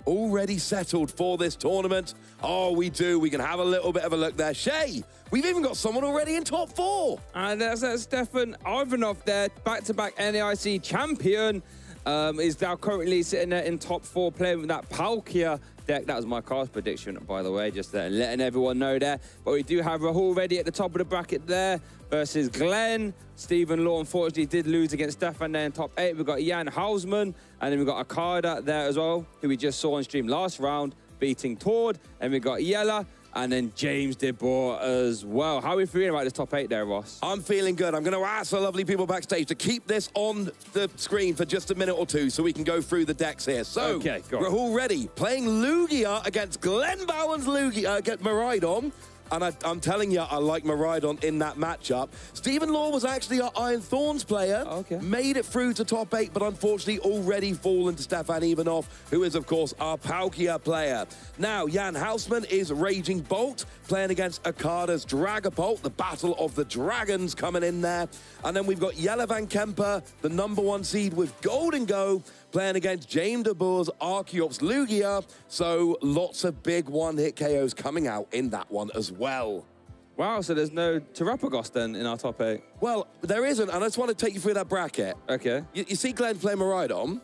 already settled for this tournament. Oh, we do. We can have a little bit of a look there. Shay, we've even got someone already in top 4. And that's Stefan Ivanov there, back-to-back NAIC champion, is now currently sitting there in top 4 playing with that Palkia deck. That was my cast prediction, by the way, just letting everyone know there. But we do have Rahul ready at the top of the bracket there versus Glenn. Stephen Law, unfortunately, did lose against Stefan there in top 8. We've got Jan Hausman, and then we've got Akada there as well, who we just saw on stream last round, beating Tord. And we've got Yella, and then James DeBoer as well. How are we feeling about this top 8 there, Ross? I'm feeling good. I'm going to ask the lovely people backstage to keep this on the screen for just a minute or two so we can go through the decks here. So, okay, go on. Rahul ready, playing Lugia against Glenn Bowen's Lugia, against Maridon. And I'm telling you, I like Maridon in that matchup. Stephen Law was actually our Iron Thorns player. Made it through to top 8, but unfortunately already fallen to Stefan Ivanov, who is, of course, our Palkia player. Now, Jan Hausman is Raging Bolt, playing against Akada's Dragapult, the Battle of the Dragons coming in there. And then we've got Jelle van Kemper, the #1 seed with Golden Go, playing against James de Boer's Archeops Lugia. So lots of big one-hit KOs coming out in that one as well. Wow, so there's no Terapagos then in our top 8? Well, there isn't, and I just want to take you through that bracket. Okay. You see Glenn playing Maridon,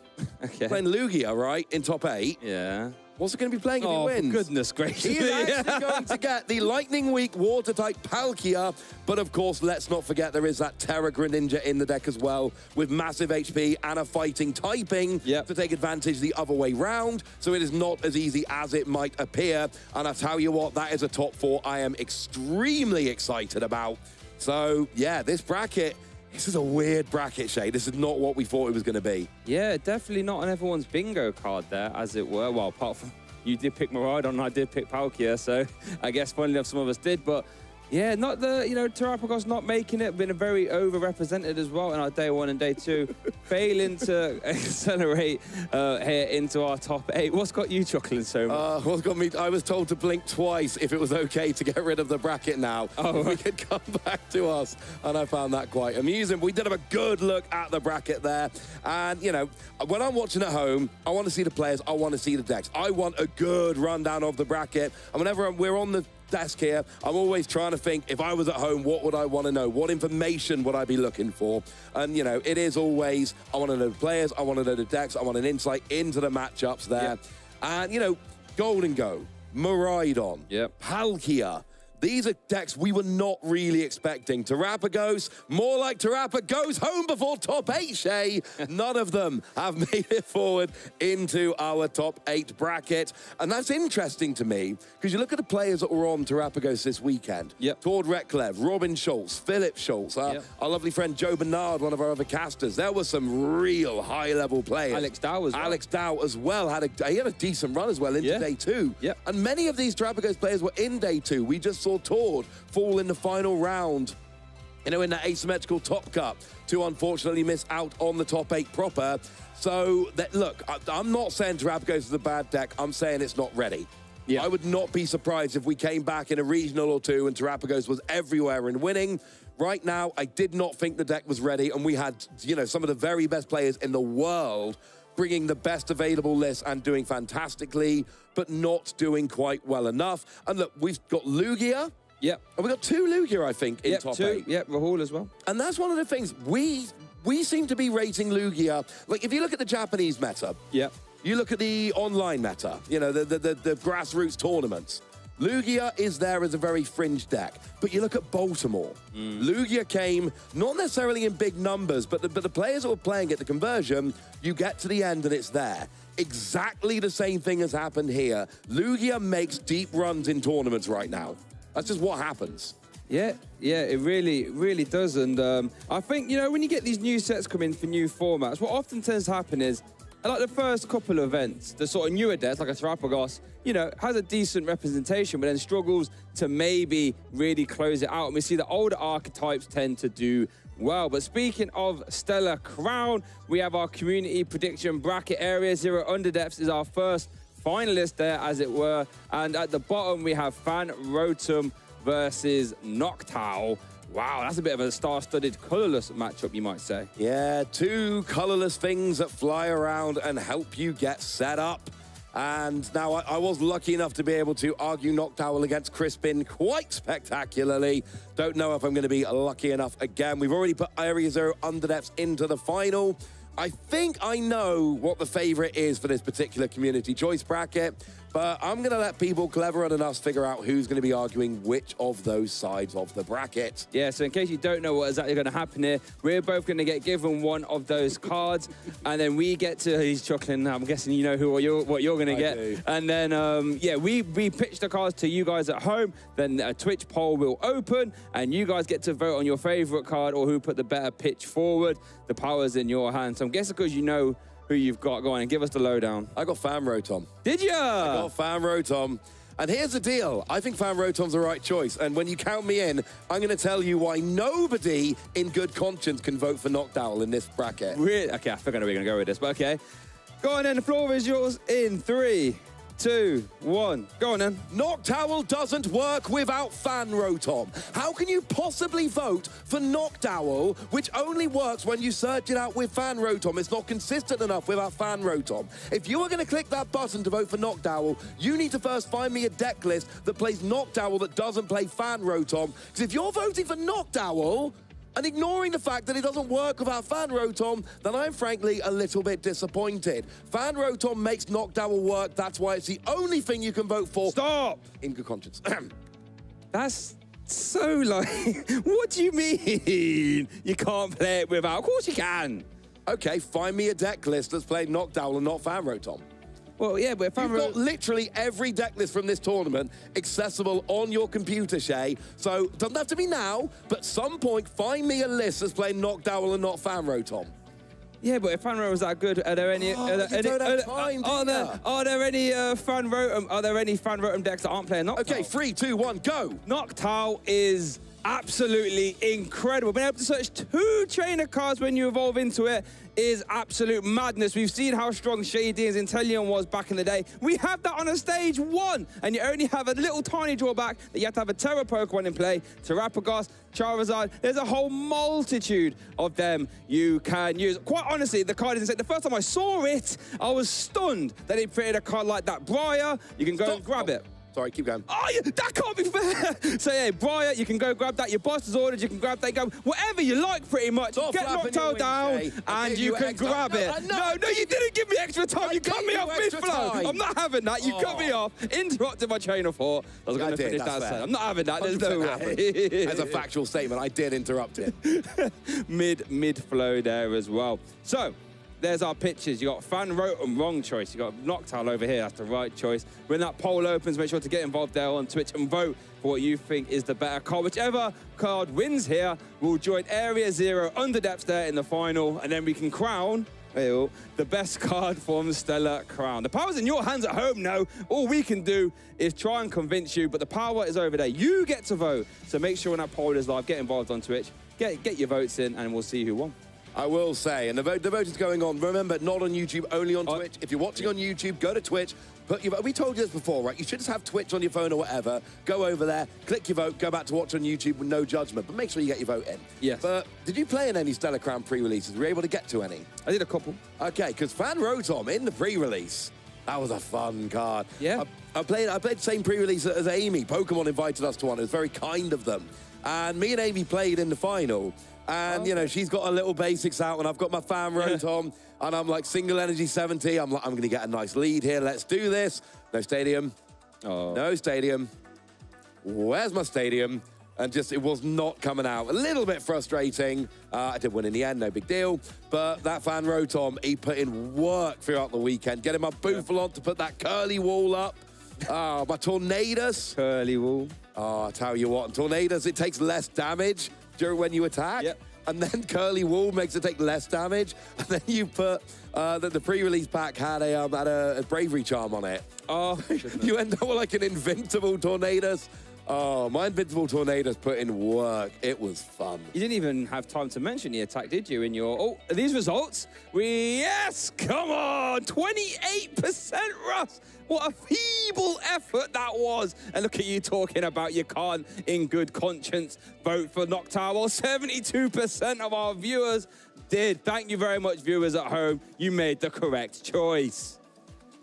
playing Lugia, right, in top 8. Yeah. What's it going to be playing if he wins? For goodness gracious. He is actually going to get the Lightning Weak Water-type Palkia, but of course, let's not forget there is that Terra Greninja in the deck as well, with massive HP and a fighting typing to take advantage the other way round, so it is not as easy as it might appear, and I tell you what, that is a top 4 I am extremely excited about. So, yeah, this bracket, this is a weird bracket, Shay. This is not what we thought it was going to be. Yeah, definitely not on everyone's bingo card there, as it were. Well, apart from you did pick Maridon and I did pick Palkia, so I guess funnily enough some of us did, but yeah, not the, you know, Terapagos not making it, been very overrepresented as well in our day 1 and day 2, failing to accelerate here into our top 8. What's got you chuckling so much? What's got me, I was told to blink twice if it was okay to get rid of the bracket now. Oh, we could come back to us, and I found that quite amusing. We did have a good look at the bracket there, and, you know, when I'm watching at home, I want to see the players, I want to see the decks. I want a good rundown of the bracket, and whenever we're on the desk here, I'm always trying to think, if I was at home, what would I want to know? What information would I be looking for? And, you know, it is always, I want to know the players, I want to know the decks, I want an insight into the matchups there. And, you know, Golden Go, Maridon, Palkia, These are decks we were not really expecting. Terrapagos, more like Terrapa goes home before top 8, Shay. None of them have made it forward into our top 8 bracket. And that's interesting to me, because you look at the players that were on Terrapagos this weekend. Yep. Tord Reklev, Robin Schultz, Philip Schultz, our lovely friend Joe Bernard, one of our other casters. There were some real high-level players. Alex Dow as well. Alex Dow as well. He had a decent run as well into day 2. Yep. And many of these Terrapagos players were in day 2. We just saw Tord fall in the final round, in that asymmetrical top cup, to unfortunately miss out on the top 8 proper. So, look, I'm not saying Terrapagos is a bad deck. I'm saying it's not ready. Yeah. I would not be surprised if we came back in a regional or 2 and Terrapagos was everywhere and winning. Right now, I did not think the deck was ready, and we had, some of the very best players in the world bringing the best available list and doing fantastically, but not doing quite well enough. And look, we've got Lugia. Yep. And we've got 2 Lugia, I think, in top 8. Yep, Rahul as well. And that's one of the things. We seem to be rating Lugia. Like, if you look at the Japanese meta, you look at the online meta, the grassroots tournaments, Lugia is there as a very fringe deck. But you look at Baltimore. Lugia came not necessarily in big numbers, but the players that were playing it, the conversion, you get to the end and it's there. Exactly the same thing has happened here. Lugia makes deep runs in tournaments right now. That's just what happens. Yeah, it really does. And I think, when you get these new sets coming for new formats, what often tends to happen is, like the first couple of events, the sort of newer decks, like a Terrapagos, has a decent representation, but then struggles to maybe really close it out. And we see the older archetypes tend to do well. But speaking of Stellar Crown, we have our community prediction bracket area. Zero Underdepths is our first finalist there, as it were. And at the bottom, we have Fan Rotom versus Noctowl. Wow, that's a bit of a star-studded, colourless matchup, you might say. Yeah, 2 colourless things that fly around and help you get set up. And now I was lucky enough to be able to argue Noctowl against Crispin quite spectacularly. Don't know if I'm going to be lucky enough again. We've already put Area Zero Underdepths into the final. I think I know what the favourite is for this particular community choice bracket, but I'm going to let people cleverer than us figure out who's going to be arguing which of those sides of the bracket. Yeah, so in case you don't know what exactly going to happen here, we're both going to get given one of those cards, and then we get to, he's chuckling, I'm guessing you know what you're going to get. Do. And then, we pitch the cards to you guys at home, then a Twitch poll will open, and you guys get to vote on your favourite card or who put the better pitch forward. The power's in your hands. So I'm guessing because you know who you've got. Go on and give us the lowdown. I got Fan Rotom. Did ya? I got Fan Rotom. And here's the deal. I think Fan Rotom's the right choice. And when you count me in, I'm going to tell you why nobody in good conscience can vote for Noctowl in this bracket. Really? Okay, I think I know where you're going to go with this, but okay. Go on then, the floor is yours in 3, 2, 1. Go on then. Noctowl doesn't work without Fan Rotom. How can you possibly vote for Noctowl, which only works when you search it out with Fan Rotom? It's not consistent enough without Fan Rotom. If you are going to click that button to vote for Noctowl, you need to first find me a deck list that plays Noctowl that doesn't play Fan Rotom. Because if you're voting for Noctowl and ignoring the fact that it doesn't work without Fan Rotom, then I'm frankly a little bit disappointed. Fan Rotom makes Noctowl work. That's why it's the only thing you can vote for. Stop! In good conscience. That's so like, what do you mean? You can't play it without? Of course you can. Okay, find me a deck list that's played Noctowl and not Fan Rotom. Well, yeah, but You've got literally every deck list from this tournament accessible on your computer, Shay. So, it doesn't have to be now, but at some point, find me a list that's playing Noctowl and not Fan Rotom. Yeah, but if Fan Rotom was that good, are there any? Are there any Fan Rotom decks that aren't playing Noctowl? Okay, 3, 2, 1, go. Noctowl is absolutely incredible. Being able to search 2 trainer cards when you evolve into it is absolute madness. We've seen how strong Shady and Inteleon was back in the day. We have that on a stage 1, and you only have a little tiny drawback that you have to have a Terra Pokemon in play. Terrapagos, Charizard, there's a whole multitude of them you can use. Quite honestly, the card is insane. The first time I saw it, I was stunned that they created a card like that. Briar, you can go and grab it. Sorry, keep going. Oh, yeah, that can't be fair. So, yeah, Briar, you can go grab that. Your boss has ordered, you can grab that. Go whatever you like, pretty much. Stop Get flapping Noctowl your down, wings, Jay. and you can grab it. No, you didn't give me extra time. You cut me off mid-flow. I'm not having that. You cut me off, interrupted my train of thought. I was going to finish that set. I'm not having that. There's no way. As a factual statement, I did interrupt it. Mid-flow there as well. So, there's our pitches. You got Fan Rotom, wrong choice. You got Noctowl over here. That's the right choice. When that poll opens, make sure to get involved there on Twitch and vote for what you think is the better card. Whichever card wins here will join Area 0 under depths there in the final, and then we can crown the best card from Stellar Crown. The power's in your hands at home now. All we can do is try and convince you, but the power is over there. You get to vote. So make sure when that poll is live, get involved on Twitch, get your votes in, and we'll see who won. I will say, and the vote is going on. Remember, not on YouTube, only on Twitch. If you're watching on YouTube, go to Twitch. Put your vote. We told you this before, right? You should just have Twitch on your phone or whatever. Go over there, click your vote, go back to watch on YouTube with no judgment. But make sure you get your vote in. Yes. But did you play in any Stellar Crown pre-releases? Were you able to get to any? I did a couple. Okay, because Fan Rotom in the pre-release. That was a fun card. Yeah. I played the same pre-release as Amy. Pokemon invited us to one. It was very kind of them. And me and Amy played in the final. And, you know, she's got her little basics out, and I've got my Fan Rotom, and I'm like, single energy 70. I'm like, I'm going to get a nice lead here. Let's do this. No stadium. Oh. No stadium. Where's my stadium? And just, it was not coming out. A little bit frustrating. I did win in the end, no big deal. But that Fan Rotom, he put in work throughout the weekend. Getting my Bouffalon to put that curly wall up. My Tornadus. Curly wall. Oh, I tell you what, Tornadus, it takes less damage during when you attack. Yep. And then Curly Wall makes it take less damage. And then you put the pre-release pack had a Bravery Charm on it. Oh, you end up with like an Invincible Tornadus. Oh, my Invincible Tornadus put in work. It was fun. You didn't even have time to mention the attack, did you, in your... Oh, are these results? Yes, come on! 28% Russ! What a feeble effort that was. And look at you talking about you can't, in good conscience, vote for Noctowl. 72% of our viewers did. Thank you very much, viewers at home. You made the correct choice.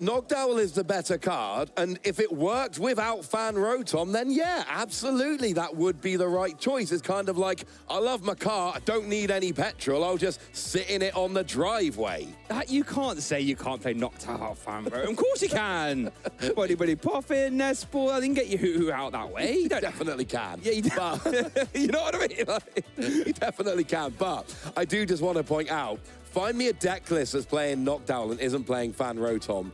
Noctowl is the better card, and if it worked without Fan Rotom, then yeah, absolutely, that would be the right choice. It's kind of like, I love my car, I don't need any petrol, I'll just sit in it on the driveway. You can't say you can't play Noctowl Fan Rotom. Of course you can. Buddy Puffin, Nesport, I didn't get you hoo-hoo out that way. You definitely can. Yeah, you know what I mean? Like, you definitely can, but I do just want to point out, find me a deck list that's playing Noctowl and isn't playing Fan Rotom.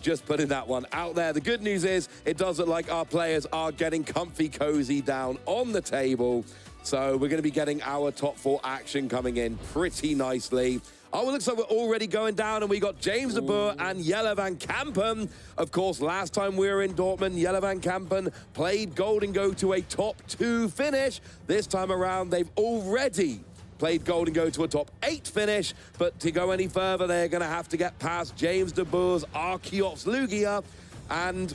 Just putting that one out there. The good news is it does look like our players are getting comfy cozy down on the table. So we're going to be getting our top 4 action coming in pretty nicely. Oh, it looks like we're already going down, and we got James de Boer and Jelle van Kampen. Of course, last time we were in Dortmund, Jelle van Kampen played Gold and Go to a top 2 finish. This time around, they've already played Gold and Go to a top 8 finish, but to go any further, they're going to have to get past James de Boer's Archeops Lugia, and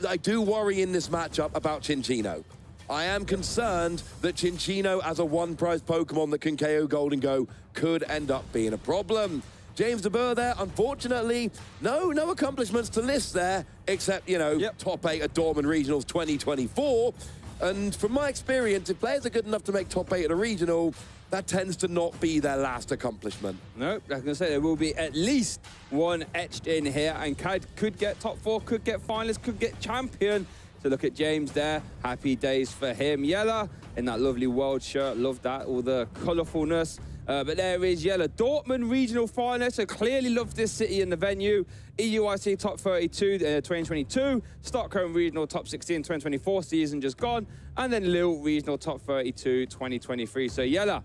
I do worry in this matchup about Chinchino. I am concerned that Chinchino, as a one-prize Pokemon that can KO Gold and Go, could end up being a problem. James de Boer there, unfortunately, no accomplishments to list there, except, you know, top 8 at Dortmund Regionals 2024. And from my experience, if players are good enough to make top 8 at a regional, that tends to not be their last accomplishment. Nope, I was going to say there will be at least one etched in here, and could get top 4, could get finalist, could get champion. So look at James there, happy days for him. Jelle in that lovely world shirt, love that, all the colourfulness. But there is Jelle, Dortmund regional finalist, so clearly loved this city and the venue. EUIC top 32 2022, Stockholm regional top 16 2024 season just gone, and then Lille regional top 32 2023. So Jelle,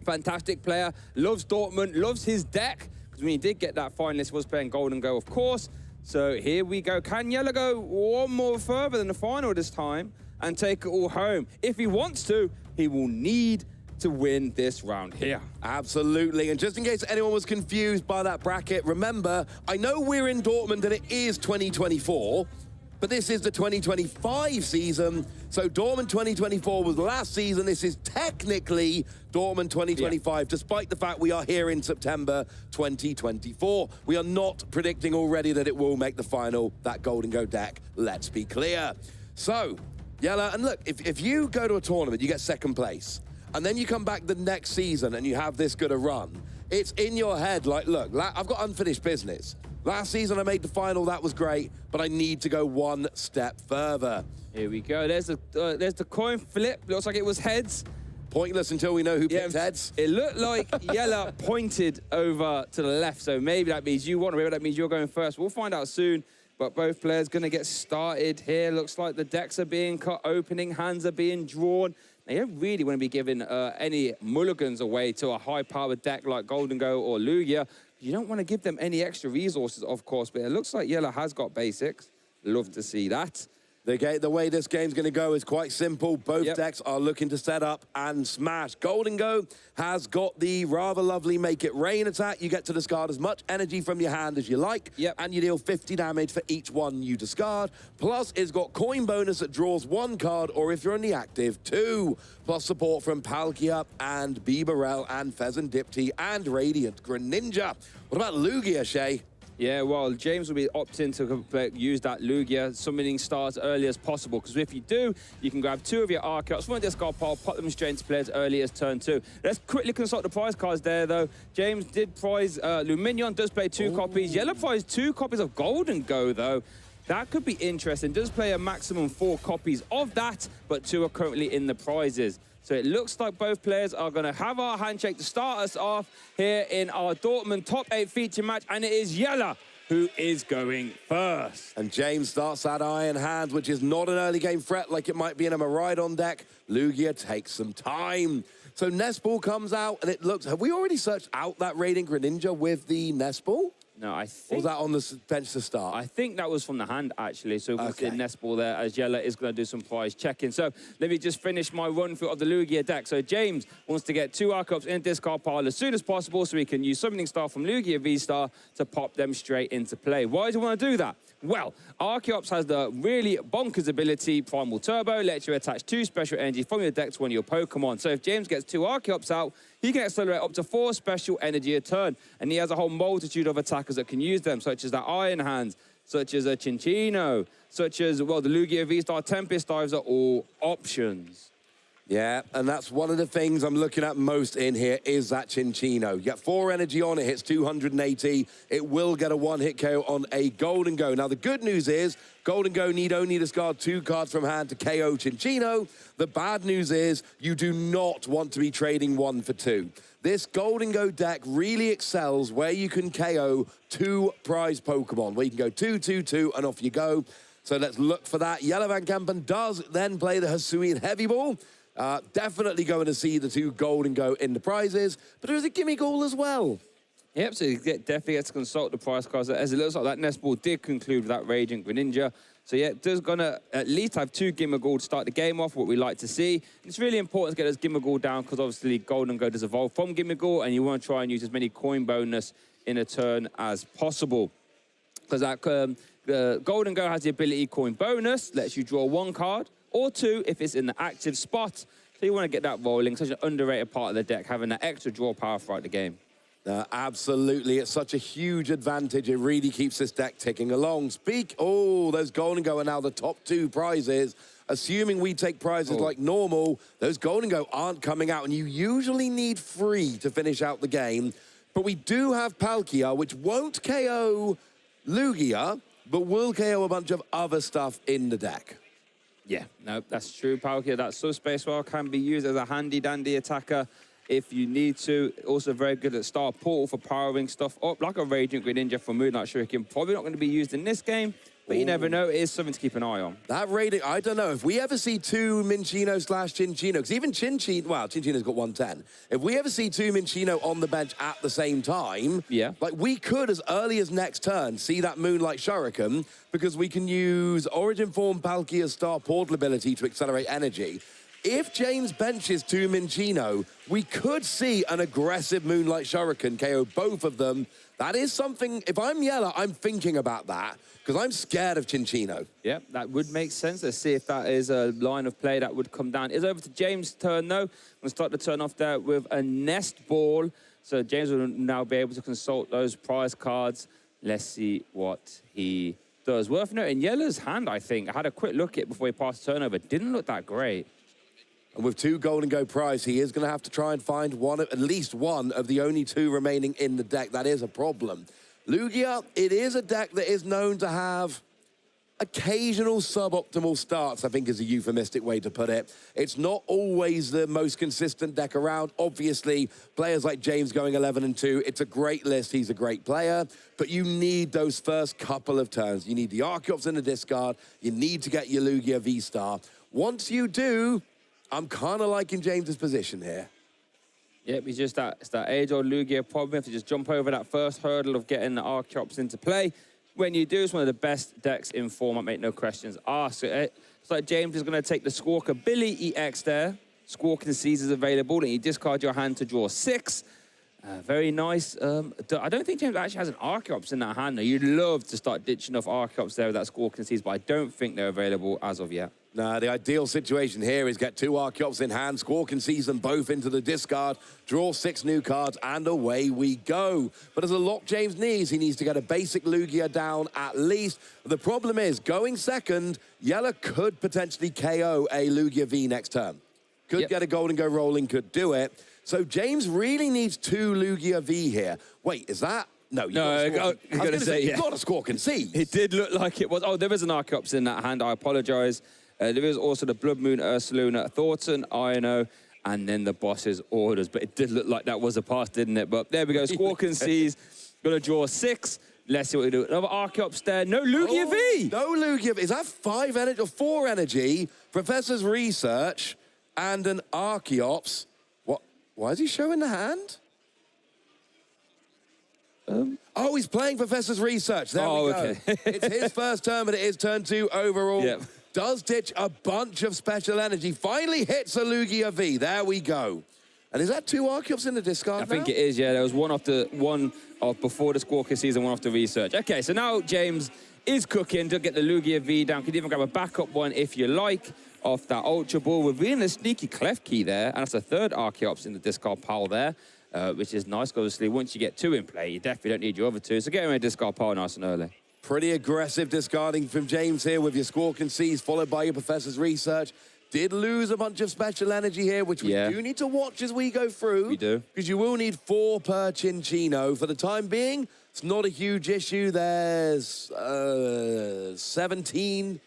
fantastic player, loves Dortmund, loves his deck, because when he did get that finalist, was playing Gold and Go, of course. So here we go. Can Jelle go one more further than the final this time and take it all home? If he wants to, he will need to win this round here. Absolutely, and just in case anyone was confused by that bracket, remember, I know we're in Dortmund and it is 2024, but this is the 2025 season. So Dortmund 2024 was last season. This is technically Dortmund 2025, despite the fact we are here in September 2024. We are not predicting already that it will make the final, that Golden Go deck, let's be clear. So, Yella, and look, if you go to a tournament, you get second place, and then you come back the next season and you have this good a run, it's in your head like, look, I've got unfinished business. Last season I made the final, that was great, but I need to go one step further. Here we go. There's the coin flip. Looks like it was heads. Pointless until we know who picked heads. It looked like Yella pointed over to the left, so maybe that means you won, or maybe that means you're going first. We'll find out soon, but both players going to get started here. Looks like the decks are being cut opening, hands are being drawn. Now, you don't really want to be giving any mulligans away to a high-powered deck like Golden Go or Lugia. You don't want to give them any extra resources, of course, but it looks like Yella has got basics. Love to see that. The way this game's going to go is quite simple. Both decks are looking to set up and smash. Golden Go has got the rather lovely Make It Rain attack. You get to discard as much energy from your hand as you like, and you deal 50 damage for each one you discard. Plus, it's got coin bonus that draws 1 card, or if you're on the active, 2. Plus support from Palkia and Bibarel and Pheasant Dipty and Radiant Greninja. What about Lugia, Shay? Yeah, well, James will be opting to use that Lugia summoning star as early as possible, because if you do, you can grab 2 of your Archeops from the discard pile, pop them straight into play as early as turn 2. Let's quickly consult the prize cards there, though. James did prize Luminion, does play 2 copies. Yellow prized 2 copies of Golden Go, though. That could be interesting. Does play a maximum 4 copies of that, but 2 are currently in the prizes. So it looks like both players are going to have our handshake to start us off here in our Dortmund top 8 feature match, and it is Yella who is going first. And James starts that Iron Hand, which is not an early game threat like it might be in a Maridon deck. Lugia takes some time. So Nest Ball comes out, and it looks... Have we already searched out that Radiant Greninja with the Nest Ball? No, I think... Or was that on the bench to start? I think that was from the hand, actually. So we'll see Nest Ball there, as Yella is going to do some prize checking. So let me just finish my run through of the Lugia deck. So James wants to get 2 Archeops in discard pile as soon as possible, so he can use Summoning Star from Lugia V-Star to pop them straight into play. Why do you want to do that? Well, Archeops has the really bonkers ability, Primal Turbo, lets you attach 2 special energy from your deck to one of your Pokemon. So if James gets 2 Archeops out, he can accelerate up to 4 special energy a turn. And he has a whole multitude of attackers that can use them, such as that Iron Hands, such as a Chinchino, such as, well, the Lugia V-Star Tempest Dives are all options. Yeah, and that's one of the things I'm looking at most in here is that Chinchino. You get 4 energy on, it hits 280. It will get a 1-hit KO on a Golden Go. Now, the good news is Golden Go need only discard 2 cards from hand to KO Chinchino. The bad news is you do not want to be trading 1 for 2. This Golden Go deck really excels where you can KO 2 prize Pokemon, where you can go 2, 2, 2, and off you go. So let's look for that. Yellow Van Kampen does then play the Hisuian Heavy Ball. Definitely going to see the 2 Golden Go in the prizes, but there's a Gimme Ghoul as well. Yep, so you definitely get to consult the prize cards, as it looks like that Nest Ball did conclude with that Radiant Greninja. So yeah, does gonna at least have 2 Gimme-Ghoul to start the game off, what we like to see. It's really important to get those Gimme-Ghoul down, because obviously Golden Go does evolve from Gimme-Ghoul, and you want to try and use as many coin bonus in a turn as possible. Because that Golden Go has the ability coin bonus, lets you draw 1 card, or 2 if it's in the active spot. So you want to get that rolling, such an underrated part of the deck, having that extra draw power throughout the game. Absolutely, it's such a huge advantage. It really keeps this deck ticking along. Those Golden Go are now the top 2 prizes. Assuming we take prizes like normal, those Golden Go aren't coming out, and you usually need 3 to finish out the game. But we do have Palkia, which won't KO Lugia, but will KO a bunch of other stuff in the deck. Yeah, no, that's true. Palkia, that subspace well can be used as a handy-dandy attacker if you need to. Also very good at Star Portal for powering stuff up, like a Radiant Greninja from Moonlight Shuriken. Probably not going to be used in this game, but you never know. It is something to keep an eye on. That Radiant, I don't know. If we ever see 2 Minccino/Chinchino, because even Chinchino's got 110. If we ever see 2 Minccino on the bench at the same time, like we could, as early as next turn, see that Moonlight Shuriken, because we can use Origin Form Palkia's Star Portal ability to accelerate energy. If James benches 2 Minccino, we could see an aggressive Moonlight Shuriken KO both of them That is something, if I'm Yella, I'm thinking about that, because I'm scared of Chinchino. Yeah, that would make sense. Let's see if that is a line of play that would come down. It's over to James' turn, though. We'll start the turn off there with a nest ball. So James will now be able to consult those prize cards. Let's see what he does. Worth noting, Yella's hand, I think, I had a quick look at it before he passed turnover. Didn't look that great. And with 2 Golden Go prize, he is going to have to try and find at least one of the only 2 remaining in the deck. That is a problem. Lugia, it is a deck that is known to have occasional suboptimal starts, I think is a euphemistic way to put it. It's not always the most consistent deck around. Obviously, players like James going 11-2, it's a great list, he's a great player, but you need those first couple of turns. You need the Archeops in the discard, you need to get your Lugia V-Star. Once you do, I'm kind of liking James's position here. Yep, it's that age-old Lugia problem. You have to just jump over that first hurdle of getting the Archeops into play. When you do, it's one of the best decks in form, I make no questions asked. It's like James is going to take the Squawker Billy EX there. Squawking Seas is available, and you discard your hand to draw 6. Very nice. I don't think James actually has an Archeops in that hand. Though. You'd love to start ditching off Archeops there with that Squawking Seas, but I don't think they're available as of yet. No, the ideal situation here is get 2 Archeops in hand, Squawk and Seas them both into the discard, draw 6 new cards, and away we go. But as a lock James needs, he needs to get a basic Lugia down at least. The problem is, going second, Yella could potentially KO a Lugia V next turn. Could get a Golden Go rolling, could do it. So James really needs 2 Lugia V here. Wait, is that? No, you got a Squawk and Seas. It did look like it was. Oh, there is an Archeops in that hand. I apologize. There is also the Blood Moon, Ursaluna, Thornton, Ino, and then the boss's orders. But it did look like that was a pass, didn't it? But there we go. Squawk and Seas. Going to draw 6. Let's see what we do. Another Archeops there. No Lugia V. No Lugia V. Is that 5 energy or 4 energy? Professor's Research and an Archeops. What? Why is he showing the hand? Oh, he's playing Professor's Research. There we go. Okay. It's his first turn, but it is turn 2 overall. Yep. Does ditch a bunch of special energy. Finally hits a Lugia V. There we go. And is that 2 Archeops in the discard I think it is, yeah. There was one off before the Squawker season, one off the Research. Okay, so now James is cooking to get the Lugia V down. Could even grab a backup one if you like off that Ultra Ball. We're revealing a sneaky Clef Key there, and that's a 3rd Archeops in the discard pile there, which is nice. Obviously, once you get 2 in play, you definitely don't need your other 2. So get him in a discard pile nice and early. Pretty aggressive discarding from James here with your Squawk and Seas, followed by your Professor's Research. Did lose a bunch of special energy here, which we do need to watch as we go through. We do. Because you will need 4 per Chinchino. For the time being, it's not a huge issue. There's 17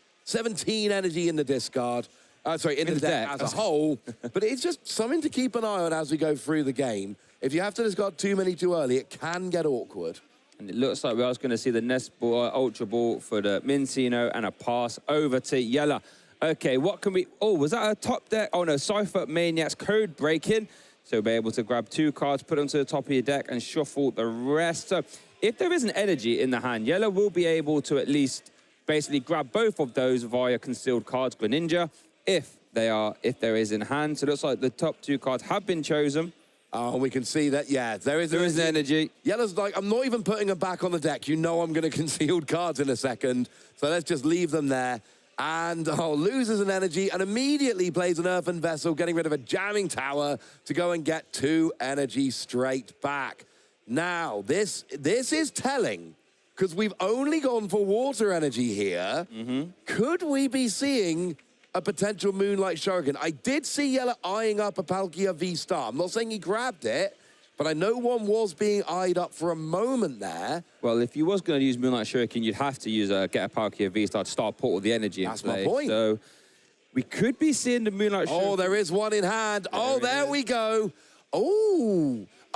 energy in the discard. Sorry, in the deck as a whole. But it's just something to keep an eye on as we go through the game. If you have to discard too many too early, it can get awkward. And it looks like we are going to see the Nest Ball, Ultra Ball for the Mincino and a pass over to Yella. Okay, what can we... Oh, was that a top deck? Oh, no, Cypher Maniacs code breaking. So we'll be able to grab 2 cards, put them to the top of your deck and shuffle the rest. So if there is an energy in the hand, Yella will be able to at least basically grab both of those via concealed cards, Greninja, if there is in hand. So it looks like the top 2 cards have been chosen. Oh, we can see that, yeah, there is an energy. Yella's like, I'm not even putting them back on the deck. You know I'm going to concealed cards in a second. So let's just leave them there. And loses an energy and immediately plays an Earthen Vessel, getting rid of a Jamming Tower to go and get 2 energy straight back. Now, this is telling, because we've only gone for water energy here. Could we be seeing a potential Moonlight Shuriken? I did see Yella eyeing up a Palkia V-Star. I'm not saying he grabbed it, but I know one was being eyed up for a moment there. Well, if you was going to use Moonlight Shuriken, you'd have to use get a Palkia V-Star to start portal the energy in play. That's my point. So we could be seeing the Moonlight Shuriken. Oh, there is one in hand. There we go.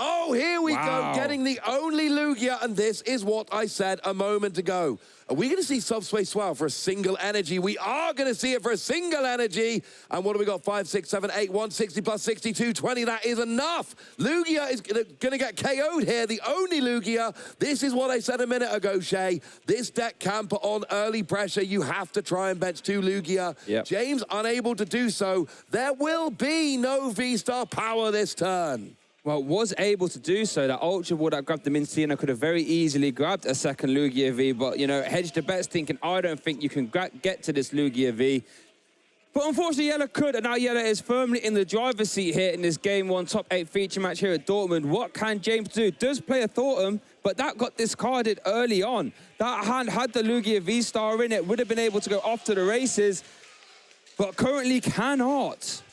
Oh, here we go, getting the only Lugia, and this is what I said a moment ago. Are we going to see Subspace Swell for a single energy? We are going to see it for a single energy. And what do we got? 5, 6, 7, 8, 160 plus 62, 20. That is enough. Lugia is going to get KO'd here, the only Lugia. This is what I said a minute ago, Shay. This deck can put on early pressure. You have to try and bench 2 Lugia. James unable to do so. There will be no V-Star power this turn. Well, was able to do so. That Ultra Ball that grabbed the Minccino could have very easily grabbed a second Lugia V, but, you know, hedged the bets thinking, I don't think you can get to this Lugia V. But unfortunately, Yella could, and now Yella is firmly in the driver's seat here in this Game 1 top 8 feature match here at Dortmund. What can James do? Does play a Thornton, but that got discarded early on. That hand had the Lugia V-Star in it, would have been able to go off to the races, but currently cannot.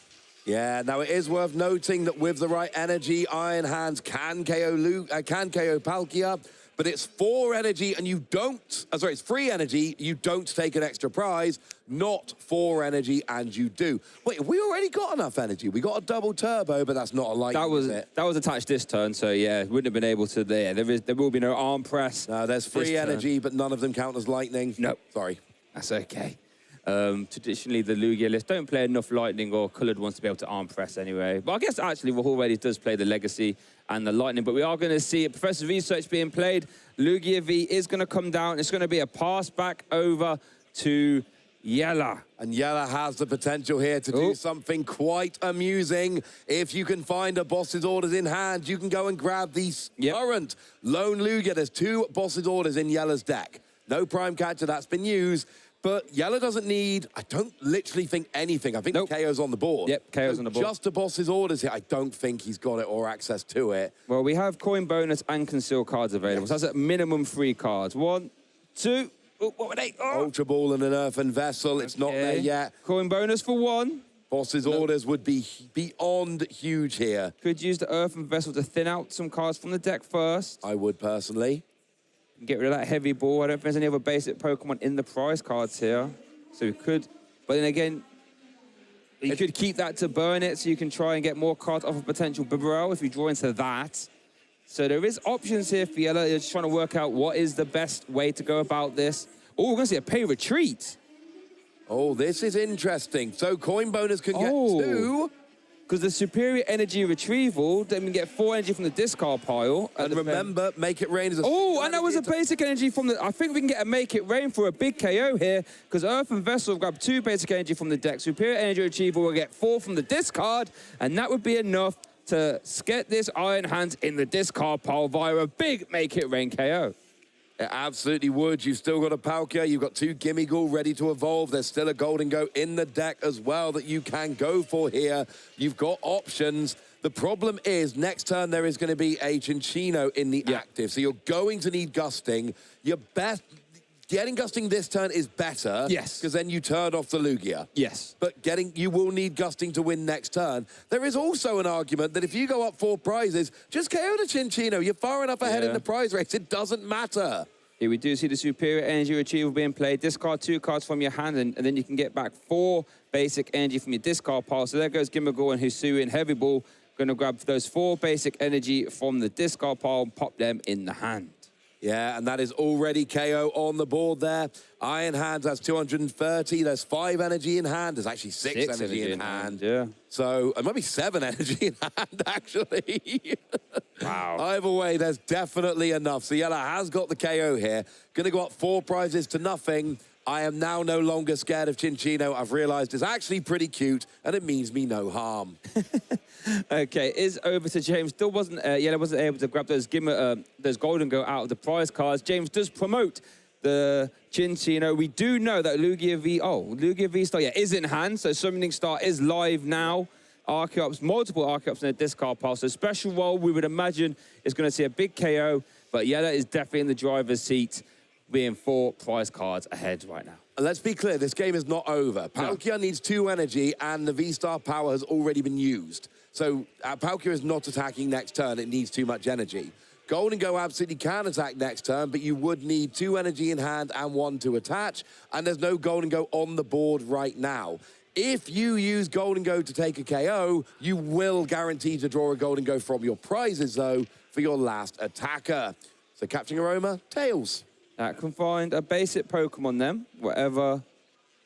Yeah, now it is worth noting that with the right energy, Iron Hands can KO Palkia, but it's 4 energy and you don't, it's 3 energy, you don't take an extra prize, not 4 energy and you do. Wait, we already got enough energy. We got a double turbo, but that's not a lightning, that was attached this turn, so yeah, wouldn't have been able to there. There will be no arm press. No, there's 3 energy, but none of them count as lightning. No. Sorry. That's okay. Traditionally, the Lugia list don't play enough lightning or coloured ones to be able to arm press anyway. But I guess actually Rahul already does play the Legacy and the lightning. But we are going to see a Professor V search being played. Lugia V is going to come down. It's going to be a pass back over to Yella. And Yella has the potential here to do something quite amusing. If you can find a boss's orders in hand, you can go and grab the current lone Lugia. There's 2 boss's orders in Yella's deck. No prime catcher, that's been used. But Yella doesn't need, I don't literally think anything. I think the KO's on the board. Yep, KO's on the board. Just a boss's orders here. I don't think he's got it or access to it. Well, we have coin bonus and conceal cards available. So that's at minimum 3 cards. 1, 2, what were they? Ultra Ball and an Earthen Vessel. It's not there yet. Coin bonus for 1. Boss's orders would be beyond huge here. Could use the Earthen Vessel to thin out some cards from the deck first. I would personally. Get rid of that heavy ball. I don't think there's any other basic Pokemon in the prize cards here. So we could, but then again, you could keep that to burn it so you can try and get more cards off a potential Bibarel if you draw into that. So there is options here for Yella. You're just trying to work out what is the best way to go about this. Oh, we're going to see a pay retreat. Oh, this is interesting. So coin bonus can get 2. Because the superior energy retrieval, then we get 4 energy from the discard pile. And remember, Make It Rain is a... Oh, and that was a basic energy from the... I think we can get a Make It Rain for a big KO here, because Earthen Vessel will grab 2 basic energy from the deck. Superior energy retrieval will get 4 from the discard, and that would be enough to get this Iron Hands in the discard pile via a big Make It Rain KO. It absolutely would. You've still got a Palkia. You've got 2 Gimmighoul ready to evolve. There's still a Golden Go in the deck as well that you can go for here. You've got options. The problem is, next turn there is going to be a Cinccino in the active. So you're going to need Gusting. Your best... Getting Gusting this turn is better. Yes. Because then you turn off the Lugia. Yes. But you will need Gusting to win next turn. There is also an argument that if you go up 4 prizes, just KO the Cinccino. You're far enough ahead in the prize race. It doesn't matter. Here we do see the superior energy retrieval being played. Discard 2 cards from your hand, and then you can get back 4 basic energy from your discard pile. So there goes Gimmighoul and Hisui and Heavy Ball. Going to grab those 4 basic energy from the discard pile and pop them in the hand. Yeah, and that is already KO on the board there. Iron Hands has 230. There's 5 energy in hand. There's actually 6 energy in hand. Yeah. So it might be 7 energy in hand, actually. Wow. Either way, there's definitely enough. So Yella has got the KO here. Going to go up 4 prizes to nothing. I am now no longer scared of Cinccino. I've realized it's actually pretty cute, and it means me no harm. Okay, is over to James. Still wasn't, Yella wasn't able to grab those Golden Go out of the prize cards. James does promote the Cinccino. We do know that Lugia V Star, is in hand. So Summoning Star is live now. Archeops, multiple Archeops in the discard pile. So special role, we would imagine, is going to see a big KO. But Yella is definitely in the driver's seat, being 4 prize cards ahead right now. And let's be clear, this game is not over. Palkia needs 2 energy, and the V-Star power has already been used. So Palkia is not attacking next turn. It needs too much energy. Golden Go absolutely can attack next turn, but you would need 2 energy in hand and 1 to attach, and there's no Golden Go on the board right now. If you use Golden Go to take a KO, you will guarantee to draw a Golden Go from your prizes, though, for your last attacker. So Capturing Aroma, Tails. That can find a basic Pokemon then, whatever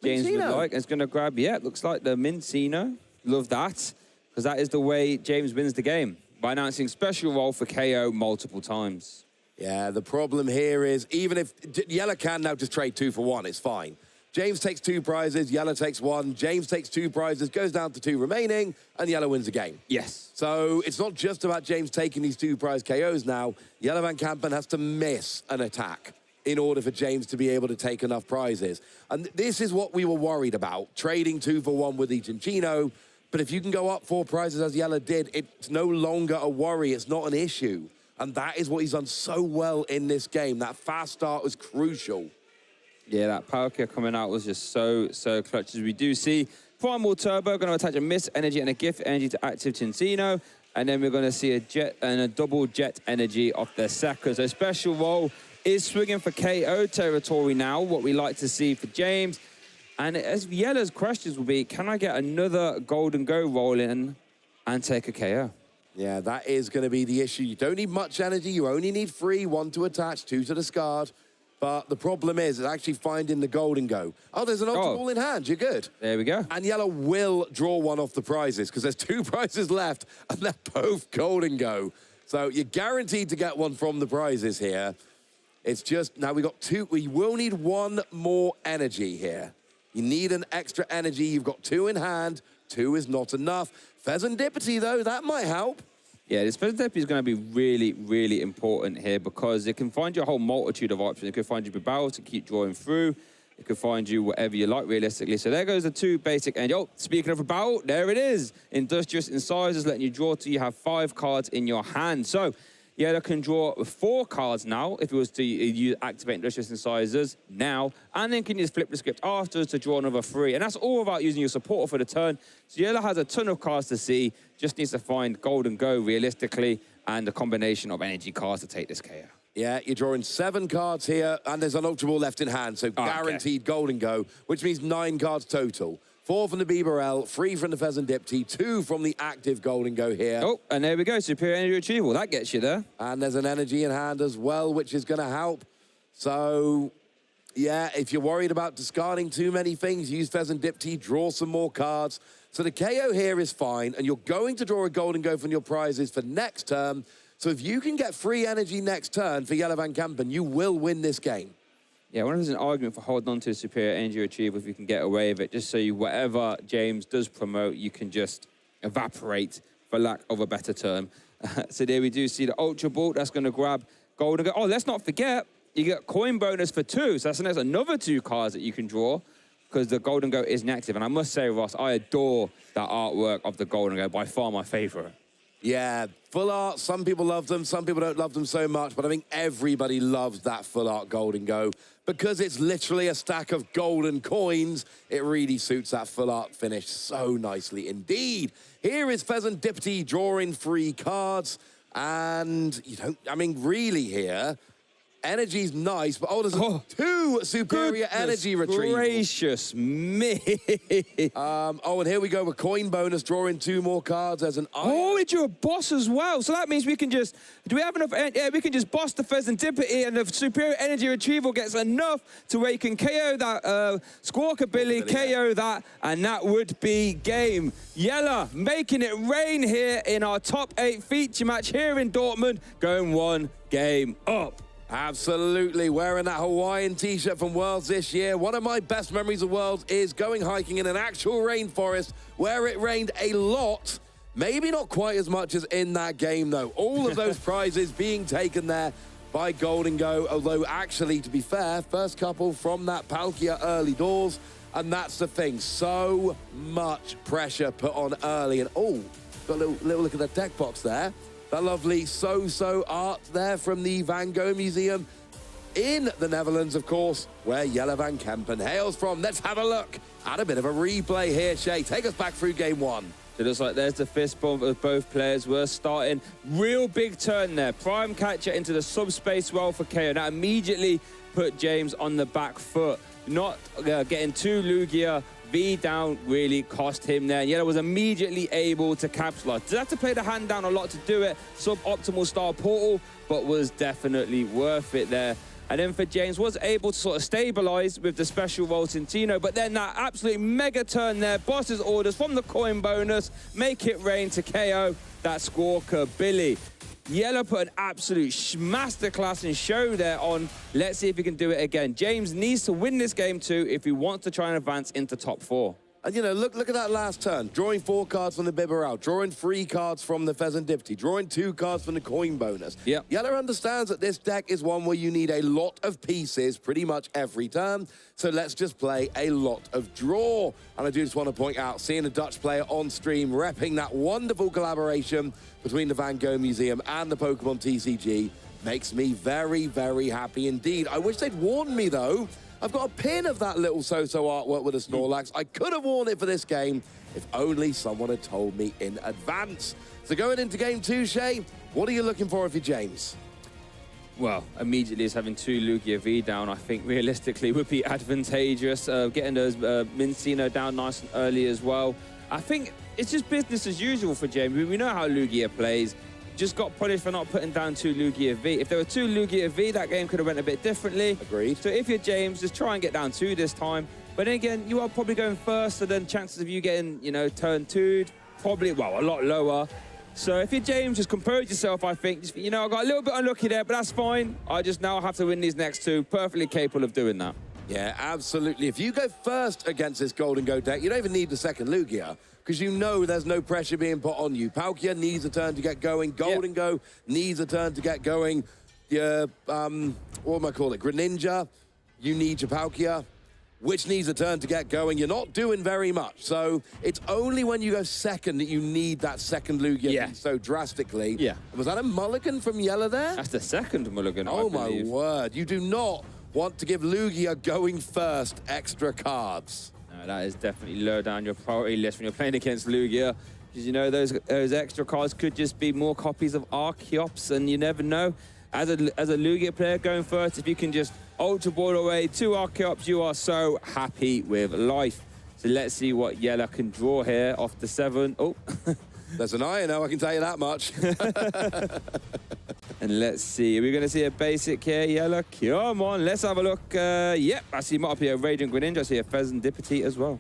James would like. It's going to grab, looks like the Minccino. Love that, because that is the way James wins the game, by announcing special role for KO multiple times. Yeah, the problem here is, even if Yella can now just trade 2 for 1, it's fine. James takes 2 prizes, Yellow takes 1. James takes 2 prizes, goes down to 2 remaining, and Yellow wins the game. Yes. So it's not just about James taking these 2 prize KOs now. Jelle van Kampen has to miss an attack in order for James to be able to take enough prizes. And this is what we were worried about, trading 2 for 1 with Ichinchino. But if you can go up 4 prizes as Yellow did, it's no longer a worry. It's not an issue. And that is what he's done so well in this game. That fast start was crucial. Yeah, that Palkia coming out was just so clutch. As we do see, Primal Turbo going to attach a Mist Energy and a Gift Energy to active Tincino. And then we're going to see a Jet and a double Jet Energy off their second. So Special Roll is swinging for KO territory now, what we like to see for James. And as Yellow's questions will be, can I get another Golden Go roll in and take a KO? Yeah, that is going to be the issue. You don't need much energy. You only need 3, 1 to attach, 2 to discard. But the problem is actually finding the Golden Go. Oh, there's an Ultra Ball in hand. You're good. There we go. And Yellow will draw 1 off the prizes because there's 2 prizes left and they're both Golden Go. So you're guaranteed to get 1 from the prizes here. It's just, now we got 2. We will need 1 more energy here. You need an extra energy. You've got 2 in hand. 2 is not enough. Pheasantipity, though, that might help. Yeah, this Pheasantipity is going to be really, really important here because it can find you a whole multitude of options. It could find you barrel to keep drawing through. It could find you whatever you like, realistically. So there goes the 2 basic. And speaking of a barrel, there it is. Industrious Incisors, letting you draw till you have 5 cards in your hand. So Yellow can draw 4 cards now if it was to activate Industrious Incisors now, and then can just flip the script afterwards to draw another 3. And that's all about using your supporter for the turn. So Yellow has a ton of cards to see, just needs to find Golden Go realistically, and a combination of energy cards to take this KO. Yeah, you're drawing 7 cards here, and there's an Ultra Ball left in hand, so guaranteed Golden Go, which means 9 cards total. 4 from the Bibarel, 3 from the Pheasantipity, 2 from the active Golden Go here. Oh, and there we go, Superior Energy Retrieval. That gets you there. And there's an energy in hand as well, which is going to help. So, yeah, if you're worried about discarding too many things, use Pheasantipity, draw some more cards. So the KO here is fine, and you're going to draw a Golden Go from your prizes for next turn. So if you can get free energy next turn for Jelle van Kampen, you will win this game. Yeah, I wonder if there's an argument for holding on to a Superior Energy Retrieval if you can get away with it, just so you, whatever James does promote, you can just evaporate, for lack of a better term. So there we do see the Ultra Ball. That's going to grab Golden Go. Oh, let's not forget, you get coin bonus for 2. So that's another 2 cards that you can draw because the Golden Go isn't active. And I must say, Ross, I adore that artwork of the Golden Go, by far my favorite. Yeah, full art, some people love them, some people don't love them so much, but I think everybody loves that full art Golden Go because it's literally a stack of golden coins. It really suits that full art finish so nicely indeed. Here is Pheasantipity drawing 3 cards, and you don't, I mean, really here, energy's nice, but there's 2 superior energy retrievals. Gracious me. And here we go with coin bonus, drawing 2 more cards as an Oh, we drew a boss as well. So that means we can just, do we have enough? Yeah, we can just boss the Pheasantipity, and the superior energy retrieval gets enough to where you can KO that Squawkabilly, KO that, and that would be game. Yella making it rain here in our top 8 feature match here in Dortmund, going 1 game up. Absolutely, wearing that Hawaiian t-shirt from Worlds this year. One of my best memories of Worlds is going hiking in an actual rainforest where it rained a lot. Maybe not quite as much as in that game, though. All of those prizes being taken there by Golden Go, although actually, to be fair, first couple from that Palkia early doors, and that's the thing. So much pressure put on early, and got a little look at that deck box there. That lovely so-so art there from the Van Gogh Museum in the Netherlands, of course, where Jelle van Kampen hails from. Let's have a look at a bit of a replay here, Shay. Take us back through game 1. So it looks like there's the fist bump of both players. We're starting. Real big turn there. Prime catcher into the subspace well for KO. That immediately put James on the back foot. Not getting too Lugia. V down really cost him there. Yellow was immediately able to capitalize. Did have to play the hand down a lot to do it. Suboptimal star portal, but was definitely worth it there. And then for James, was able to sort of stabilize with the special roll Tintino, but then that absolute mega turn there, boss's orders from the coin bonus, make it rain to KO that Squawkabilly. Yellow put an absolute masterclass and show there on. Let's see if he can do it again. James needs to win this game too if he wants to try and advance into top 4. And, you know, look at that last turn. Drawing 4 cards from the Bibarel, drawing 3 cards from the Pheasant Dipty, drawing 2 cards from the coin bonus. Yep. Yellow understands that this deck is one where you need a lot of pieces pretty much every turn. So let's just play a lot of draw. And I do just want to point out, seeing a Dutch player on stream repping that wonderful collaboration between the Van Gogh Museum and the Pokémon TCG makes me very, very happy indeed. I wish they'd warned me, though. I've got a pin of that little So-So artwork with a Snorlax. I could have worn it for this game if only someone had told me in advance. So going into game 2, Shay, what are you looking for if you're James? Well, immediately is having 2 Lugia V down, I think realistically would be advantageous. Getting those Mincino down nice and early as well. I think it's just business as usual for James. We know how Lugia plays. Just got punished for not putting down 2 Lugia V. If there were 2 Lugia V, that game could have went a bit differently. Agreed. So if you're James, just try and get down 2 this time. But then again, you are probably going first, so then chances of you getting, you know, turn 2'd, probably, well, a lot lower. So if you're James, just compose yourself, I think. Just, you know, I got a little bit unlucky there, but that's fine. I just now have to win these next 2. Perfectly capable of doing that. Yeah, absolutely. If you go first against this Golden Go deck, you don't even need the second Lugia, because you know there's no pressure being put on you. Palkia needs a turn to get going. Golden Go needs a turn to get going. What am I calling it? Greninja, you need your Palkia, which needs a turn to get going. You're not doing very much. So it's only when you go second that you need that second Lugia so drastically. Yeah. Was that a mulligan from Yellow there? That's the second mulligan, Oh, I believe. my word. You do not want to give Lugia going first extra cards. No, that is definitely low down your priority list when you're playing against Lugia. Because, you know, those extra cards could just be more copies of Archeops, and you never know. As a Lugia player going first, if you can just Ultra Ball away 2 Archeops, you are so happy with life. So let's see what Yellow can draw here off the 7. Oh. There's an Io, I can tell you that much. And let's see, are we going to see a basic here, Yellow? Come on, let's have a look. Yep, I see up here, Radiant Greninja. I see a Pheasant Dipty as well.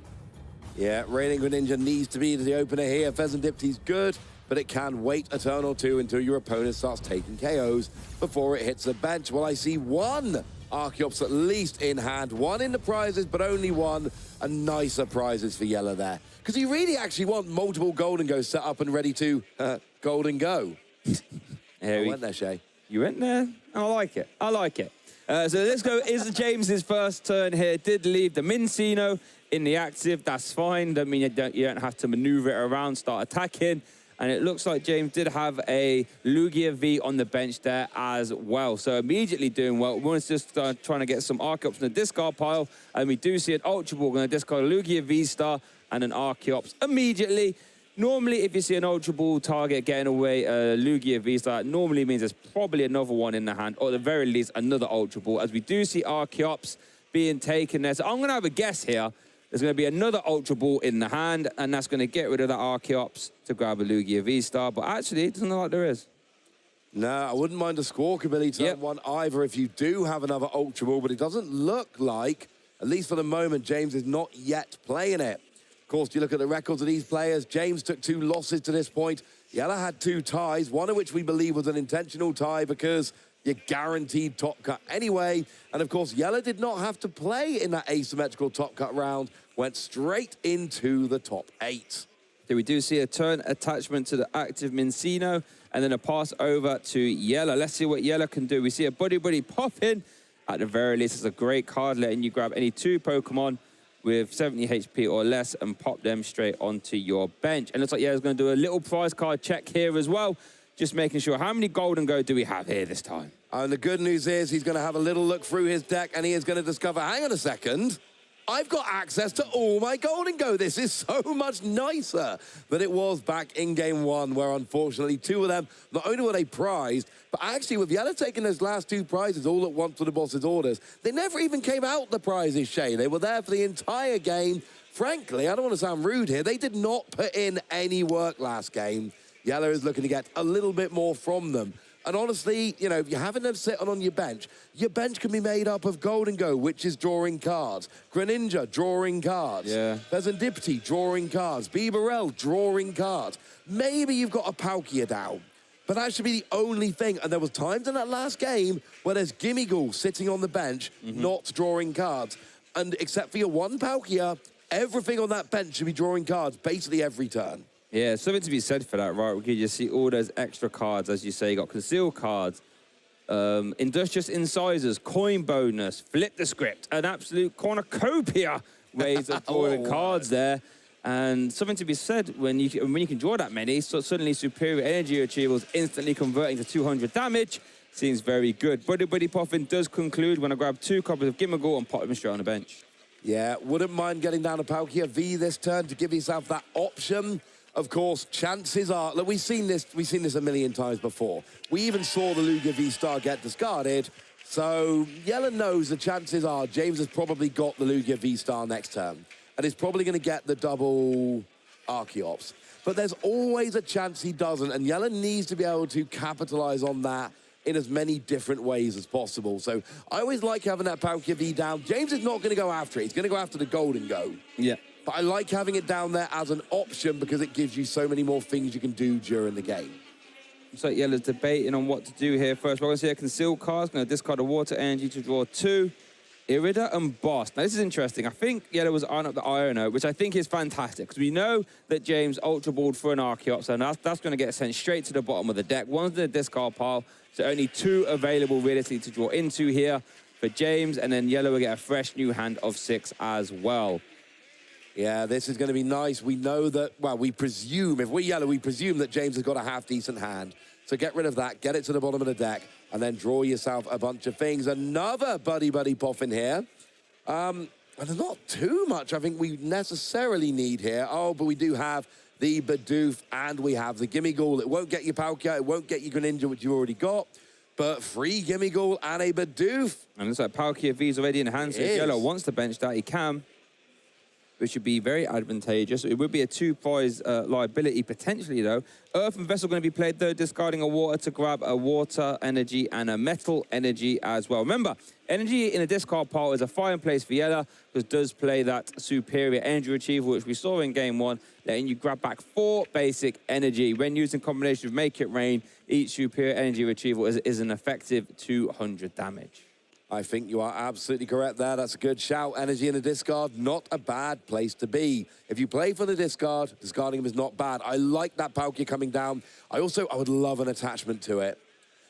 Yeah, Radiant Greninja needs to be the opener here. Pheasant Dipty's good, but it can wait a turn or 2 until your opponent starts taking KOs before it hits the bench. Well, I see 1 Archeops at least in hand, 1 in the prizes, but only 1, and nicer prizes for Yellow there. Because you really actually want multiple Golden Go set up and ready to Golden Go. I went there, Shay. You went there? I like it. I like it. So let's go. Is James's first turn here? Did leave the Mincino in the active. That's fine. That mean you don't have to maneuver it around, start attacking. And it looks like James did have a Lugia V on the bench there as well. So immediately doing well. We're just trying to get some Archeops in the discard pile. And we do see an Ultra Ball going to discard a Lugia V-Star and an Archeops immediately. Normally, if you see an Ultra Ball target getting away a Lugia V-Star, it normally means there's probably another one in the hand, or at the very least, another Ultra Ball, as we do see Archeops being taken there. So I'm going to have a guess here. There's going to be another Ultra Ball in the hand, and that's going to get rid of that Archeops to grab a Lugia V-Star. But actually, it doesn't look like there is. No, I wouldn't mind a Squawkabilly turn 1 either if you do have another Ultra Ball, but it doesn't look like, at least for the moment, James is not yet playing it. Of course, you look at the records of these players. James took 2 losses to this point. Yellow had 2 ties, one of which we believe was an intentional tie because you're guaranteed top cut anyway. And of course, Yellow did not have to play in that asymmetrical top cut round, went straight into the top 8. So we do see a turn attachment to the active Mincino and then a pass over to Yellow. Let's see what Yellow can do. We see a Buddy pop in. At the very least, it's a great card letting you grab any 2 Pokemon with 70 HP or less and pop them straight onto your bench. And it looks like Yellow's going to do a little prize card check here as well, just making sure how many Golden Go do we have here this time. And the good news is he's going to have a little look through his deck and he is going to discover, hang on a second, I've got access to all my Golden Go. This is so much nicer than it was back in game 1, where unfortunately 2 of them, not only were they prized, but actually with Yellow taking those last 2 prizes all at once for the boss's orders, they never even came out the prizes, Shay. They were there for the entire game. Frankly, I don't want to sound rude here, they did not put in any work last game. Yellow is looking to get a little bit more from them. And honestly, you know, if you're having them sitting on your bench can be made up of Golden Go, which is drawing cards. Greninja, drawing cards. Yeah. Pheasant Dipty, drawing cards. Bibarel, drawing cards. Maybe you've got a Palkia down. But that should be the only thing. And there was times in that last game where there's Gimmighoul sitting on the bench, not drawing cards. And except for your one Palkia, everything on that bench should be drawing cards basically every turn. Yeah, something to be said for that, right? We can just see all those extra cards, as you say. You got concealed cards, industrious incisors, coin bonus, flip the script, an absolute cornucopia ways of drawing cards there. And something to be said, when you can draw that many, so suddenly superior energy retrievals instantly converting to 200 damage seems very good. Buddy Poffin does conclude when I grab 2 copies of Gimmighoul and pop him straight on the bench. Yeah, wouldn't mind getting down a Palkia V this turn to give yourself that option. Of course, chances are, look, we've seen this a million times before. We even saw the Lugia V-Star get discarded. So Yella knows the chances are James has probably got the Lugia V-Star next turn. And is probably going to get the double Archeops. But there's always a chance he doesn't, and Yella needs to be able to capitalize on that in as many different ways as possible. So I always like having that Palkia V down. James is not going to go after it. He's going to go after the Golden Go. Yeah. But I like having it down there as an option because it gives you so many more things you can do during the game. So Yella's debating on what to do here first. We're going to see a concealed card. Going to discard a water energy to draw 2. Irida and Boss. Now, this is interesting. I think Yella was on up the Iono, which I think is fantastic, because we know that James Ultra Balled for an Archeops, and that's going to get sent straight to the bottom of the deck. One's in the discard pile, so only 2 available realistically to draw into here for James, and then Yella will get a fresh new hand of 6 as well. Yeah, this is going to be nice. We know that, well, we presume, if we're Yella, we presume that James has got a half-decent hand. So get rid of that, get it to the bottom of the deck, and then draw yourself a bunch of things. Another Buddy Poffin here. And there's not too much I think we necessarily need here. Oh, but we do have the Bidoof and we have the Gimmighoul. It won't get you Palkia, it won't get you Greninja, which you've already got. But 3 Gimmighoul and a Bidoof. And looks like Palkia V's already in hand, so if Yella wants to bench that, he can, which would be very advantageous. It would be a 2-prize liability, potentially, though. Earth and Vessel going to be played, though, discarding a water to grab a water energy and a metal energy as well. Remember, energy in a discard pile is a fine place for Yella, because it does play that superior energy retrieval, which we saw in Game 1, letting you grab back 4 basic energy. When used in combination with Make It Rain, each superior energy retrieval is an effective 200 damage. I think you are absolutely correct there. That's a good shout. Energy in a discard, not a bad place to be. If you play for the discard, discarding him is not bad. I like that Palkia coming down. I would love an attachment to it.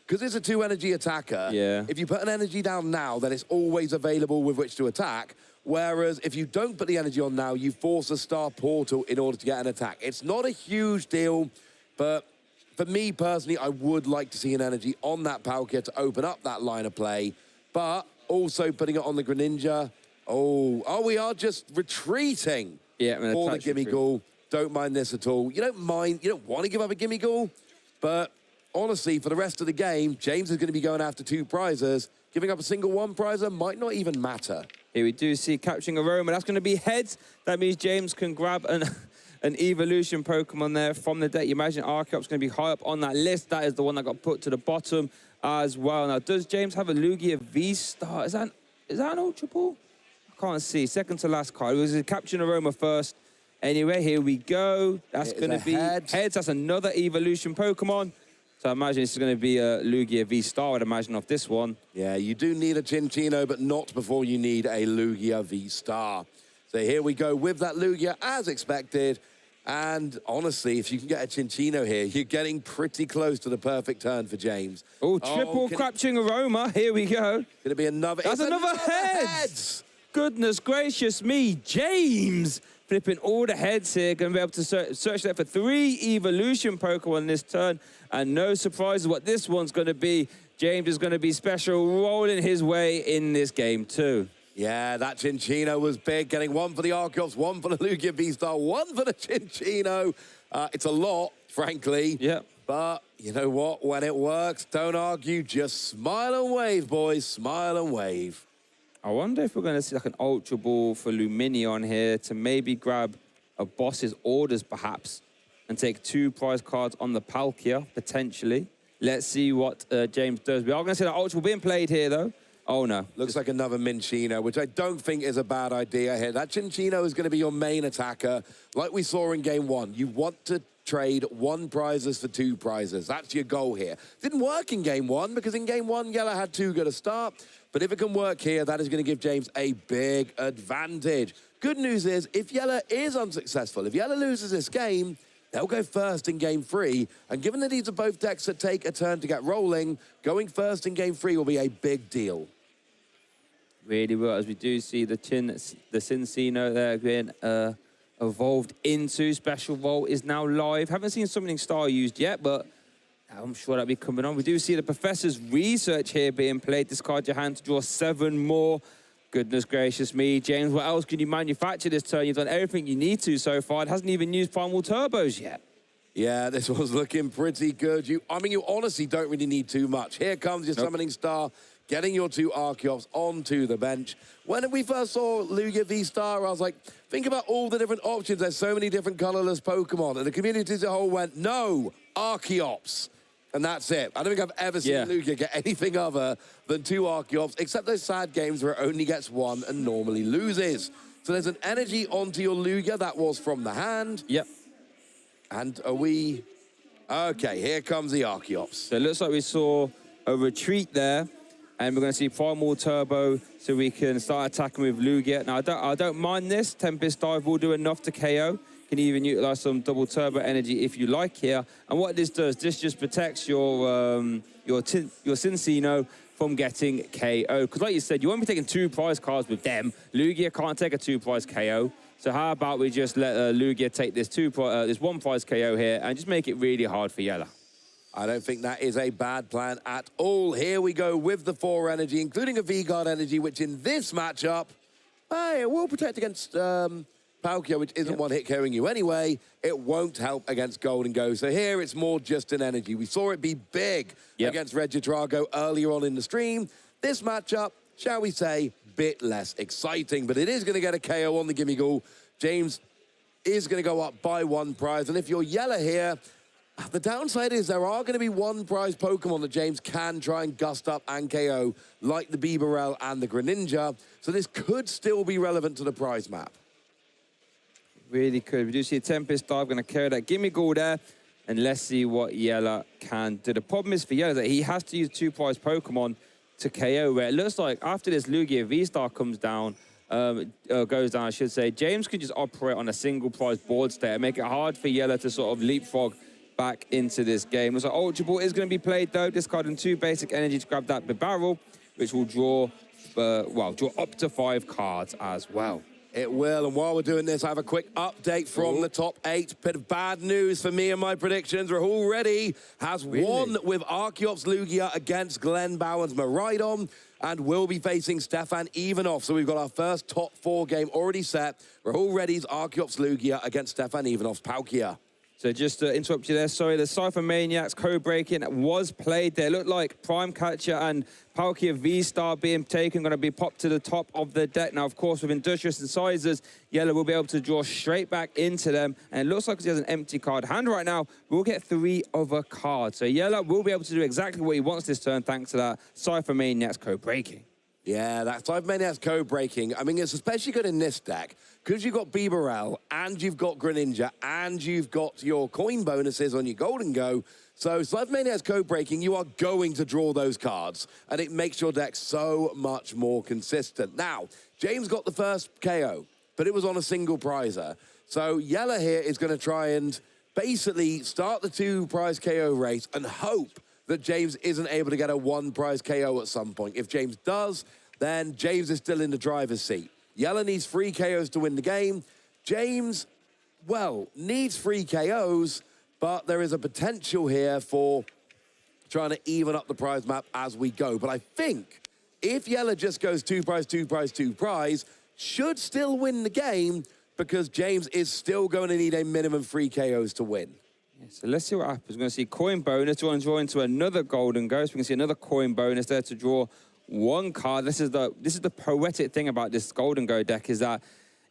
Because it's a 2-energy attacker. Yeah. If you put an energy down now, then it's always available with which to attack. Whereas if you don't put the energy on now, you force a star portal in order to get an attack. It's not a huge deal, but for me personally, I would like to see an energy on that Palkia to open up that line of play. But also putting it on the Greninja. Oh, we are just retreating for the Gimmighoul. Don't mind this at all. You don't want to give up a Gimmighoul, but honestly, for the rest of the game, James is going to be going after 2 prizes. Giving up a single 1 prizer might not even matter. Here we do see Capturing Aroma. That's going to be heads. That means James can grab an evolution Pokemon there from the deck. You imagine Archeop's going to be high up on that list. That is the one that got put to the bottom as well. Now, does James have a Lugia V-Star? Is that an Ultra Ball? I can't see. Second to last card. It was a Capturing Aroma first. Anyway, here we go. That's going to be heads. That's another evolution Pokemon. So I imagine this is going to be a Lugia V-Star, I'd imagine, off this one. Yeah, you do need a Chinchino, but not before you need a Lugia V-Star. So here we go with that Lugia, as expected. And honestly, if you can get a Chinchino here, you're getting pretty close to the perfect turn for James. Oh, triple Capturing Aroma. Here we go. Going to be another... That's another heads. Goodness gracious me. James flipping all the heads here. Going to be able to search that for 3 evolution Pokemon this turn. And no surprises what this one's going to be. James is going to be special, rolling his way in this game too. Yeah, that Chinchino was big, getting 1 for the Archeops, 1 for the Lugia V-Star, 1 for the Chinchino. It's a lot, frankly. Yeah. But you know what? When it works, don't argue. Just smile and wave, boys. Smile and wave. I wonder if we're going to see like an Ultra Ball for Lumineon here to maybe grab a boss's orders, perhaps, and take 2 prize cards on the Palkia, potentially. Let's see what James does. We are going to see that Ultra Ball being played here, though. Oh, no. Looks like another Minchino, which I don't think is a bad idea here. That Chinchino is going to be your main attacker. Like we saw in Game 1, you want to trade 1 prizes for 2 prizes. That's your goal here. Didn't work in game 1 because in game 1, Yella had too good a start. But if it can work here, that is going to give James a big advantage. Good news is, if Yella is unsuccessful, if Yella loses this game, they'll go first in game 3. And given that these are both decks that take a turn to get rolling, going first in game 3 will be a big deal. Really well, as we do see the Cincino there being evolved into. Special Vault is now live. Haven't seen Summoning Star used yet, but I'm sure that'll be coming on. We do see the Professor's Research here being played. Discard your hand to draw 7 more. Goodness gracious me. James, what else can you manufacture this turn? You've done everything you need to so far. It hasn't even used Primal Turbos yet. Yeah, this was looking pretty good. You honestly don't really need too much. Here comes your Summoning Star, getting your 2 Archeops onto the bench. When we first saw Lugia V-Star, I was like, think about all the different options. There's so many different colorless Pokemon. And the community as a whole went, no, Archeops. And that's it. I don't think I've ever seen Lugia get anything other than 2 Archeops, except those sad games where it only gets 1 and normally loses. So there's an energy onto your Lugia. That was from the hand. Yep. And are we... Okay, here comes the Archeops. So it looks like we saw a retreat there. And we're going to see Primal Turbo so we can start attacking with Lugia. Now, I don't mind this. Tempest Dive will do enough to KO. Can even utilize some double turbo energy if you like here. And what this does, this just protects your Cincino from getting KO. Because like you said, you won't be taking 2 prize cards with them. Lugia can't take a 2 prize KO. So how about we just let Lugia take this 1 prize KO here and just make it really hard for Yella. I don't think that is a bad plan at all. Here we go with the 4 energy, including a V-Guard energy, which in this matchup, it will protect against Palkia, which isn't one hit KOing you anyway. It won't help against Golden Go. So here it's more just an energy. We saw it be big against Regidrago earlier on in the stream. This matchup, shall we say, bit less exciting, but it is going to get a KO on the Gimme Ghoul. James is going to go up by 1 prize. And if you're Yella here, the downside is there are going to be 1 prize Pokemon that James can try and gust up and KO, like the Bibarel and the Greninja. So this could still be relevant to the prize map. Really could. We do see a Tempest Dive going to carry that Gimme Ghoul there. And let's see what Yella can do. The problem is for Yella that he has to use 2 prize Pokemon to KO, where it looks like after this Lugia V-Star goes down, I should say, James could just operate on a single prize board state and make it hard for Yella to sort of leapfrog back into this game. So Ultra Ball is going to be played though, discarding 2 basic energy to grab that barrel, which will draw up to 5 cards as well. It will, and while we're doing this, I have a quick update from the top 8. Bit of bad news for me and my predictions. Rahul Reddy has won with Archeops Lugia against Glenn Bowen's Miraidon, and will be facing Stefan Ivanov. So we've got our first top 4 game already set. Rahul Reddy's Archeops Lugia against Stefan Ivanov's Palkia. So just to interrupt you there, sorry, the Cypher Maniacs code breaking was played there. It looked like Prime Catcher and Palkia V-Star being taken, going to be popped to the top of the deck. Now, of course, with Industrious Incisors, Yella will be able to draw straight back into them. And it looks like he has an empty card hand right now. We'll get 3 other cards. So Yella will be able to do exactly what he wants this turn thanks to that Cypher Maniacs code breaking. Yeah, that Cypher Maniacs code breaking. I mean, it's especially good in this deck because you've got Bibarel and you've got Greninja and you've got your coin bonuses on your Golden Go. So Cypher Maniacs code breaking, you are going to draw those cards and it makes your deck so much more consistent. Now, James got the first KO, but it was on a single prizer. So Yella here is going to try and basically start the 2 prize KO race and hope that James isn't able to get a 1 prize KO at some point. If James does, then James is still in the driver's seat. Yella needs 3 KOs to win the game. James, well, needs 3 KOs, but there is a potential here for trying to even up the prize map as we go. But I think if Yella just goes 2 prize, 2 prize, 2 prize, should still win the game because James is still going to need a minimum 3 KOs to win. So let's see what happens. We're going to see coin bonus. Draw into another Golden Ghost. We can see another coin bonus there to draw 1 card. This is the poetic thing about this Golden Go deck is that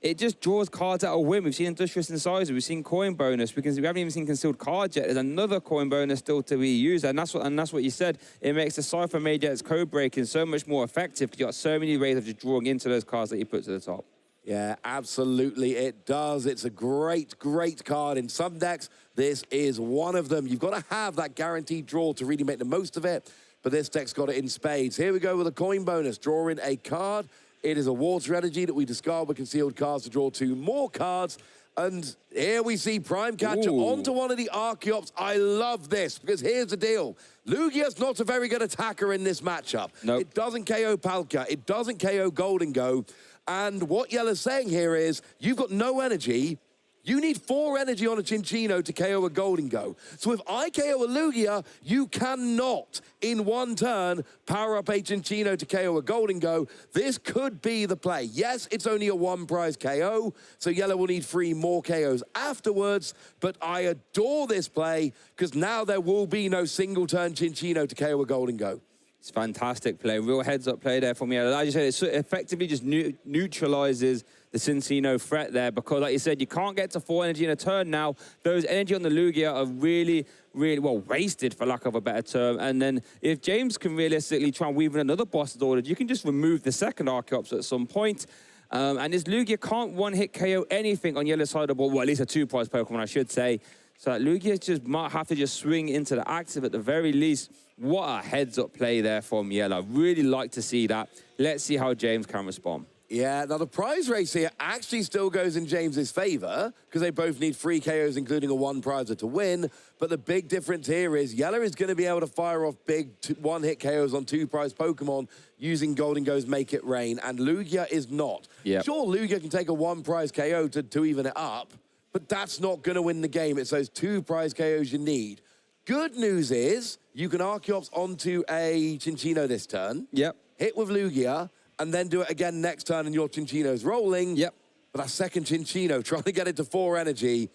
it just draws cards at a whim. We've seen Industrious Incisor. We've seen coin bonus. We haven't even seen concealed cards yet. There's another coin bonus still to be used, and that's what you said. It makes the Cypher Maniacs code breaking so much more effective because you got so many ways of just drawing into those cards that you put to the top. Yeah, absolutely it does. It's a great, great card. In some decks, this is one of them. You've got to have that guaranteed draw to really make the most of it, but this deck's got it in spades. Here we go with a coin bonus. Draw in a card. It is a water energy that we discard with concealed cards to draw 2 more cards. And here we see Prime Catcher onto one of the Archeops. I love this, because here's the deal. Lugia's not a very good attacker in this matchup. Nope. It doesn't KO Palkia. It doesn't KO Golden Go. And what Yella's saying here is, you've got no energy. You need 4 energy on a Cinccino to KO a Golden Go. So if I KO a Lugia, you cannot, in one turn, power up a Cinccino to KO a Golden Go. This could be the play. Yes, it's only a 1-prize KO, so Yella will need 3 more KOs afterwards, but I adore this play, because now there will be no single-turn Cinccino to KO a Golden Go. It's fantastic play. Real heads-up play there from Yella. Like you said, it effectively just neutralizes the Cinccino threat there, because, like you said, you can't get to 4 energy in a turn now. Those energy on the Lugia are really, really, well, wasted, for lack of a better term. And then if James can realistically try and weave in another boss's order, you can just remove the second Archeops at some point. And this Lugia can't one-hit KO anything on Yella's side of the ball. Well, at least a 2-prize Pokemon, I should say. So Lugia just might have to just swing into the active at the very least. What a heads-up play there from Yella. Really like to see that. Let's see how James can respond. Yeah, now the prize race here actually still goes in James's favor, because they both need 3 KOs, including a 1-prizer to win. But the big difference here is Yella is going to be able to fire off big 1-hit KOs on 2-prize Pokemon using Golden Go's Make It Rain, and Lugia is not. Yep. Sure, Lugia can take a 1-prize KO to even it up, but that's not going to win the game. It's those 2-prize KOs you need. Good news is you can Archeops onto a Cinccino this turn. Yep. Hit with Lugia, and then do it again next turn, and your Cinccino's rolling. Yep. But that second Cinccino, trying to get it to 4 energy,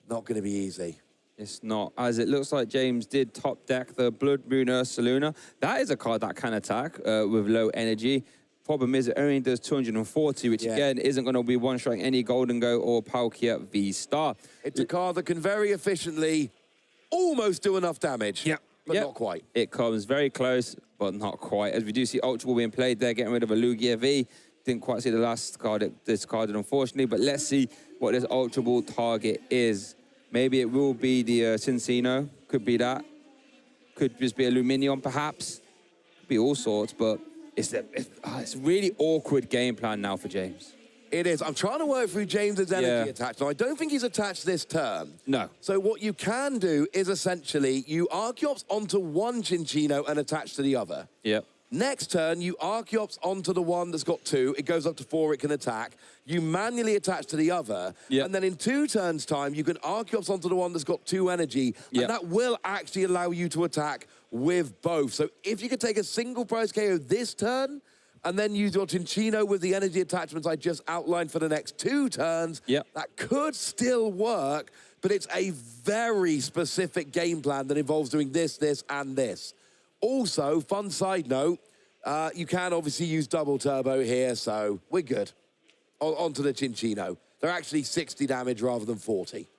not going to be easy. It's not, as it looks like James did top deck the Blood Moon Ursaluna. That is a card that can attack with low energy. Problem is, it only does 240, which again isn't going to be one-shotting any Golden Go or Palkia V-Star. It's a card that can very efficiently almost do enough damage. Yeah. But not quite. It comes very close, but not quite. As we do see Ultra Ball being played there, getting rid of a Lugia V. Didn't quite see the last card it discarded, unfortunately, but let's see what this Ultra Ball target is. Maybe it will be the Cinccino. Could be that. Could just be a Luminion, perhaps. Could be all sorts, but it's a really awkward game plan now for James. It is. I'm trying to work through James's energy attached. Now, I don't think he's attached this turn. No. So what you can do is essentially you Archeops onto one Cinccino and attach to the other. Yep. Next turn, you Archeops onto the one that's got 2. It goes up to 4, it can attack. You manually attach to the other. Yep. And then in 2 turns' time, you can Archeops onto the one that's got 2 energy. Yep. And that will actually allow you to attack with both. So if you could take a single prize KO this turn, and then use your Cinccino with the energy attachments I just outlined for the next 2 turns, that could still work, but it's a very specific game plan that involves doing this, this, and this. Also, fun side note, you can obviously use double turbo here, so we're good. Onto the Cinccino. They're actually 60 damage rather than 40.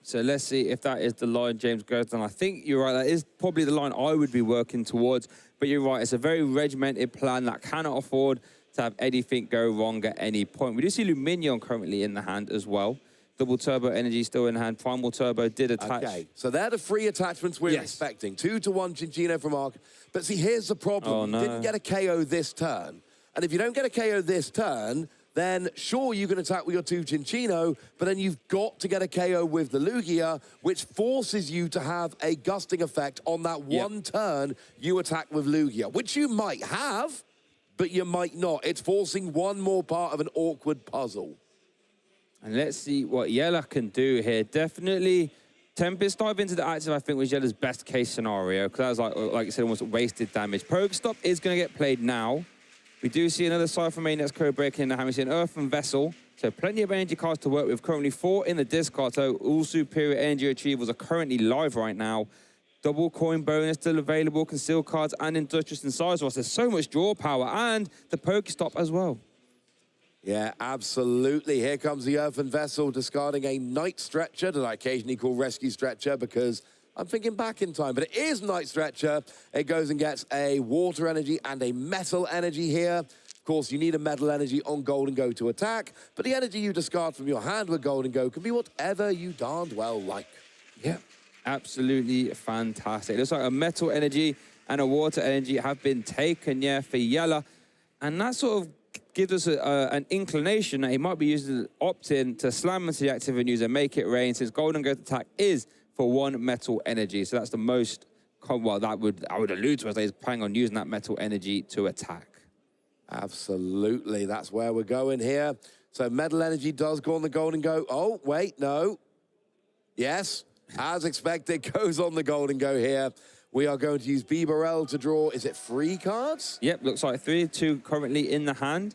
So let's see if that is the line James goes on. I think you're right. That is probably the line I would be working towards. But you're right. It's a very regimented plan that cannot afford to have anything go wrong at any point. We do see Luminion currently in the hand as well. Double Turbo Energy still in hand. Primal Turbo did attach. Okay, so they're the 3 attachments we're expecting. 2 to 1 Cinccino from Arc. But see, here's the problem. Oh, no. You didn't get a KO this turn. And if you don't get a KO this turn, then sure, you can attack with your 2 Cinccino, but then you've got to get a KO with the Lugia, which forces you to have a gusting effect on that one turn you attack with Lugia, which you might have, but you might not. It's forcing one more part of an awkward puzzle. And let's see what Yella can do here. Definitely Tempest dive into the active, I think, was Yella's best case scenario, because that was, like you said, almost wasted damage. Pokestop is going to get played now. We do see another Cypher main that's code breaking in the hand. We see an Earthen Vessel. So plenty of energy cards to work with. Currently 4 in the discard. So all superior energy retrievals are currently live right now. Double coin bonus still available. Concealed cards and Industrious and Sizewell. There's so much draw power. And the Pokestop as well. Yeah, absolutely. Here comes the Earthen Vessel discarding a Night Stretcher that I occasionally call Rescue Stretcher because I'm thinking back in time, but it is Night Stretcher. It goes and gets a Water Energy and a Metal Energy here. course, you need a Metal Energy on Golden Go to attack, but the energy you discard from your hand with Golden Go can be whatever you darned well like. Yeah, absolutely fantastic. Looks like a Metal Energy and a Water Energy have been taken, yeah, for Yella. And that sort of gives us an inclination that he might be using the opt-in to slam into the active and use a Make It Rain, since Golden Go to attack is for 1 Metal Energy. So that's the most, well, I would allude to as he's planning on using that Metal Energy to attack. Absolutely, that's where we're going here. So Metal Energy does go on the Golden Go. Oh, wait, no. Yes, as expected, goes on the Golden Go here. We are going to use Bibarel to draw, is it 3 cards? Yep, looks like 3, 2 currently in the hand.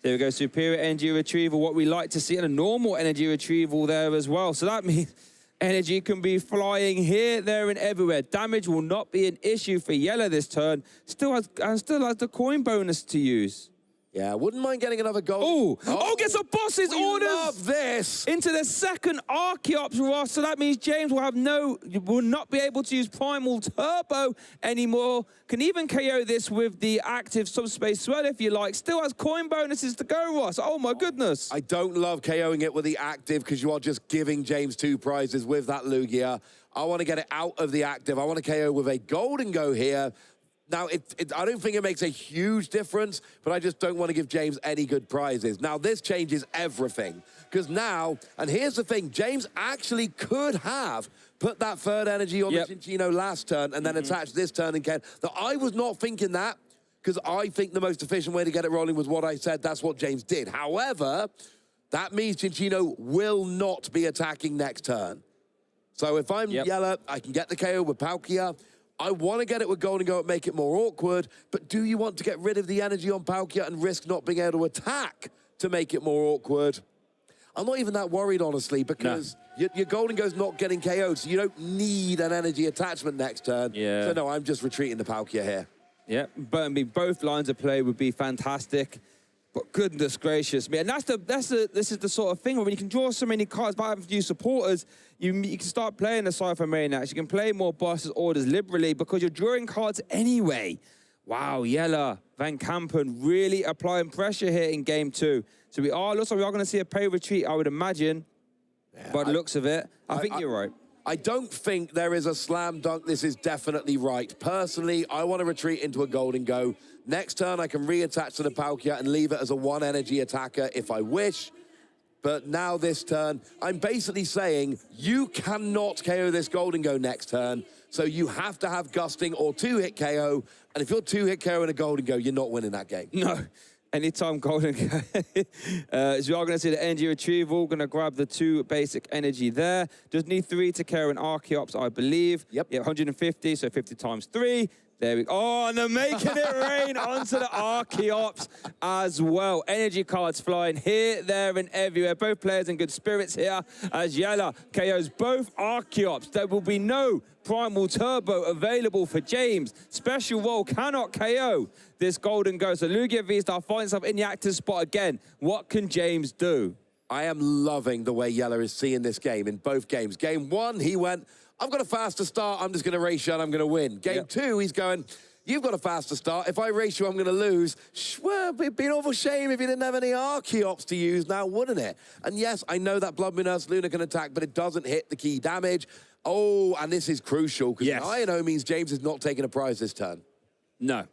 There we go, Superior Energy Retrieval, what we like to see, and a normal Energy Retrieval there as well. So that means energy can be flying here, there, and everywhere. Damage will not be an issue for Yella this turn. Still has the coin bonus to use. Yeah, wouldn't mind getting another goal. Oh, gets a boss's orders. Love this. Into the second Archeops, Ross. So that means James will not be able to use Primal Turbo anymore. Can even KO this with the active Subspace Swell if you like. Still has coin bonuses to go, Ross. Oh my goodness. I don't love KOing it with the active because you are just giving James 2 prizes with that Lugia. I want to get it out of the active. I want to KO with a Golden Go here. Now, I don't think it makes a huge difference, but I just don't want to give James any good prizes. Now, this changes everything, because now, and here's the thing, James actually could have put that third energy on the Cinccino last turn and then attached this turn again. Now, I was not thinking that, because I think the most efficient way to get it rolling was what I said. That's what James did. However, that means Cinccino will not be attacking next turn. So if I'm Yella, I can get the KO with Palkia. I want to get it with Golden Go and make it more awkward, but do you want to get rid of the energy on Palkia and risk not being able to attack to make it more awkward? I'm not even that worried, honestly, because your Golden Go's not getting KO'd, so you don't need an energy attachment next turn. Yeah. So no, I'm just retreating to Palkia here. Yeah, but I mean, both lines of play would be fantastic. But goodness gracious me, and this is the sort of thing where when you can draw so many cards by having to use supporters, you can start playing the Cypher Maniacs. You can play more bosses orders liberally because you're drawing cards anyway. Wow, Yella, Van Kampen really applying pressure here in game 2. So looks like we are going to see a pay retreat, I would imagine. By the looks of it, I think you're right. I don't think there is a slam dunk. This is definitely right. Personally, I want to retreat into a Golden Go. Next turn, I can reattach to the Palkia and leave it as a 1 energy attacker if I wish. But now this turn, I'm basically saying you cannot KO this Golden Go next turn. So you have to have Gusting or 2-hit KO. And if you're 2-hit KO in a Golden Go, you're not winning that game. No. Anytime Golden Go. So we are going to see the energy retrieval. Going to grab the 2 basic energy there. Just need 3 to KO an Archeops, I believe. Yep. Yeah, 150, so 50 times 3. There we go. Oh, and they're making it rain onto the Archeops as well. Energy cards flying here, there, and everywhere. Both players in good spirits here as Yella KOs both Archeops. There will be no Primal Turbo available for James. Special Roll cannot KO this Golden Go. So Lugia V-Star finds himself in the active spot again. What can James do? I am loving the way Yella is seeing this game in both games. Game 1, he went, I've got a faster start, I'm just going to race you and I'm going to win. Game 2, he's going, you've got a faster start, if I race you, I'm going to lose. Well, it'd be an awful shame if you didn't have any Archeops to use now, wouldn't it? And yes, I know that Blood Moon Earth Luna can attack, but it doesn't hit the key damage. Oh, and this is crucial, because INO means James is not taking a prize this turn. No,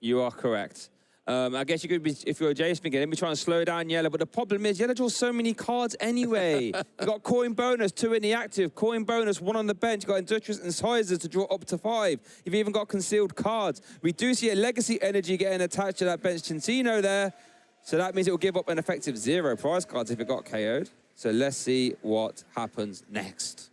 you are correct. I guess you could be, if you're a James thinking, let me try and slow down Yella, but the problem is Yella draws so many cards anyway. You got coin bonus, 2 in the active, coin bonus, 1 on the bench. You got Industrious Incisors to draw up to 5. You've even got concealed cards. We do see a Legacy Energy getting attached to that bench Cinccino there. So that means it will give up an effective 0 prize cards if it got KO'd. So let's see what happens next.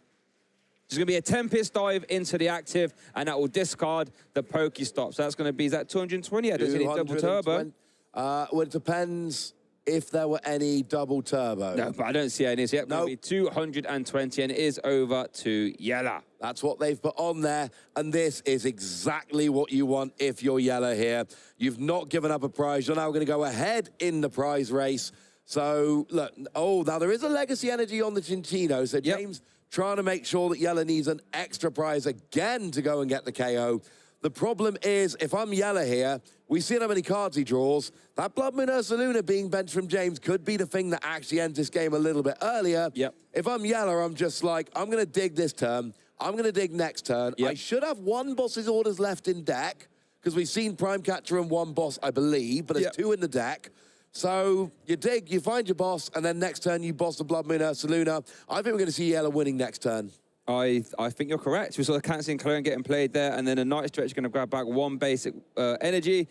There's going to be a Tempest Dive into the active, and that will discard the Pokestop. So that's going to be, is that 220? I don't see any double turbo. Well, it depends if there were any double turbo. No, but I don't see any. So, it'll be 220, and it is over to Yella. That's what they've put on there, and this is exactly what you want if you're Yella here. You've not given up a prize. You're now going to go ahead in the prize race. So, look, now there is a Legacy Energy on the Cinccino, so James trying to make sure that Yella needs an extra prize again to go and get the KO. The problem is, if I'm Yella here, we see how many cards he draws. That Blood Moon Ursaluna being benched from James could be the thing that actually ends this game a little bit earlier. Yep. If I'm Yella, I'm just like, I'm going to dig this turn. I'm going to dig next turn. Yep. I should have one boss's orders left in deck, because we've seen Prime Catcher and one boss, I believe, but there's two in the deck. So you dig, you find your boss, and then next turn you boss the Blood Moon Ursaluna. I think we're going to see Yella winning next turn. I think you're correct. We saw the Cancer Clone getting played there, and then a Night Stretch going to grab back one basic energy.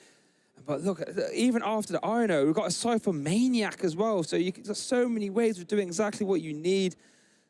But look, even after the Iono, we've got a Cypher Maniac as well. So there's so many ways of doing exactly what you need.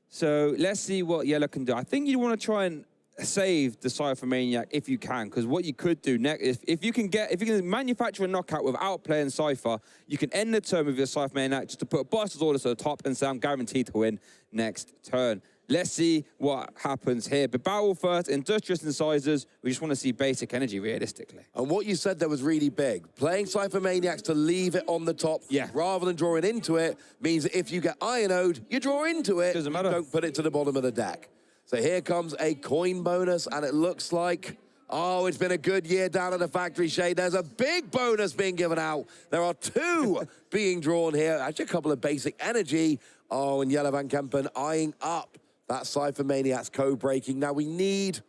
So let's see what Yella can do. I think you want to try and save the Cypher Maniac if you can, because what you could do next, if you can manufacture a knockout without playing Cypher, you can end the turn with your Cypher Maniac just to put a Boss's Order to the top and say I'm guaranteed to win next turn. Let's see what happens here. But Barrel first, Industrious Incisors. We just want to see basic energy, realistically. And what you said there was really big. Playing Cypher Maniacs to leave it on the top rather than drawing into it means that if you get Ionode, you draw into it. Doesn't matter. You don't put it to the bottom of the deck. So here comes a coin bonus, and it looks like, oh, it's been a good year down at the factory shade. There's a big bonus being given out. There are two being drawn here. Actually, a couple of basic energy. Oh, and Jelle van Kempen eyeing up that Cypher Maniac's code breaking. Now we need,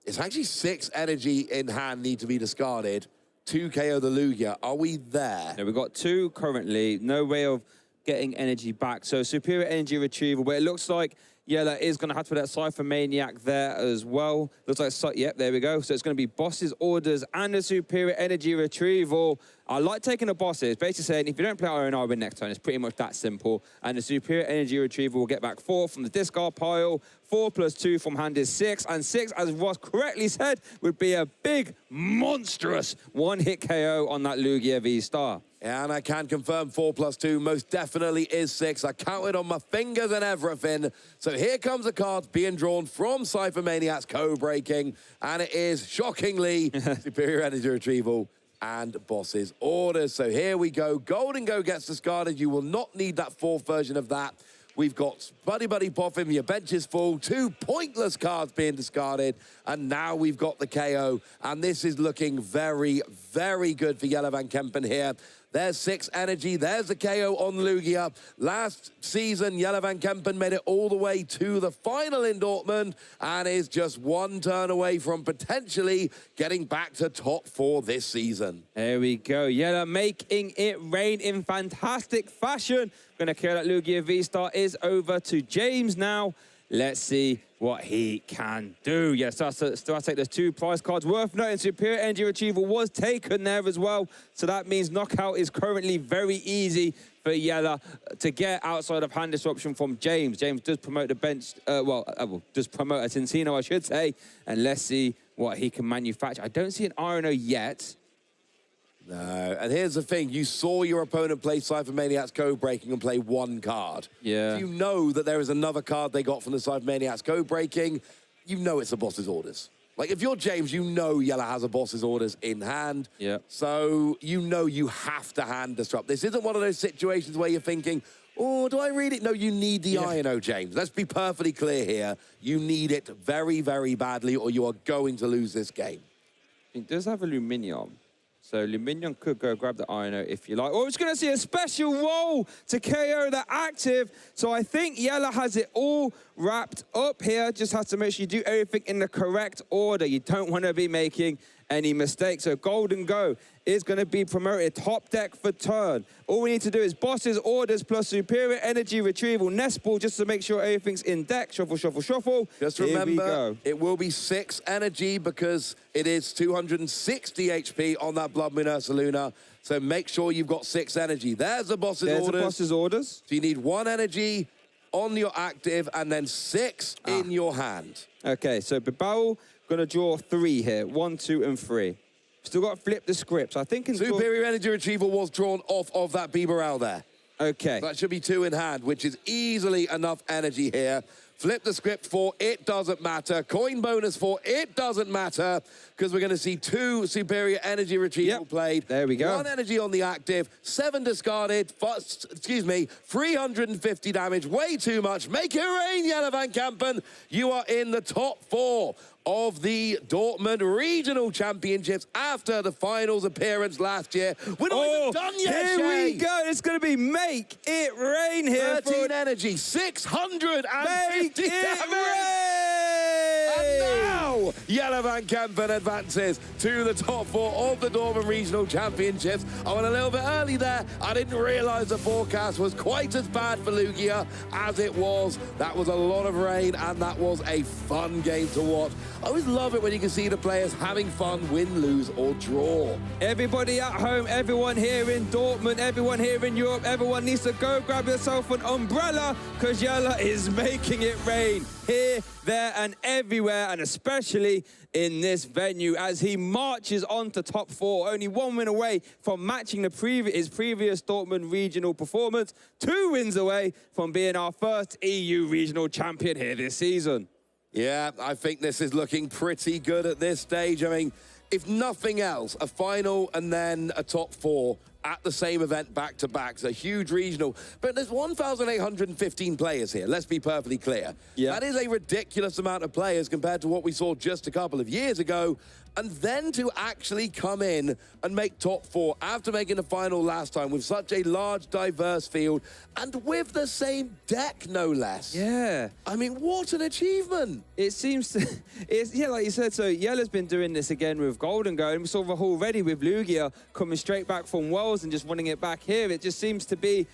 it's actually 6 energy in hand need to be discarded to KO the Lugia. Are we there? Yeah, we've got 2 currently. No way of getting energy back. So superior energy retrieval, but it looks like Yella is going to have to put that Cypher Maniac there as well. Looks like, yep, there we go. So it's going to be Boss's Orders and a superior energy retrieval. I like taking the Bosses. Basically saying, if you don't play Iron, I win next turn. It's pretty much that simple. And the superior energy retrieval will get back 4 from the discard pile. 4 plus 2 from hand is 6. And 6, as Ross correctly said, would be a big, monstrous one-hit KO on that Lugia V-Star. Yeah, and I can confirm 4 plus 2 most definitely is 6. I counted on my fingers and everything. So here comes a card being drawn from Cypher Maniac's code breaking. And it is, shockingly, superior energy retrieval and Boss's Orders. So here we go. Golden Go gets discarded. You will not need that 4th version of that. We've got Buddy Buddy Poffin, your bench is full, 2 pointless cards being discarded, and now we've got the KO. And this is looking very, very good for Jelle van Kempen here. There's 6 energy, there's the KO on Lugia. Last season, Jelle van Kempen made it all the way to the final in Dortmund and is just 1 turn away from potentially getting back to top 4 this season. There we go. Jelle making it rain in fantastic fashion. Gonna kill that Lugia V-Star is over to James now. Let's see what he can do. Yes, still has to take those 2 prize cards. Worth noting, superior energy retrieval was taken there as well. So that means knockout is currently very easy for Jelle to get outside of hand disruption from James. James does promote the bench, does promote a Tintino, I should say. And let's see what he can manufacture. I don't see an Irono yet. No, and here's the thing. You saw your opponent play Cypher Maniac's code breaking and play 1 card. Yeah. You know that there is another card they got from the Cypher Maniac's code breaking. You know it's a Boss's Orders. Like, if you're James, you know Jelle has a Boss's Orders in hand. Yeah. So you know you have to hand disrupt. This isn't one of those situations where you're thinking, oh, do I read it? No, you need the Iono, James. Let's be perfectly clear here. You need it very, very badly, or you are going to lose this game. It does have aluminium. So Luminion could go grab the Iono if you like. Or we're just going to see a special roll to KO the active. So I think Jelle has it all wrapped up here. Just has to make sure you do everything in the correct order. You don't want to be making any mistakes. So Golden Go is going to be promoted top deck for turn. All we need to do is Boss's Orders plus superior energy retrieval nest ball just to make sure everything's in deck. Shuffle, shuffle, shuffle. Just remember, it will be 6 energy because it is 260 HP on that Blood Moon Ursaluna. So make sure you've got 6 energy. There's the Boss's Orders. There's the Boss's Orders. So you need 1 energy on your active and then 6 in your hand. Okay, so Bibao going to draw 3 here. 1, 2, and 3. Still got to flip the scripts. I think in superior energy retrieval was drawn off of that Bibarel there. Okay. So that should be 2 in hand, which is easily enough energy here. Flip the script for it doesn't matter. Coin bonus for it doesn't matter because we're going to see 2 superior energy retrieval played. There we go. 1 energy on the active, 7 discarded. 350 damage. Way too much. Make it rain, Jelle van Kempen. You are in the top 4 of the Dortmund Regional Championships after the finals appearance last year. We're not even done yet, Here we go. It's going to be Make It Rain here. 13 energy, 650 Make it damage. And now, Jelle van Kempen advances to the top 4 of the Dortmund Regional Championships. I went a little bit early there. I didn't realize the forecast was quite as bad for Lugia as it was. That was a lot of rain, and that was a fun game to watch. I always love it when you can see the players having fun, win, lose, or draw. Everybody at home, everyone here in Dortmund, everyone here in Europe, everyone needs to go grab yourself an umbrella, because Jelle is making it rain here, there, and everywhere, and especially in this venue as he marches on to top 4, only 1 win away from matching his previous Dortmund regional performance, 2 wins away from being our first EU regional champion here this season. Yeah, I think this is looking pretty good at this stage. I mean, if nothing else, a final and then a top 4 at the same event back-to-back. It's a huge regional. But there's 1,815 players here, let's be perfectly clear. Yeah. That is a ridiculous amount of players compared to what we saw just a couple of years ago. And then to actually come in and make top 4 after making the final last time with such a large, diverse field and with the same deck, no less. Yeah. I mean, what an achievement. It seems to, yeah, like you said, so Jelle's been doing this again with Golden Go, and we saw already with Lugia coming straight back from Worlds and just winning it back here. It just seems to be,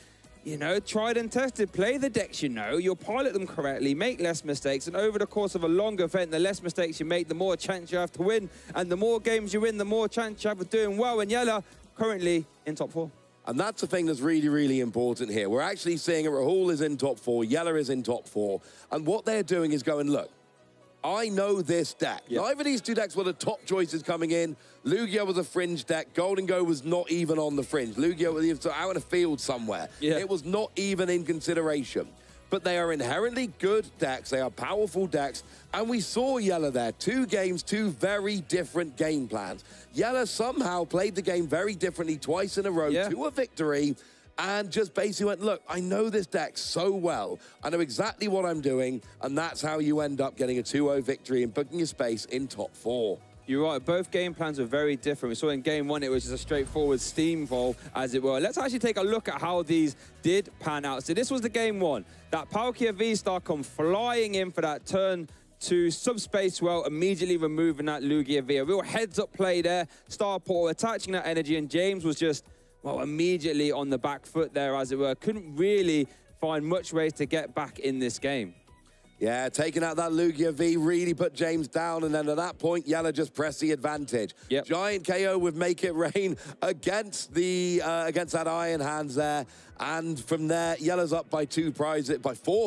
you know, tried and tested. Play the decks you know, you'll pilot them correctly, make less mistakes, and over the course of a long event, the less mistakes you make, the more chance you have to win, and the more games you win, the more chance you have of doing well, and Jelle currently in top 4. And that's the thing that's really, really important here. We're actually seeing Rahul is in top 4, Jelle is in top 4, and what they're doing is going, look, I know this deck. Yep. Neither of these 2 decks were the top choices coming in. Lugia was a fringe deck. Golden Go was not even on the fringe. Lugia was out in a field somewhere. Yeah. It was not even in consideration. But they are inherently good decks. They are powerful decks. And we saw Jelle there. 2 games, 2 very different game plans. Jelle somehow played the game very differently twice in a row to a victory. And just basically went, look, I know this deck so well. I know exactly what I'm doing. And that's how you end up getting a 2-0 victory and booking your space in top 4. You're right, both game plans were very different. We saw in game 1, it was just a straightforward steamroll, as it were. Let's actually take a look at how these did pan out. So this was the game 1. That Palkia V-Star come flying in for that turn to subspace well, immediately removing that Lugia V. A real heads-up play there. Star Portal attaching that energy, and James was just, well, immediately on the back foot there, as it were. Couldn't really find much ways to get back in this game. Yeah, taking out that Lugia V really put James down, and then at that point, Jelle just pressed the advantage. Yep. Giant KO with Make It Rain against that Iron Hands there, and from there, Jelle's up by 4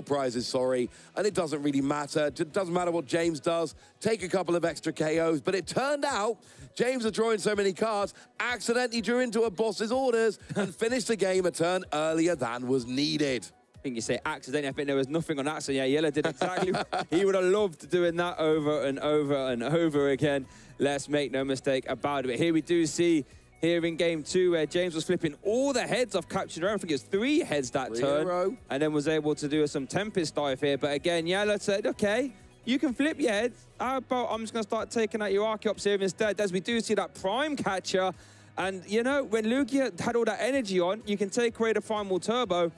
prizes, sorry, and it doesn't really matter. It doesn't matter what James does. Take a couple of extra KOs, but it turned out James was drawing so many cards, accidentally drew into a boss's orders and finished the game a turn earlier than was needed. I think you say accidentally. I think there was nothing on accident. Yeah, Jelle did exactly. He would have loved doing that over and over and over again. Let's make no mistake about it. Here we do see, here in game 2, where James was flipping all the heads off Captured Hero. I think it was 3 heads that turn. And then was able to do some Tempest dive here. But again, Jelle said, okay, you can flip your heads. How about I'm just going to start taking out your Archeops here instead, as we do see that Prime Catcher. And, you know, when Lugia had all that energy on, you can take away the Primal Turbo.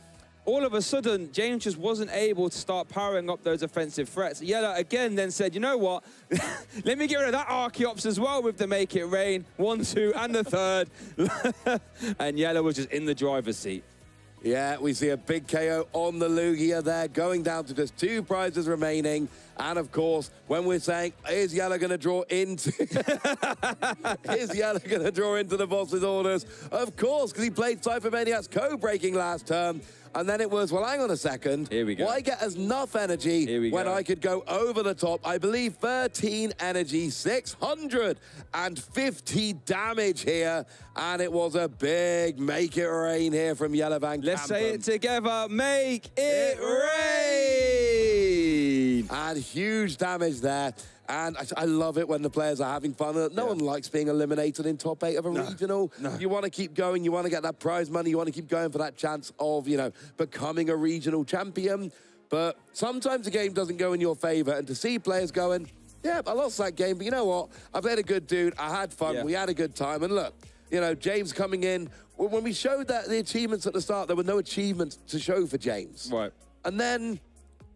All of a sudden, James just wasn't able to start powering up those offensive threats. Jelle again then said, you know what? Let me get rid of that Archeops as well with the Make It Rain. 1, 2, and the 3rd. And Jelle was just in the driver's seat. Yeah, we see a big KO on the Lugia there, going down to just 2 prizes remaining. And of course, when we're saying, is Jelle going to draw into... is Jelle going to draw into the boss's orders? Of course, because he played Cypher Maniac's code-breaking last term. And then it was, well, hang on a second. Here we go. Why get enough energy when I could go over the top? I believe 13 energy, 650 damage here. And it was a big Make It Rain here from Jelle van Kempen. Let's say it together. Make it rain! And huge damage there. And I love it when the players are having fun. No one likes being eliminated in top 8 of a regional. No. You want to keep going. You want to get that prize money. You want to keep going for that chance of, you know, becoming a regional champion. But sometimes the game doesn't go in your favor. And to see players going, Yeah, I lost that game, but you know what? I played a good dude. I had fun. Yeah. We had a good time. And look, you know, James coming in. When we showed the achievements at the start, there were no achievements to show for James. Right. And then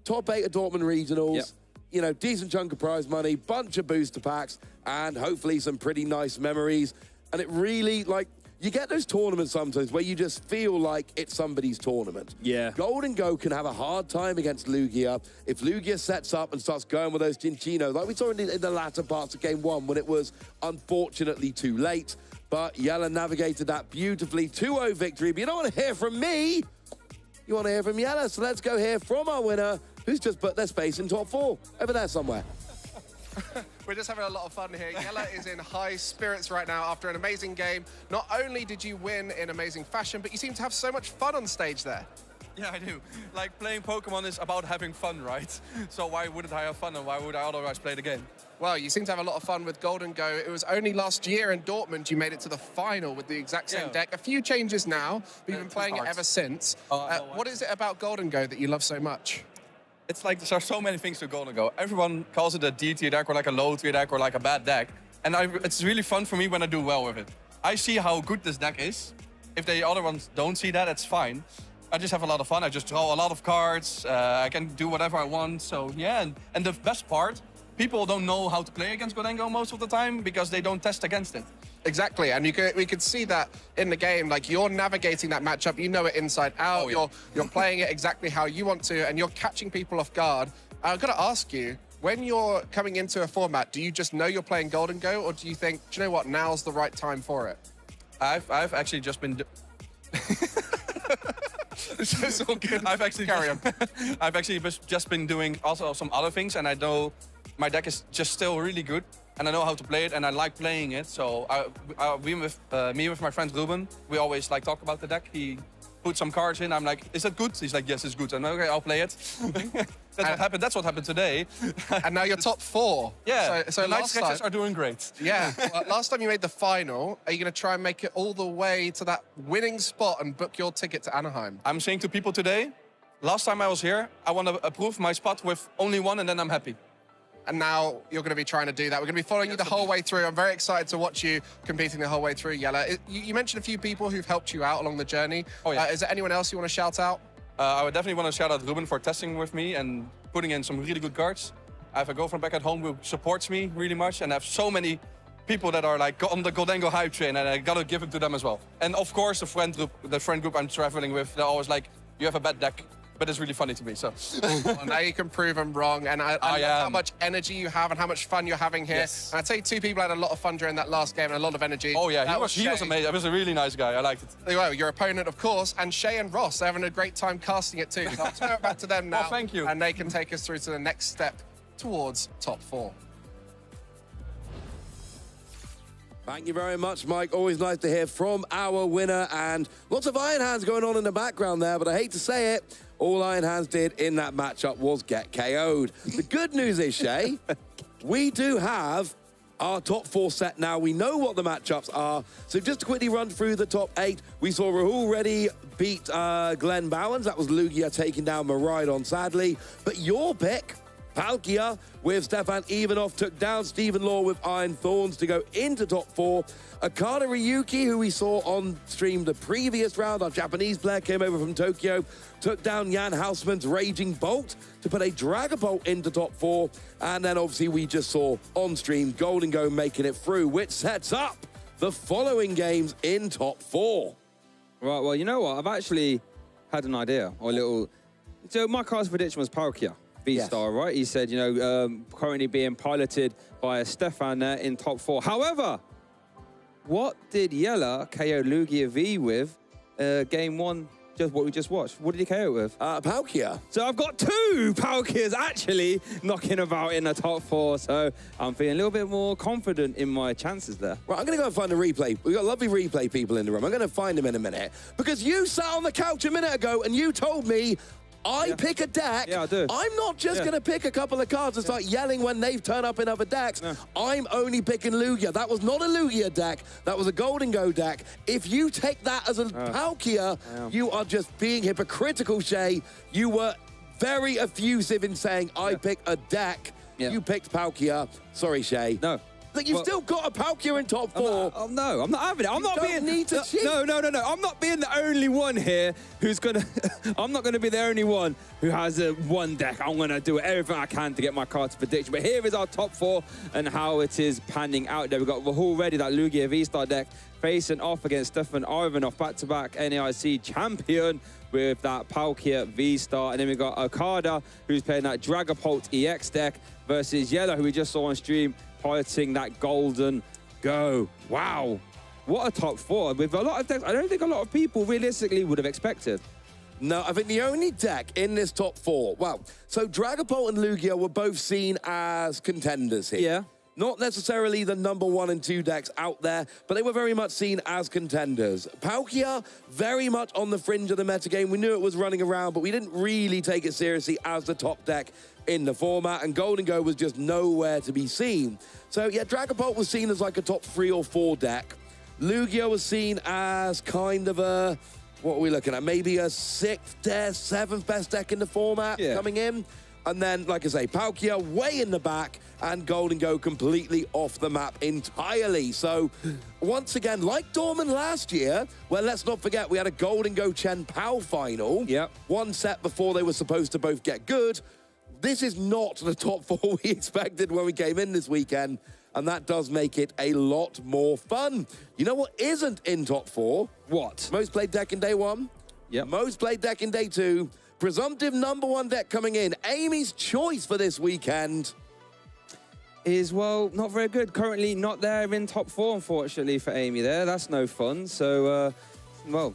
top 8 of Dortmund Regionals. Yep. You know, decent chunk of prize money, bunch of booster packs, and hopefully some pretty nice memories. And it really, like, you get those tournaments sometimes where you just feel like it's somebody's tournament. Yeah. Golden Go can have a hard time against Lugia if Lugia sets up and starts going with those Chinchinos, like we saw in the latter parts of Game 1 when it was unfortunately too late. But Yella navigated that beautifully. 2-0 victory. But you don't want to hear from me. You want to hear from Yella. So let's go hear from our winner, who's just put their space in top 4. Over there somewhere. We're just having a lot of fun here. Yella is in high spirits right now after an amazing game. Not only did you win in amazing fashion, but you seem to have so much fun on stage there. Yeah, I do. Like, playing Pokemon is about having fun, right? So why wouldn't I have fun, and why would I otherwise play the game? Well, you seem to have a lot of fun with Golden Go. It was only last year in Dortmund you made it to the final with the exact same deck. A few changes now, but you've been playing it ever since. What is it about Golden Go that you love so much? It's like there are so many things to Golden Go. Everyone calls it a D tier deck or like a low tier deck or like a bad deck. And it's really fun for me when I do well with it. I see how good this deck is. If the other ones don't see that, it's fine. I just have a lot of fun. I just draw a lot of cards. I can do whatever I want. So yeah, and the best part, people don't know how to play against Golden Go most of the time because they don't test against it. Exactly, and we could see that in the game. Like, you're navigating that matchup, you know it inside out. You're playing it exactly how you want to, and you're catching people off guard. I've got to ask you, when you're coming into a format, do you just know you're playing Golden Go, or do you think, do you know what, now's the right time for it? I've actually just been. It's all good. I've actually Carry on. I've actually just been doing also some other things, and I know my deck is just still really good. And I know how to play it, and I like playing it. So me with my friend Ruben, we always like talk about the deck. He put some cards in. I'm like, is that good? He's like, yes, it's good. And okay, I'll play it. That's what happened. That's what happened today. And now you're top 4. Yeah. So the night last sketches time, are doing great. Yeah. Well, last time you made the final, are you going to try and make it all the way to that winning spot and book your ticket to Anaheim? I'm saying to people today, last time I was here, I want to approve my spot with only 1, and then I'm happy. And now you're going to be trying to do that. We're going to be following you the whole way through. I'm very excited to watch you competing the whole way through, Yella. You mentioned a few people who've helped you out along the journey. Oh, yeah. Is there anyone else you want to shout out? I would definitely want to shout out Ruben for testing with me and putting in some really good cards. I have a girlfriend back at home who supports me really much, and I have so many people that are like on the Golden Go hype train, and I got to give it to them as well. And of course, the friend group I'm traveling with, they're always like, you have a bad deck. But it's really funny to me, so. Well, now you can prove them wrong, and I love how much energy you have and how much fun you're having here. Yes. And I'd say 2 people had a lot of fun during that last game and a lot of energy. Oh yeah, he was Shay. amazing. He was a really nice guy. I liked it. Well, your opponent, of course, and Shay and Ross, they're having a great time casting it too. So I'll turn it back to them now. Oh, thank you. And they can take us through to the next step towards top 4. Thank you very much, Mike. Always nice to hear from our winner, and lots of Iron Hands going on in the background there, but I hate to say it, all Iron Hands did in that matchup was get KO'd. The good news is, Shay, we do have our top 4 set now. We know what the matchups are. So just to quickly run through the top 8, we saw Rahul Reddy beat Glenn Bowens. That was Lugia taking down Maridon, sadly. But your pick, Palkia with Stefan Ivanov, took down Stephen Law with Iron Thorns to go into top 4. Akana Ryuki, who we saw on stream the previous round, our Japanese player, came over from Tokyo, took down Jan Hausman's Raging Bolt to put a Dragon Bolt into top 4. And then obviously we just saw on stream Golden Go making it through, which sets up the following games in top 4. Right, well, you know what? I've actually had an idea, or a little... So my card's prediction was Palkia. V-Star, yes. Right? He said, you know, currently being piloted by Stefan in top 4. However, what did Yella KO Lugia V with game 1, just what we just watched? What did he KO with? Palkia. So I've got 2 Palkias actually knocking about in the top 4, so I'm feeling a little bit more confident in my chances there. Right, I'm going to go and find a replay. We've got lovely replay people in the room. I'm going to find them in a minute. Because you sat on the couch a minute ago and you told me I pick a deck. Yeah, I do. I'm not just going to pick a couple of cards and start yelling when they've turned up in other decks. No. I'm only picking Lugia. That was not a Lugia deck. That was a Golden Go deck. If you take that as a Palkia, you are just being hypocritical, Shay. You were very effusive in saying, I pick a deck. Yeah. You picked Palkia. Sorry, Shay. No. Look, you've still got a Palkia in top 4. No, I'm not having it. I'm not being. Need to cheat. No. I'm not being the only one here who's gonna. I'm not gonna be the only one who has a one deck. I'm gonna do everything I can to get my card to prediction. But here is our top 4 and how it is panning out. There we've got Rahul ready, that Lugia V-Star deck, facing off against Stefan Ivanov, back-to-back NAIC champion with that Palkia V-Star. And then we've got Okada, who's playing that Dragapult EX deck, versus Yellow, who we just saw on stream, piloting that Golden Go. Wow. What a top 4. With a lot of decks, I don't think a lot of people realistically would have expected. No, I think the only deck in this top 4, well, so Dragapult and Lugia were both seen as contenders here. Yeah. Not necessarily the number 1 and 2 decks out there, but they were very much seen as contenders. Palkia, very much on the fringe of the metagame. We knew it was running around, but we didn't really take it seriously as the top deck in the format, and Golden Go was just nowhere to be seen. So yeah, Dragapult was seen as like a top 3 or 4 deck. Lugia was seen as kind of a, what are we looking at? Maybe a 6th, 7th best deck in the format coming in. And then, like I say, Palkia way in the back, and Golden Go completely off the map entirely. So, once again, like Dortmund last year, where let's not forget, we had a Golden Go Chen Pao final. Yep. One set before they were supposed to both get good. This is not the top 4 we expected when we came in this weekend, and that does make it a lot more fun. You know what isn't in top 4? What? Most played deck in day 1. Yep. Most played deck in day 2. Presumptive number 1 deck coming in. Amy's choice for this weekend is, well, not very good. Currently not there in top 4, unfortunately, for Amy there. That's no fun. So, well,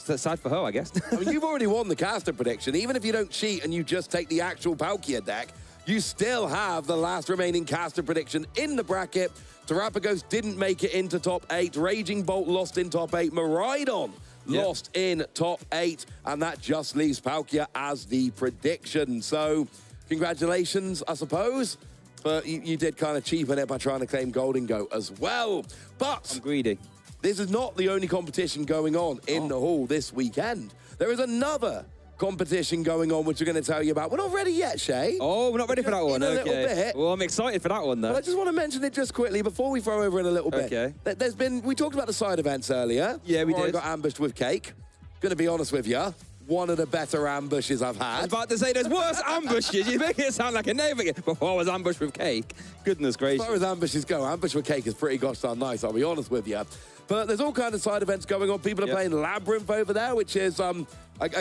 it's sad for her, I guess. I mean, you've already won the caster prediction. Even if you don't cheat and you just take the actual Palkia deck, you still have the last remaining caster prediction in the bracket. Terapagos didn't make it into top 8. Raging Bolt lost in top 8. Miraidon lost in top 8, and that just leaves Palkia as the prediction. So, congratulations, I suppose. But you did kind of cheapen it by trying to claim Golden Go as well. But I'm greedy. This is not the only competition going on in the hall this weekend. There is another competition going on, which we're going to tell you about. We're not ready yet, Shay. Oh, we're not ready for that one. In a little bit. Well, I'm excited for that one, though. But I just want to mention it just quickly before we throw over in a little bit. Okay. We talked about the side events earlier. Yeah, we did. I got ambushed with cake. Going to be honest with you, one of the better ambushes I've had. I was about to say there's worse ambushes. You make it sound like a name again. Before I was ambushed with cake. Goodness gracious. As far as ambushes go, ambush with cake is pretty gosh darn nice, I'll be honest with you. But there's all kinds of side events going on. People are playing Labyrinth over there, which is a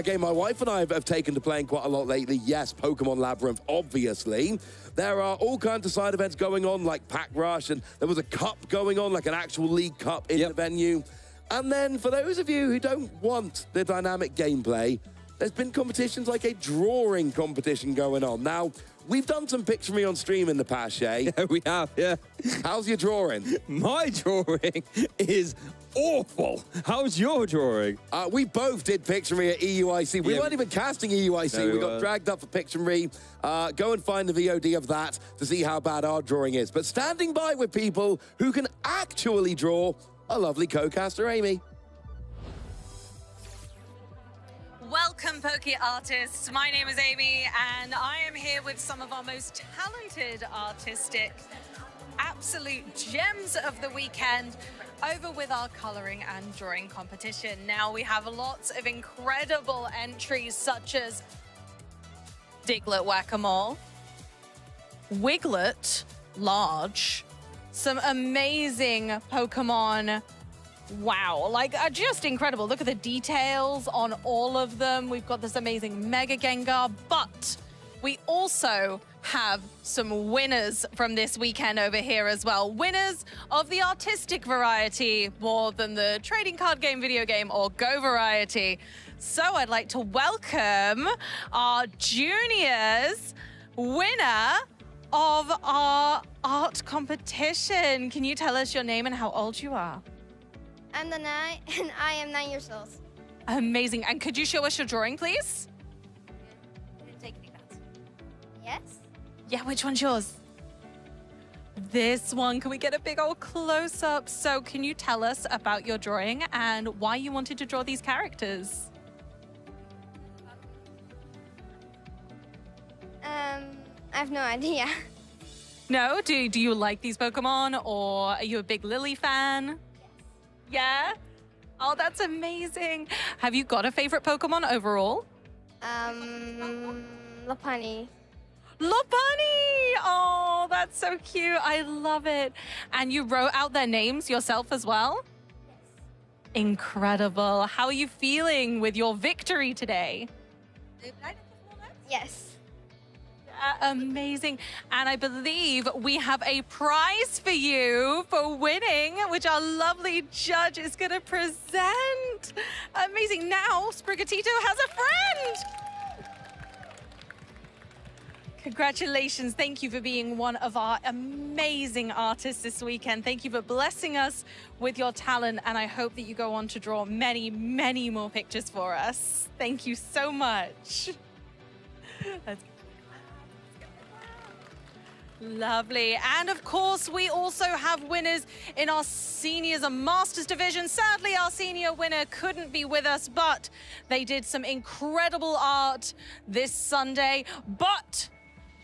game my wife and I have taken to playing quite a lot lately. Yes, Pokemon Labyrinth, obviously. There are all kinds of side events going on, like Pack Rush, and there was a cup going on, like an actual league cup in the venue. And then for those of you who don't want the dynamic gameplay, there's been competitions like a drawing competition going on. Now, we've done some Picture Me on stream in the past, Shay. Yeah, we have, yeah. How's your drawing? My drawing is awful. How's your drawing? We both did Picture Me at EUIC. We weren't even casting EUIC. No, we got dragged up for Picture Me. Go and find the VOD of that to see how bad our drawing is. But standing by with people who can actually draw, a lovely co-caster, Amy. Welcome, Poke artists. My name is Amy, and I am here with some of our most talented artistic, absolute gems of the weekend, over with our coloring and drawing competition. Now we have lots of incredible entries, such as Diglett Whack-A-Mole, Wiglet Large, some amazing Pokemon. Wow, like just incredible. Look at the details on all of them. We've got this amazing Mega Gengar, but we also have some winners from this weekend over here as well. Winners of the artistic variety more than the trading card game, video game, or Go variety. So I'd like to welcome our juniors winner of our art competition. Can you tell us your name and how old you are? I'm Danai, and I am 9 years old. Amazing. And could you show us your drawing, please? Yes? Yeah, which one's yours? This one. Can we get a big old close-up? So can you tell us about your drawing and why you wanted to draw these characters? I have no idea. No? Do you like these Pokemon, or are you a big Lily fan? Yeah? Oh, that's amazing. Have you got a favorite Pokemon overall? Lopunny. Lopunny! Oh, that's so cute. I love it. And you wrote out their names yourself as well? Yes. Incredible. How are you feeling with your victory today? Yes. Amazing. And I believe we have a prize for you for winning, which our lovely judge is going to present. Amazing. Now, Sprigatito has a friend. Congratulations. Thank you for being one of our amazing artists this weekend. Thank you for blessing us with your talent. And I hope that you go on to draw many, many more pictures for us. Thank you so much. Lovely. And of course, we also have winners in our seniors and masters division. Sadly, our senior winner couldn't be with us, but they did some incredible art this Sunday. But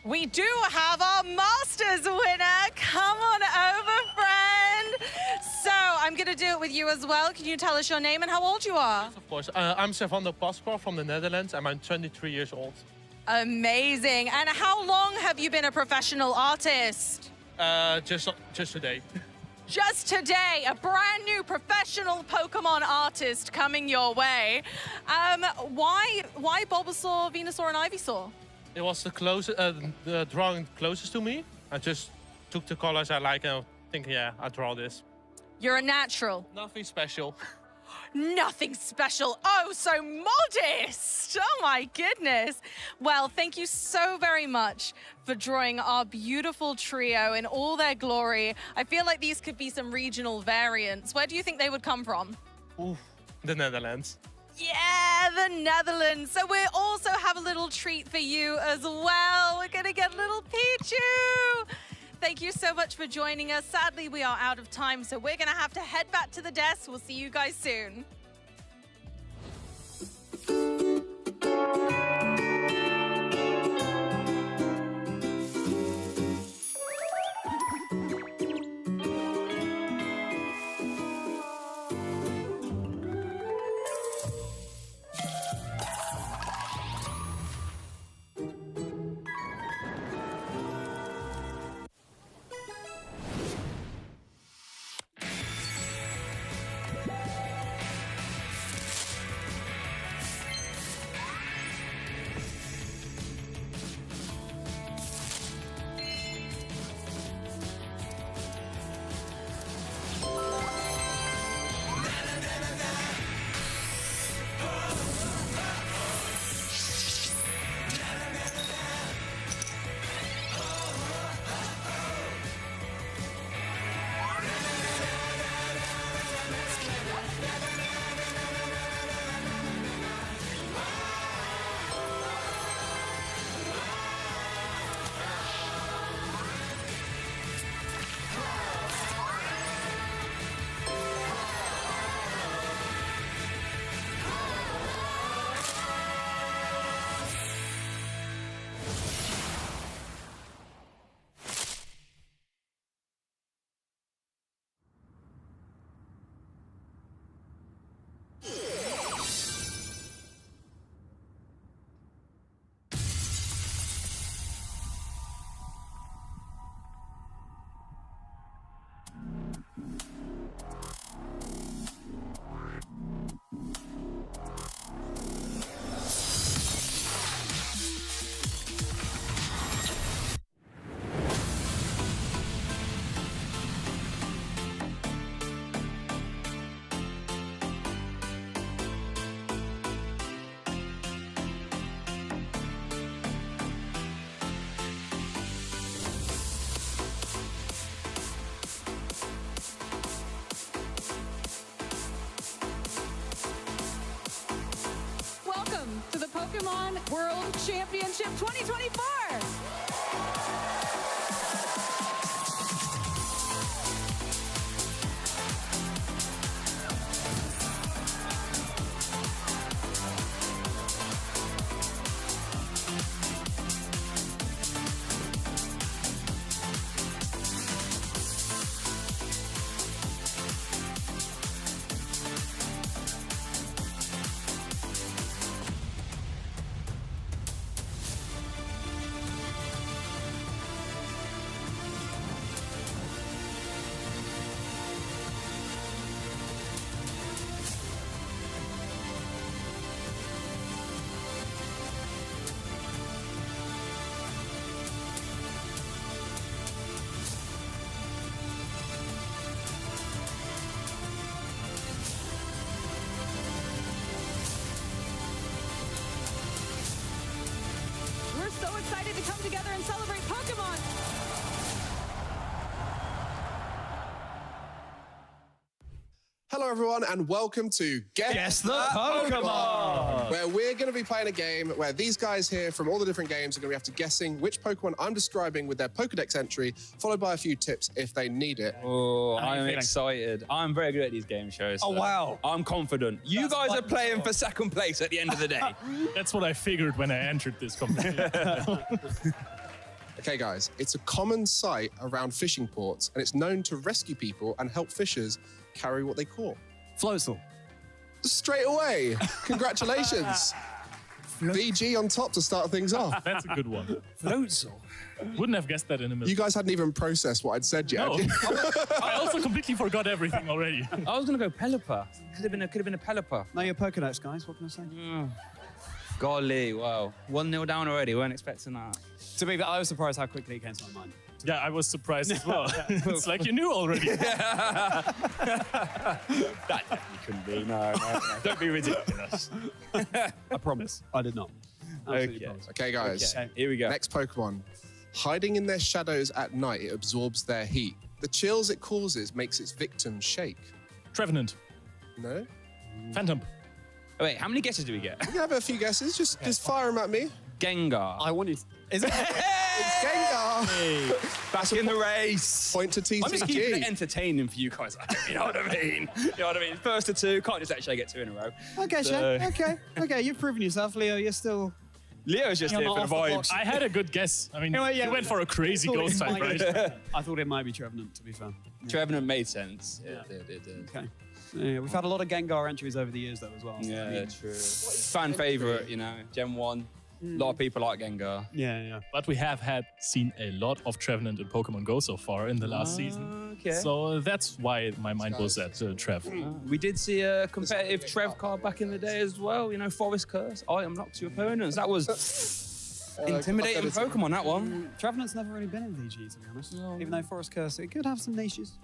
we do have our masters winner. Come on over, friend. So I'm going to do it with you as well. Can you tell us your name and how old you are? Yes, of course. I'm Servando Pascual from the Netherlands, and I'm 23 years old. Amazing. And how long have you been a professional artist? Just today. Just today, a brand new professional Pokemon artist coming your way. Why Bulbasaur, Venusaur, and Ivysaur? It was the drawing closest to me. I just took the colors I like and think, yeah, I draw this. You're a natural. Nothing special. Nothing special. Oh, so modest. Oh, my goodness. Well, thank you so very much for drawing our beautiful trio in all their glory. I feel like these could be some regional variants. Where do you think they would come from? Ooh, the Netherlands. Yeah, the Netherlands. So we also have a little treat for you as well. We're going to get little Pichu. Thank you so much for joining us. Sadly, we are out of time, so we're going to have to head back to the desk. We'll see you guys soon. To the Pokémon World Championship 2024. excited to come together and celebrate Pokemon. Hello, everyone, and welcome to Guess the Pokemon, where we're going to be playing a game where these guys here from all the different games are going to be after guessing which Pokemon I'm describing with their Pokedex entry, followed by a few tips if they need it. Oh, I'm excited. I'm very good at these game shows. Oh, wow. I'm confident. You guys are playing for second place at the end of the day. That's what I figured when I entered this competition. Okay, guys, it's a common sight around fishing ports, and it's known to rescue people and help fishers carry what they caught. Floatzel. Straight away. Congratulations. VG on top to start things off. That's a good one. Floatzel. Wouldn't have guessed that in a minute. You guys hadn't even processed what I'd said yet. No. I also completely forgot everything already. I was going to go Pelipper. Could have been a Pelipper. Know your Pokedex, guys. What can I say? Golly, wow. 1-0 down already. Weren't expecting that. To be fair, I was surprised how quickly it came to my mind. Yeah, I was surprised as well. It's like you knew already. That definitely couldn't be. No. Don't be ridiculous. I promise. I did not. Okay. Okay, guys. Okay, here we go. Next Pokemon. Hiding in their shadows at night, it absorbs their heat. The chills it causes makes its victims shake. Trevenant. No? Phantom. Oh, wait, how many guesses do we get? We can have a few guesses. Just fire them at me. Gengar. I wanted... Is it? It's Gengar. Hey, back in the race. Point to TCG. I'm just keeping it entertaining for you guys. You know what I mean? You know what I mean? First to two, can't just actually get two in a row. Okay, So- Shay. Okay, you've proven yourself, Leo. You're still... Leo's just You're here not for the off the vibes. I had a good guess. I mean, Anyway, yeah, you went for a crazy I thought ghost it type, might right? be- I thought it might be Trevenant, to be fair. Trevenant made sense. Yeah. It did. Okay. Yeah, we've had a lot of Gengar entries over the years, though, as well. Yeah, true. Fan favourite, you know, Gen 1. A lot of people like Gengar. Yeah. But we have seen a lot of Trevenant in Pokemon Go so far in the last season. Okay. So that's why my mind was at Trev. We did see a competitive Trev card back in the day as well. You know, Forest Curse. I am knocked to opponents. That was intimidating Pokemon, that one. Trevenant's never really been in VG, to be honest. Even though Forest Curse, it could have some niches.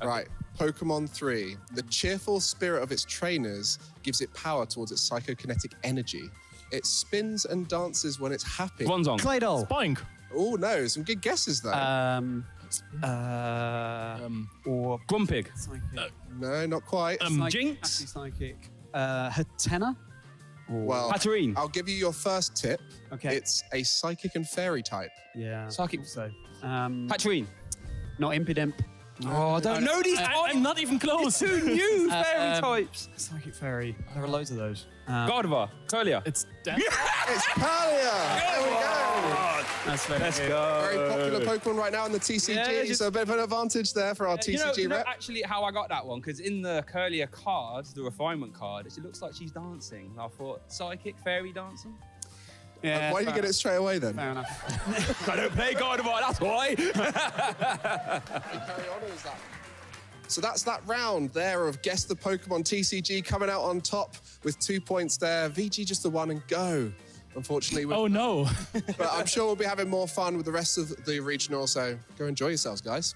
Right, Pokemon 3. The cheerful spirit of its trainers gives it power towards its psychokinetic energy. It spins and dances when it's happy. Bronzong. Claydol. Spoink. Oh, no, some good guesses, though. Or Grumpig. No, not quite. Jinx. Psychic. Hatena. Well, Hatterene. I'll give you your first tip. Okay. It's a psychic and fairy type. Yeah. Psychic. So. Hatterene. Not Impidimp. Oh, I don't know these. I'm not even close. Two new fairy types. Psychic Fairy. There are loads of those. Gardevoir. Curlia. It's It's Palia! There we go! That's very Let's good. go. Very popular Pokemon right now in the TCG, Yeah, so a bit of an advantage there for our TCG you know rep. actually how I got that one? Because in the Curlia card, the refinement card, it looks like she's dancing. I thought, psychic fairy dancing? Yeah, Why did you get it straight away then? Fair enough. I don't play Gardevoir, that's why. Carry on, or is that? So that's that round there of Guess the Pokemon TCG coming out on top with 2 points there. VG just the one and go. Unfortunately. Oh no. But I'm sure we'll be having more fun with the rest of the regional, so go enjoy yourselves, guys.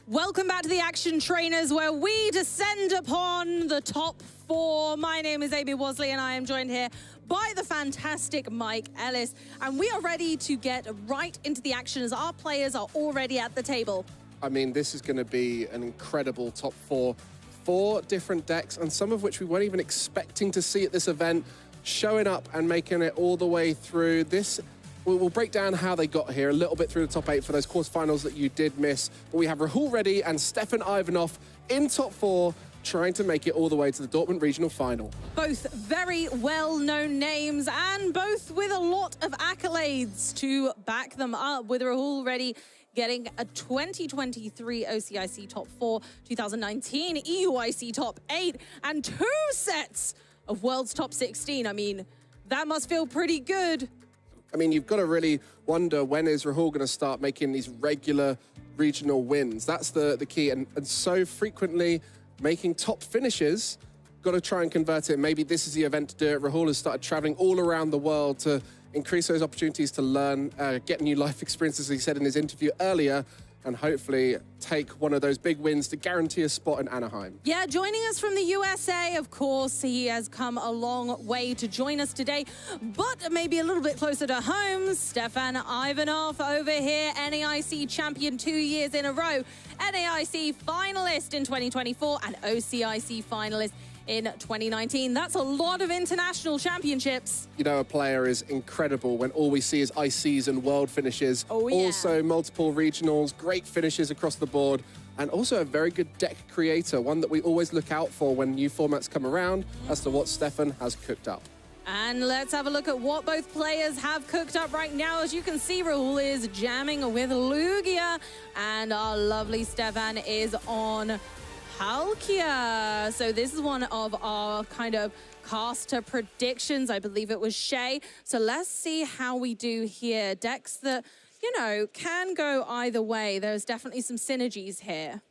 Welcome back to the Action Trainers, where we descend upon the top four. My name is Amy Worsley, and I am joined here by the fantastic Mike Ellis. And we are ready to get right into the action as our players are already at the table. I mean, this is going to be an incredible top four. 4 different decks, and some of which we weren't even expecting to see at this event, showing up and making it all the way through. This, we'll break down how they got here a little bit through the top 8 for those quarterfinals that you did miss. But we have Rahul Reddy and Stefan Ivanov in top 4, trying to make it all the way to the Dortmund Regional Final. Both very well-known names and both with a lot of accolades to back them up, with Rahul Reddy getting a 2023 OCIC top 4, 2019 EUIC top 8, and 2 sets of World's top 16. I mean, that must feel pretty good. I mean, you've got to really wonder, when is Rahul going to start making these regular regional wins? That's the key, and so frequently making top finishes. Got to try and convert it. Maybe this is the event to do it. Rahul has started traveling all around the world to increase those opportunities to learn, get new life experiences, as he said in his interview earlier, and hopefully take one of those big wins to guarantee a spot in Anaheim. Yeah, joining us from the USA, of course, he has come a long way to join us today, but maybe a little bit closer to home, Stefan Ivanov over here, NAIC champion 2 years in a row, NAIC finalist in 2024 and OCIC finalist in 2019. That's a lot of international championships. You know, a player is incredible when all we see is ICs and world finishes. Oh, yeah. Also multiple regionals, great finishes across the board, and also a very good deck creator, one that we always look out for when new formats come around as to what Stefan has cooked up. And let's have a look at what both players have cooked up right now. As you can see, Rahul is jamming with Lugia, and our lovely Stefan is on Palkia. So this is one of our kind of caster predictions. I believe it was Shay. So let's see how we do here. Decks that, you know, can go either way. There's definitely some synergies here.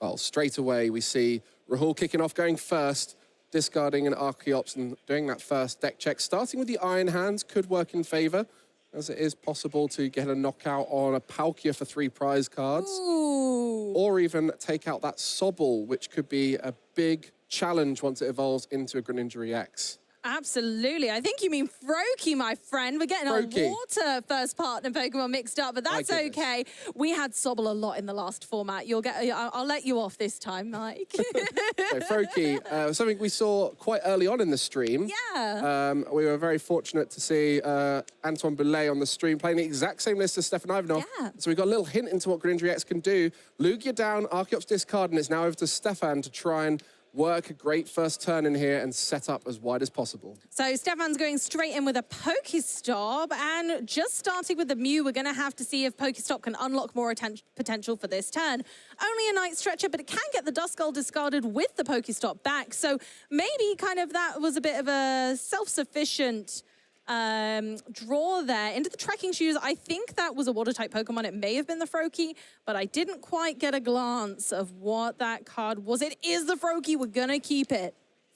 Well, straight away we see Rahul kicking off, going first, discarding an Archeops and doing that first deck check. Starting with the Iron Hands could work in favor, as it is possible to get a knockout on a Palkia for 3 prize cards. Ooh. Or even take out that Sobble, which could be a big challenge once it evolves into a Greninja EX. Absolutely. I think you mean Froakie, my friend. We're getting Froakie. our water first partner Pokemon mixed up, but that's okay. We had Sobble a lot in the last format. You'll get. I'll let you off this time, Mike. So Froakie, something we saw quite early on in the stream. Yeah. We were very fortunate to see Antoine Boulet on the stream playing the exact same list as Stefan Ivanov. Yeah. So we got a little hint into what Greninja EX can do. Lugia down, Archeops discard, and it's now over to Stefan to try and work a great first turn in here and set up as wide as possible. So Stefan's going straight in with a Pokestop, and just starting with the Mew, we're going to have to see if Pokestop can unlock more potential for this turn. Only a Night Stretcher, but it can get the Duskull discarded with the Pokestop back, so maybe kind of that was a bit of a self-sufficient draw there. Into the Trekking Shoes, I think that was a Water-type Pokemon. It may have been the Froakie, but I didn't quite get a glance of what that card was. It is the Froakie. We're going to keep it.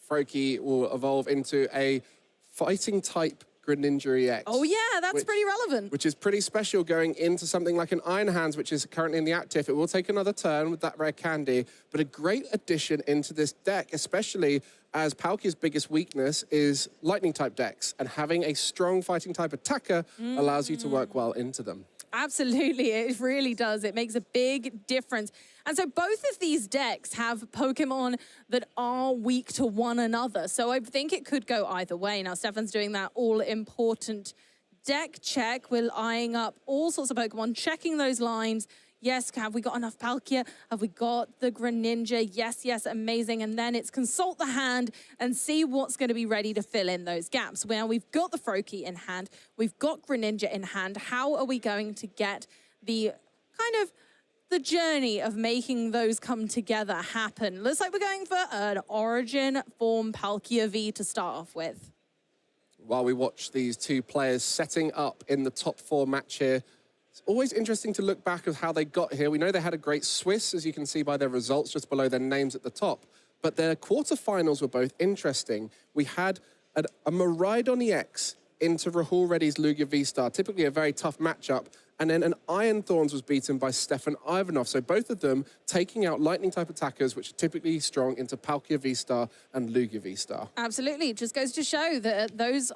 Froakie will evolve into a Fighting-type Greninja EX. Oh, yeah, that's pretty relevant. Which is pretty special going into something like an Iron Hands, which is currently in the active. It will take another turn with that rare candy, but a great addition into this deck, especially as Palkia's biggest weakness is Lightning-type decks, and having a strong Fighting-type attacker allows you to work well into them. Absolutely, it really does. It makes a big difference. And so both of these decks have Pokemon that are weak to one another. So I think it could go either way. Now, Stefan's doing that all-important deck check. We're eyeing up all sorts of Pokemon, checking those lines. Yes, have we got enough Palkia? Have we got the Greninja? Yes, yes, amazing. And then it's consult the hand and see what's going to be ready to fill in those gaps. Well, we've got the Froakie in hand. We've got Greninja in hand. How are we going to get the kind of the journey of making those come together happen? Looks like we're going for an Origin form Palkia V to start off with. While we watch these two players setting up in the top 4 match here, it's always interesting to look back at how they got here. We know they had a great Swiss, as you can see by their results just below their names at the top, but their quarterfinals were both interesting. We had a Miraidon EX into Rahul Reddy's Lugia V-Star, typically a very tough matchup, and then an Iron Thorns was beaten by Stefan Ivanov. So both of them taking out Lightning-type attackers, which are typically strong, into Palkia V-Star and Lugia V-Star. Absolutely. It just goes to show that those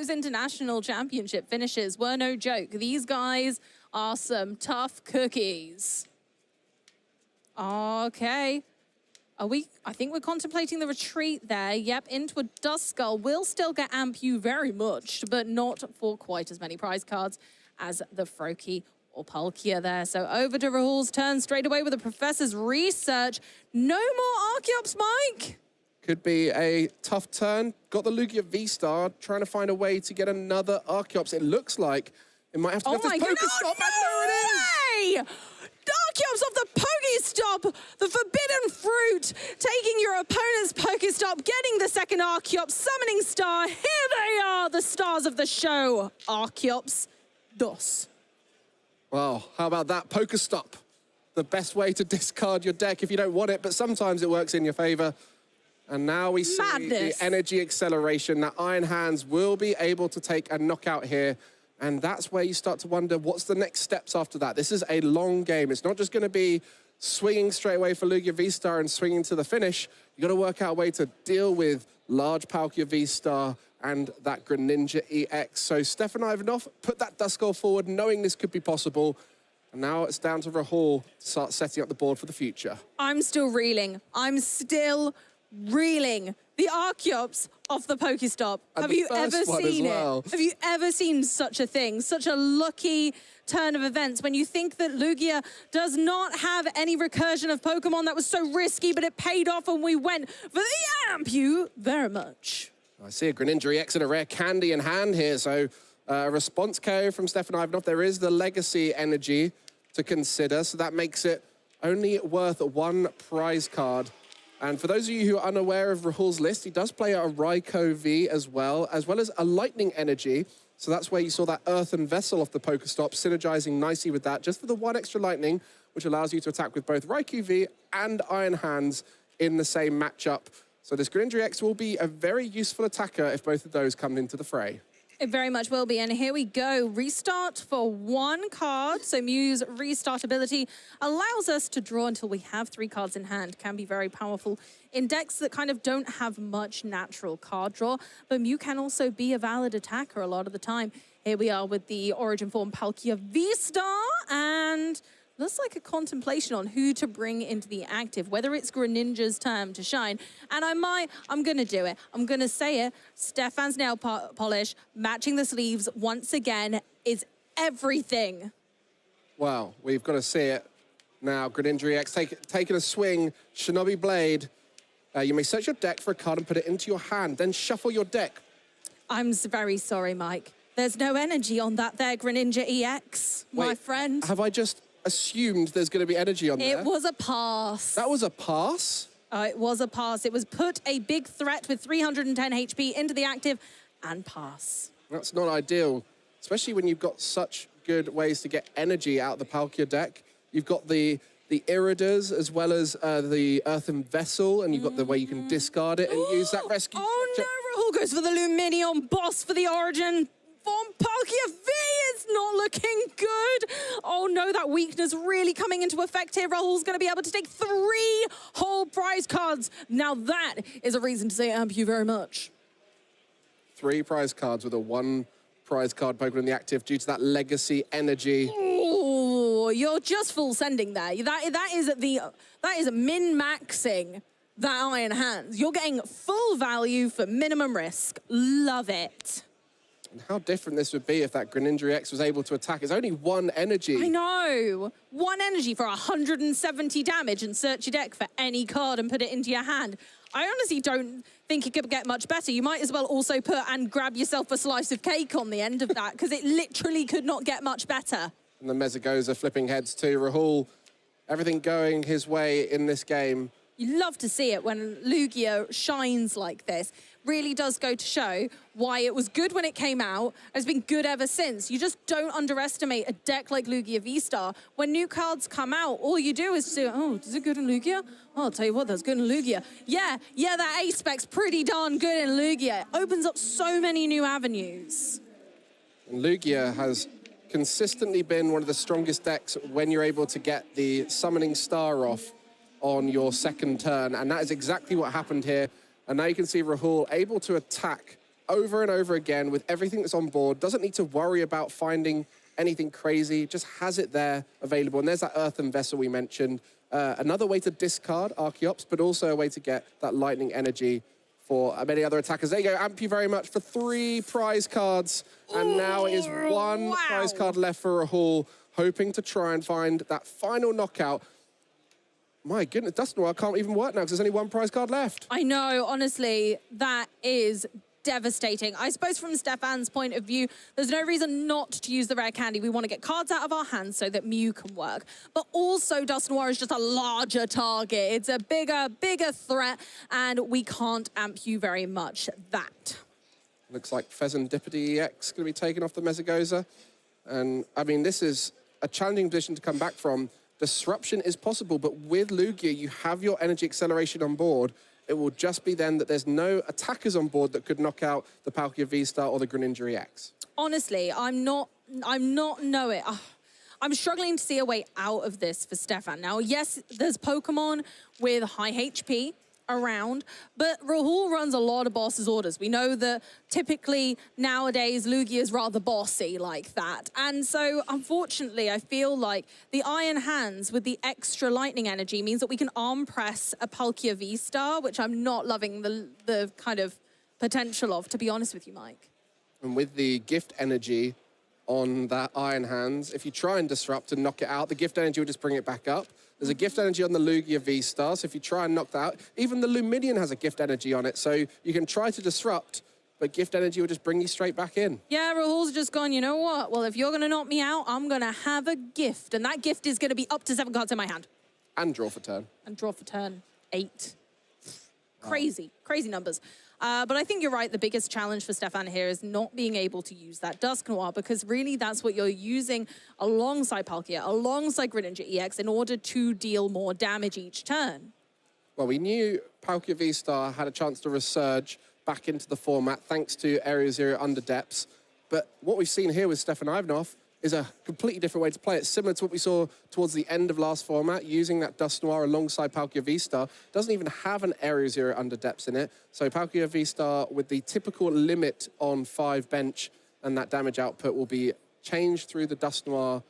international championship finishes were no joke. These guys are some tough cookies. Okay. I think we're contemplating the retreat there. Yep, into a Duskull. We'll still get Ampu very much, but not for quite as many prize cards as the Froakie or Palkia there. So over to Rahul's turn straight away with the Professor's research. No more Archeops, Mike. Could be a tough turn. Got the Lugia V-Star, trying to find a way to get another Archeops. It looks like it might have to go for this Pokestop, and there it is! Archeops of the Pokestop, the forbidden fruit, taking your opponent's Pokestop, getting the second Archeops, summoning star. Here they are, the stars of the show. Archeops, dos. Well, how about that Pokestop? The best way to discard your deck if you don't want it, but sometimes it works in your favor. And now we see the energy acceleration that Iron Hands will be able to take a knockout here. And that's where you start to wonder, what's the next steps after that? This is a long game. It's not just going to be swinging straight away for Lugia V-Star and swinging to the finish. You got to work out a way to deal with large Palkia V-Star and that Greninja EX. So Stefan Ivanov put that Duskull forward, knowing this could be possible. And now it's down to Rahul to start setting up the board for the future. I'm still reeling. The Archeops off the Pokestop. Have you ever seen it? Have you ever seen such a thing? Such a lucky turn of events when you think that Lugia does not have any recursion of Pokemon. That was so risky, but it paid off and we went for the Ampu very much. I see a Greninja EX and a rare candy in hand here. So a response KO from Stefan Ivanov. There is the legacy energy to consider. So that makes it only worth one prize card. And for those of you who are unaware of Rahul's list, he does play a Raikou V as well as a Lightning Energy. So that's where you saw that Earthen Vessel off the Pokestop, synergizing nicely with that, just for the one extra Lightning, which allows you to attack with both Raikou V and Iron Hands in the same matchup. So this Greninja X will be a very useful attacker if both of those come into the fray. It very much will be, and here we go. Restart for one card. So Mew's restart ability allows us to draw until we have 3 cards in hand. Can be very powerful in decks that kind of don't have much natural card draw, but Mew can also be a valid attacker a lot of the time. Here we are with the Origin Form Palkia V-Star, and looks like a contemplation on who to bring into the active, whether it's Greninja's turn to shine. And I'm going to do it. I'm going to say it. Stefan's nail polish, matching the sleeves once again, is everything. Wow, we've got to see it now. Greninja EX taking a swing. Shinobi Blade. You may search your deck for a card and put it into your hand, then shuffle your deck. I'm very sorry, Mike. There's no energy on that there Greninja EX, my friend. Have I just assumed there's going to be energy on there? It was a pass. That was a pass? It was a pass. It was put a big threat with 310 HP into the active and pass. That's not ideal, especially when you've got such good ways to get energy out of the Palkia deck. You've got the Iridas as well as the Earthen Vessel, and you've got the way you can discard it and use that rescue. Oh no, Rahul goes for the Luminion boss for the Origin Form Palkia V. It's not looking good. Oh no, that weakness really coming into effect here. Rahul's going to be able to take 3 whole prize cards. Now that is a reason to say thank you very much. 3 prize cards with a 1 prize card Pokemon in the active due to that legacy energy. Oh, you're just full sending there. That is min-maxing that Iron Hands. You're getting full value for minimum risk. Love it. And how different this would be if that Greninja X was able to attack. It's only 1 energy. I know. 1 energy for 170 damage, and search your deck for any card and put it into your hand. I honestly don't think it could get much better. You might as well also put and grab yourself a slice of cake on the end of that, because it literally could not get much better. And the Mezagoza flipping heads too. Rahul, everything going his way in this game. You love to see it when Lugia shines like this. Really does go to show why it was good when it came out, has been good ever since. You just don't underestimate a deck like Lugia V-Star. When new cards come out, all you do is say, oh, is it good in Lugia? Oh, I'll tell you what, that's good in Lugia. Yeah, that A-Spec's pretty darn good in Lugia. It opens up so many new avenues. And Lugia has consistently been one of the strongest decks when you're able to get the Summoning Star off on your second turn, and that is exactly what happened here. And now you can see Rahul able to attack over and over again with everything that's on board. Doesn't need to worry about finding anything crazy, just has it there available. And there's that Earthen Vessel we mentioned. Another way to discard Archeops, but also a way to get that lightning energy for many other attackers. There you go, Amp you very much for 3 prize cards. And now it is 1 prize card left for Rahul, hoping to try and find that final knockout. My goodness, Dust Noir can't even work now because there's only 1 prize card left. I know, honestly, that is devastating. I suppose from Stefan's point of view, there's no reason not to use the rare candy. We want to get cards out of our hands so that Mew can work. But also, Dust Noir is just a larger target. It's a bigger threat, and we can't amp you very much that. Looks like Pheasantipity EX going to be taken off the Mesagoza. And, I mean, this is a challenging position to come back from. Disruption is possible, but with Lugia, you have your energy acceleration on board. It will just be then that there's no attackers on board that could knock out the Palkia V-Star or the Greninja EX. Honestly, I'm not knowing. I'm struggling to see a way out of this for Stefan. Now, yes, there's Pokemon with high HP around, but Rahul runs a lot of boss's orders. We know that typically nowadays Lugia is rather bossy like that. And so unfortunately, I feel like the Iron Hands with the extra lightning energy means that we can arm press a Palkia V-Star, which I'm not loving the kind of potential of, to be honest with you, Mike. And with the gift energy on that Iron Hands, if you try and disrupt and knock it out, the gift energy will just bring it back up. There's a gift energy on the Lugia V-Star, so if you try and knock that out, even the Luminion has a gift energy on it, so you can try to disrupt, but gift energy will just bring you straight back in. Yeah, Rahul's just gone, you know what? Well, if you're going to knock me out, I'm going to have a gift, and that gift is going to be up to 7 cards in my hand. And draw for turn. And draw for turn 8. Crazy, crazy numbers. But I think you're right. The biggest challenge for Stefan here is not being able to use that Dusk Noir, because really that's what you're using alongside Palkia, alongside Greninja EX in order to deal more damage each turn. Well, we knew Palkia V-Star had a chance to resurge back into the format thanks to Area Zero Under Depths. But what we've seen here with Stefan Ivanov is a completely different way to play it, similar to what we saw towards the end of last format, using that Dust Noir alongside Palkia V-Star. Doesn't even have an Area Zero Under Depths in it. So Palkia V-Star with the typical limit on 5 bench, and that damage output will be changed through the Dust Noir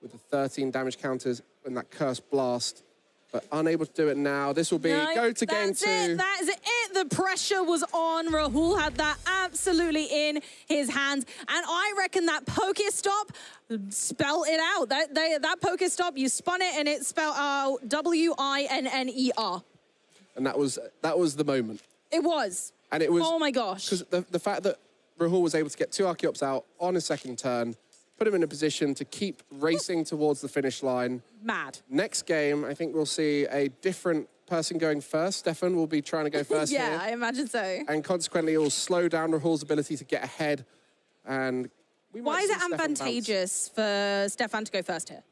with the 13 damage counters and that Cursed Blast. But unable to do it now. This will be go to game 2. That is it. The pressure was on. Rahul had that absolutely in his hands. And I reckon that Pokestop spelled it out. That Pokestop, you spun it and it spelled out W-I-N-N-E-R. And that was the moment. It was. And it was. Oh my gosh. Because the fact that Rahul was able to get 2 Archeops out on his second turn, put him in a position to keep racing towards the finish line. Mad. Next game, I think we'll see a different person going first. Stefan will be trying to go first yeah, here. I imagine so. And consequently, it will slow down Rahul's ability to get ahead. And why is it advantageous for Stefan to go first here?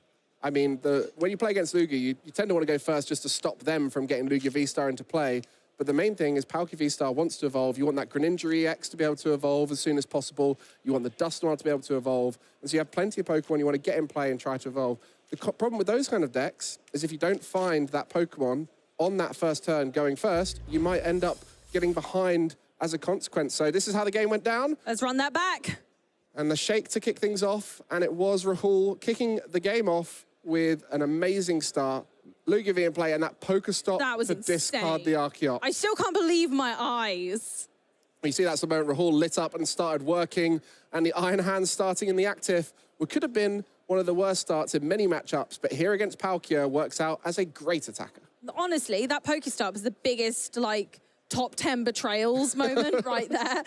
I mean, when you play against Lugia, you tend to want to go first just to stop them from getting Lugia V-Star into play. But the main thing is Palkia V-Star wants to evolve. You want that Greninja EX to be able to evolve as soon as possible. You want the Dust Noir to be able to evolve. And so you have plenty of Pokemon you want to get in play and try to evolve. The problem with those kind of decks is if you don't find that Pokemon on that first turn going first, you might end up getting behind as a consequence. So this is how the game went down. Let's run that back. And the shake to kick things off. And it was Rahul kicking the game off with an amazing start. Lugia V in play and that Pokestop to discard the Archeops. I still can't believe my eyes. You see that's the moment Rahul lit up and started working, and the Iron Hands starting in the active, what could have been one of the worst starts in many matchups, but here against Palkia works out as a great attacker. Honestly, that Pokestop is the biggest, like, top 10 betrayals moment right there.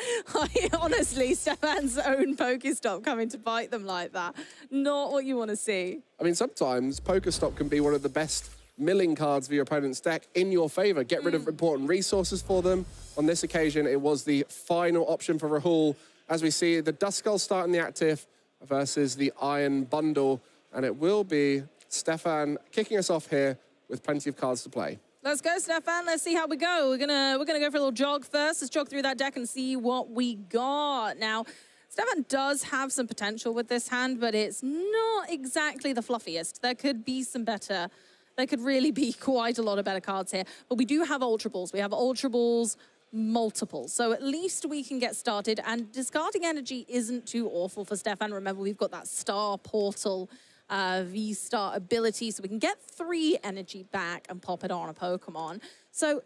Honestly, Stefan's own Pokestop coming to bite them like that. Not what you want to see. I mean, sometimes Pokestop can be one of the best milling cards for your opponent's deck in your favor. Get rid of important resources for them. On this occasion, it was the final option for Rahul. As we see, the Duskull starting the active versus the Iron Bundle. And it will be Stefan kicking us off here with plenty of cards to play. Let's go, Stefan. Let's see how we go. We're gonna go for a little jog first. Let's jog through that deck and see what we got. Now, Stefan does have some potential with this hand, but it's not exactly the fluffiest. There could be some better. There could really be quite a lot of better cards here. But we do have Ultra Balls. We have Ultra Balls multiple. So at least we can get started. And discarding energy isn't too awful for Stefan. Remember, we've got that Star Portal V-Star ability, so we can get 3 energy back and pop it on a Pokemon. So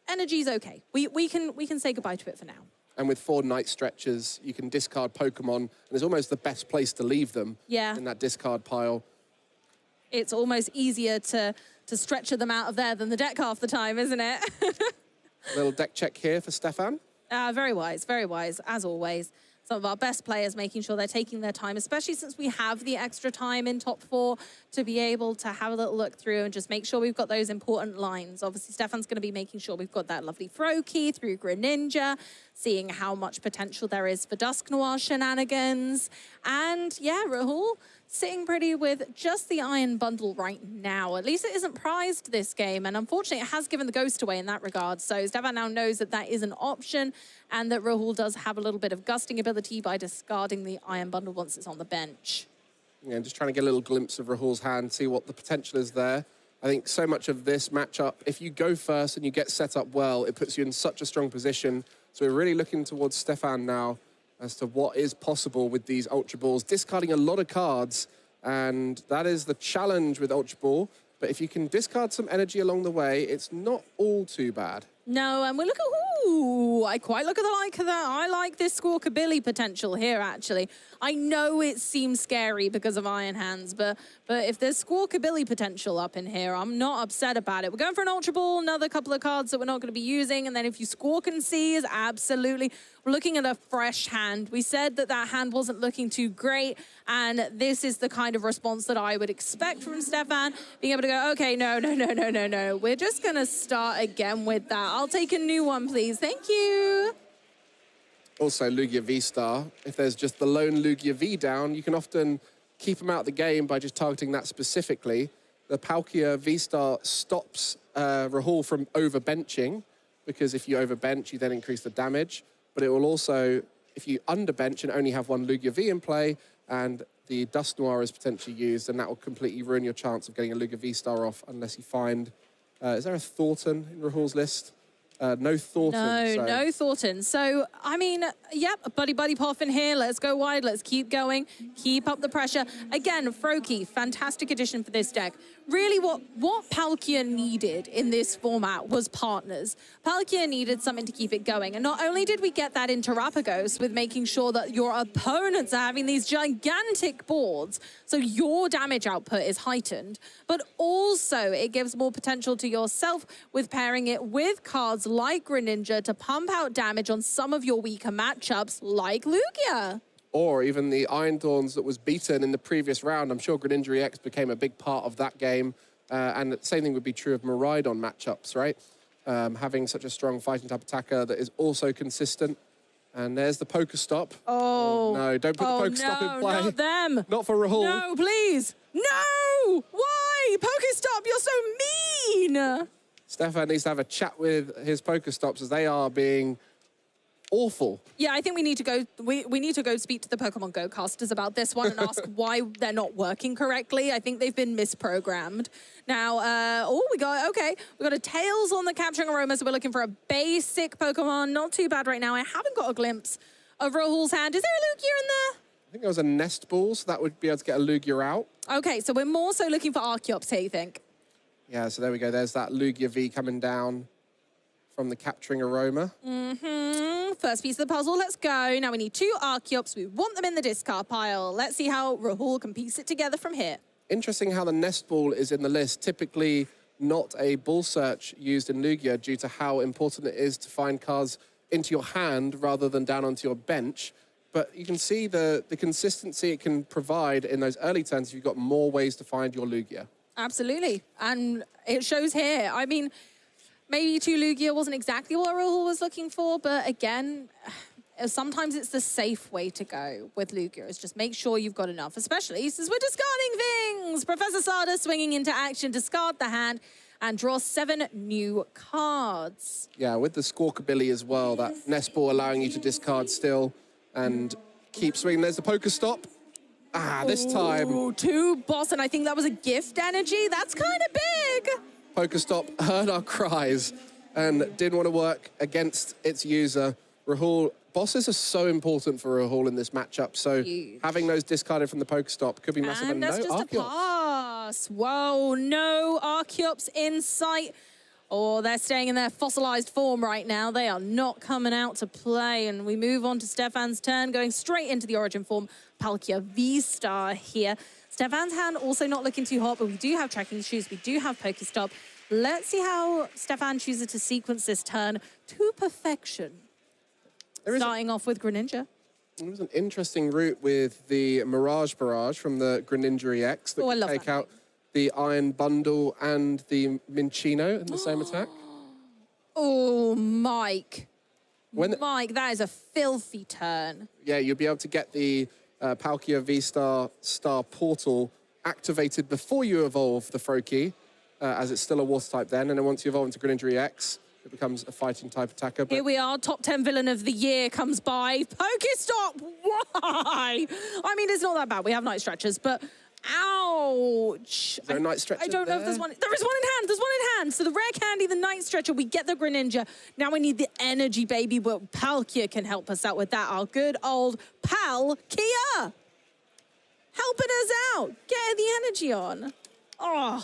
energy's okay. We can say goodbye to it for now. And with 4 night stretches, you can discard Pokemon, and it's almost the best place to leave them in that discard pile. It's almost easier to stretcher them out of there than the deck half the time, isn't it? A little deck check here for Stefan. Very wise, as always. Some of our best players making sure they're taking their time, especially since we have the extra time in top 4 to be able to have a little look through and just make sure we've got those important lines. Obviously, Stefan's going to be making sure we've got that lovely throw key through Greninja, seeing how much potential there is for Dusk Noir shenanigans. And yeah, Rahul sitting pretty with just the Iron Bundle right now. At least it isn't prized this game, and unfortunately it has given the Ghost away in that regard. So Stefan now knows that that is an option, and that Rahul does have a little bit of gusting ability by discarding the Iron Bundle once it's on the bench. Yeah, just trying to get a little glimpse of Rahul's hand, see what the potential is there. I think so much of this matchup, if you go first and you get set up well, it puts you in such a strong position. So we're really looking towards Stefan now as to what is possible with these Ultra Balls, discarding a lot of cards, and that is the challenge with Ultra Ball. But if you can discard some energy along the way, it's not all too bad. No, and we look at, ooh, I quite look at the like of that. I like this Squawkabilly potential here, actually. I know it seems scary because of Iron Hands, but if there's Squawkabilly potential up in here, I'm not upset about it. We're going for an Ultra Ball, another couple of cards that we're not going to be using, and then if you Squawk and Seize, absolutely. We're looking at a fresh hand. We said that that hand wasn't looking too great, and this is the kind of response that I would expect from Stefan, being able to go, okay, no. We're just going to start again with that. I'll take a new one, please. Thank you. Also, Lugia V-Star, if there's just the lone Lugia V down, you can often keep him out of the game by just targeting that specifically. The Palkia V-Star stops Rahul from overbenching, because if you overbench, you then increase the damage. But it will also, if you underbench and only have one Lugia V in play, and the Dusk Noir is potentially used, then that will completely ruin your chance of getting a Lugia V-Star off unless you find... is there a Thornton in Rahul's list? No Thornton. No Thornton. So, I mean, yep, a buddy pop in here. Let's go wide. Let's keep going. Keep up the pressure. Again, Froakie, fantastic addition for this deck. Really, what Palkia needed in this format was partners. Palkia needed something to keep it going. And not only did we get that into Terrapagos with making sure that your opponents are having these gigantic boards, so your damage output is heightened, but also it gives more potential to yourself with pairing it with cards like Greninja to pump out damage on some of your weaker matchups, like Lugia. Or even the Iron Thorns that was beaten in the previous round. I'm sure Greninja EX became a big part of that game. And the same thing would be true of Miraidon matchups, right? Having such a strong fighting type attacker that is also consistent. And there's the Pokestop. Oh. No, don't put the Pokestop in play. Not them. Not for Rahul. No, please. No! Why? Pokestop, you're so mean! Stefan needs to have a chat with his Pokestops as they are being awful. Yeah, I think we need to go. We need to go speak to the Pokemon Go casters about this one and ask why they're not working correctly. I think they've been misprogrammed. Now, we got a Tails on the Capturing Aroma, so we're looking for a basic Pokemon. Not too bad right now. I haven't got a glimpse of Rahul's hand. Is there a Lugia in there? I think there was a Nest Ball, so that would be able to get a Lugia out. Okay, so we're more so looking for Archeops here, you think? Yeah, so there we go. There's that Lugia V coming down from the Capturing Aroma. First piece of the puzzle, let's go. Now we need 2 Archeops. We want them in the discard pile. Let's see how Rahul can piece it together from here. Interesting how the Nest Ball is in the list. Typically not a ball search used in Lugia due to how important it is to find cards into your hand rather than down onto your bench. But you can see the consistency it can provide in those early turns if you've got more ways to find your Lugia. Absolutely. And it shows here. I mean, maybe 2 Lugia wasn't exactly what Rahul was looking for, but again, sometimes it's the safe way to go with Lugia, is just make sure you've got enough, especially since we're discarding things. Professor Sada swinging into action, discard the hand, and draw 7 new cards. Yeah, with the Squawkabilly as well, that Nest Ball allowing you to discard still and keep swinging. There's the Pokestop. This time. 2 boss, and I think that was a gift energy. That's kind of big. Pokestop heard our cries and didn't want to work against its user. Rahul, bosses are so important for Rahul in this matchup, so having those discarded from the Pokestop could be massive. And that's just a pass. Whoa, no Archeops in sight. Oh, they're staying in their fossilized form right now. They are not coming out to play. And we move on to Stefan's turn, going straight into the Origin form. Palkia V-Star here. Stefan's hand also not looking too hot, but we do have Trekking Shoes. We do have Pokestop. Let's see how Stefan chooses to sequence this turn to perfection. Starting off with Greninja. There was an interesting route with the Mirage Barrage from the Greninja EX that could take out the Iron Bundle and the Minchino in the same attack. Oh, Mike. Mike, that is a filthy turn. Yeah, you'll be able to get the Palkia V-Star Portal activated before you evolve the Froakie, as it's still a Water type then, and then once you evolve into Greninja EX, it becomes a fighting type attacker. Here we are, top 10 villain of the year comes by. Pokestop, why? I mean, it's not that bad. We have Night Stretchers, but ouch. Is there a Night Stretcher I don't know if there's one. There is one in hand. There's one in hand. So the rare candy, the Night Stretcher, we get the Greninja. Now we need the energy, baby. But Palkia can help us out with that. Our good old pal, Kia. Helping us out. Get the energy on. Oh.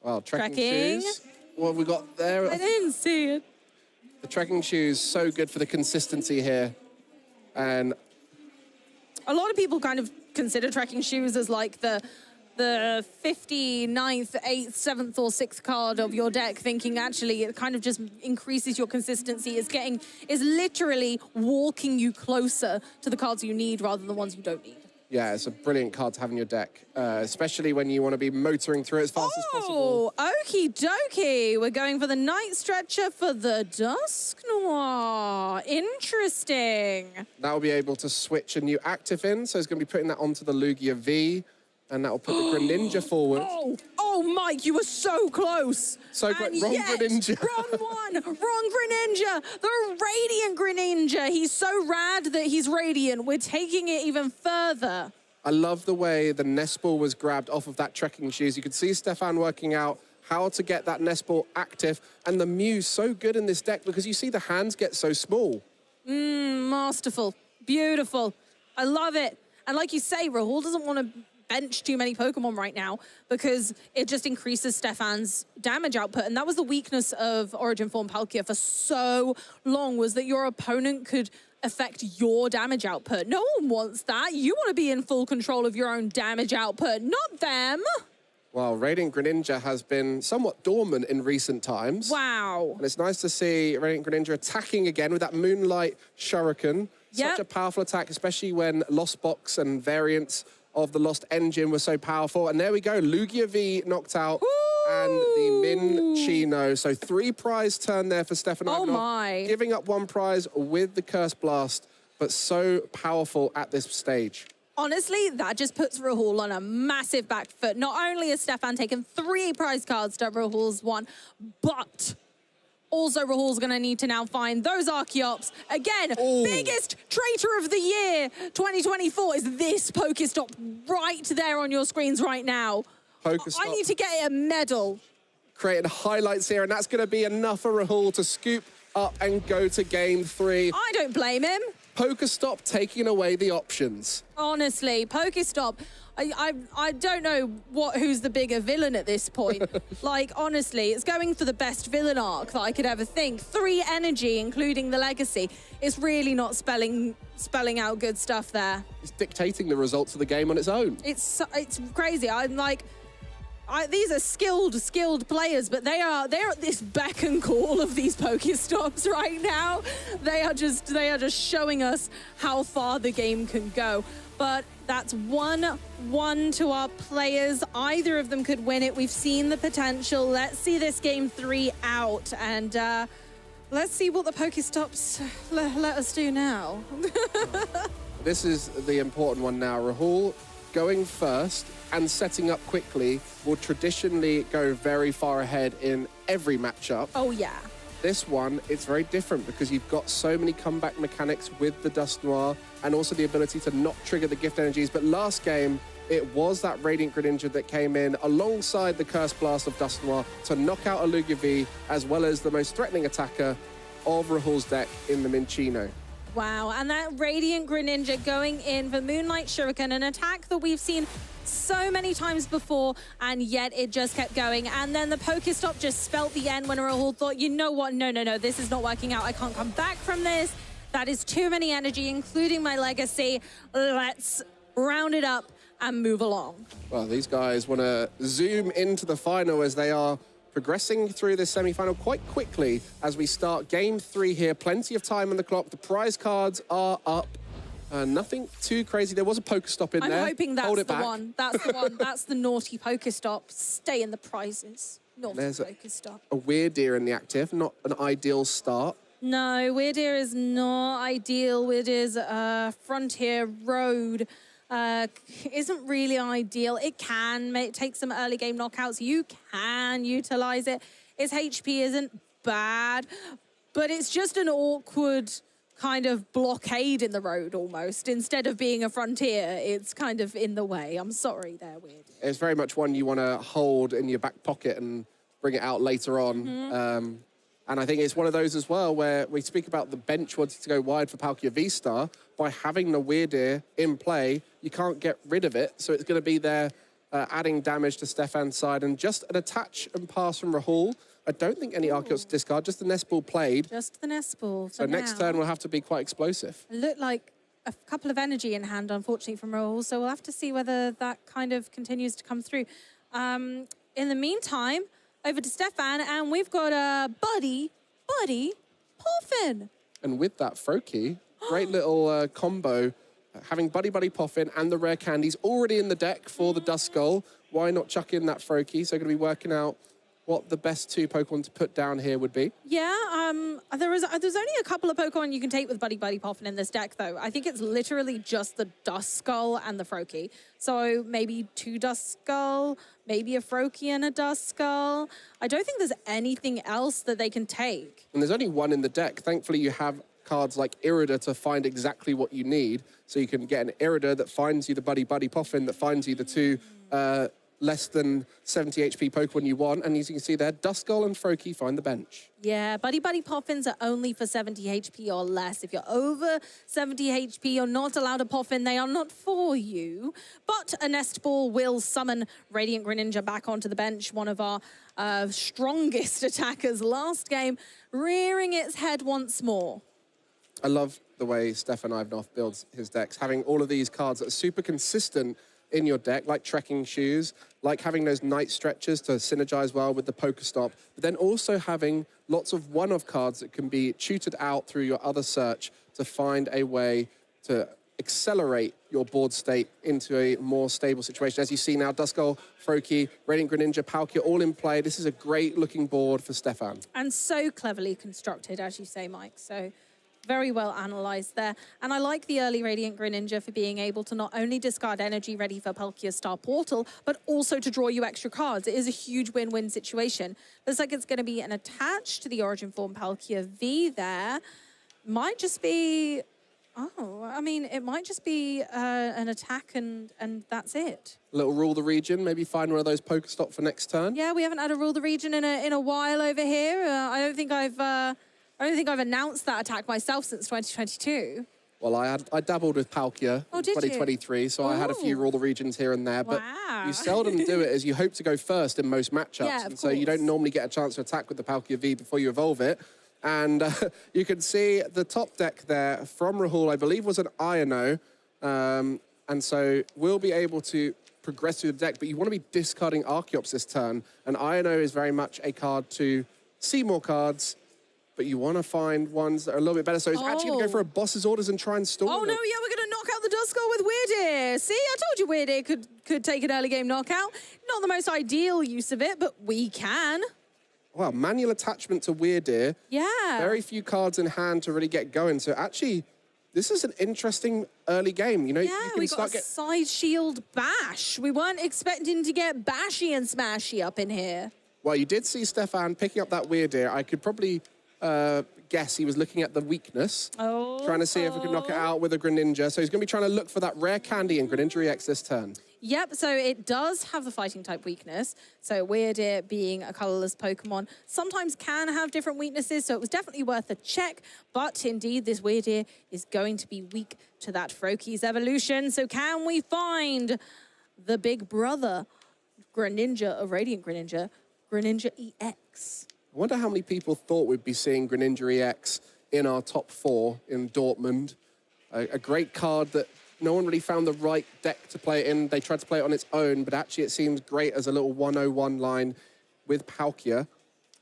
Well, trekking shoes. What have we got there? I didn't see it. The trekking shoes, so good for the consistency here. And a lot of people kind of consider trekking shoes as like the 59th, 8th, 7th or 6th card of your deck, thinking actually it kind of just increases your consistency. Is literally walking you closer to the cards you need rather than the ones you don't need. Yeah, it's a brilliant card to have in your deck, especially when you want to be motoring through it as fast as possible. Oh, okie dokie. We're going for the Night Stretcher for the Dusk Noir. Interesting. That will be able to switch a new active in, so it's going to be putting that onto the Lugia V, and that will put the Greninja forward. Oh, Mike, you were so close. So wrong Greninja. Wrong one. Wrong Greninja. The Radiant Greninja. He's so rad that he's Radiant. We're taking it even further. I love the way the nest ball was grabbed off of that trekking shoes. You could see Stefan working out how to get that nest ball active, and the Mew's so good in this deck because you see the hands get so small. Masterful. Beautiful. I love it. And like you say, Rahul doesn't want to bench too many Pokemon right now because it just increases Stefan's damage output. And that was the weakness of Origin Form Palkia for so long, was that your opponent could affect your damage output. No one wants that. You want to be in full control of your own damage output, not them. Well, Radiant Greninja has been somewhat dormant in recent times. Wow. And it's nice to see Radiant Greninja attacking again with that Moonlight Shuriken. Such a powerful attack, especially when Lost Box and variants of the Lost Engine were so powerful. And there we go, Lugia V knocked out. And the Minchino. So 3 prize turn there for Stefan Ivanov. My. Giving up 1 prize with the Curse Blast, but so powerful at this stage. Honestly, that just puts Rahul on a massive back foot. Not only has Stefan taken 3 prize cards to Rahul's 1, but also Rahul's going to need to now find those Archeops. Again, biggest traitor of the year 2024 is this Pokestop right there on your screens right now. Pokestop. I need to get a medal. Creating highlights here, and that's going to be enough for Rahul to scoop up and go to game 3. I don't blame him. Pokestop taking away the options. Honestly, Pokestop, I don't know who's the bigger villain at this point. Like, honestly, it's going for the best villain arc that I could ever think. 3 energy, including the legacy. It's really not spelling out good stuff there. It's dictating the results of the game on its own. It's crazy. I'm like, these are skilled players, but they're at this beck and call of these Pokestops right now. They are just showing us how far the game can go. But that's 1-1 to our players. Either of them could win it. We've seen the potential. Let's see this game 3 out, and let's see what the Pokestops let us do now. This is the important one now. Rahul going first and setting up quickly will traditionally go very far ahead in every matchup. Oh, yeah. This one, it's very different because you've got so many comeback mechanics with the Dusk Noir and also the ability to not trigger the gift energies. But last game, it was that Radiant Greninja that came in alongside the Curse Blast of Dusknoir to knock out Alugia V, as well as the most threatening attacker of Rahul's deck in the Minccino. Wow, and that Radiant Greninja going in for Moonlight Shuriken, an attack that we've seen so many times before, and yet it just kept going. And then the Pokestop just spelt the end when Rahul thought, you know what, no, this is not working out. I can't come back from this. That is too many energy, including my legacy. Let's round it up and move along. Well, these guys want to zoom into the final as they are progressing through this semi-final quite quickly as we start game 3 here. Plenty of time on the clock. The prize cards are up. Nothing too crazy. There was a Pokestop in there. I'm hoping that's Hold it the back. one. That's the one. That's the naughty Pokestop. Stay in the prizes. Naughty There's Pokestop. a Weird Deer in the active. Not an ideal start. No, Weird Deer is not ideal. Weird Deer's Frontier Road isn't really ideal. It can take some early game knockouts. You can utilize it. Its HP isn't bad, but it's just an awkward kind of blockade in the road almost. Instead of being a Frontier, it's kind of in the way. I'm sorry there, Weird Deer. It's very much one you want to hold in your back pocket and bring it out later on. And I think it's one of those as well where we speak about the bench wanting to go wide for Palkia V-Star. By having the Weird Deer in play, you can't get rid of it. So it's going to be there adding damage to Stefan's side. And just an attach and pass from Rahul. I don't think any Archeops to discard, just the Nest Ball played. Just the Nest Ball for So next turn will have to be quite explosive. It looked like a couple of energy in hand, unfortunately, from Rahul. So we'll have to see whether that kind of continues to come through. In the meantime, over to Stefan, and we've got a Buddy Poffin. And with that Froakie, great little combo. Having Buddy Poffin and the rare candies already in the deck for the Duskull. Why not chuck in that Froakie? So going to be working out what the best 2 Pokemon to put down here would be. Yeah, there's only a couple of Pokemon you can take with Buddy Poffin in this deck, though. I think it's literally just the Duskull and the Froakie. So maybe 2 Duskull, maybe a Froakie and a Duskull. I don't think there's anything else that they can take. And there's only one in the deck. Thankfully, you have cards like Irida to find exactly what you need. So you can get an Irida that finds you the Buddy Poffin, that finds you the 2 less than 70 HP Pokemon you want. And as you can see there, Duskull and Froakie find the bench. Yeah, Buddy Poffins are only for 70 HP or less. If you're over 70 HP, you're not allowed a Poffin. They are not for you. But a Nest Ball will summon Radiant Greninja back onto the bench, one of our strongest attackers last game, rearing its head once more. I love the way Stefan Ivanov builds his decks, having all of these cards that are super consistent in your deck, like Trekking Shoes, like having those Night Stretchers to synergize well with the Pokestop, but then also having lots of one-off cards that can be tutored out through your other search to find a way to accelerate your board state into a more stable situation. As you see now, Duskull, Froakie, Radiant Greninja, Palkia, all in play. This is a great-looking board for Stefan. And so cleverly constructed, as you say, Mike. So very well analysed there. And I like the early Radiant Greninja for being able to not only discard energy ready for Palkia's Star Portal, but also to draw you extra cards. It is a huge win-win situation. Looks like it's going to be an attach to the Origin Form Palkia V there. Might just be... Oh, I mean, it might just be an attack and that's it. A little Rule the Region, maybe find one of those Pokestop for next turn. Yeah, we haven't had a Rule the Region in a while over here. I don't think I've announced that attack myself since 2022. Well, I dabbled with Palkia in did you? 2023, so I had a few Rule the Regions here and there, but Wow. you seldom do it as you hope to go first in most matchups. Yeah, of and so you don't normally get a chance to attack with the Palkia V before you evolve it. And you can see the top deck there from Rahul, I believe was an Iono. And so we'll be able to progress through the deck, but you want to be discarding Archeops this turn. And Iono is very much a card to see more cards, but you want to find ones that are a little bit better. So it's actually going to go for a Boss's Orders and try and stall Oh, it. no, yeah, we're going to knock out the Duskull with Weird Deer. See, I told you Weird Deer could take an early game knockout. Not the most ideal use of it, but we can. Wow, manual attachment to Weird Deer. Yeah. Very few cards in hand to really get going. So actually, this is an interesting early game. You know, Yeah, you can we got start a side shield bash. We weren't expecting to get bashy and smashy up in here. Well, you did see Stefan picking up that Weird Deer. I could probably guess he was looking at the weakness. Trying to see if we could knock it out with a Greninja. So he's going to be trying to look for that rare candy in Greninja EX this turn. Yep, so it does have the fighting type weakness. So Weirdeer being a colorless Pokemon sometimes can have different weaknesses, so it was definitely worth a check. But indeed, this Weirdeer is going to be weak to that Froakie's evolution. So can we find the big brother Greninja of Radiant Greninja, Greninja EX? I wonder how many people thought we'd be seeing Greninja EX in our top 4 in Dortmund. A great card that no one really found the right deck to play it in. They tried to play it on its own, but actually it seems great as a little 101 line with Palkia.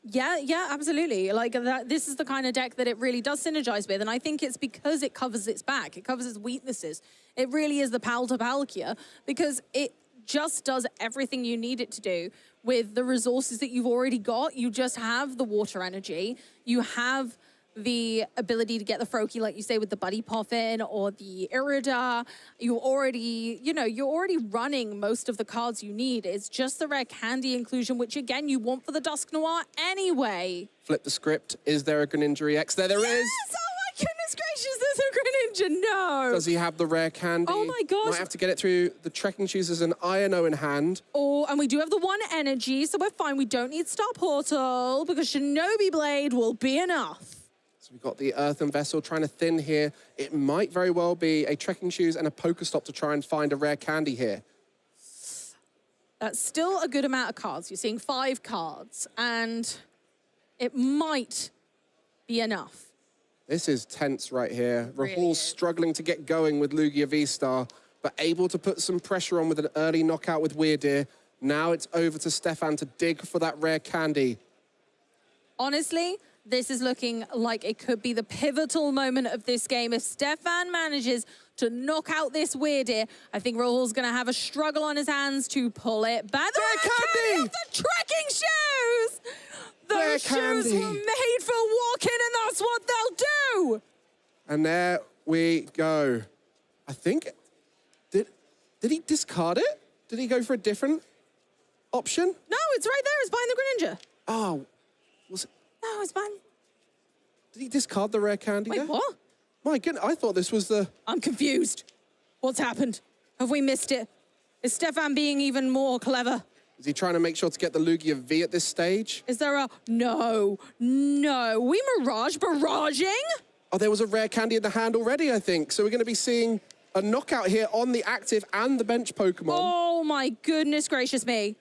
Yeah, absolutely. Like that, this is the kind of deck that it really does synergize with, and I think it's because it covers its back, it covers its weaknesses. It really is the Pal to Palkia, because it just does everything you need it to do with the resources that you've already got. You just have the water energy, you have the ability to get the Froakie, like you say, with the Buddy Poffin or the Irida. You're already running most of the cards you need. It's just the rare candy inclusion, which again, you want for the Dusk Noir anyway. Flip the script. Is there a Greninja EX? There is. Oh my goodness gracious, there's a Greninja, no. Does he have the rare candy? Oh my gosh. Might have to get it through the trekking shoes as an INO in hand. Oh, and we do have the 1 energy, so we're fine. We don't need Star Portal because Shinobi Blade will be enough. We've got the Earthen Vessel trying to thin here. It might very well be a Trekking Shoes and a Pokestop to try and find a rare candy here. That's still a good amount of cards. You're seeing 5 cards, and it might be enough. This is tense right here. Really Rahul's struggling to get going with Lugia V-Star, but able to put some pressure on with an early knockout with Weirdeer. Now it's over to Stefan to dig for that rare candy. Honestly, this is looking like it could be the pivotal moment of this game. If Stefan manages to knock out this Weirdeer, I think Rahul's going to have a struggle on his hands to pull it back. The candy of the trekking shoes! Those shoes were made for walking, and that's what they'll do! And there we go. I think, did he discard it? Did he go for a different option? No, it's right there. It's behind the Greninja. Oh, was it? No, it's fine. Did he discard the rare candy there? Wait, what? My goodness, I thought this was the... I'm confused. What's happened? Have we missed it? Is Stefan being even more clever? Is he trying to make sure to get the Lugia V at this stage? Is there a... No. We Mirage barraging? Oh, there was a rare candy in the hand already, I think. So we're going to be seeing a knockout here on the active and the bench Pokemon. Oh, my goodness gracious me.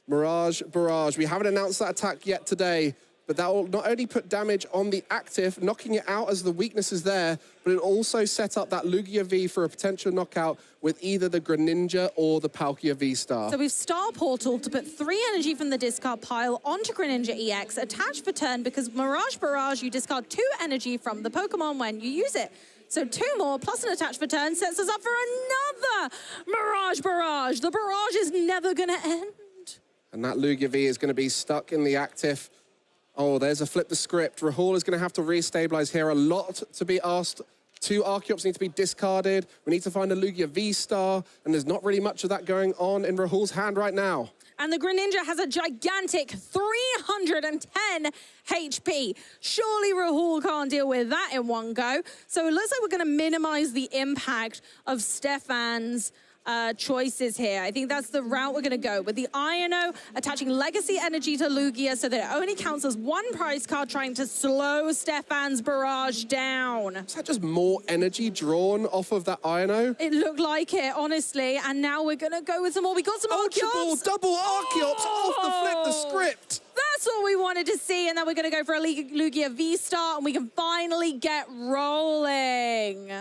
Mirage Barrage. We haven't announced that attack yet today, but that will not only put damage on the active, knocking it out as the weakness is there, but it'll also set up that Lugia V for a potential knockout with either the Greninja or the Palkia V-Star. So we've Star Portal to put 3 energy from the discard pile onto Greninja EX, attached for turn, because Mirage Barrage, you discard 2 energy from the Pokemon when you use it. So 2 more plus an attach for turn sets us up for another Mirage Barrage. The barrage is never going to end. And that Lugia V is going to be stuck in the active. Oh, there's a flip the script. Rahul is going to have to restabilize here. A lot to be asked. 2 Archeops need to be discarded. We need to find a Lugia V-Star, and there's not really much of that going on in Rahul's hand right now. And the Greninja has a gigantic 310 HP. Surely Rahul can't deal with that in one go. So it looks like we're going to minimize the impact of Stefan's choices here. I think that's the route we're going to go with the INO attaching Legacy Energy to Lugia so that it only counts as 1 prize card, trying to slow Stefan's barrage down. Is that just more energy drawn off of that INO? It looked like it, honestly. And now we're going to go with some more. We got some Archeops. Double Archeops off the flip the script. That's what we wanted to see. And then we're going to go for a Lugia V-Star, and we can finally get rolling.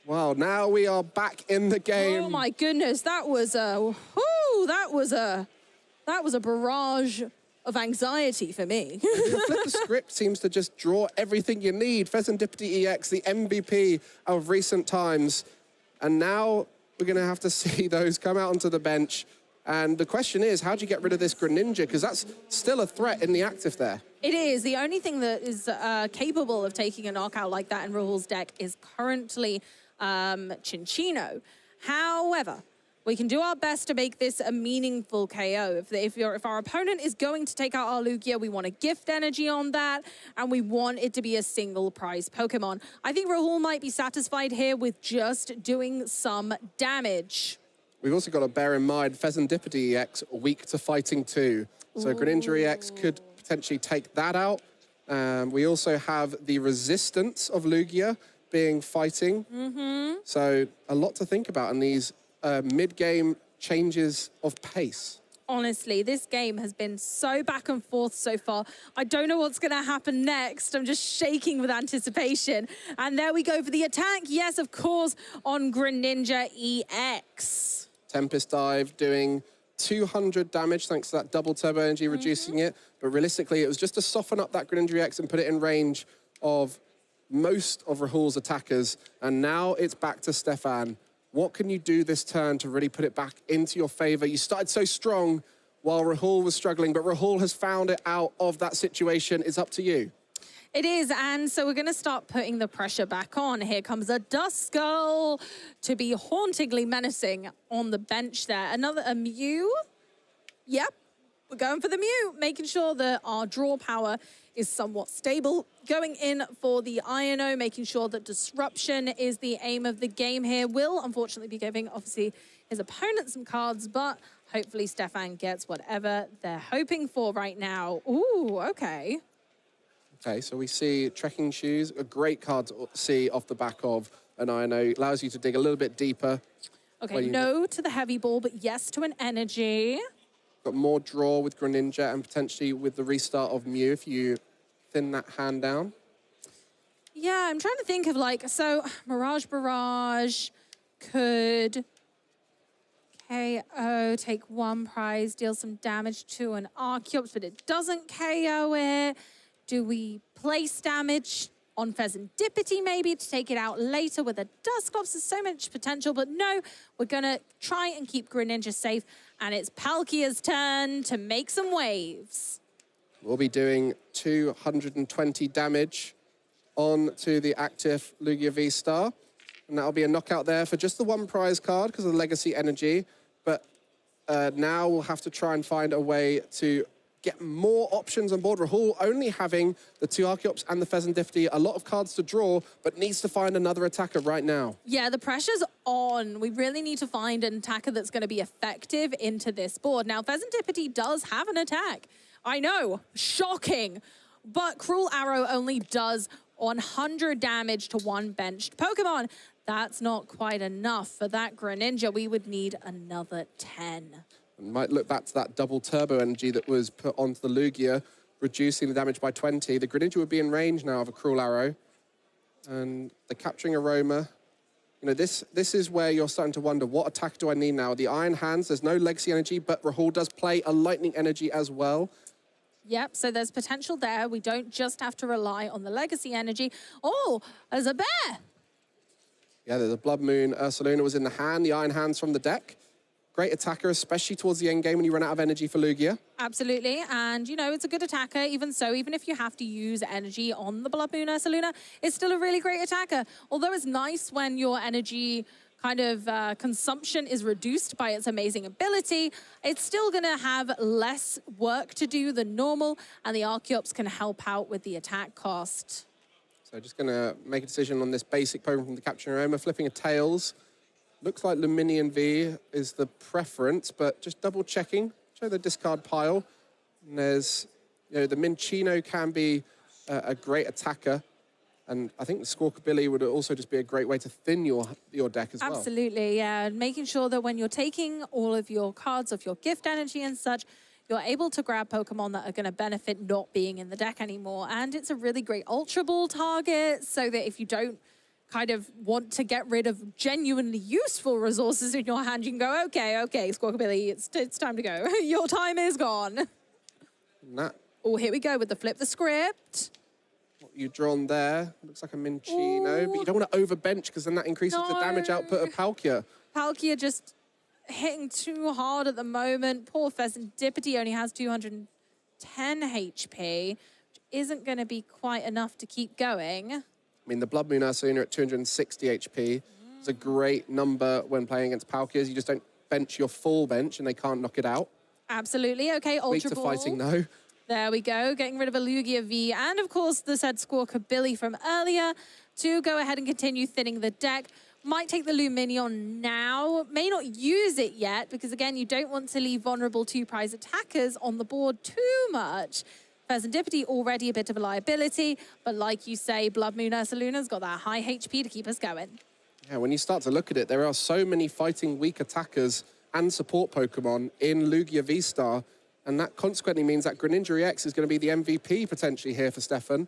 Wow, now we are back in the game. Oh my goodness, that was a barrage of anxiety for me. The flip the script seems to just draw everything you need. Pheasantipity EX, the MVP of recent times. And now we're going to have to see those come out onto the bench. And the question is, how do you get rid of this Greninja? Because that's still a threat in the active there. It is. The only thing that is capable of taking a knockout like that in Rahul's deck is currently Chinchino. However, we can do our best to make this a meaningful KO. If our opponent is going to take out our Lugia, we want to gift energy on that, and we want it to be a single prize Pokemon. I think Rahul might be satisfied here with just doing some damage. We've also got to bear in mind Pheasantipity EX weak to fighting 2. So Greninja EX could potentially take that out. We also have the resistance of Lugia being fighting. So a lot to think about in these mid-game changes of pace. Honestly, this game has been so back and forth so far. I don't know what's going to happen next. I'm just shaking with anticipation. And there we go for the attack. Yes, of course, on Greninja EX. Tempest Dive doing 200 damage thanks to that double turbo energy, reducing it. But realistically, it was just to soften up that Greninja EX and put it in range of most of Rahul's attackers. And now it's back to Stefan. What can you do this turn to really put it back into your favor? You started so strong while Rahul was struggling, but Rahul has found it out of that situation. It's up to you. It is, and so we're going to start putting the pressure back on. Here comes a Duskull to be hauntingly menacing on the bench there. A Mew. Yep, we're going for the Mew, making sure that our draw power is somewhat stable. Going in for the Iono, making sure that disruption is the aim of the game here. Will unfortunately be giving, obviously, his opponent some cards, but hopefully Stefan gets whatever they're hoping for right now. Ooh, okay. Okay, so we see Trekking Shoes, a great card to see off the back of an Iono. Allows you to dig a little bit deeper. Okay, no to the heavy ball, but yes to an energy. Got more draw with Greninja and potentially with the restart of Mew if you thin that hand down. Yeah, I'm trying to think of like, so Mirage Barrage could KO, take one prize, deal some damage to an Archeops, but it doesn't KO it. Do we place damage on Pheasantipity maybe to take it out later with a Dusclops? There's so much potential, but no, we're gonna try and keep Greninja safe, and it's Palkia's turn to make some waves. We'll be doing 220 damage onto the active Lugia V-Star. And that'll be a knockout there for just the one prize card because of the Legacy Energy. But now we'll have to try and find a way to get more options on board. Rahul only having the 2 Archeops and the Pheasantipity, a lot of cards to draw, but needs to find another attacker right now. Yeah, the pressure's on. We really need to find an attacker that's going to be effective into this board. Now, Pheasantipity does have an attack. I know, shocking. But Cruel Arrow only does 100 damage to one benched Pokemon. That's not quite enough. For that Greninja, we would need another 10. We might look back to that double turbo energy that was put onto the Lugia, reducing the damage by 20. The Greninja would be in range now of a Cruel Arrow. And the Capturing Aroma, you know, this is where you're starting to wonder, what attack do I need now? The Iron Hands, there's no Legacy Energy, but Rahul does play a Lightning Energy as well. Yep, so there's potential there. We don't just have to rely on the Legacy Energy. Oh, there's a bear. Yeah, there's a Blood Moon. Ursaluna was in the hand, the Iron Hands from the deck. Great attacker, especially towards the end game when you run out of energy for Lugia. Absolutely, and you know, it's a good attacker. Even so, even if you have to use energy on the Blood Moon Ursaluna, it's still a really great attacker. Although it's nice when your energy kind of consumption is reduced by its amazing ability, it's still going to have less work to do than normal, and the Archeops can help out with the attack cost. So just going to make a decision on this basic Pokemon from the Capturing Aroma, flipping a Tails. Looks like Luminion V is the preference, but just double checking. Show the discard pile. And there's, you know, the Minccino can be a great attacker. And I think the Squawkabilly would also just be a great way to thin your deck as well. Absolutely, yeah. Making sure that when you're taking all of your cards off your gift energy and such, you're able to grab Pokemon that are going to benefit not being in the deck anymore. And it's a really great Ultra Ball target, so that if you don't kind of want to get rid of genuinely useful resources in your hand, you can go, okay, Squawkabilly, it's time to go. Your time is gone. Oh, here we go with the flip the script. What you've drawn there looks like a Minccino, but you don't want to overbench because then that increases the damage output of Palkia. Palkia just hitting too hard at the moment. Poor Pheasantipity only has 210 HP, which isn't going to be quite enough to keep going. I mean, the Blood Moon Ursaluna at 260 HP is a great number when playing against Palkias. You just don't bench your full bench and they can't knock it out. Absolutely. Okay, Ultra Weak to Ball. fighting, though. There we go, getting rid of a Lugia V, and of course the said Squawkabilly from earlier to go ahead and continue thinning the deck. might take the Luminion now, may not use it yet, because again, you don't want to leave vulnerable 2-prize attackers on the board too much. Serendipity already a bit of a liability, but like you say, Blood Moon Ursaluna's got that high HP to keep us going. Yeah, when you start to look at it, there are so many fighting weak attackers and support Pokemon in Lugia V-Star, and that consequently means that Greninja EX is going to be the MVP potentially here for Stefan.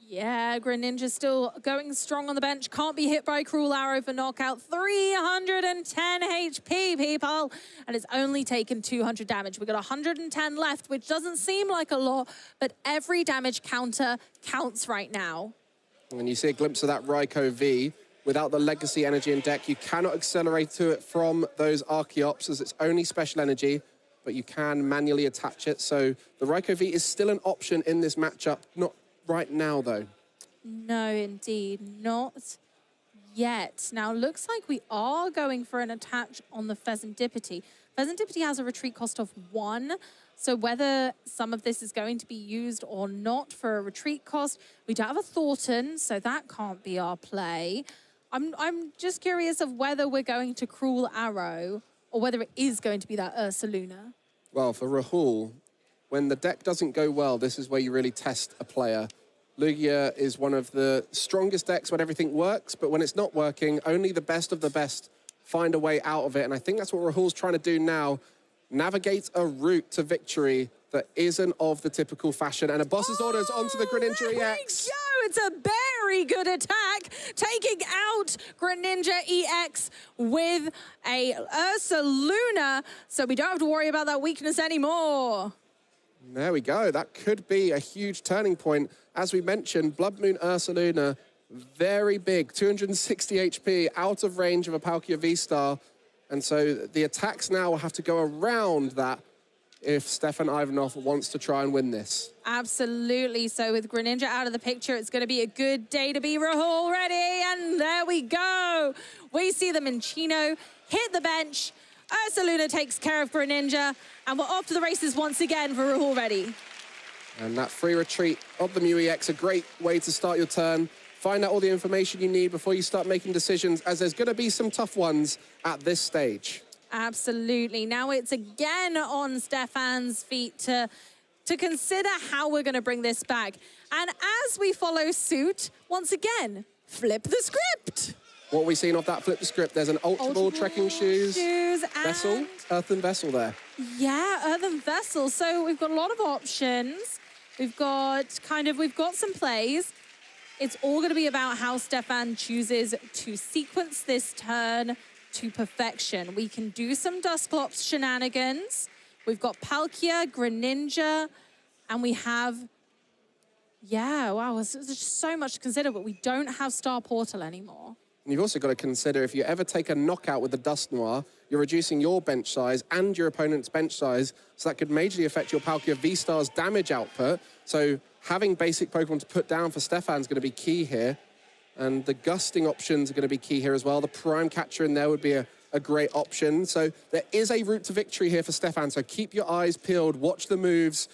Yeah, Greninja still going strong on the bench. Can't be hit by Cruel Arrow for knockout. 310 HP, people. And it's only taken 200 damage. We've got 110 left, which doesn't seem like a lot, but every damage counter counts right now. And you see a glimpse of that Raikou V. Without the Legacy Energy in deck, you cannot accelerate to it from those Archeops, as it's only special energy, but you can manually attach it. So the Raikou V is still an option in this matchup. Not right now, though. No, indeed, not yet. Now, looks like we are going for an attach on the Pheasantipity. Pheasantipity has a retreat cost of 1, so whether some of this is going to be used or not for a retreat cost, we don't have a Thornton, so that can't be our play. I'm just curious of whether we're going to Cruel Arrow or whether it is going to be that Ursaluna. Well, for Rahul, when the deck doesn't go well, this is where you really test a player. Lugia is one of the strongest decks when everything works, but when it's not working, only the best of the best find a way out of it. And I think that's what Rahul's trying to do now. Navigate a route to victory that isn't of the typical fashion. And a boss's orders onto the Greninja EX. It's a very good attack, taking out Greninja EX with a Ursaluna, so we don't have to worry about that weakness anymore. There we go. That could be a huge turning point. As we mentioned, Blood Moon Ursaluna, very big, 260 HP, out of range of a Palkia V-Star. And so the attacks now will have to go around that if Stefan Ivanov wants to try and win this. Absolutely. So with Greninja out of the picture, it's going to be a good day to be Rahul ready. And there we go. We see the Minccino hit the bench. Ursaluna takes care of Greninja. And we're off to the races once again for Rahul ready. And that free retreat of the Mew EX, a great way to start your turn. Find out all the information you need before you start making decisions, as there's going to be some tough ones at this stage. Absolutely. Now it's again on Stefan's feet to consider how we're going to bring this back. And as we follow suit, once again, flip the script. What are we seeing off that flip the script? There's an Ultra Ball trekking shoes vessel, earthen vessel there. Yeah, earthen vessel. So we've got a lot of options. We've got some plays. It's all going to be about how Stefan chooses to sequence this turn to perfection. We can do some Dusclops shenanigans. We've got Palkia, Greninja, and we have, yeah, wow, there's just so much to consider, but we don't have Star Portal anymore. And you've also got to consider if you ever take a knockout with the Dust Noir, you're reducing your bench size and your opponent's bench size, so that could majorly affect your Palkia V-Star's damage output. So having basic Pokemon to put down for Stefan's going to be key here. And the gusting options are going to be key here as well. The Prime Catcher in there would be a great option. So there is a route to victory here for Stefan. So keep your eyes peeled, watch the moves.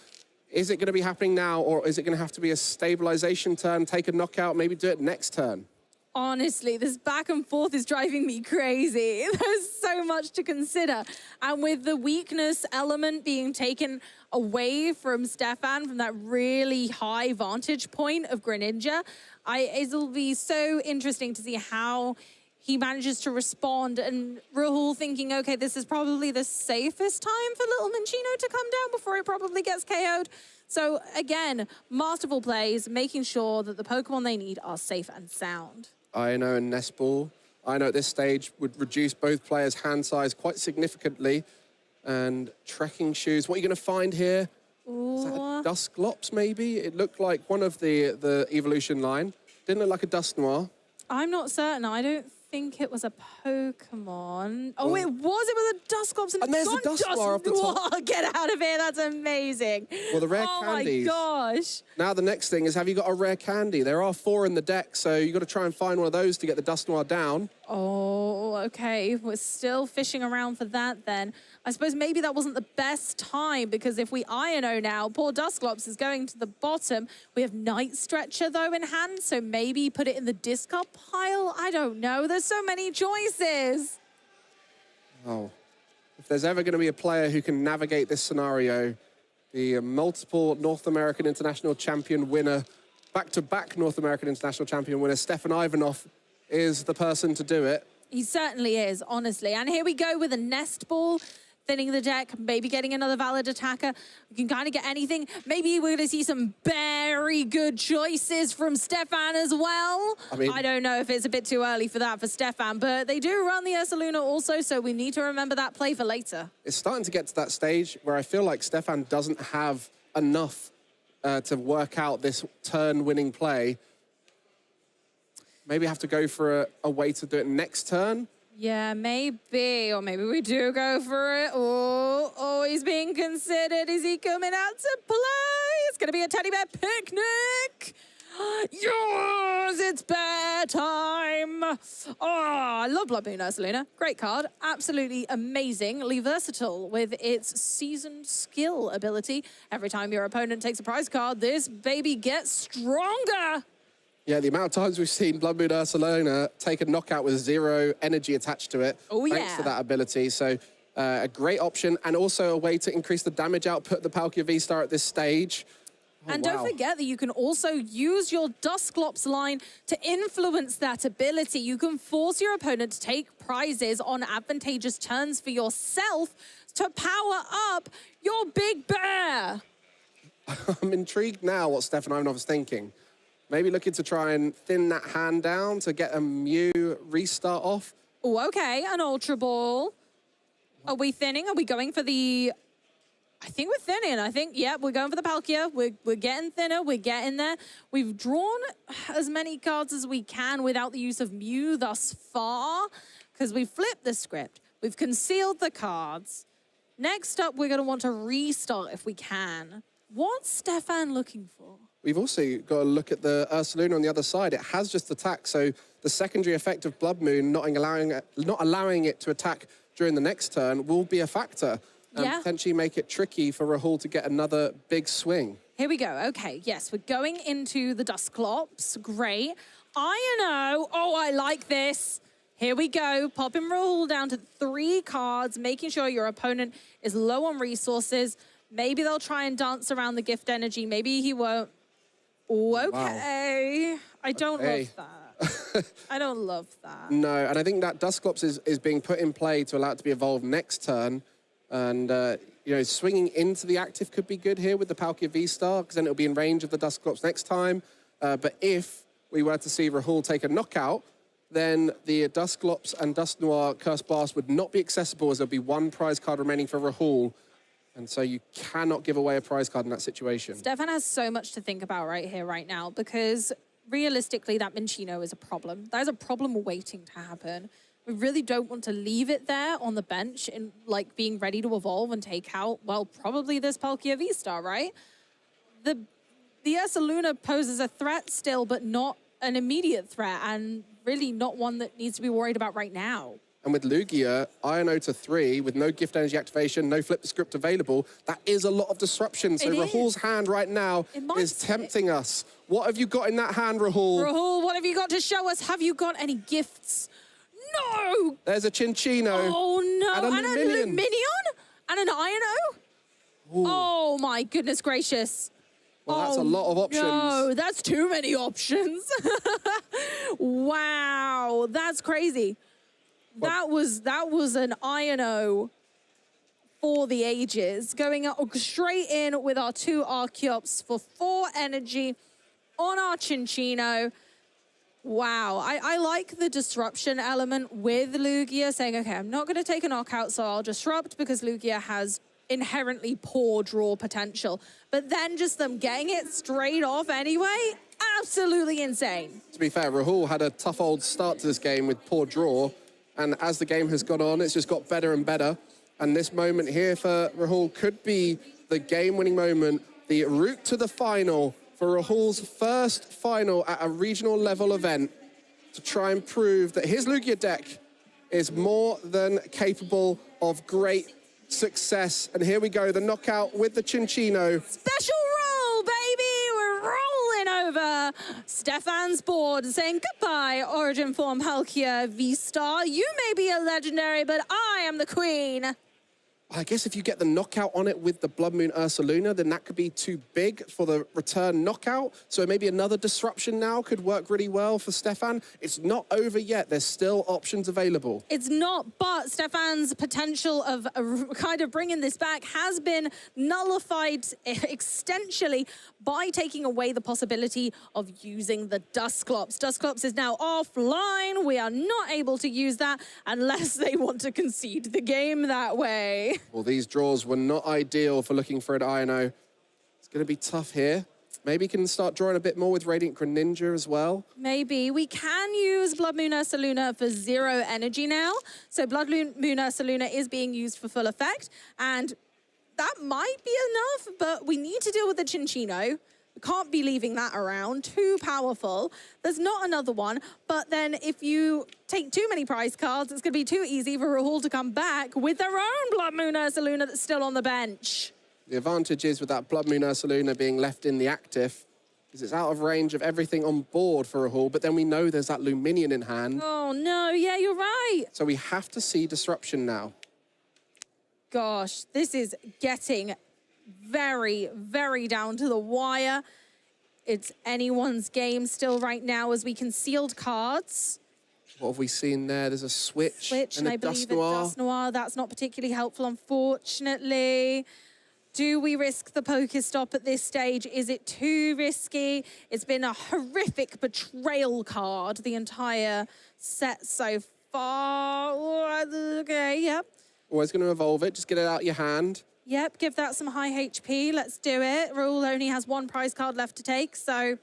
Is it going to be happening now, or is it going to have to be a stabilization turn, take a knockout, maybe do it next turn? Honestly, this back and forth is driving me crazy. There's so much to consider. And with the weakness element being taken away from Stefan, from that really high vantage point of Greninja, it'll be so interesting to see how he manages to respond. And Rahul thinking, okay, this is probably the safest time for little Minccino to come down before he probably gets KO'd. So again, masterful plays, making sure that the Pokemon they need are safe and sound. Ino and Nestball, Ino at this stage would reduce both players' hand size quite significantly. And trekking shoes, what are you going to find here? Ooh. Is that a Dusclops maybe? It looked like one of the evolution line. Didn't look like a Dust Noir. I'm not certain. I don't think it was a Pokemon. Oh, it was. It was a Dusclops. And there's a Dust Noir off the top. Get out of here. That's amazing. Well, the rare candies. Oh, my gosh. Now the next thing is, have you got a rare candy? There are 4 in the deck, so you've got to try and find one of those to get the Dust Noir down. Oh, okay. We're still fishing around for that then. I suppose maybe that wasn't the best time because if we INO now, poor Dusclops is going to the bottom. We have Night Stretcher though in hand, so maybe put it in the discard pile? I don't know. There's so many choices. Oh, if there's ever going to be a player who can navigate this scenario, the multiple North American International Champion winner, back-to-back North American International Champion winner, Stefan Ivanov, is the person to do it. He certainly is, honestly. And here we go with a nest ball, thinning the deck, maybe getting another valid attacker. We can kind of get anything. Maybe we're going to see some very good choices from Stefan as well. I don't know if it's a bit too early for that for Stefan, but they do run the Ursaluna also, so we need to remember that play for later. It's starting to get to that stage where I feel like Stefan doesn't have enough to work out this turn-winning play. Maybe have to go for a way to do it next turn. Yeah, maybe. Or maybe we do go for it. Oh, he's being considered. Is he coming out to play? It's going to be a teddy bear picnic. Yes, it's bear time. Oh, I love Blood Moon Ursaluna. Great card. Absolutely amazingly versatile with its seasoned skill ability. Every time your opponent takes a prize card, this baby gets stronger. Yeah, the amount of times we've seen Blood Moon Ursaluna take a knockout with 0 energy attached to it. Oh, yeah. Thanks to that ability. So a great option and also a way to increase the damage output of the Palkia V-Star at this stage. Oh, and don't forget that you can also use your Dusclops line to influence that ability. You can force your opponent to take prizes on advantageous turns for yourself to power up your big bear. I'm intrigued now what Stefan Ivanov is thinking. Maybe looking to try and thin that hand down to get a Mew restart off. Oh, okay, an Ultra Ball. Are we thinning? Are we going for the... I think we're thinning. I think, yeah, we're going for the Palkia. We're getting thinner. We're getting there. We've drawn as many cards as we can without the use of Mew thus far because we've flipped the script. We've concealed the cards. Next up, we're going to want to restart if we can. What's Stefan looking for? We've also got to look at the Ursaluna on the other side. It has just attacked, so the secondary effect of Blood Moon not allowing it to attack during the next turn will be a factor. And potentially make it tricky for Rahul to get another big swing. Here we go. Okay, yes, we're going into the Dusclops. Great. INO. Oh, I like this. Here we go. Popping Rahul down to 3 cards, making sure your opponent is low on resources. Maybe they'll try and dance around the gift energy. Maybe he won't. Oh, okay. Wow. I don't love that. I don't love that. No, and I think that Dusclops is being put in play to allow it to be evolved next turn. And, you know, swinging into the active could be good here with the Palkia V-Star, because then it'll be in range of the Dusclops next time. But if we were to see Rahul take a knockout, then the Dusclops and Dusknoir Curse Blast would not be accessible, as there'll be 1 prize card remaining for Rahul. And so you cannot give away a prize card in that situation. Stefan has so much to think about right here, right now, because realistically, that Minccino is a problem. That is a problem waiting to happen. We really don't want to leave it there on the bench and like being ready to evolve and take out, well, probably this Palkia V-Star, right? The Ursaluna poses a threat still, but not an immediate threat and really not one that needs to be worried about right now. And with Lugia, INO to 3, with no gift energy activation, no flip the script available, that is a lot of disruption. So Rahul's hand right now is tempting us. What have you got in that hand, Rahul? Rahul, what have you got to show us? Have you got any gifts? No! There's a Chinchino. Oh, no. And a Luminion? And an INO? Ooh. Oh, my goodness gracious. Well, that's a lot of options. No, that's too many options. Wow, that's crazy. That was an INO for the ages. Going straight in with our 2 Archeops for 4 energy on our Chinchino. Wow, I like the disruption element with Lugia, saying, okay, I'm not going to take a knockout, so I'll disrupt because Lugia has inherently poor draw potential. But then just them getting it straight off anyway, absolutely insane. To be fair, Rahul had a tough old start to this game with poor draw. And as the game has gone on, it's just got better and better. And this moment here for Rahul could be the game-winning moment, the route to the final for Rahul's first final at a regional level event. to try and prove that his Lugia deck is more than capable of great success. And here we go, the knockout with the Cinccino. Special roll, baby! We're rolling over Stefan's board, saying goodbye, Origin Form Palkia V-Star. You may be a legendary, but I am the queen. I guess if you get the knockout on it with the Blood Moon Ursaluna, then that could be too big for the return knockout. So maybe another disruption now could work really well for Stefan. It's not over yet. There's still options available. It's not, but Stefan's potential of kind of bringing this back has been nullified extensionally by taking away the possibility of using the Dusclops. Dusclops is now offline. We are not able to use that unless they want to concede the game that way. Well, these draws were not ideal for looking for an INO. It's going to be tough here. Maybe you can start drawing a bit more with Radiant Greninja as well. Maybe. We can use Blood Moon Ursaluna for 0 energy now. So Blood Moon Ursaluna is being used for full effect. And that might be enough, but we need to deal with the Cinccino. We can't be leaving that around. Too powerful. There's not another one. But then if you take too many prize cards, it's going to be too easy for Rahul to come back with their own Blood Moon Ursaluna that's still on the bench. The advantage is with that Blood Moon Ursaluna being left in the active, is it's out of range of everything on board for Rahul, but then we know there's that Luminion in hand. Oh, no. Yeah, you're right. So we have to see disruption now. Gosh, this is getting very, very down to the wire. It's anyone's game still right now as we concealed cards. What have we seen there? There's a switch and I a believe Dust it's Noir. Dust Noir. That's not particularly helpful, unfortunately. Do we risk the Pokestop at this stage? Is it too risky? It's been a horrific betrayal card the entire set so far. Okay, yep. Always going to evolve it. Just get it out of your hand. Yep, give that some high HP. Let's do it. Raul only has 1 prize card left to take, so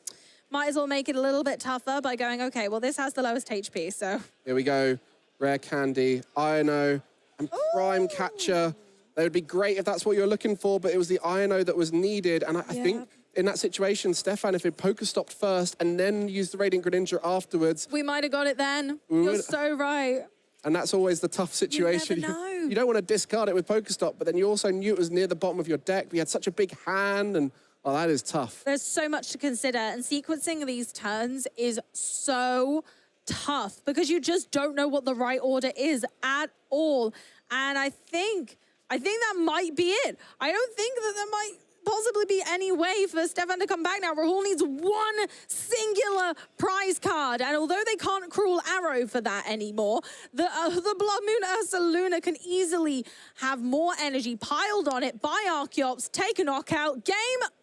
might as well make it a little bit tougher by going, okay, well, this has the lowest HP, so. Here we go. Rare Candy, INO, and Prime Catcher. They would be great if that's what you're looking for, but it was the INO that was needed. And I think in that situation, Stefan, if it Pokestopped first and then used the Radiant Greninja afterwards. We might have got it then. You're so right. And that's always the tough situation. You never know. You don't want to discard it with Pokestop, but then you also knew it was near the bottom of your deck. We had such a big hand, and oh, that is tough. There's so much to consider, and sequencing these turns is so tough because you just don't know what the right order is at all. And I think that might be it. I don't think that there might possibly be any way for Stefan to come back now. Rahul needs 1 singular prize card, and although they can't Cruel Arrow for that anymore, the Blood Moon Ursaluna can easily have more energy piled on it by Archeops, take a knockout, game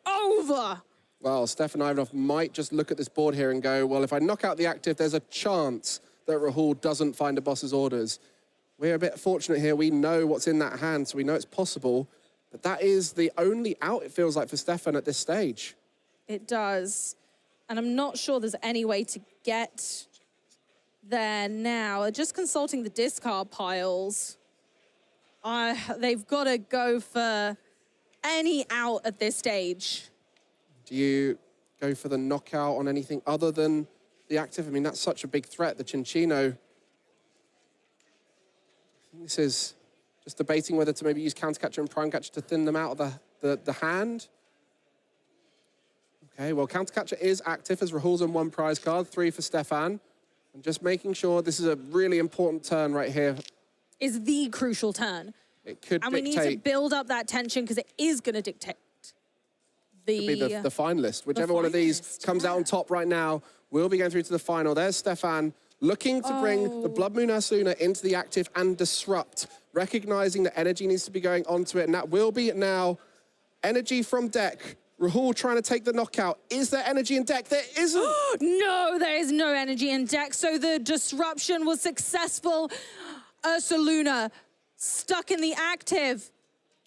over. Well, Stefan Ivanov might just look at this board here and go, well, if I knock out the active, there's a chance that Rahul doesn't find a boss's orders. We're a bit fortunate here. We know what's in that hand, so we know it's possible. But that is the only out, it feels like, for Stefan at this stage. It does. And I'm not sure there's any way to get there now. Just consulting the discard piles. They've got to go for any out at this stage. Do you go for the knockout on anything other than the active? I mean, that's such a big threat, the Cinccino. I think this is just debating whether to maybe use Counter Catcher and Prime Catcher to thin them out of the hand. Okay, well, Counter Catcher is active as Rahul's on 1 prize card, 3 for Stefan. And just making sure this is a really important turn right here. Is the crucial turn. It could and dictate. We need to build up that tension because it is going to dictate Could be the finalist. Whichever one of these comes out on top right now will be going through to the final. There's Stefan looking to bring the Blood Moon Ursaluna into the active and disrupt, recognizing that energy needs to be going onto it, and that will be now energy from deck. Rahul trying to take the knockout. Is there energy in deck? There isn't. No, there is no energy in deck, so the disruption was successful. Ursaluna stuck in the active.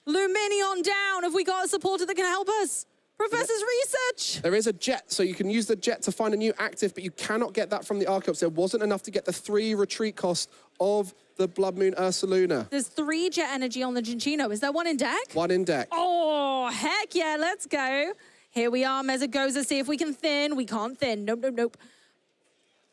Luminion down. Have we got a supporter that can help us? Professor's research. There is a jet, so you can use the jet to find a new active, but you cannot get that from the Archeops. There wasn't enough to get the 3 retreat cost of the Blood Moon Ursaluna. There's 3 jet energy on the Cinccino. Is there 1 in deck? 1 in deck. Oh, heck yeah, let's go. Here we are, Meza goes to see if we can thin. We can't thin. Nope, nope, nope.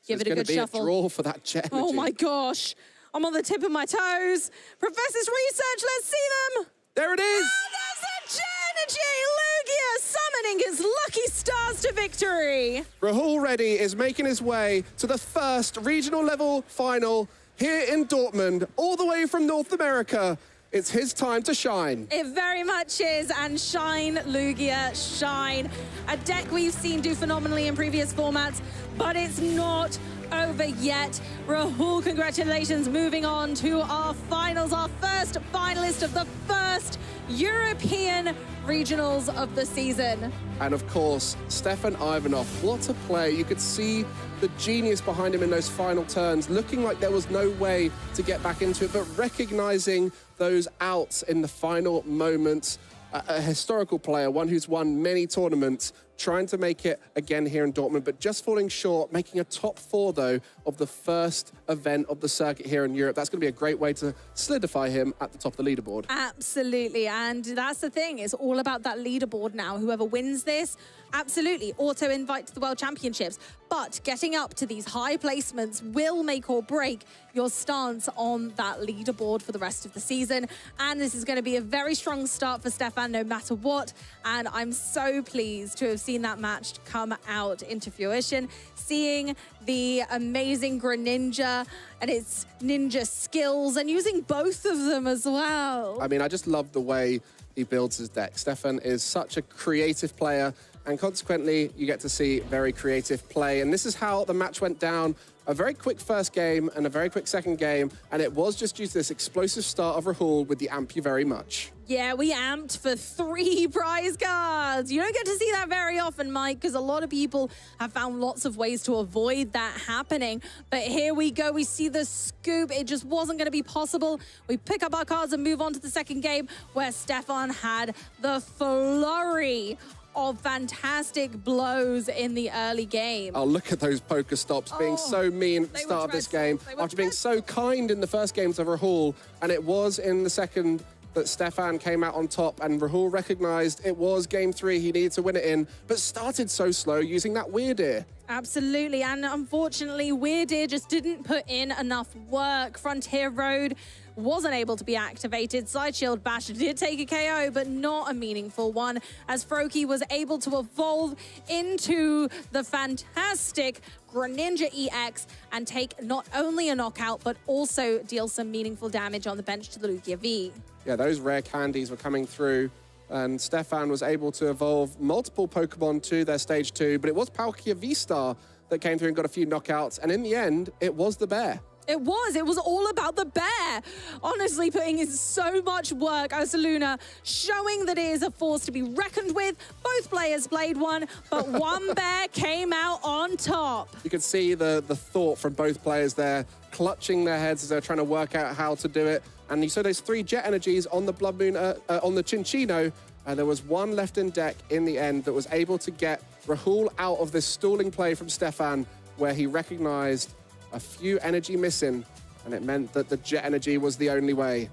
Give it a good shuffle. It's going to be a draw for that Jet Energy. Oh my gosh. I'm on the tip of my toes. Professor's Research, let's see them. There it is. Oh, there's a Jet Energy. Lugia summoning his lucky stars to victory. Rahul Reddy is making his way to the first regional level final here in Dortmund, all the way from North America. It's his time to shine. It very much is, and shine, Lugia, shine. A deck we've seen do phenomenally in previous formats, but it's not over yet. Rahul, congratulations, moving on to our finals, our first finalist of the first European regionals of the season. And of course, Stefan Ivanov, what a play. You could see the genius behind him in those final turns, looking like there was no way to get back into it, but recognizing those outs in the final moments. A historical player, one who's won many tournaments, trying to make it again here in Dortmund, but just falling short, making a top 4, though, of the first event of the circuit here in Europe. That's going to be a great way to solidify him at the top of the leaderboard. Absolutely, and that's the thing. It's all about that leaderboard now. Whoever wins this, absolutely, auto-invite to the World Championships. But getting up to these high placements will make or break your stance on that leaderboard for the rest of the season. And this is going to be a very strong start for Stefan, no matter what. And I'm so pleased to have seen that match come out into fruition, seeing the amazing Greninja and its ninja skills, and using both of them as well. I mean, I just love the way he builds his deck. Stefan is such a creative player, and consequently, you get to see very creative play. And this is how the match went down. A very quick first game and a very quick second game, and it was just due to this explosive start of Rahul with the amp you very much. Yeah, we amped for 3 prize cards. You don't get to see that very often, Mike, because a lot of people have found lots of ways to avoid that happening. But here we go. We see the scoop. It just wasn't going to be possible. We pick up our cards and move on to the second game, where Stefan had the flurry of fantastic blows in the early game. Oh, look at those poker stops being so mean at the start of this game after being so kind in the first game to Rahul. And it was in the second that Stefan came out on top, and Rahul recognized it was game 3 he needed to win it in, but started so slow using that Weird Ear. Absolutely, and unfortunately, Weird Ear just didn't put in enough work. Frontier Road wasn't able to be activated. Side Shield Bash did take a KO, but not a meaningful one, as Froakie was able to evolve into the fantastic Greninja EX and take not only a knockout, but also deal some meaningful damage on the bench to the Lugia V. Yeah, those rare candies were coming through, and Stefan was able to evolve multiple Pokemon to their stage 2, but it was Palkia V-Star that came through and got a few knockouts, and in the end, it was the bear. It was all about the bear. Honestly, putting in so much work. Ursaluna showing that it is a force to be reckoned with. Both players played one, but one bear came out on top. You could see the thought from both players there, clutching their heads as they're trying to work out how to do it. And you saw those 3 Jet Energies on the Blood Moon, on the Chinchino, and there was one left in deck in the end that was able to get Rahul out of this stalling play from Stefan, where he recognized a few energy missing, and it meant that the Jet Energy was the only way.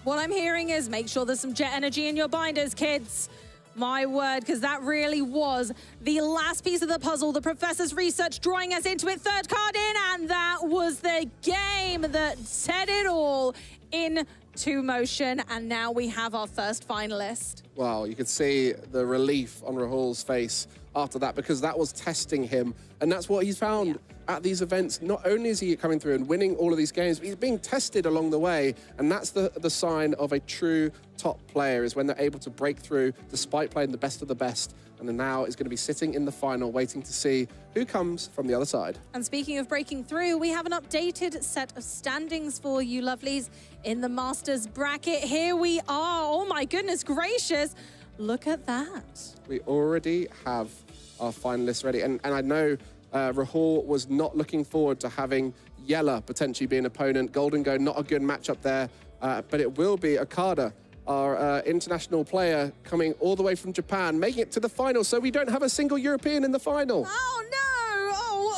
What I'm hearing is make sure there's some Jet Energy in your binders, kids. My word, because that really was the last piece of the puzzle. The Professor's Research drawing us into it. 3rd card in, and that was the game that set it all into motion. And now we have our first finalist. Wow, you could see the relief on Rahul's face after that, because that was testing him. And that's what he's found at these events. Not only is he coming through and winning all of these games, but he's being tested along the way. And that's the sign of a true top player, is when they're able to break through despite playing the best of the best. And then now is going to be sitting in the final, waiting to see who comes from the other side. And speaking of breaking through, we have an updated set of standings for you lovelies in the Masters bracket. Here we are. Oh my goodness gracious. Look at that. We already have our finalists ready. And I know Rahul was not looking forward to having Yella potentially be an opponent. Golden Go, not a good matchup there, but it will be Okada, our international player, coming all the way from Japan, making it to the final, so we don't have a single European in the final. Oh no!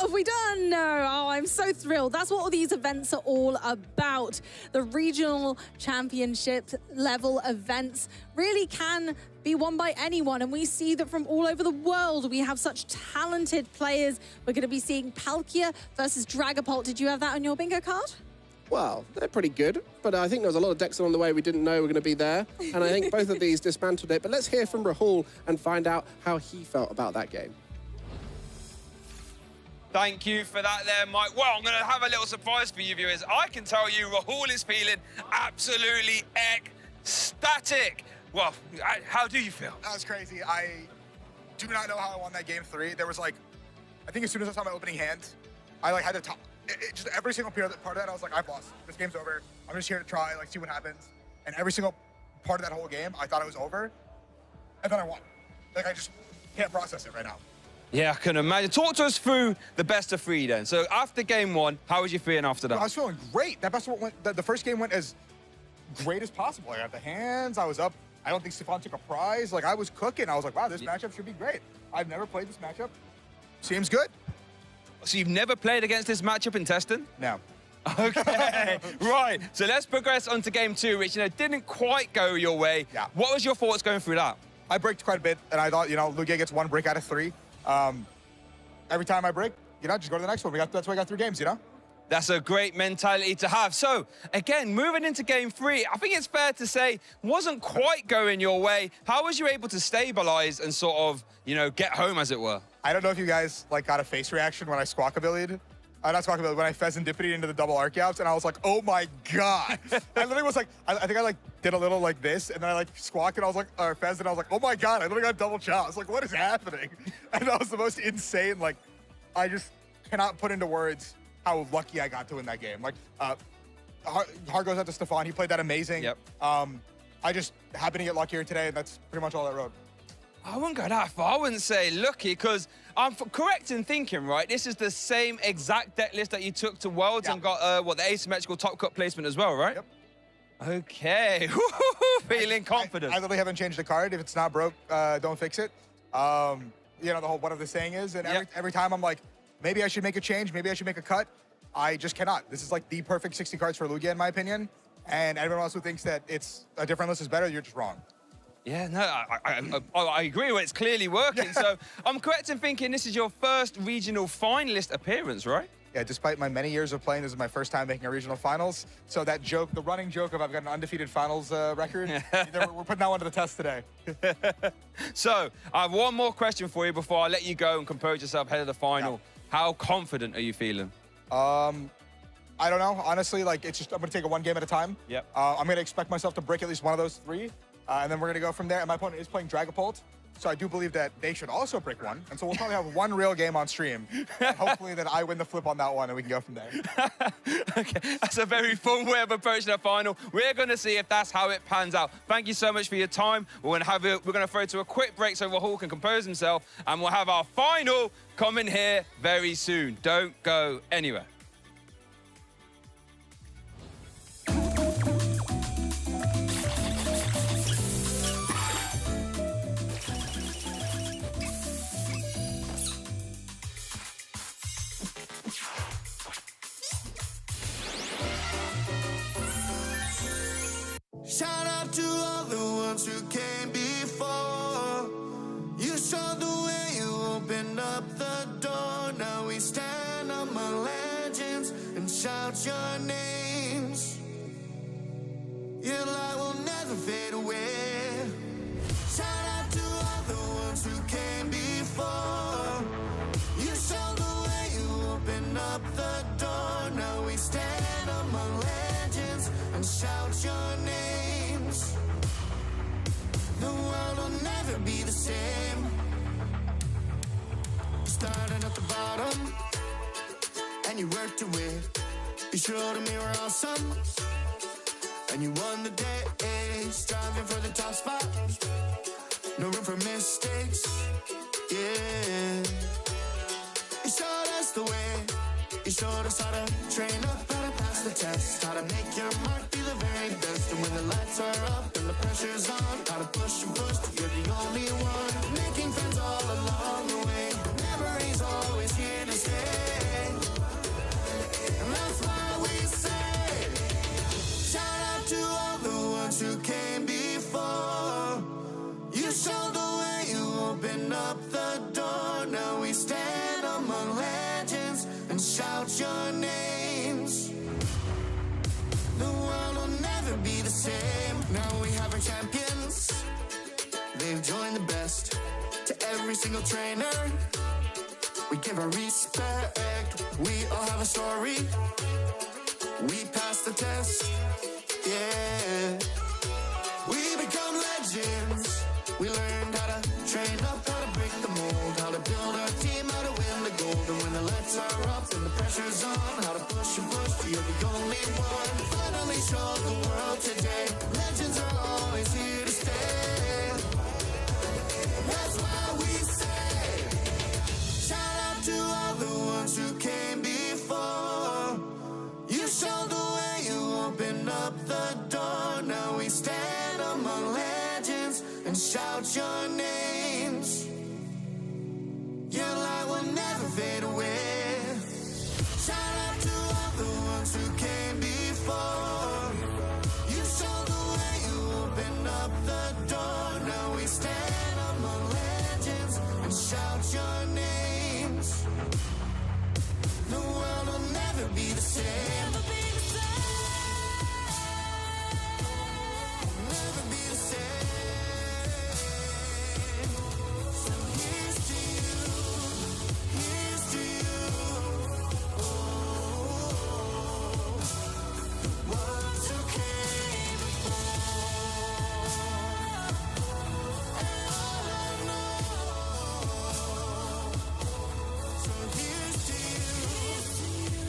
Oh, What have we done? No, oh, I'm so thrilled. That's what all these events are all about. The regional championship level events really can be won by anyone, and we see that from all over the world. We have such talented players. We're going to be seeing Palkia versus Dragapult. Did you have that on your bingo card? Well, they're pretty good, but I think there was a lot of decks along the way we didn't know were going to be there, and I think both of these dismantled it. But let's hear from Rahul and find out how he felt about that game. Thank you for that there, Mike. Well, I'm going to have a little surprise for you viewers. I can tell you Rahul is feeling absolutely ecstatic. Well, how do you feel? That was crazy. I do not know how I won that game 3. There was like, I think as soon as I saw my opening hand, I like had to top. Just every single part of that, I was like, I've lost. This game's over. I'm just here to try, like, see what happens. And every single part of that whole game, I thought it was over. And then I won. Like, I just can't process it right now. Yeah, I can imagine. Talk to us through the best of 3 then. So after game 1, how was you feeling after that? I was feeling great. That best of went. The first game went as great as possible. I got the hands. I was up. I don't think Stefan took a prize. Like, I was cooking. I was like, wow, this matchup should be great. I've never played this matchup. Seems good. So you've never played against this matchup in testing? No. Okay, right. So let's progress on to game 2, which, didn't quite go your way. Yeah. What was your thoughts going through that? I bricked quite a bit, and I thought, Lugia gets 1 brick out of 3. Every time I break, just go to the next one. That's why I got 3 games, That's a great mentality to have. So, again, moving into game 3, I think it's fair to say wasn't quite going your way. How was you able to stabilize and sort of, get home, as it were? I don't know if you guys, got a face reaction when I squawk-ability'd. Not squawk-ability, when I pheasant-dippity into the double arc outs, and I was like, oh my God. I literally was like, I think I did a little like this, and then I squawked, and I was like, or pheasant, and I was like, oh my God, I literally got double chop. I was like, what is happening? And that was the most insane, I just cannot put into words how lucky I got to win that game. Heart goes out to Stefan. He played that amazing. Yep. I just happened to get luckier today, and that's pretty much all I wrote. I wouldn't go that far. I wouldn't say lucky, because I'm correct in thinking, right? This is the same exact deck list that you took to Worlds and got, the asymmetrical top cut placement as well, right? Yep. Okay. Feeling confident. I literally haven't changed the card. If it's not broke, don't fix it. The whole whatever the saying is. And every time I'm like, maybe I should make a change. Maybe I should make a cut. I just cannot. This is the perfect 60 cards for Lugia, in my opinion. And everyone else who thinks that it's a different list is better, you're just wrong. Yeah, no, I agree. It's clearly working. So I'm correct in thinking this is your first regional finalist appearance, right? Yeah, despite my many years of playing, this is my first time making a regional finals. So that joke, the running joke of I've got an undefeated finals record, we're putting that one to the test today. So I have one more question for you before I let you go and compose yourself ahead of the final. Yeah. How confident are you feeling? I don't know. Honestly, it's just, I'm going to take it 1 game at a time. Yep. I'm going to expect myself to break at least one of those 3. And then we're going to go from there. And my opponent is playing Dragapult. So I do believe that they should also break 1. And so we'll probably have 1 real game on stream. And hopefully that I win the flip on that one and we can go from there. Okay, that's a very fun way of approaching the final. We're going to see if that's how it pans out. Thank you so much for your time. We're going to throw to a quick break so Rahul can compose himself. And we'll have our final coming here very soon. Don't go anywhere. Shout out to all the ones who came before. You showed the way, you opened up the door. Now we stand among legends and shout your names. Your light will never fade away. Shout out to all the ones who came before. You showed the way, you opened up the door. Now we stand among legends and shout your names. The world will never be the same. Starting at the bottom, and you worked your way. You showed them you were awesome, and you won the day. Striving for the top spot, no room for mistakes. Yeah, you showed us the way. You showed us how to train up, how to pass the test, how to make your mark, be the very best. And when the lights are up and the pressure's on, how to push and push till you're the only one. Making friends all along the way, memories always here to stay. open up the door. Now we stand among legends and shout your names. The world will never be the same. Now we have our champions. They've joined the best. To every single trainer, we give our respect. We all have a story. We passed the test. Yeah. We become legends. We learned how to train up, how to break the mold, how to build our team, how to win the gold. And when the lights are up and the pressure's on, how to push and push, you're the only one. Finally show the world today. Legends are always here to stay. That's why we say, shout out to all the ones who came before. You showed the way, you opened up the door. Now we stand among legends and shout your names. Your light will never fade away. Shout out to all the ones who came before. You showed the way, you opened up the door. Now we stand among legends and shout your names. The world will never be the same. Never be the same. So here's to you. Here's to you. The ones who came before. And all I know. So here's to you.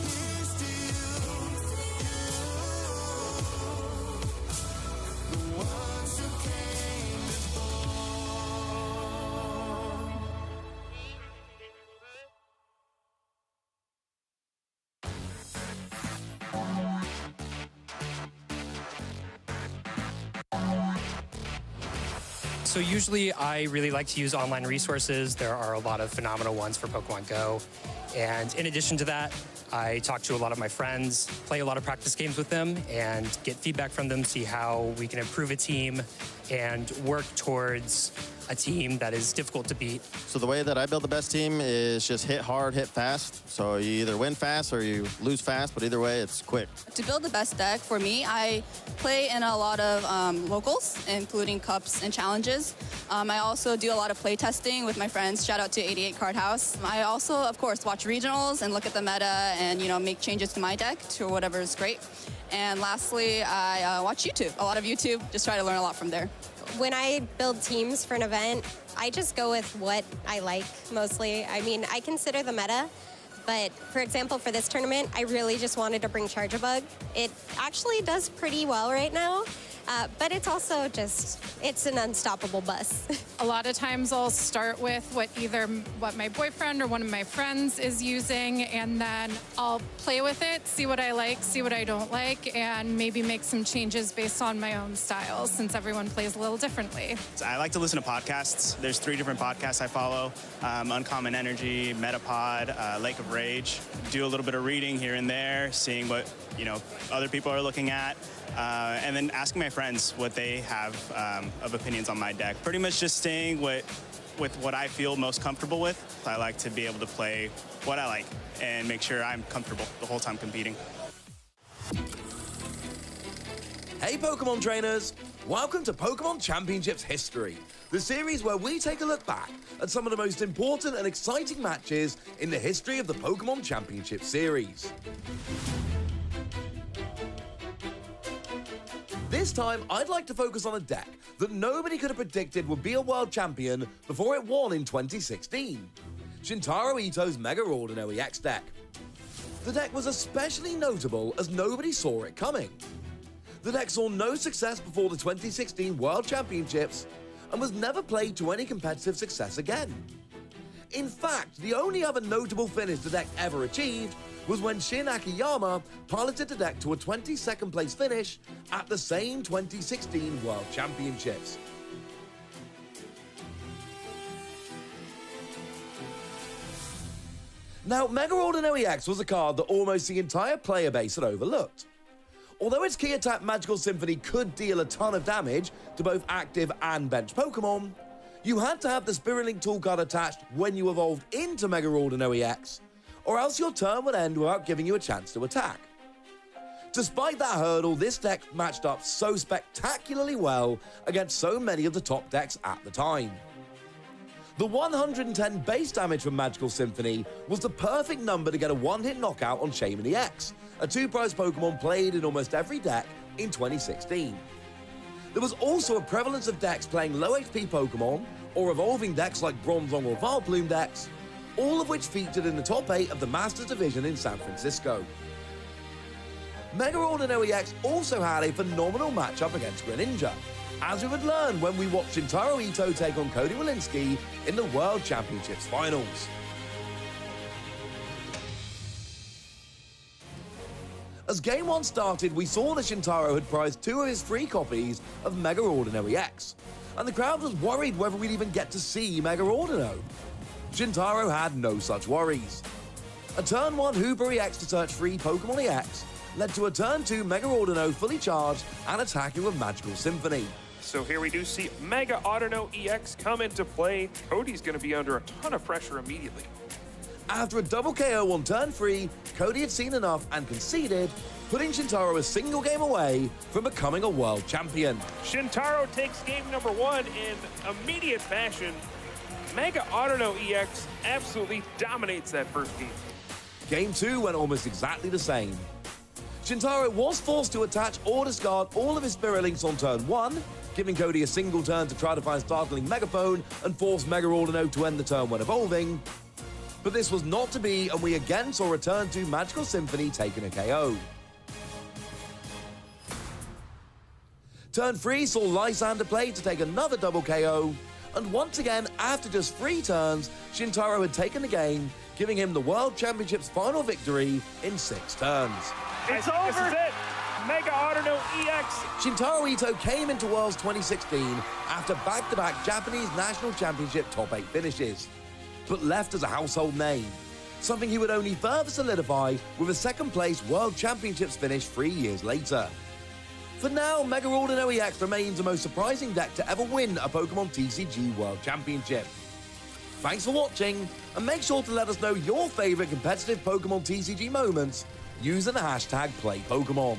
Here's to you. The ones who came before. So usually I really like to use online resources. There are a lot of phenomenal ones for Pokemon Go. And in addition to that, I talk to a lot of my friends, play a lot of practice games with them, and get feedback from them, see how we can improve a team and work towards a team that is difficult to beat. So the way that I build the best team is just hit hard, hit fast. So you either win fast or you lose fast, but either way, it's quick. To build the best deck, for me, I play in a lot of locals, including cups and challenges. I also do a lot of play testing with my friends. Shout out to 88 Card House. I also, of course, watch regionals and look at the meta and, you know, make changes to my deck to whatever is great. And lastly, I watch YouTube, a lot of YouTube, just try to learn a lot from there. When I build teams for an event, I just go with what I like mostly. I mean, I consider the meta, but for example, for this tournament, I really just wanted to bring Charge-a-Bug. It actually does pretty well right now, but it's also just, it's an unstoppable bus. A lot of times I'll start with what my boyfriend or one of my friends is using, and then I'll play with it, see what I like, see what I don't like, and maybe make some changes based on my own style, since everyone plays a little differently. I like to listen to podcasts. There's 3 different podcasts I follow. Uncommon Energy, Metapod, Lake of Rage. Do a little bit of reading here and there, seeing what, you know, other people are looking at. And then asking my friends what they have of opinions on my deck. Pretty much just staying with what I feel most comfortable with. I like to be able to play what I like and make sure I'm comfortable the whole time competing. Hey Pokemon trainers! Welcome to Pokemon Championships History, the series where we take a look back at some of the most important and exciting matches in the history of the Pokemon Championship series. This time, I'd like to focus on a deck that nobody could have predicted would be a world champion before it won in 2016. Shintaro Ito's Mega Ordinary EX deck. The deck was especially notable as nobody saw it coming. The deck saw no success before the 2016 World Championships and was never played to any competitive success again. In fact, the only other notable finish the deck ever achieved was when Shin Akiyama piloted the deck to a 22nd place finish at the same 2016 World Championships. Now, Mega Ordinary X was a card that almost the entire player base had overlooked. Although its key attack Magical Symphony could deal a ton of damage to both active and bench Pokemon, You had to have the Spirit Link tool card attached when you evolved into Mega Ordinary EX, or else your turn would end without giving you a chance to attack. Despite that hurdle, this deck matched up so spectacularly well against so many of the top decks at the time. The 110 base damage from Magical Symphony was the perfect number to get a one-hit knockout on Shaman EX, a two-prize Pokemon played in almost every deck in 2016. There was also a prevalence of decks playing low HP Pokemon, or evolving decks like Bronzong or Vileplume decks, all of which featured in the top 8 of the Masters Division in San Francisco. Mega Ordinary EX also had a phenomenal matchup against Greninja, as we would learn when we watched Shintaro Ito take on Cody Walensky in the World Championships Finals. As Game 1 started, we saw that Shintaro had prized 2 of his free copies of Mega Ordinary EX, and the crowd was worried whether we'd even get to see Mega Ordino. Shintaro had no such worries. A turn 1 Hooper EX to search free Pokemon EX led to a turn 2 Mega Ordino fully charged and attacking with Magical Symphony. So here we do see Mega Ordino EX come into play. Cody's going to be under a ton of pressure immediately. After a double KO on turn 3, Cody had seen enough and conceded, putting Shintaro a single game away from becoming a world champion. Shintaro takes game number 1 in immediate fashion. Mega Ordino EX absolutely dominates that first game. Game 2 went almost exactly the same. Shintaro was forced to attach or discard all of his Spirit Links on turn 1, giving Cody a single turn to try to find Startling Megaphone and force Mega Ordino to end the turn when evolving. But this was not to be, and we again saw a turn 2 Magical Symphony taking a KO. Turn 3 saw Lysander play to take another double KO, and once again, after just 3 turns, Shintaro had taken the game, giving him the World Championships final victory in 6 turns. It's over! This is it! Mega Ordino EX! Shintaro Ito came into Worlds 2016 after back-to-back Japanese National Championship top 8 finishes, but left as a household name, something he would only further solidify with a second-place World Championships finish 3 years later. For now, Mega Ordino EX remains the most surprising deck to ever win a Pokemon TCG World Championship. Thanks for watching, and make sure to let us know your favorite competitive Pokemon TCG moments using the hashtag #PlayPokemon.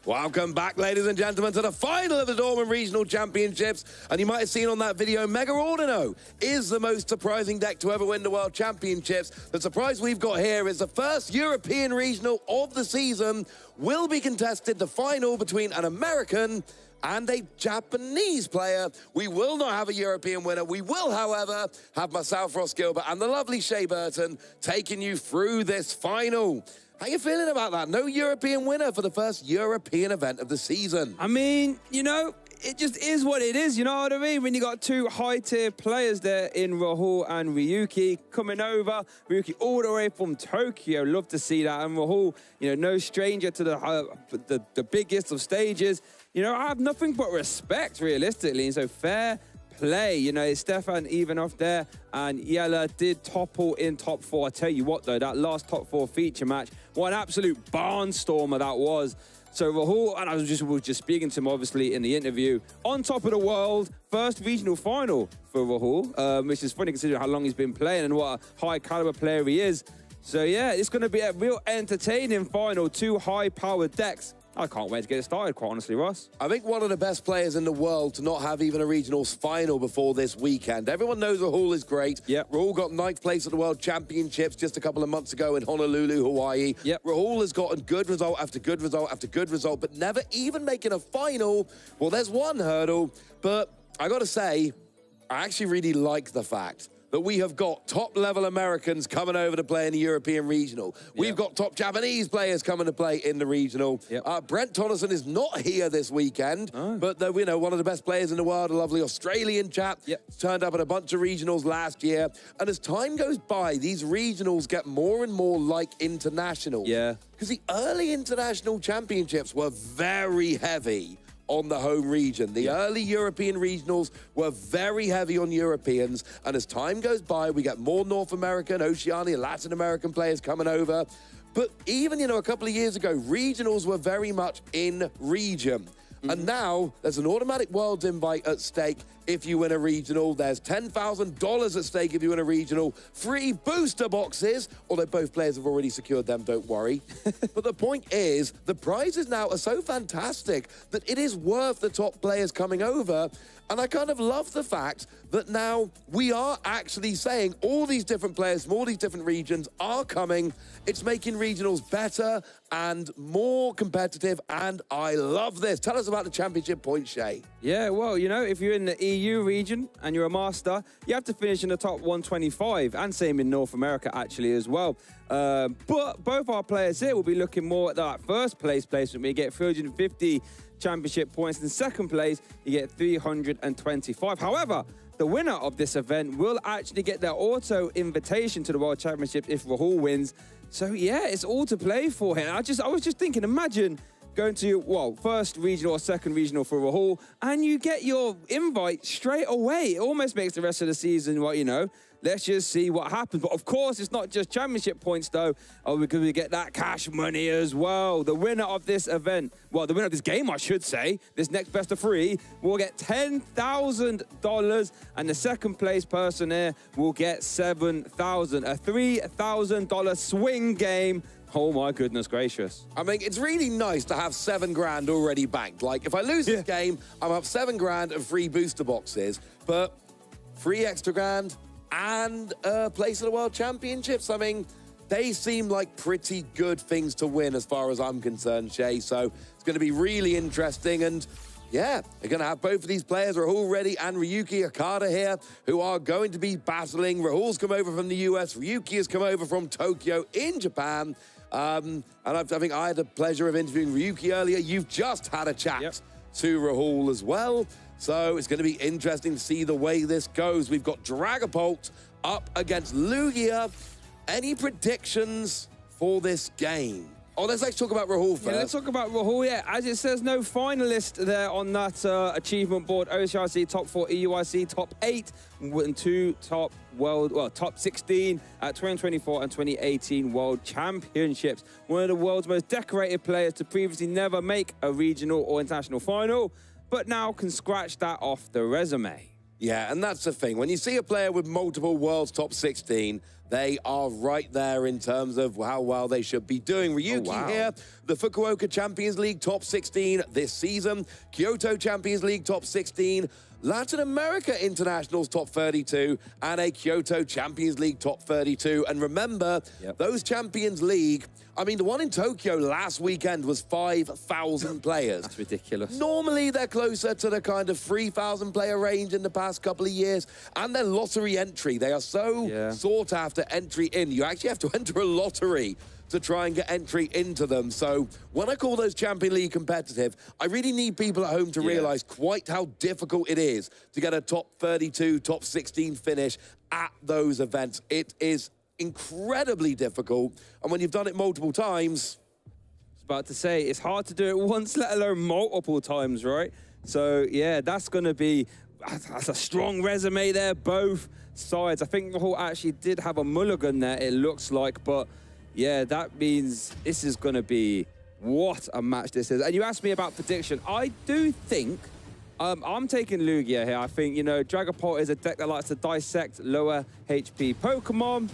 Welcome back, ladies and gentlemen, to the final of the Dortmund Regional Championships. And you might have seen on that video, Mega Ordino is the most surprising deck to ever win the World Championships. The surprise we've got here is the first European Regional of the season will be contested the final between an American and a Japanese player. We will not have a European winner. We will, however, have myself, Ross Gilbert, and the lovely Shea Burton taking you through this final. How you feeling about that? No European winner for the first European event of the season. I mean, you know, it just is what it is, you know what I mean? When you got 2 high-tier players there in Rahul and Ryuki coming over. Ryuki all the way from Tokyo. Love to see that. And Rahul, you know, no stranger to the biggest of stages. You know, I have nothing but respect, realistically. And so fair play. You know, it's Stefan Ivanov there, and Yella did topple in top 4. I tell you what, though, that last top 4 feature match, what an absolute barnstormer that was. So Rahul, and I was just speaking to him, obviously, in the interview, on top of the world, first regional final for Rahul, which is funny considering how long he's been playing and what a high-caliber player he is. So, yeah, it's going to be a real entertaining final. 2 high-powered decks. I can't wait to get it started, quite honestly, Ross. I think one of the best players in the world to not have even a regionals final before this weekend. Everyone knows Rahul is great. Yep. Rahul got 9th place at the World Championships just a couple of months ago in Honolulu, Hawaii. Yep. Rahul has gotten good result after good result after good result, but never even making a final. Well, there's one hurdle, but I got to say, I actually really like the fact that we have got top-level Americans coming over to play in the European Regional. We've got top Japanese players coming to play in the Regional. Brent Tonneson is not here this weekend, but you know, one of the best players in the world, a lovely Australian chap, turned up at a bunch of regionals last year. And as time goes by, these regionals get more and more like international. Yeah. Because the early international championships were very heavy on the home region. The early European regionals were very heavy on Europeans, and as time goes by, we get more North American, Oceania, Latin American players coming over. But even, you know, a couple of years ago, regionals were very much in region. And now there's an automatic Worlds invite at stake if you win a regional. There's $10,000 at stake if you win a regional. Free booster boxes, although both players have already secured them, don't worry. But the point is, the prizes now are so fantastic that it is worth the top players coming over. And I kind of love the fact that now we are actually saying all these different players from all these different regions are coming. It's making regionals better and more competitive, and I love this. Tell us about the championship points, Shay. Yeah, well, you know, if you're in the EU region and you're a master, you have to finish in the top 125, and same in North America, actually, as well. But both our players here will be looking more at that first place placement. We get 350 championship points. In second place, you get 325. However, the winner of this event will actually get their auto invitation to the World Championship if Rahul wins. So yeah, it's all to play for here. I was just thinking, imagine going to, well, first regional or second regional for Rahul, and you get your invite straight away. It almost makes the rest of the season, well, you know, let's just see what happens. But of course, it's not just championship points, though, because we get that cash money as well. The winner of this event, well, the winner of this game, I should say, this next best of three, will get $10,000, and the second place person here will get $7,000, a $3,000 swing game. Oh my goodness gracious. I mean, it's really nice to have $7,000 already banked. Like, if I lose this game, I'm up $7,000 and free booster boxes, but free extra grand and a place at the World Championships. I mean, they seem like pretty good things to win as far as I'm concerned, Shay. So it's going to be really interesting. And yeah, they're going to have both of these players, Rahul Reddy and Ryuki Okada here, who are going to be battling. Rahul's come over from the US. Ryuki has come over from Tokyo in Japan. And I think I had the pleasure of interviewing Ryuki earlier. You've just had a chat to Rahul as well. So it's going to be interesting to see the way this goes. We've got Dragapult up against Lugia. Any predictions for this game? Oh, let's talk about Rahul first. Yeah, let's talk about Rahul, As it says, no finalist there on that achievement board. OCIC top 4, EUIC top 8, and 2 top top 16 at 2024 and 2018 World Championships. One of the world's most decorated players to previously never make a regional or international final, but now can scratch that off the resume. Yeah, and that's the thing. When you see a player with multiple world's top 16, they are right there in terms of how well they should be doing. Ryuki here, the Fukuoka Champions League top 16 this season, Kyoto Champions League top 16, Latin America Internationals top 32, and a Kyoto Champions League top 32. And remember, those Champions League, I mean, the one in Tokyo last weekend was 5,000 players. That's ridiculous. Normally, they're closer to the kind of 3,000 player range in the past couple of years. And their lottery entry, they are so sought after entry in. You actually have to enter a lottery to try and get entry into them. So when I call those Champion League competitive, I really need people at home to realize quite how difficult it is to get a top 32, top 16 finish at those events. It is incredibly difficult. And when you've done it multiple times... I was about to say, it's hard to do it once, let alone multiple times, right? So yeah, that's going to be... That's a strong resume there, both sides. I think Rahul actually did have a mulligan there, it looks like, but yeah, that means this is going to be what a match this is. And you asked me about prediction. I do think I'm taking Lugia here. I think, you know, Dragapult is a deck that likes to dissect lower HP Pokemon,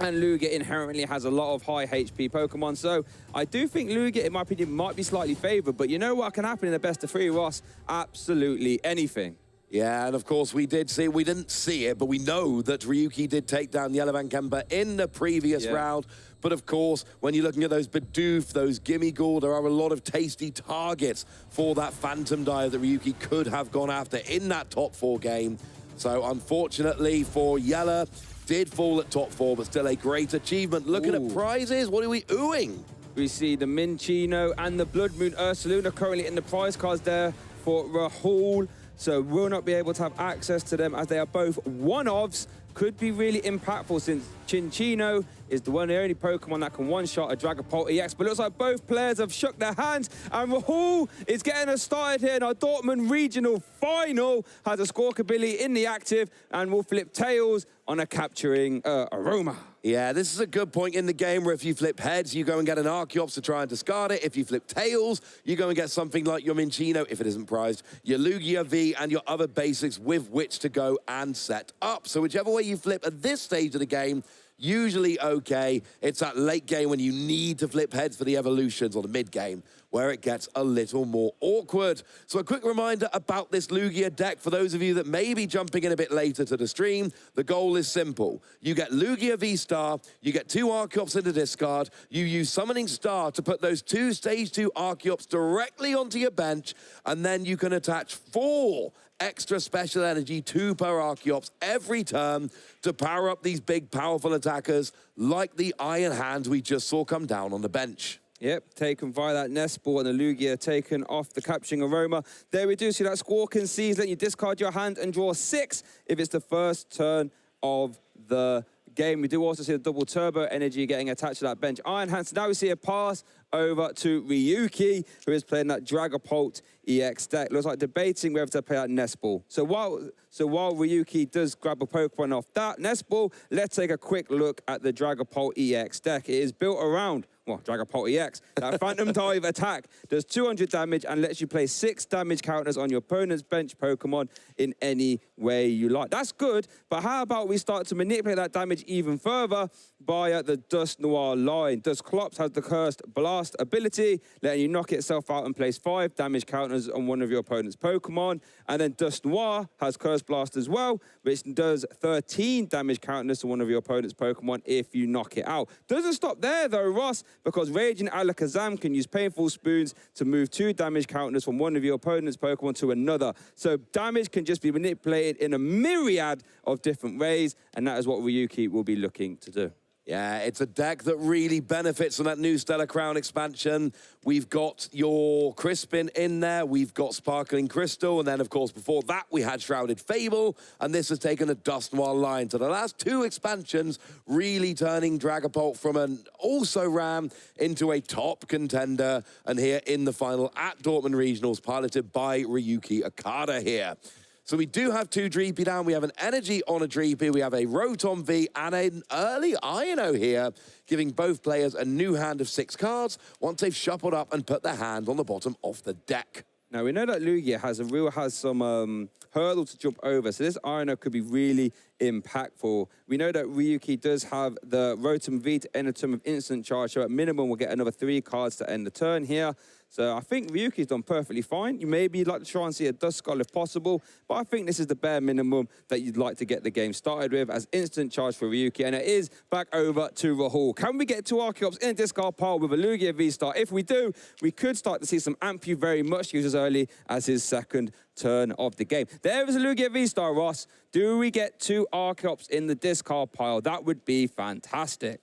and Lugia inherently has a lot of high HP Pokemon. So I do think Lugia, in my opinion, might be slightly favored. But you know what can happen in the best of 3, Ross? Absolutely anything. Yeah, and of course we didn't see it, but we know that Ryuki did take down Yellow Kemper in the previous round. But of course, when you're looking at those Bidoof, those Gimmighoul, there are a lot of tasty targets for that Phantom Dive that Ryuki could have gone after in that top 4 game. So unfortunately for Yella, did fall at top 4, but still a great achievement. Looking at prizes, what are we oohing? We see the Minchino and the Blood Moon Ursaluna currently in the prize cards there for Rahul. So we'll not be able to have access to them as they are both one-ofs. Could be really impactful since Chinchino is the only Pokemon that can one-shot a Dragapult EX. But looks like both players have shook their hands. And Rahul is getting us started here in our Dortmund Regional Final. Has a Squawk ability in the active and will flip tails on a capturing Aroma. Yeah, this is a good point in the game where if you flip heads, you go and get an Archeops to try and discard it. If you flip tails, you go and get something like your Minchino, if it isn't prized, your Lugia V, and your other basics with which to go and set up. So whichever way you flip at this stage of the game, usually okay. It's that late game when you need to flip heads for the evolutions, or the mid game, where it gets a little more awkward. So a quick reminder about this Lugia deck for those of you that may be jumping in a bit later to the stream. The goal is simple. You get Lugia V-Star, you get 2 Archeops in the discard, you use Summoning Star to put those 2 Stage 2 Archeops directly onto your bench, and then you can attach 4 extra special energy, 2 per Archeops every turn to power up these big, powerful attackers like the Iron Hands we just saw come down on the bench. Yep, taken via that Nest Ball, and the Lugia taken off the capturing Aroma. There we do see that Squawk and Seize, let you discard your hand and draw 6 if it's the first turn of the game. We do also see the double turbo energy getting attached to that bench Iron Hand. So now we see a pass over to Ryuki, who is playing that Dragapult EX deck. Looks like debating whether to play that Nest Ball. So while Ryuki does grab a Pokemon off that Nest Ball, let's take a quick look at the Dragapult EX deck. It is built around, well, Dragapult EX. That Phantom Dive attack does 200 damage and lets you play 6 damage counters on your opponent's bench Pokemon in any way you like. That's good, but how about we start to manipulate that damage even further via the Dust Noir line? Dusclops has the Cursed Blast ability, letting you knock itself out and place 5 damage counters on one of your opponent's Pokemon. And then Dust Noir has Cursed Blast as well, which does 13 damage counters to one of your opponent's Pokemon if you knock it out. Doesn't stop there though, Ross, because Raging Alakazam can use Painful Spoons to move 2 damage counters from one of your opponent's Pokemon to another. So damage can just be manipulated in a myriad of different ways, and that is what Ryuki will be looking to do. Yeah, it's a deck that really benefits from that new Stellar Crown expansion. We've got your Crispin in there, we've got Sparkling Crystal, and then, of course, before that, we had Shrouded Fable, and this has taken a Dust Noir line. So the last 2 expansions really turning Dragapult from an also-ran into a top contender, and here in the final at Dortmund Regionals, piloted by Ryuki Okada here. So we do have 2 Dreepy down. We have an Energy on a Dreepy. We have a Rotom V and an early Iono here, giving both players a new hand of 6 cards once they've shuffled up and put their hand on the bottom of the deck. Now, we know that Lugia has some hurdle to jump over, so this Iono could be really impactful. We know that Ryuki does have the Rotom V to end a turn of instant charge, so at minimum we'll get another 3 cards to end the turn here. So I think Ryuki's done perfectly fine. You maybe like to try and see a Dust Skull if possible, but I think this is the bare minimum that you'd like to get the game started with as instant charge for Ryuki, and it is back over to Rahul. Can we get 2 Archeops in a discard pile with a Lugia V-Star? If we do, we could start to see some Ampu very much used as early as his second turn of the game. There is a Lugia V-Star, Ross. Do we get 2 Archeops in the discard pile? That would be fantastic.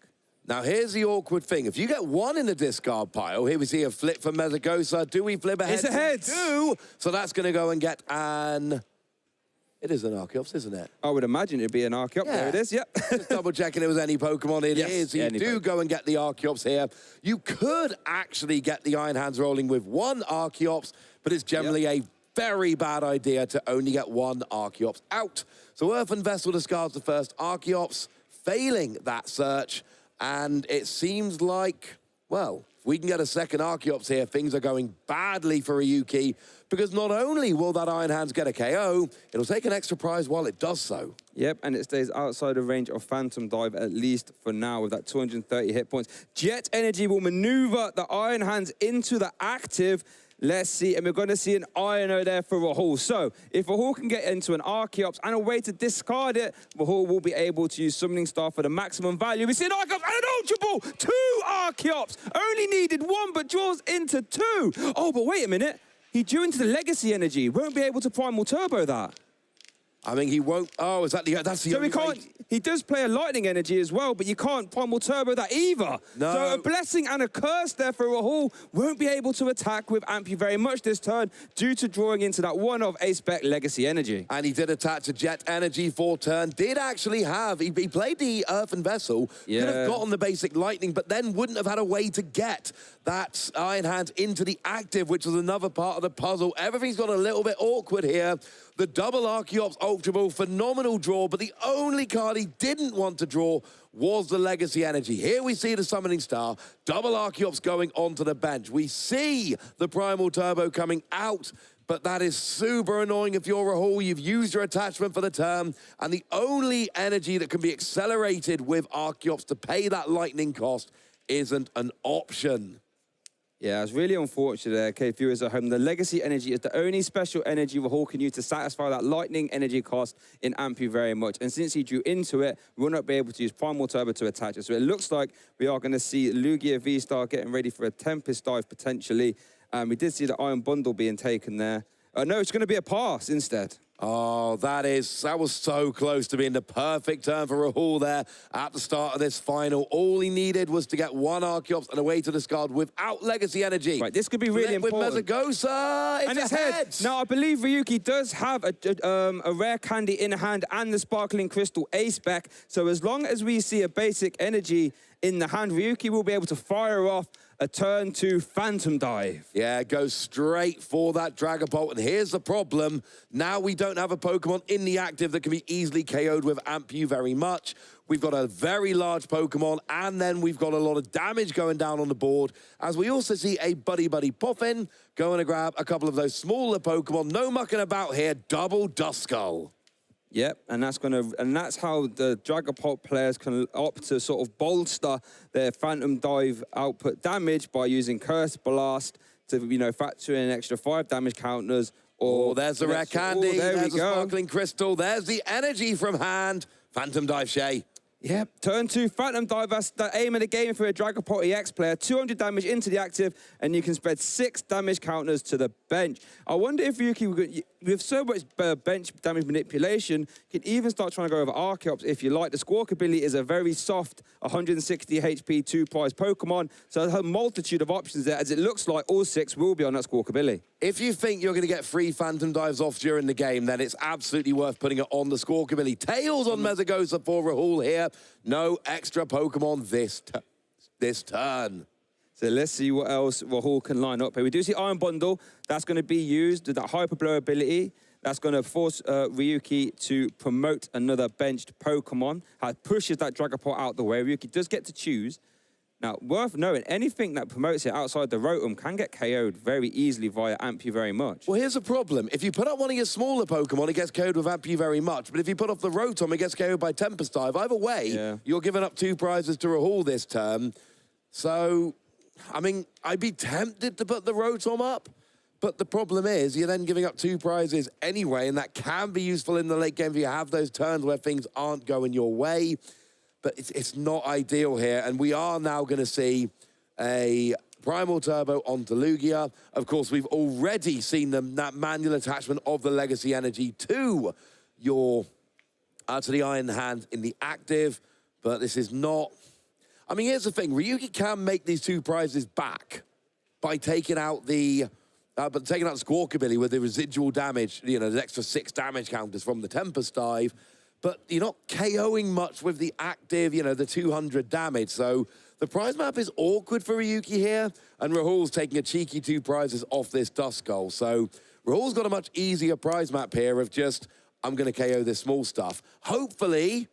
Now, here's the awkward thing. If you get 1 in the discard pile, here we see a flip for Metagosa. Do we flip ahead? It's a head. Do. So that's going to go and get an... It is an Archeops, isn't it? I would imagine it'd be an Archeops. Yeah. There it is, yep. Just double checking it was any Pokemon. It is. So you do go and get the Archeops here. You could actually get the Iron Hands rolling with 1 Archeops, but it's generally a very bad idea to only get 1 Archeops out. So Earthen Vessel discards the first Archeops, failing that search. And it seems like, well, if we can get a second Archeops here, things are going badly for Ryuki, because not only will that Iron Hands get a KO, it'll take an extra prize while it does so. Yep, and it stays outside of range of Phantom Dive, at least for now, with that 230 hit points. Jet Energy will maneuver the Iron Hands into the active. Let's see, and we're going to see an Iono there for Rahul. So, if Rahul can get into an Archeops and a way to discard it, Rahul will be able to use Summoning Star for the maximum value. We see an Archeops and an Ultra Ball! 2 Archeops! Only needed 1, but draws into 2. Oh, but wait a minute. He drew into the Legacy Energy. Won't be able to Primal Turbo that. I mean, he won't. Oh, is that that's the so only we can't. way? He does play a lightning energy as well, but you can't Primal Turbo that either. No. So a blessing and a curse there for Rahul. Won't be able to attack with Ampu very much this turn due to drawing into that one of A-Spec Legacy Energy. And he did attach a Jet Energy for turn. Did actually have, he played the Earthen Vessel. Yeah. Could have gotten the basic Lightning, but then wouldn't have had a way to get that Iron Hand into the active, which was another part of the puzzle. Everything's got a little bit awkward here. The double Archeops Ultra Ball, phenomenal draw, but the only card he didn't want to draw was the Legacy Energy. Here we see the Summoning Star, double Archeops going onto the bench. We see the Primal Turbo coming out, but that is super annoying if you're Rahul. You've used your attachment for the turn, and the only energy that can be accelerated with Archeops to pay that lightning cost isn't an option. Yeah, it's really unfortunate there, okay, viewers at home. The Legacy Energy is the only special energy Rahul can use to satisfy that lightning energy cost in Ampu very much. And since he drew into it, we will not be able to use Primal Turbo to attach it. So it looks like we are going to see Lugia V-Star getting ready for a Tempest Dive potentially. We did see the Iron Bundle being taken there. No, it's going to be a pass instead. Oh, that was so close to being the perfect turn for Rahul there at the start of this final. All he needed was to get one Archeops and a way to discard without Legacy Energy. Right, this could be really important. With Metagosa, it's ahead. Now, I believe Ryuki does have a rare candy in hand and the Sparkling Crystal A-Spec. So as long as we see a basic energy in the hand, Ryuki will be able to fire off a turn 2 Phantom Dive. Yeah, go straight for that Dragapult. And here's the problem. Now we don't have a Pokemon in the active that can be easily KO'd with Ampu very much. We've got a very large Pokemon, and then we've got a lot of damage going down on the board, as we also see a Buddy Puffin going to grab a couple of those smaller Pokemon. No mucking about here, double Duskull. Yep, and that's how the Dragapult players can opt to sort of bolster their Phantom Dive output damage by using Curse Blast to, factor in an extra 5 damage counters. Or there's the rare candy, there's the Sparkling Crystal, there's the energy from hand. Phantom Dive, Shay. Yep, turn 2 Phantom Dive, that's the aim of the game for a Dragapult EX player. 200 damage into the active, and you can spread 6 damage counters to the bench. I wonder if Ryuki, with so much bench damage manipulation, can even start trying to go over Archeops if you like. The Squawk ability is a very soft 160 HP 2-prize Pokemon, so there's a multitude of options there, as it looks like all 6 will be on that Squawk ability. If you think you're going to get 3 Phantom Dives off during the game, then it's absolutely worth putting it on the Squawk ability. Tails on Metagosa for Rahul here. No extra Pokemon this turn. So let's see what else Rahul can line up here. We do see Iron Bundle. That's going to be used with that Hyper Blow ability. That's going to force Ryuki to promote another benched Pokemon. Pushes that Dragapult out the way. Ryuki does get to choose. Now, worth knowing, anything that promotes it outside the Rotom can get KO'd very easily via Ampu very much. Well, here's the problem. If you put up one of your smaller Pokemon, it gets KO'd with Ampu very much. But if you put off the Rotom, it gets KO'd by Tempest Dive. Either way, you're giving up 2 prizes to Rahul this turn. So, I mean, I'd be tempted to put the Rotom up. But the problem is, you're then giving up 2 prizes anyway, and that can be useful in the late game if you have those turns where things aren't going your way. But it's not ideal here, and we are now going to see a Primal Turbo onto Lugia. Of course, we've already seen that manual attachment of the Legacy Energy to the Iron Hand in the active, but this is not... I mean, here's the thing. Ryuki can make these 2 prizes back by taking out the Squawk ability with the residual damage, the extra 6 damage counters from the Tempest Dive. But you're not KOing much with the active, the 200 damage. So the prize map is awkward for Ryuki here, and Rahul's taking a cheeky 2 prizes off this Duskull. So Rahul's got a much easier prize map here of just, I'm going to KO this small stuff. Hopefully,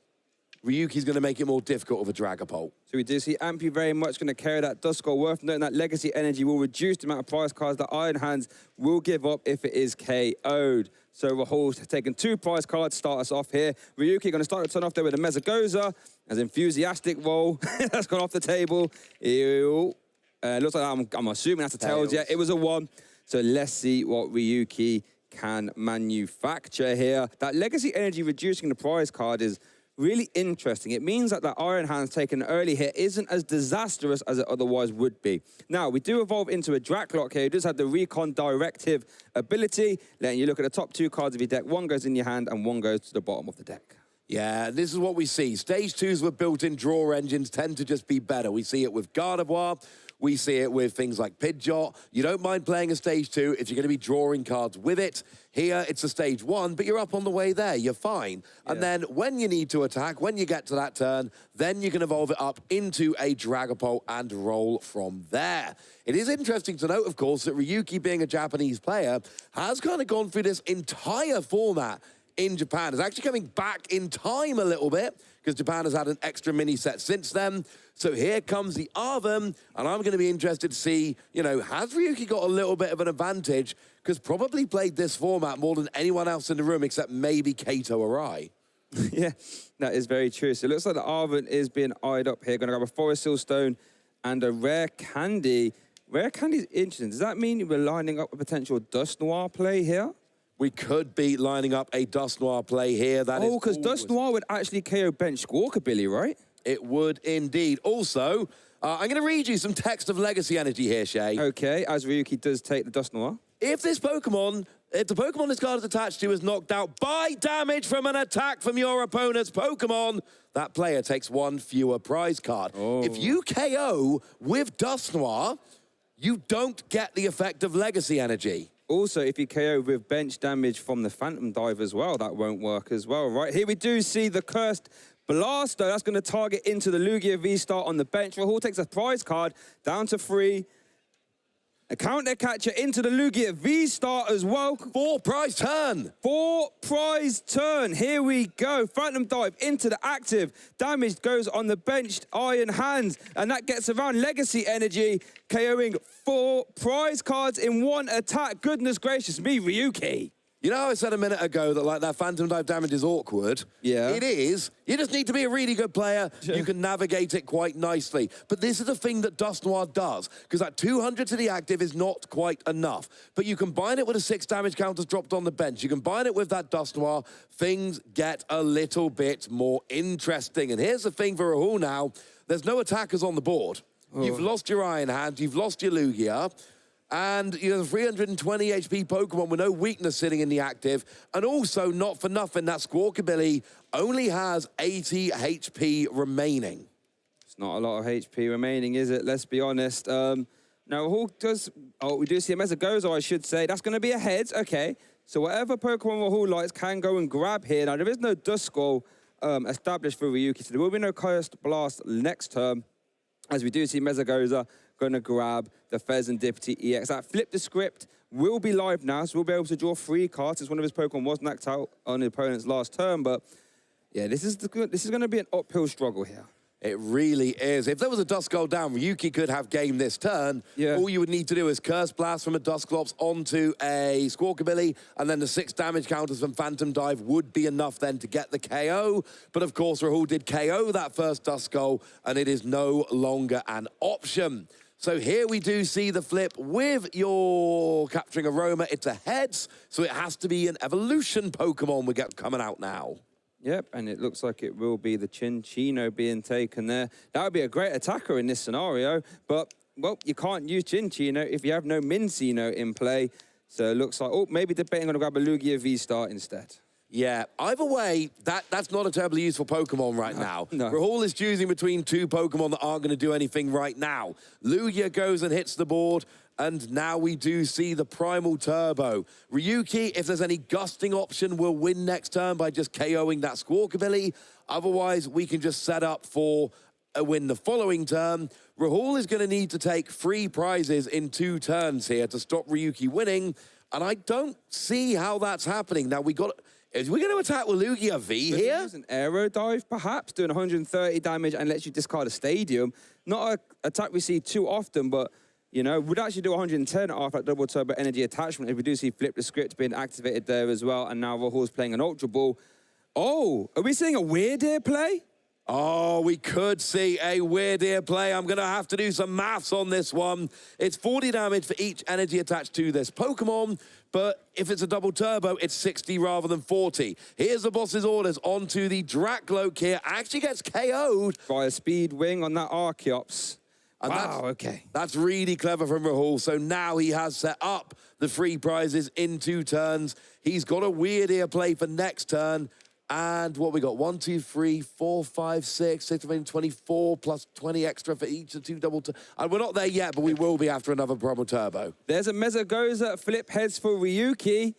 Ryuki's going to make it more difficult with a Dragapult. So we do see Ampu very much going to carry that Duskull. Worth noting that Legacy Energy will reduce the amount of prize cards that Iron Hands will give up if it is KO'd. So Rahul's taking 2 prize cards to start us off here. Ryuki going to start the turn off there with a Metagosa. As enthusiastic roll. That's gone off the table. Ew. Looks like I'm assuming that's a Tails. Yeah, it was a 1. So let's see what Ryuki can manufacture here. That Legacy Energy reducing the prize card is really interesting. It means that the Iron Hand's taking an early hit isn't as disastrous as it otherwise would be. Now, we do evolve into a Draklock here. It does have the Recon Directive ability, letting you look at the top 2 cards of your deck. One goes in your hand and one goes to the bottom of the deck. Yeah, this is what we see. Stage 2s with built-in draw engines tend to just be better. We see it with Gardevoir. We see it with things like Pidgeot. You don't mind playing a stage 2 if you're going to be drawing cards with it. Here, it's a stage 1, but you're up on the way there. You're fine. Yeah. And then when you need to attack, when you get to that turn, then you can evolve it up into a Dragapult and roll from there. It is interesting to note, of course, that Ryuki, being a Japanese player, has kind of gone through this entire format in Japan. It's actually coming back in time a little bit because Japan has had an extra mini set since then. So here comes the Arvum, and I'm going to be interested to see, you know, has Ryuki got a little bit of an advantage? Because probably played this format more than anyone else in the room except maybe Kato or I. Yeah, that is very true. So it looks like the Arvum is being eyed up here. Going to grab a Forest Seal Stone and a Rare Candy. Rare Candy is interesting. Does that mean we're lining up a potential Dust Noir play here? We could be lining up a Dust Noir play here. That is because Dust Noir would actually KO bench Squawkabilly, right? It would indeed. Also, I'm going to read you some text of Legacy Energy here, Shay. Okay, as Ryuki does take the Dust Noir. If the Pokemon this card is attached to is knocked out by damage from an attack from your opponent's Pokemon, that player takes 1 fewer prize card. Oh. If you KO with Dust Noir, you don't get the effect of Legacy Energy. Also, if you KO with bench damage from the Phantom Dive as well, that won't work as well, right? Here we do see the Cursed Blaster. That's going to target into the Lugia V-Star on the bench. Rahul takes a prize card down to 3. A counter catcher into the Lugia V-Star as well. 4 prize turn. 4 prize turn. Here we go. Phantom Dive into the active. Damage goes on the benched Iron Hands. And that gets around Legacy Energy, KOing 4 prize cards in 1 attack. Goodness gracious me, Ryuki. You know how I said a minute ago that, like, that Phantom Dive damage is awkward? Yeah. It is. You just need to be a really good player. You can navigate it quite nicely. But this is the thing that Dust Noir does, because that 200 to the active is not quite enough. But you combine it with a 6 damage counters dropped on the bench. You combine it with that Dust Noir, things get a little bit more interesting. And here's the thing for Rahul now. There's no attackers on the board. Oh. You've lost your Iron Hand. You've lost your Lugia. And you have a 320 HP Pokemon with no weakness sitting in the active. And also, not for nothing, that Squawkabilly only has 80 HP remaining. It's not a lot of HP remaining, is it? Let's be honest. Now, Rahul does... Oh, we do see him as it goes, or I should say. That's going to be a heads. Okay. So whatever Pokemon Rahul likes can go and grab here. Now, there is no Duskull established for Ryuki, so there will be no Cursed Blast next turn. As we do see Mezagoza going to grab the Fezandipity EX. That Flip the Script will be live now, so we'll be able to draw 3 cards since one of his Pokemon was knocked out on the opponent's last turn. But yeah, this is going to be an uphill struggle here. It really is. If there was a Duskull down, Ryuki could have game this turn. Yeah. All you would need to do is Curse Blast from a Dusclops onto a Squawkabilly, and then the 6 damage counters from Phantom Dive would be enough then to get the KO. But of course, Rahul did KO that first Duskull, and it is no longer an option. So here we do see the flip with your capturing Aroma. It's a heads, so it has to be an evolution Pokemon we get coming out now. Yep, and it looks like it will be the Chinchino being taken there. That would be a great attacker in this scenario, but, well, you can't use Chinchino if you have no Mincino in play. So it looks like, oh, maybe debating on to grab a Lugia V-Star instead. Yeah, either way, that's not a terribly useful Pokemon right now. No. Rahul is choosing between 2 Pokemon that aren't going to do anything right now. Lugia goes and hits the board, and now we do see the Primal Turbo. Ryuki, if there's any gusting option, will win next turn by just KOing that Squawkabilly. Otherwise, we can just set up for a win the following turn. Rahul is going to need to take 3 prizes in 2 turns here to stop Ryuki winning, and I don't see how that's happening. Now, is we going to attack with Lugia V here? Use an Aero Dive, perhaps, doing 130 damage and lets you discard a Stadium. Not an attack we see too often, but, you know, would actually do 110 after that double turbo energy attachment. If we do see Flip the Script being activated there as well, and now Rahul's playing an Ultra Ball. Oh, are we seeing a Weird Ear play? Oh, we could see a weird ear play. I'm going to have to do some maths on this one. It's 40 damage for each energy attached to this Pokemon, but if it's a double turbo, it's 60 rather than 40. Here's the boss's orders onto the Dracloak here. Actually gets KO'd. By a speed wing on that Archeops. And wow, okay. That's really clever from Rahul. So now he has set up the free prizes in 2 turns. He's got a weird ear play for next turn. And what we got? 1, 2, 3, 4, 5, 6, 24 plus 20 extra for each of 2 double. And we're not there yet, but we will be after another promo turbo. There's a Metagoza flip heads for Ryuki.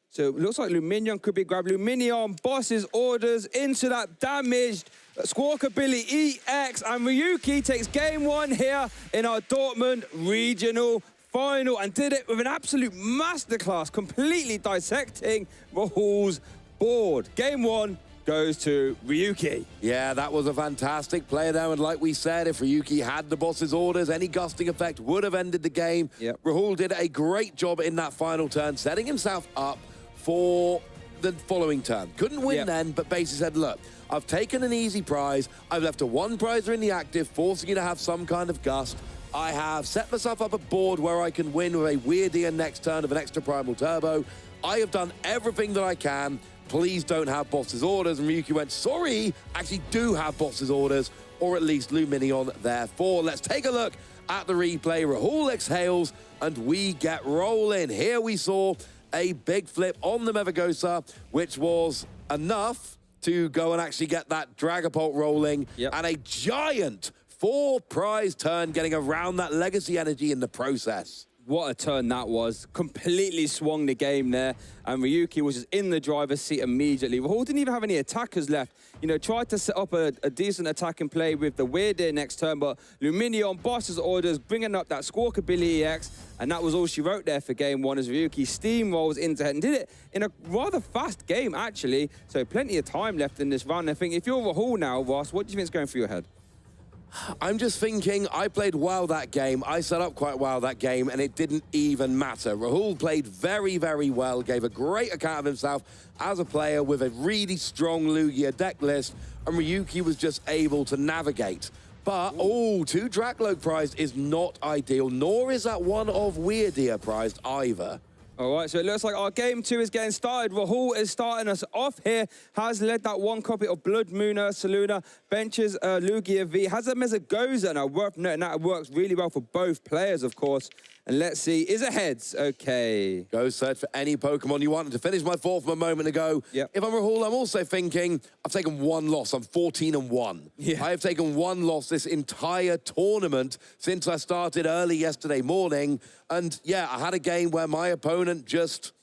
So it looks like Luminion could be grabbed. Luminion boss's orders into that damaged Squawkabilly EX. And Ryuki takes game 1 here in our Dortmund Regional Final and did it with an absolute masterclass, completely dissecting Rahul's board. Game 1 goes to Ryuki. Yeah, that was a fantastic play there. And like we said, if Ryuki had the boss's orders, any gusting effect would have ended the game. Yep. Rahul did a great job in that final turn, setting himself up for the following turn. Couldn't win then, but basically said, look, I've taken an easy prize. I've left a 1 prizer in the active, forcing you to have some kind of gust. I have set myself up a board where I can win with a weird ear next turn of an extra primal turbo. I have done everything that I can. Please don't have boss's orders. And Ryuki went, sorry, actually do have boss's orders, or at least Luminion therefore. Let's take a look at the replay. Rahul exhales, and we get rolling. Here we saw a big flip on the Metagoza, which was enough to go and actually get that Dragapult rolling, and a giant 4 prize turn getting around that legacy energy in the process. What a turn that was. Completely swung the game there. And Ryuki was just in the driver's seat immediately. Rahul didn't even have any attackers left. You know, tried to set up a decent attack and play with the weird ear next turn, but Luminion, boss's orders, bringing up that Squawkabilly EX, and that was all she wrote there for game 1 as Ryuki steamrolls into head and did it in a rather fast game, actually. So plenty of time left in this round. I think if you're Rahul now, Ross, what do you think is going through your head? I'm just thinking, I played well that game. I set up quite well that game, and it didn't even matter. Rahul played very, very well, gave a great account of himself as a player with a really strong Lugia deck list, and Ryuki was just able to navigate. But, 2 Dracloak prized is not ideal, nor is that one of Weird Ear prized either. All right, so it looks like our game 2 is getting started. Rahul is starting us off here. Has led that 1 copy of Blood Moon Saluna. Benches Lugia V. Has a Metagoza. Now, worth noting that it works really well for both players, of course. And let's see, is it heads? Okay. Go search for any Pokemon you want. And to finish my 4th from a moment ago, if I'm Rahul, I'm also thinking, I've taken 1 loss. I'm 14-1. I have taken 1 loss this entire tournament since I started early yesterday morning. And yeah, I had a game where my opponent just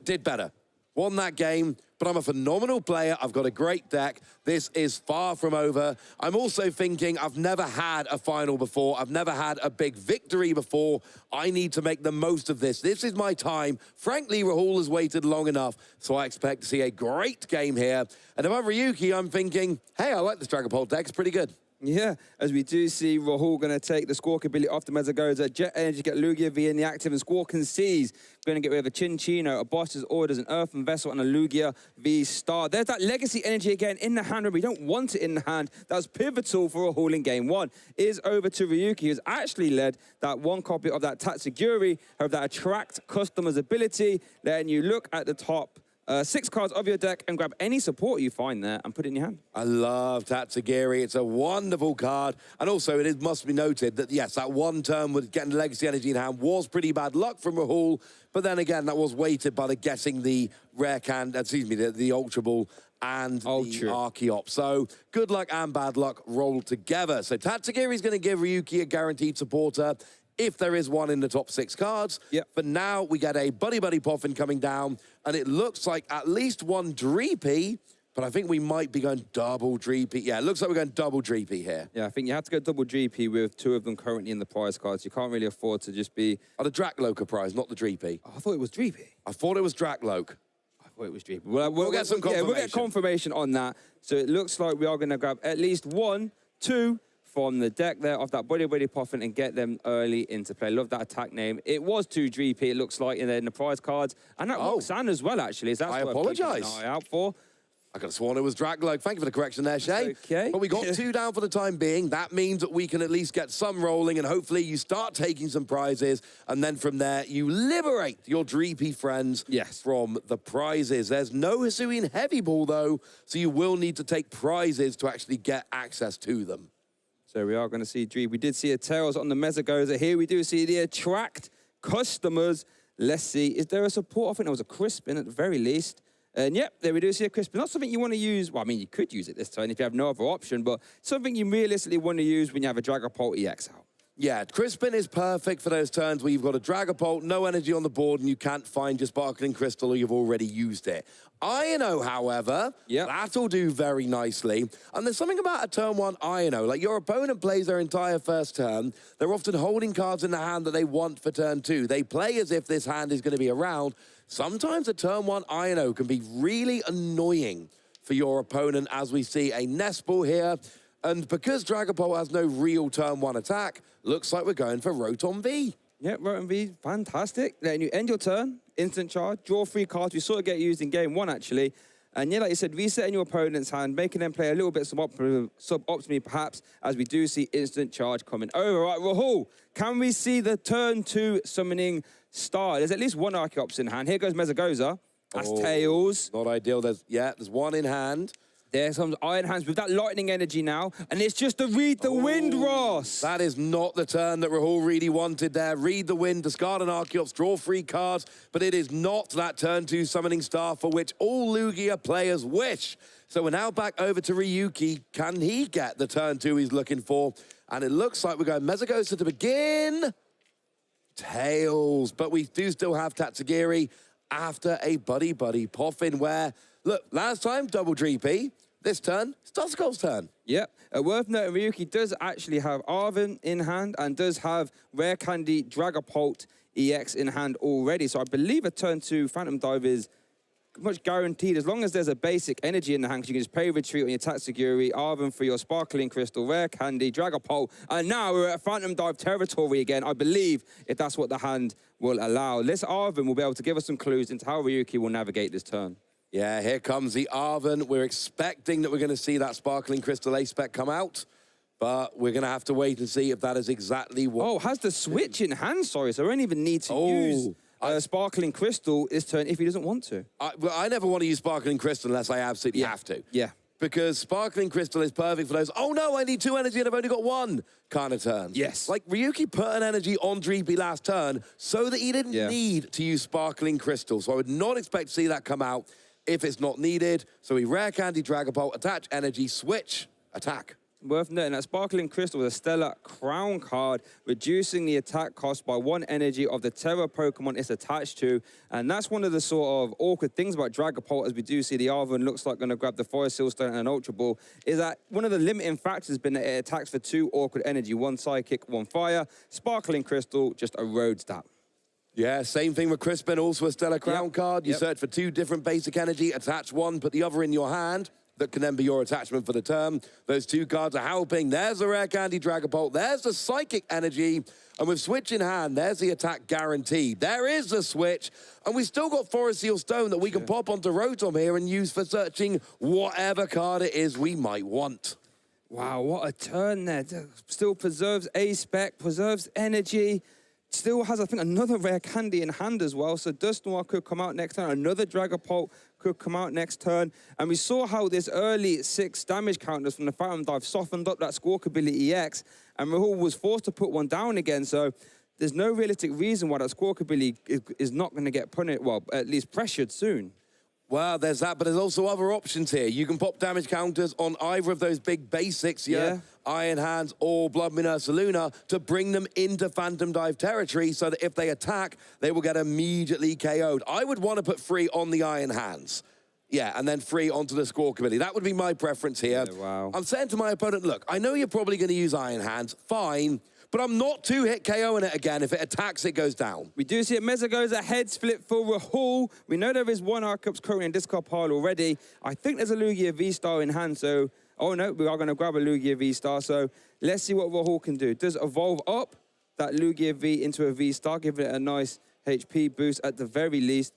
did better. Won that game, but I'm a phenomenal player. I've got a great deck. This is far from over. I'm also thinking I've never had a final before. I've never had a big victory before. I need to make the most of this. This is my time. Frankly, Rahul has waited long enough, so I expect to see a great game here. And if I'm Ryuki, I'm thinking, hey, I like this Dragapult deck. It's pretty good. Yeah, as we do see Rahul going to take the Squawkabilly off the Metagoza. Jet Energy, get Lugia V in the active, and Squawkin Seas going to get rid of a Chinchino, a Boss's Orders, an Earthen Vessel, and a Lugia V Star. There's that Legacy Energy again in the hand, but we don't want it in the hand. That was pivotal for Rahul in game 1. Is over to Ryuki, who's actually led that 1 copy of that Tatsugiri, of that Attract Customer's ability, letting you look at the top 6 cards of your deck and grab any support you find there and put it in your hand. I love Tatsugiri. It's a wonderful card. And also, it must be noted that, yes, that 1 turn with getting Legacy Energy in hand was pretty bad luck from Rahul. But then again, that was weighted by getting the rare can, the Ultra Ball and the Archeops. So good luck and bad luck rolled together. So Tatsugiri is going to give Ryuki a guaranteed supporter if there is one in the top 6 cards. But now we get a Buddy Buddy Poffin coming down, and it looks like at least 1 Dreepy, but I think we might be going double Dreepy. Yeah, it looks like we're going double Dreepy here. Yeah, I think you have to go double Dreepy with 2 of them currently in the prize cards. You can't really afford to just be... Oh, the Dracloak prize, not the Dreepy. Oh, I thought it was Dreepy. I thought it was Dracloak. I thought it was Dreepy. We'll get some confirmation. Yeah, we'll get confirmation on that. So it looks like we are going to grab at least 1, 2... from the deck there of that Buddy Buddy Poffin and get them early into play. Love that attack name. It was 2 Dreepy, it looks like, in the prize cards. And that Roxanne as well, actually. So that's I apologise. Eye out for. I could have sworn it was Draglug. Thank you for the correction there, Shay. Okay. But we got 2 down for the time being. That means that we can at least get some rolling, and hopefully you start taking some prizes, and then from there, you liberate your Dreepy friends from the prizes. There's no Hisuian Heavy Ball, though, so you will need to take prizes to actually get access to them. So we are going to see Dreep. We did see a Tails on the Metagoza. Here we do see the attract customers. Let's see, is there a support? I think there was a Crispin at the very least. And yep, there we do see a Crispin. Not something you want to use. Well, I mean, you could use it this turn if you have no other option, but something you realistically want to use when you have a Dragapult EX out. Yeah, Crispin is perfect for those turns where you've got a Dragapult, no energy on the board, and you can't find your Sparkling Crystal or you've already used it. Io, however, that'll do very nicely. And there's something about a turn 1 Io. Like, your opponent plays their entire first turn. They're often holding cards in the hand that they want for turn 2. They play as if this hand is going to be around. Sometimes a turn 1 Io can be really annoying for your opponent, as we see a Nest Ball here. And because Dragapult has no real turn 1 attack, looks like we're going for Rotom V. Yep, Rotom V, fantastic. Letting you end your turn, instant charge, draw 3 cards. We saw it get used in game 1, actually. And yeah, like you said, resetting your opponent's hand, making them play a little bit suboptimally, perhaps, as we do see instant charge coming over. Right, Rahul, can we see the turn 2 summoning star? There's at least 1 Archeops in hand. Here goes Metagoza. That's Tails. Not ideal. There's 1 in hand. There's some Iron Hands with that lightning energy now, and it's just to read the wind, Ross. That is not the turn that Rahul really wanted there. Read the wind, discard an Archeops, draw 3 cards, but it is not that turn 2 summoning star for which all Lugia players wish. So we're now back over to Ryuki. Can he get the turn 2 he's looking for? And it looks like we're going Metagoza to begin. Tails, but we do still have Tatsugiri after a buddy-buddy Poffin where, look, last time, double Dreepy. This turn, it's Duskull's turn. Yep. Worth noting, Ryuki does actually have Arven in hand and does have Rare Candy Dragapult EX in hand already. So I believe a turn 2 Phantom Dive is much guaranteed. As long as there's a basic energy in the hand, you can just pay retreat on your Tatsugiri, Arven for your Sparkling Crystal, Rare Candy, Dragapult. And now we're at Phantom Dive territory again, I believe, if that's what the hand will allow. This Arven will be able to give us some clues into how Ryuki will navigate this turn. Yeah, here comes the Arven. We're expecting that we're going to see that Sparkling Crystal Ace-Spec come out, but we're going to have to wait and see if that is exactly what... Oh, has the switch in hand, sorry, so I don't even need to use Sparkling Crystal this turn if he doesn't want to. I never want to use Sparkling Crystal unless I absolutely have to. Yeah. Because Sparkling Crystal is perfect for those, oh no, I need 2 energy and I've only got 1 kind of turns. Yes. Like, Ryuki put an energy on Dreepy last turn so that he didn't need to use Sparkling Crystal. So I would not expect to see that come out if it's not needed. So we Rare Candy Dragapult, attach energy, switch, attack. Worth noting that Sparkling Crystal was a stellar crown card, reducing the attack cost by 1 energy of the Terra Pokemon it's attached to. And that's one of the sort of awkward things about Dragapult, as we do see the Arven looks like going to grab the Forest Seal Stone and an Ultra Ball, is that one of the limiting factors has been that it attacks for 2 awkward energy, 1 Psychic, 1 Fire. Sparkling Crystal just erodes that. Yeah, same thing with Crispin, also a Stellar Crown card. You search for 2 different basic energy, attach 1, put the other in your hand. That can then be your attachment for the turn. Those 2 cards are helping. There's the Rare Candy Dragapult. There's the Psychic Energy. And with Switch in hand, there's the attack guaranteed. There is the Switch. And we've still got Forest Seal Stone that we can pop onto Rotom here and use for searching whatever card it is we might want. Wow, what a turn there. Still preserves A-Spec, preserves energy. Still has, I think, another Rare Candy in hand as well. So Dusknoir could come out next turn. Another Dragapult could come out next turn. And we saw how this early 6 damage counters from the Phantom Dive softened up that Squawkabilly EX. And Rahul was forced to put 1 down again. So there's no realistic reason why that Squawkabilly is not going to get punished, well, at least pressured soon. Well, there's that, but there's also other options here. You can pop damage counters on either of those big basics, Iron Hands or Blood Moon Ursaluna, to bring them into Phantom Dive territory so that if they attack, they will get immediately KO'd. I would want to put 3 on the Iron Hands. Yeah, and then 3 onto the Squawkabilly. That would be my preference here. Yeah, wow. I'm saying to my opponent, look, I know you're probably going to use Iron Hands, fine, but I'm not 2-hit KOing it again. If it attacks, it goes down. We do see it. Metagoza head split for Rahul. We know there is 1 Archeops currently in discard pile already. I think there's a Lugia V-Star in hand, so... Oh, no, we are going to grab a Lugia V-Star, so let's see what Rahul can do. Does evolve up that Lugia V into a V-Star, giving it a nice HP boost at the very least.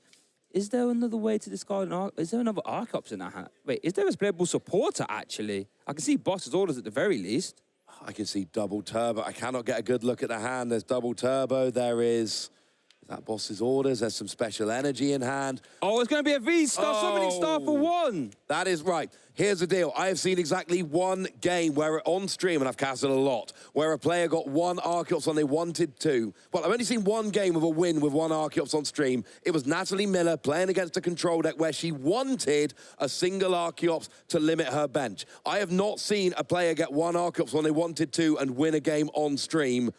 Is there another way to discard an Is there another Archeops in that hand? Wait, is there a playable supporter, actually? I can see Boss's Orders at the very least. I can see double turbo. I cannot get a good look at the hand. There's double turbo. There is that Boss's Orders. There's some special energy in hand. Oh, it's going to be a V-Star Summoning Star for one. That is right. Here's the deal. I have seen exactly one game where on stream, and I've casted a lot, where a player got one Archeops when they wanted to. Well, I've only seen one game of a win with one Archeops on stream. It was Natalie Miller playing against a control deck where she wanted a single Archeops to limit her bench. I have not seen a player get one Archeops when they wanted to and win a game on stream.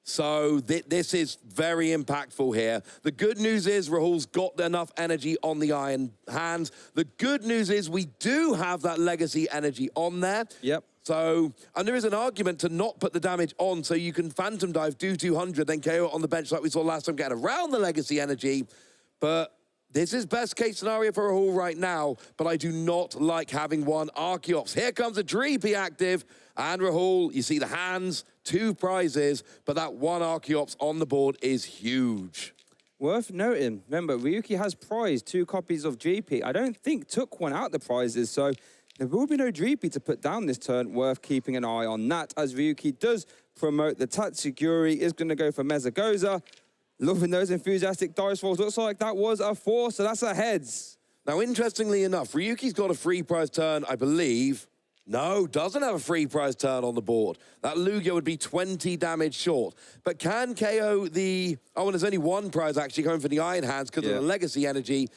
So this is very impactful here. The good news is Rahul's got enough energy on the Iron Hands. The good news is we do have that legacy energy on there. Yep. So, and there is an argument to not put the damage on so you can Phantom Dive, do 200, then KO it on the bench like we saw last time, get around the legacy energy. But this is best case scenario for Rahul right now, but I do not like having one Archeops. Here comes a Dreepy active, and Rahul, you see the hands, 2 prizes, but that one Archeops on the board is huge. Worth noting, remember, Ryuki has prized 2 copies of Dreepy. I don't think took one out the prizes, so there will be no Dreepy to put down this turn. Worth keeping an eye on that, as Ryuki does promote the Tatsuguri, is going to go for Mezagoza. Loving those enthusiastic dice rolls. Looks like that was a 4, so that's a heads. Now, interestingly enough, Ryuki's got a free prize turn, I believe. No, doesn't have a free prize turn on the board. That Lugia would be 20 damage short. But can KO the... Oh, and there's only one prize actually coming for the Iron Hands because of the legacy energy.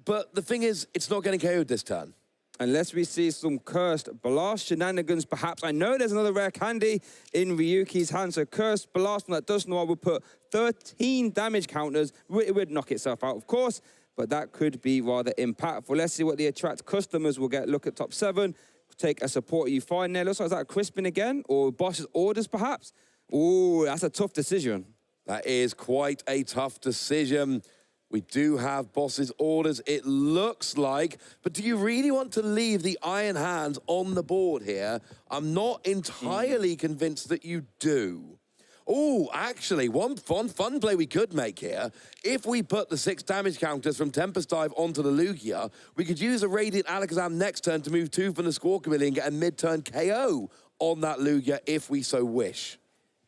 But the thing is, it's not getting KO'd this turn. Unless we see some Cursed Blast shenanigans, perhaps. I know there's another rare candy in Ryuki's hand, so Cursed Blast from that Dust Noir would put 13 damage counters. It would knock itself out, of course, but that could be rather impactful. Let's see what the Attract customers will get. Look at top 7. Take a support you find there. Looks like, is that a Crispin again? Or Boss's Orders, perhaps? Ooh, that's a tough decision. That is quite a tough decision. We do have Boss's Orders, it looks like. But do you really want to leave the Iron Hands on the board here? I'm not entirely convinced that you do. Oh, actually, one fun play we could make here. If we put the 6 damage counters from Tempest Dive onto the Lugia, we could use a Radiant Alakazam next turn to move 2 from the Squawkabilly and get a mid-turn KO on that Lugia if we so wish.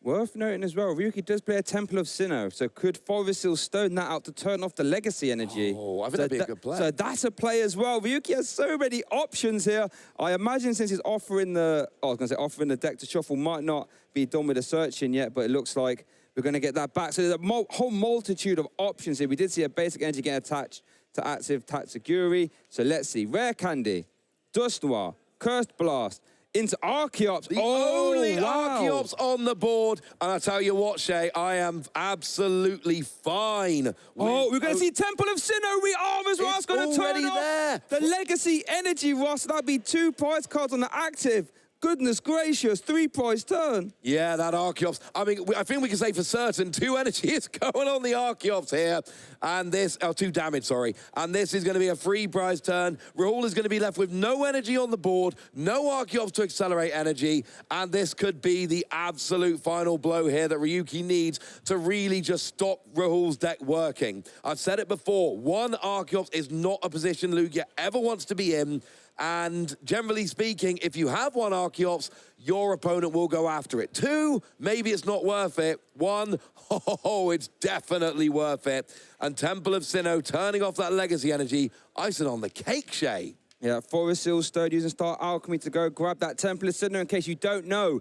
Worth noting as well, Ryuki does play a Temple of Sinnoh, so could Forest Seal stone that out to turn off the legacy energy? Oh, I think that'd be a good play. So that's a play as well. Ryuki has so many options here. I imagine since he's offering the, offering the deck to shuffle might not be done with the searching yet, but it looks like we're going to get that back. So there's a whole multitude of options here. We did see a basic energy get attached to active Tatsuguri. So let's see, Rare Candy, Dust Noir, Cursed Blast, into Archeops. The only Archeops on the board. And I tell you what, Shay, I am absolutely fine. We're going to see Temple of Sinnoh. We are as well. It's going to turn off the legacy energy, Ross. That'd be 2 prize cards on the active. Goodness gracious, 3 prize turn. Yeah, that Archeops. I mean, I think we can say for certain 2 energy is going on the Archeops here. And this, 2 damage, sorry. And this is going to be a free prize turn. Rahul is going to be left with no energy on the board, no Archeops to accelerate energy. And this could be the absolute final blow here that Ryuki needs to really just stop Rahul's deck working. I've said it before, 1 Archeops is not a position Lugia ever wants to be in. And generally speaking, if you have 1 Archeops, your opponent will go after it. 2, maybe it's not worth it. 1, it's definitely worth it. And Temple of Sinnoh turning off that legacy energy, icing on the cake, Shay. Yeah, Forest Seal Stone using Star Alchemy to go grab that Temple of Sinnoh. In case you don't know,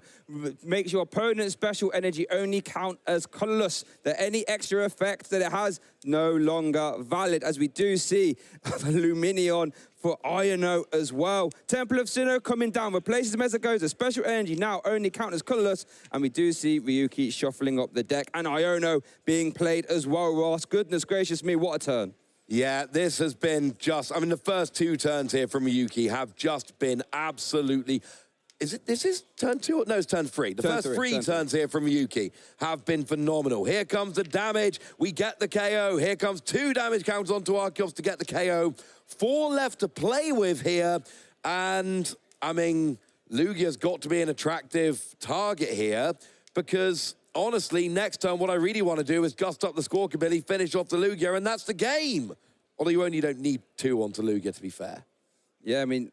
makes your opponent's special energy only count as colorless. That any extra effect that it has no longer valid, as we do see the Luminion for Iono as well. Temple of Sinnoh coming down, replaces Mezagoza. Special energy now only count as colorless, and we do see Ryuki shuffling up the deck, and Iono being played as well, Ross. Goodness gracious me, what a turn. Yeah, this has been just, I mean, the first 2 turns here from Ryuki have just been absolutely, this is turn 2? No, it's turn 3. The first 3 turns here from Ryuki have been phenomenal. Here comes the damage. We get the KO. Here comes 2 damage counters onto Archeops to get the KO. 4 left to play with here. And, I mean, Lugia's got to be an attractive target here because honestly, next turn, what I really want to do is gust up the Squawkabilly, finish off the Lugia, and that's the game. Although you don't need 2 onto Lugia, to be fair. Yeah, I mean,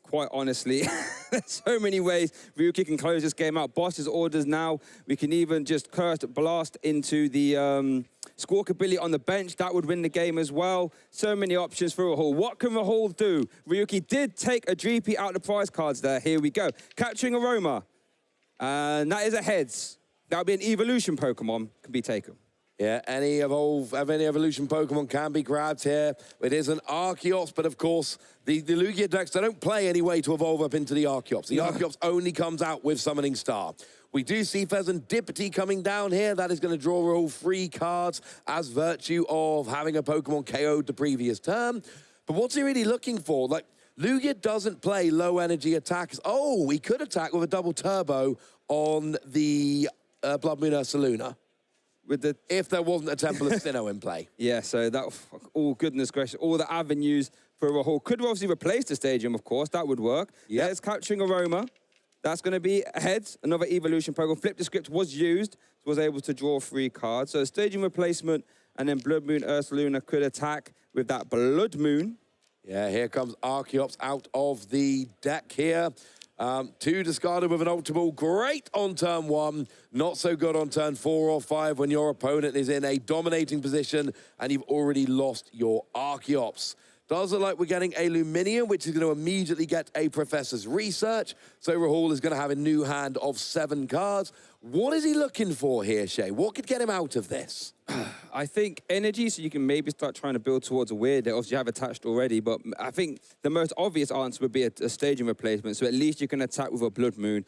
quite honestly, there's so many ways Ryuki can close this game out. Boss's orders now. We can even just Cursed Blast into the Squawk ability on the bench. That would win the game as well. So many options for Rahul. What can Rahul do? Ryuki did take a Dreepy out of the prize cards there. Here we go. Capturing Aroma. And that is a heads. That would be an evolution Pokemon. Can be taken. Yeah, any evolution Pokemon can be grabbed here. It is an Archeops, but of course, the Lugia decks, they don't play any way to evolve up into the Archeops. The Archeops only comes out with Summoning Star. We do see Pheasantipity coming down here. That is going to draw all 3 cards as virtue of having a Pokemon KO'd the previous turn. But what's he really looking for? Like, Lugia doesn't play low energy attacks. Oh, he could attack with a double turbo on the Blood Moon Ursaluna. If there wasn't a Temple of Sinnoh in play. Yeah, so that, oh, goodness gracious, all the avenues for Rahul. Could obviously replace the Stadium, of course, that would work. Yeah. There's Capturing Aroma. That's going to be heads, another evolution Pokemon. Flip the Script was used, was able to draw 3 cards. So a Stadium replacement, and then Blood Moon Ursaluna could attack with that Blood Moon. Yeah, here comes Archeops out of the deck here. 2 discarded with an Ultra Ball. Great on turn 1. Not so good on turn 4 or 5 when your opponent is in a dominating position and you've already lost your Archeops. Does look like we're getting a Luminium, which is going to immediately get a Professor's Research. So Rahul is going to have a new hand of 7 cards. What is he looking for here, Shay? What could get him out of this? I think energy, so you can maybe start trying to build towards a weird that obviously you have attached already, but I think the most obvious answer would be a Stadium replacement, so at least you can attack with a Blood Moon.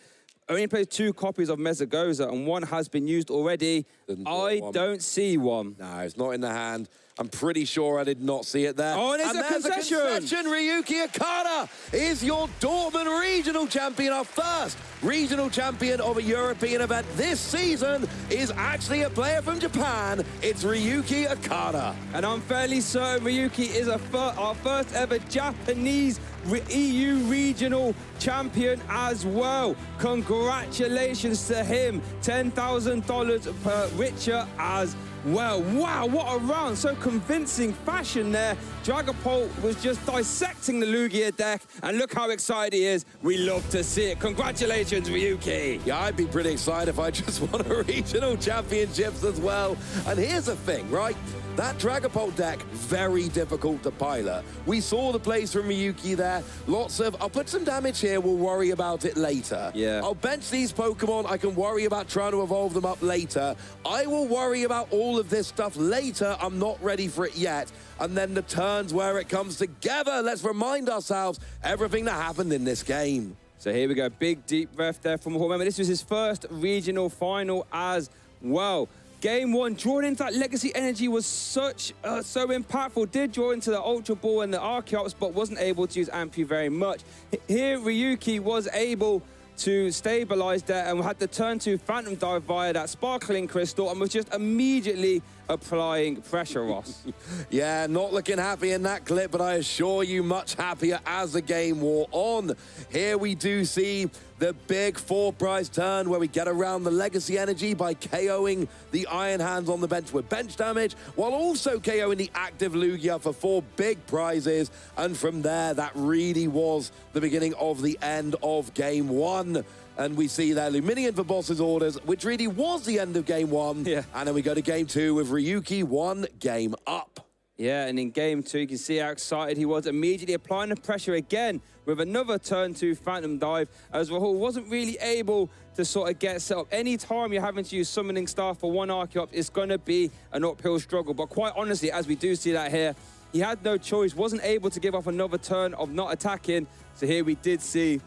Only plays 2 copies of Mesagoza, and 1 has been used already. I don't see one. No, it's not in the hand. I'm pretty sure I did not see it there. Oh, and there's a concession. Ryuki Okada is your Dortmund Regional Champion. Our first Regional Champion of a European event this season is actually a player from Japan. It's Ryuki Okada. And I'm fairly certain Ryuki is our first ever Japanese EU Regional Champion as well. Congratulations to him. $10,000 per richer as well. Wow, what a round. So convincing fashion there. Dragapult was just dissecting the Lugia deck, and look how excited he is. We love to see it. Congratulations, Ryuki. Yeah, I'd be pretty excited if I just won a Regional Championships as well. And here's the thing, right? That Dragapult deck, very difficult to pilot. We saw the plays from Ryuki there. Lots of, I'll put some damage here, we'll worry about it later. Yeah. I'll bench these Pokemon, I can worry about trying to evolve them up later. I will worry about all of this stuff later. I'm not ready for it yet. And then the turns where it comes together. Let's remind ourselves everything that happened in this game. So here we go, big deep breath there from Rahul. Remember, this was his first regional final as well. Game 1, drawing into that Legacy Energy was so impactful. Did draw into the Ultra Ball and the Archeops, but wasn't able to use Ampu very much. Here, Ryuki was able to stabilize there and had the turn 2 Phantom Dive via that Sparkling Crystal and was just immediately applying pressure, Ross. Yeah, not looking happy in that clip, but I assure you much happier as the game wore on. Here we do see the big 4-prize turn where we get around the Legacy Energy by KOing the Iron Hands on the bench with bench damage, while also KOing the active Lugia for 4 big prizes. And from there, that really was the beginning of the end of Game 1. And we see there Luminion for Boss's orders, which really was the end of Game 1. Yeah. And then we go to Game 2 with Ryuki 1 game up. Yeah, and in Game 2, you can see how excited he was, immediately applying the pressure again with another turn 2 Phantom Dive, as Rahul wasn't really able to sort of get set up. Any time you're having to use Summoning Star for 1 Archeops, it's going to be an uphill struggle. But quite honestly, as we do see that here, he had no choice, wasn't able to give off another turn of not attacking. So here we did see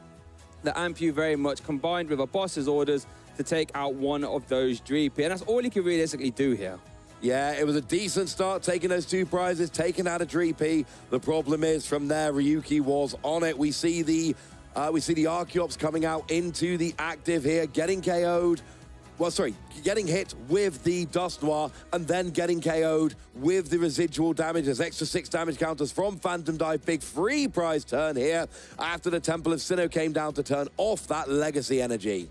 the Ampu very much combined with a Boss's orders to take out one of those Dreepy. And that's all he could realistically do here. Yeah, it was a decent start, taking those 2 prizes, taking out a Dreepy. The problem is, from there, Ryuki was on it. We see the Archeops coming out into the active here, getting KO'd. Well, sorry, getting hit with the Dust Noir and then getting KO'd with the residual damage. There's extra 6 damage counters from Phantom Dive. Big 3-prize turn here after the Temple of Sinnoh came down to turn off that Legacy Energy.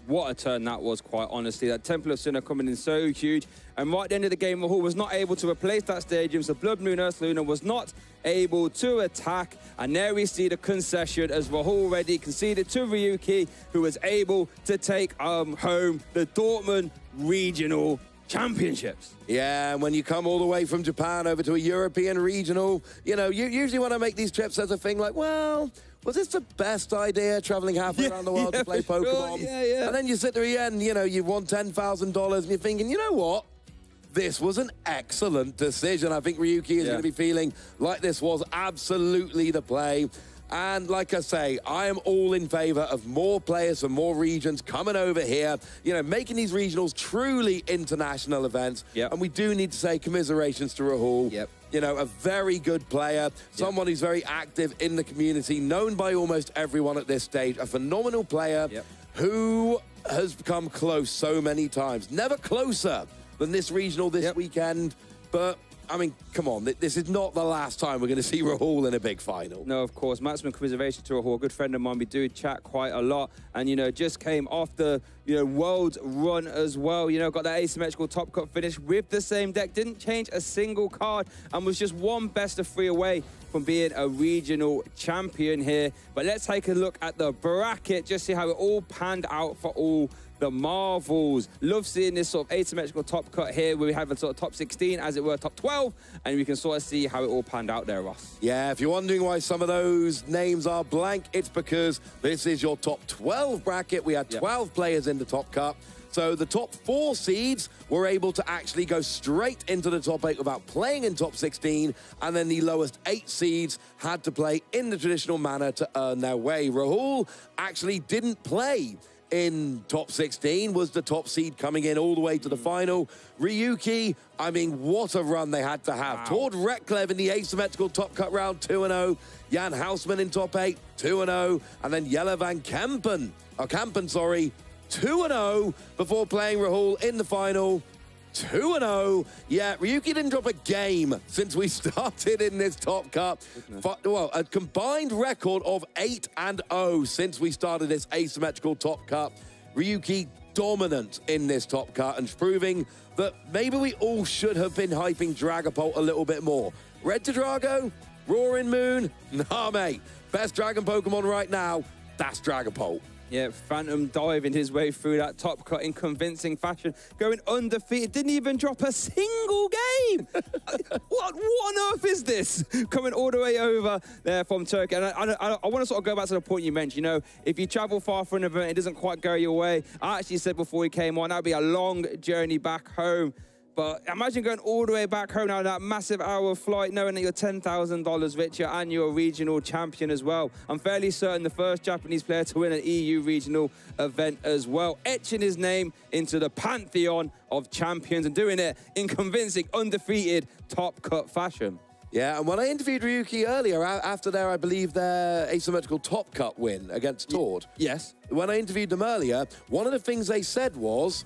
What a turn that was, quite honestly. That Temple of Sinnoh coming in so huge. And right at the end of the game, Rahul was not able to replace that stadium, so Blood Moon Earth Luna was not able to attack. And there we see the concession as Rahul already conceded to Ryuki, who was able to take home the Dortmund Regional Championships. Yeah, and when you come all the way from Japan over to a European regional, you know, you usually want to make these trips as a thing like, well, was this the best idea, traveling halfway around the world to play Pokemon? Sure. Yeah. And then you sit there again, you know, you've won $10,000 and you're thinking, you know what? This was an excellent decision. I think Ryuki is going to be feeling like this was absolutely the play. And like I say, I am all in favor of more players from more regions coming over here, you know, making these regionals truly international events. And we do need to say commiserations to Rahul. You know, a very good player, someone who's very active in the community, known by almost everyone at this stage, a phenomenal player who has come close so many times. Never closer than this regional this weekend, but I mean, come on, this is not the last time we're going to see Rahul in a big final. No, of course. Maximum commiseration to Rahul, a good friend of mine. We do chat quite a lot. And, you know, just came off the, you know, world run as well. You know, got that asymmetrical top cut finish with the same deck. Didn't change a single card and was just one best of 3 away from being a regional champion here. But let's take a look at the bracket, just see how it all panned out for all the Marvels. Love seeing this sort of asymmetrical top cut here where we have a sort of top 16, as it were, top 12, and we can sort of see how it all panned out there, Ross. Yeah, if you're wondering why some of those names are blank, it's because this is your top 12 bracket. We had 12 players in the top cut. So the top 4 seeds were able to actually go straight into the top 8 without playing in top 16, and then the lowest 8 seeds had to play in the traditional manner to earn their way. Rahul actually didn't play in top 16, was the top seed coming in all the way to the final. Ryuki, I mean, what a run they had to have. Tord Reklev in the asymmetrical top cut round, 2-0. Jan Hausman in top 8, 2-0. And then Jelle van Kampen, 2-0 before playing Rahul in the final. 2-0. Yeah, Ryuki didn't drop a game since we started in this top cut. Well, a combined record of 8-0 since we started this asymmetrical top cut. Ryuki dominant in this top cut and proving that maybe we all should have been hyping Dragapult a little bit more. Red to Drago, Roaring Moon, nah mate. Best Dragon Pokemon right now, that's Dragapult. Yeah, Phantom diving his way through that top cut in convincing fashion, going undefeated, didn't even drop a single game. What on earth is this? Coming all the way over there from Turkey. And I want to sort of go back to the point you mentioned, you know, if you travel far for an event, it doesn't quite go your way. I actually said before we came on, that would be a long journey back home. But imagine going all the way back home now, that massive hour flight, knowing that you're $10,000 richer and you're a regional champion as well. I'm fairly certain the first Japanese player to win an EU regional event as well, etching his name into the pantheon of champions and doing it in convincing, undefeated, top-cut fashion. Yeah, and when I interviewed Ryuki earlier, after their, I believe, their asymmetrical top cut win against Tord. Yes. When I interviewed them earlier, one of the things they said was,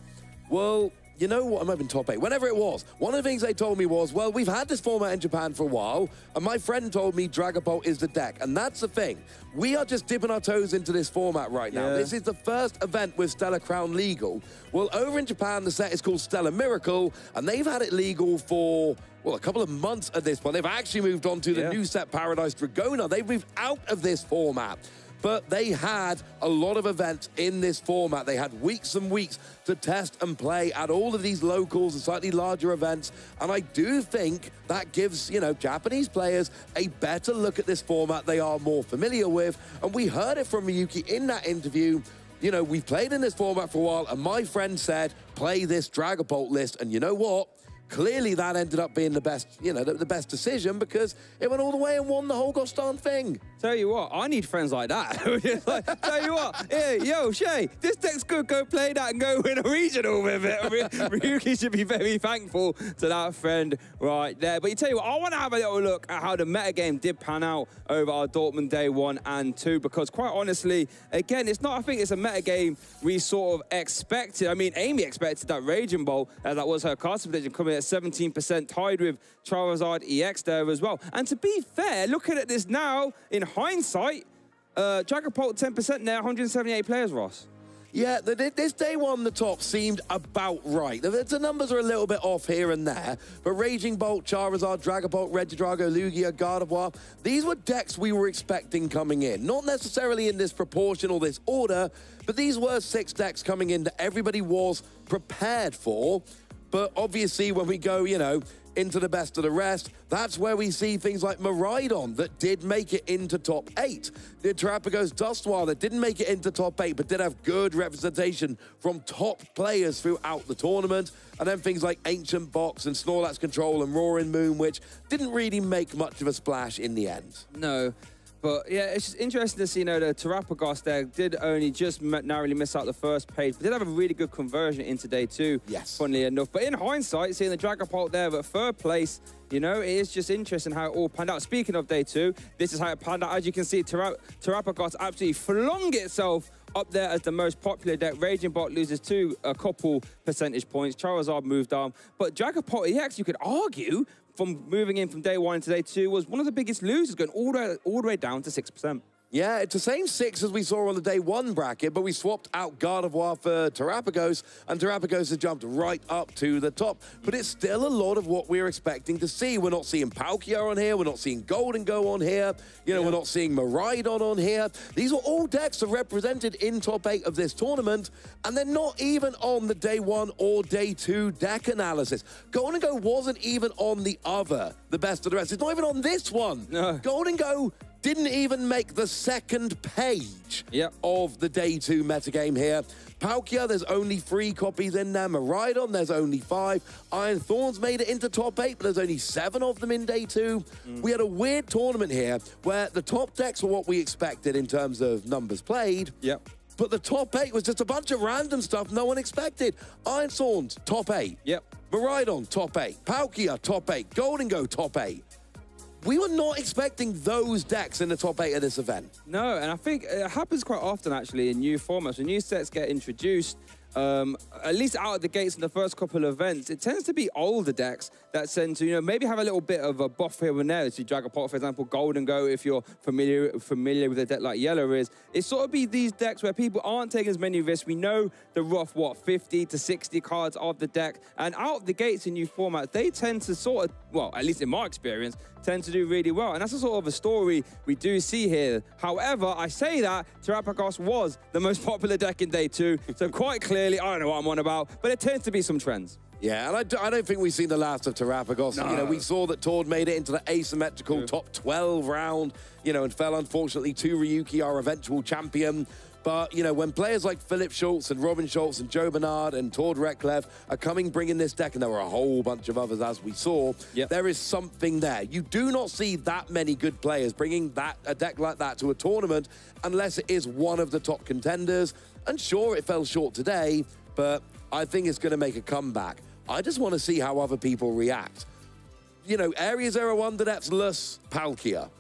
well, you know what, I'm in top 8, whenever it was. One of the things they told me was, well, we've had this format in Japan for a while, and my friend told me Dragapult is the deck. And that's the thing. We are just dipping our toes into this format right now. This is the first event with Stellar Crown legal. Well, over in Japan, the set is called Stellar Miracle, and they've had it legal for, well, a couple of months at this point. They've actually moved on to the new set Paradise Dragona. They've moved out of this format. But they had a lot of events in this format. They had weeks and weeks to test and play at all of these locals and slightly larger events. And I do think that gives, you know, Japanese players a better look at this format they are more familiar with. And we heard it from Miyuki in that interview. You know, we've played in this format for a while, and my friend said, play this Dragapult list. And you know what? Clearly that ended up being the best, you know, the best decision, because it went all the way and won the whole gosh darn thing. Tell you what, I need friends like that. Tell you what, hey, yo, Shay, this deck's good, go play that and go win a regional with it. Ryuki should be very thankful to that friend right there. But you tell you what, I want to have a little look at how the metagame did pan out over our Dortmund day 1 and 2, because quite honestly, again, it's not, I think it's a metagame we sort of expected. I mean, Amy expected that Raging Bolt, as that was her casting prediction, coming at 17%, tied with Charizard EX there as well. And to be fair, looking at this now, in hindsight, Dragapult 10% there, 178 players, Ross. Yeah, this day one, the top seemed about right. The numbers are a little bit off here and there, but Raging Bolt, Charizard, Dragapult, Regidrago, Lugia, Gardevoir, these were decks we were expecting coming in. Not necessarily in this proportion or this order, but these were 6 decks coming in that everybody was prepared for. But obviously, when we go, you know, into the best of the rest, that's where we see things like Miraidon that did make it into top 8. The Terrapagos Dustoir that didn't make it into top 8, but did have good representation from top players throughout the tournament. And then things like Ancient Box and Snorlax Control and Roaring Moon, which didn't really make much of a splash in the end. No. But yeah, it's just interesting to see, you know, the Terrapagos there did only just narrowly miss out the first page, but did have a really good conversion into day 2. Yes. Funnily enough. But in hindsight, seeing the Dragapult there at 3rd place, you know, it is just interesting how it all panned out. Speaking of day 2, this is how it panned out. As you can see, Terrapagos absolutely flung itself up there as the most popular deck. Raging Bot loses a couple percentage points. Charizard moved on. But Dragapult EX, you could argue, from moving in from day 1 to day 2, was one of the biggest losers, going all the way down to 6%. Yeah, it's the same 6 as we saw on the day 1 bracket, but we swapped out Gardevoir for Terrapagos, and Terrapagos has jumped right up to the top. But it's still a lot of what we're expecting to see. We're not seeing Palkia on here, we're not seeing Golden Go on here, you know, we're not seeing Miraidon on here. These are all decks that are represented in top 8 of this tournament, and they're not even on the day 1 or day 2 deck analysis. Golden Go wasn't even on the best of the rest. It's not even on this one. No. Golden Go didn't even make the 2nd page of the day 2 metagame here. Palkia, there's only 3 copies in there. Miraidon, there's only 5. Iron Thorns made it into top 8, but there's only 7 of them in day 2. We had a weird tournament here where the top decks were what we expected in terms of numbers played. Yep. But the top 8 was just a bunch of random stuff no one expected. Iron Thorns, top 8. Yep. Miraidon, top 8. Palkia, top 8. Golden Go, top 8. We were not expecting those decks in the top 8 of this event. No, and I think it happens quite often, actually, in new formats. When new sets get introduced, at least out of the gates in the first couple of events, it tends to be older decks that tend to, you know, maybe have a little bit of a buff here and there. So Dragapult, for example, Golden Go, if you're familiar with a deck like Yellow is, it's sort of be these decks where people aren't taking as many risks. We know the rough, 50 to 60 cards of the deck, and out of the gates in new formats, they tend to sort of, well, at least in my experience, tend to do really well. And that's a sort of a story we do see here. However, I say that Terrapagos was the most popular deck in day 2, so quite clearly, I don't know what I'm on about, but it tends to be some trends. Yeah, and I don't think we've seen the last of Terrapagos. No. You know, we saw that Tord made it into the asymmetrical top 12 round, you know, and fell, unfortunately, to Ryuki, our eventual champion. But, you know, when players like Philip Schultz and Robin Schultz and Joe Bernard and Tord Reklev are bringing this deck, and there were a whole bunch of others, as we saw, there is something there. You do not see that many good players bringing a deck like that to a tournament unless it is one of the top contenders. And sure, it fell short today, but I think it's going to make a comeback. I just want to see how other people react. You know, Area 01, that's Lus, Palkia.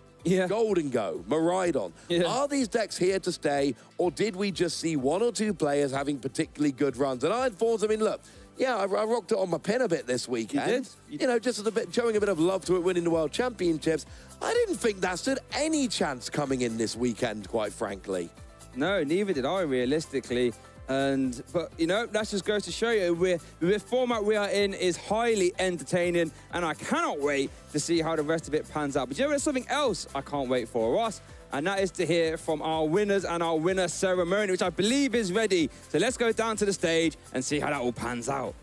Golden Go, Miraidon. Are these decks here to stay, or did we just see 1 or 2 players having particularly good runs? And Iron Thorns, I mean, look, yeah, I rocked it on my pin a bit this weekend. You know, just showing a bit of love to it, winning the World Championships. I didn't think that stood any chance coming in this weekend, quite frankly. No, neither did I, realistically. But, you know, that just goes to show you the format we are in is highly entertaining, and I cannot wait to see how the rest of it pans out. But you know, there's something else I can't wait for us, and that is to hear from our winners and our winner ceremony, which I believe is ready. So let's go down to the stage and see how that all pans out.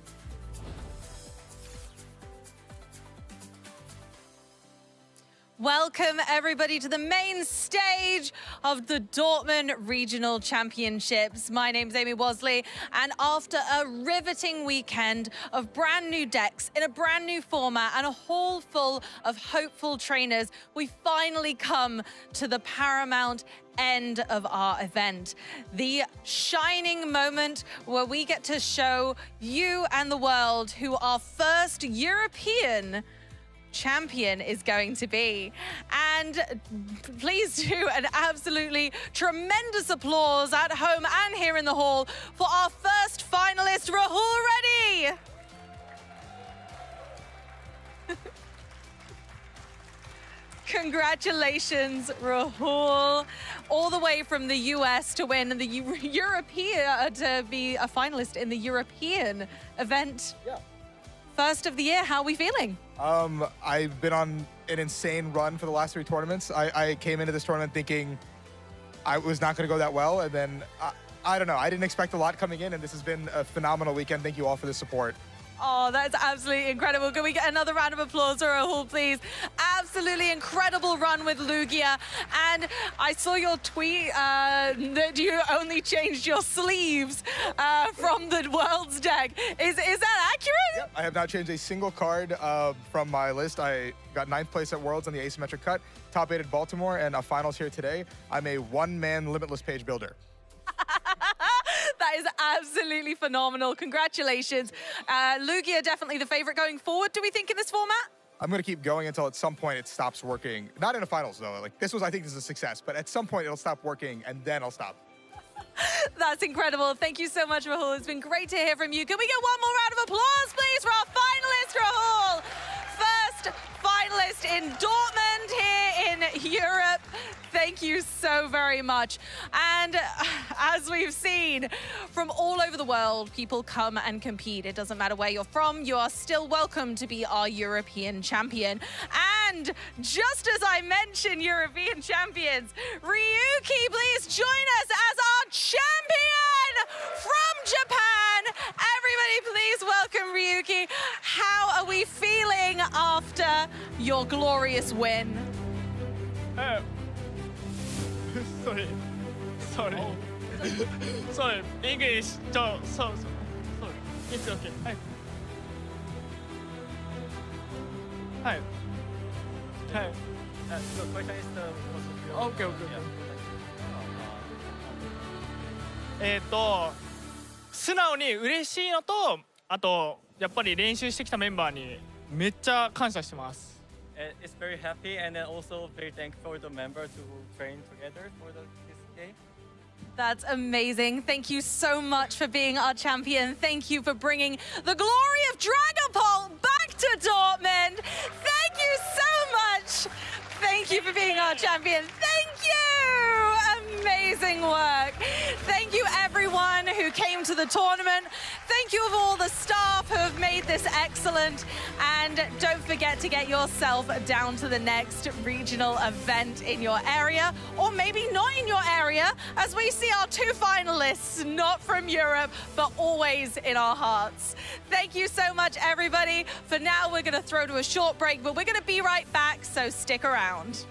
Welcome, everybody, to the main stage of the Dortmund Regional Championships. My name's Amy Wasley, and after a riveting weekend of brand new decks in a brand new format and a hall full of hopeful trainers, we finally come to the paramount end of our event. The shining moment where we get to show you and the world who our first European champion is going to be. And please do an absolutely tremendous applause at home and here in the hall for our first finalist, Rahul Reddy. Congratulations, Rahul. All the way from the US to win the European, to be a finalist in the European event. Yeah. First of the year, how are we feeling? I've been on an insane run for the last 3 tournaments. I came into this tournament thinking I was not going to go that well, and then I don't know. I didn't expect a lot coming in, and this has been a phenomenal weekend. Thank you all for the support. Oh, that's absolutely incredible. Can we get another round of applause for Rahul, please? Absolutely incredible run with Lugia. And I saw your tweet that you only changed your sleeves from the Worlds deck. Is that accurate? Yep. I have not changed a single card from my list. I got 9th place at Worlds on the asymmetric cut, top 8 at Baltimore, and a finals here today. I'm a one-man limitless page builder. That is absolutely phenomenal. Congratulations. Lugia, definitely the favorite going forward, do we think, in this format? I'm going to keep going until at some point it stops working. Not in the finals, though. Like, I think this is a success, but at some point it'll stop working, and then I'll stop. That's incredible. Thank you so much, Rahul. It's been great to hear from you. Can we get one more round of applause, please, for our finalist, Rahul? First finalist in Dortmund here in Europe. Thank you so very much. And as we've seen, from all over the world, people come and compete. It doesn't matter where you're from, you are still welcome to be our European champion. And just as I mentioned European champions, Ryuki, please join us as our champion from Japan. Everybody, please welcome Ryuki. How are we feeling after your glorious win? Sorry. Sorry. English. Sorry. It's okay. Hi. The question is Okay. 素直に嬉しいのと、あとやっぱり練習してきたメンバーにめっちゃ感謝してます。It's very happy and then also very thankful for the member to train together for this game. That's amazing. Thank you so much for being our champion. Thank you for bringing the glory of Dragapult back to Dortmund. Thank you so much. Thank you for being our champion. Thank you. Amazing work. Thank you, everyone who came to the tournament. Thank you of all the staff who have made this excellent. And don't forget to get yourself down to the next regional event in your area, or maybe not in your area, as we see our 2 finalists, not from Europe, but always in our hearts. Thank you so much, everybody. For now, we're going to throw to a short break, but we're going to be right back, so stick around.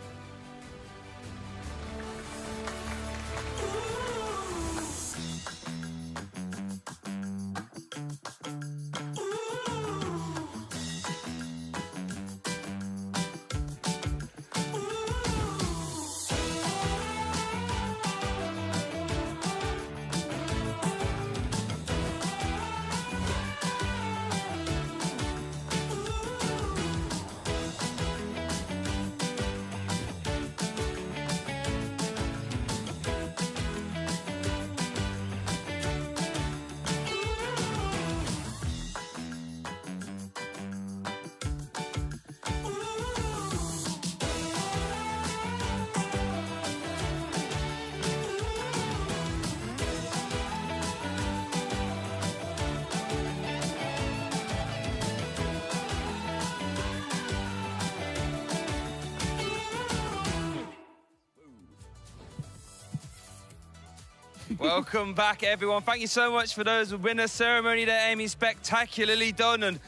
Welcome back, everyone. Thank you so much for those winner ceremony there, Amy. Spectacularly done. And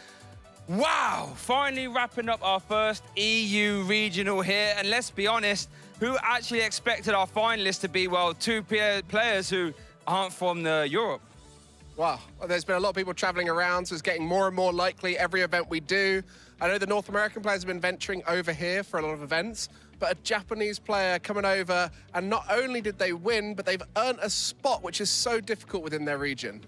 wow, finally wrapping up our first EU regional here. And let's be honest, who actually expected our finalists to be, well, 2 players who aren't from Europe? Wow, well, there's been a lot of people traveling around, so it's getting more and more likely every event we do. I know the North American players have been venturing over here for a lot of events, but a Japanese player coming over, and not only did they win, but they've earned a spot, which is so difficult within their region.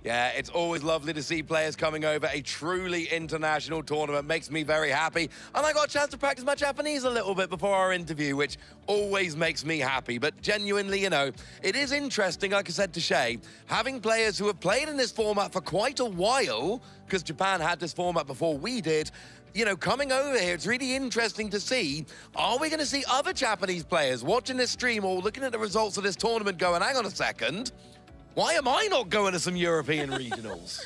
Yeah, it's always lovely to see players coming over. A truly international tournament makes me very happy. And I got a chance to practice my Japanese a little bit before our interview, which always makes me happy. But genuinely, you know, it is interesting, like I said to Shay, having players who have played in this format for quite a while, because Japan had this format before we did, you know, coming over here, it's really interesting to see, are we going to see other Japanese players watching this stream or looking at the results of this tournament going, hang on a second, why am I not going to some European regionals?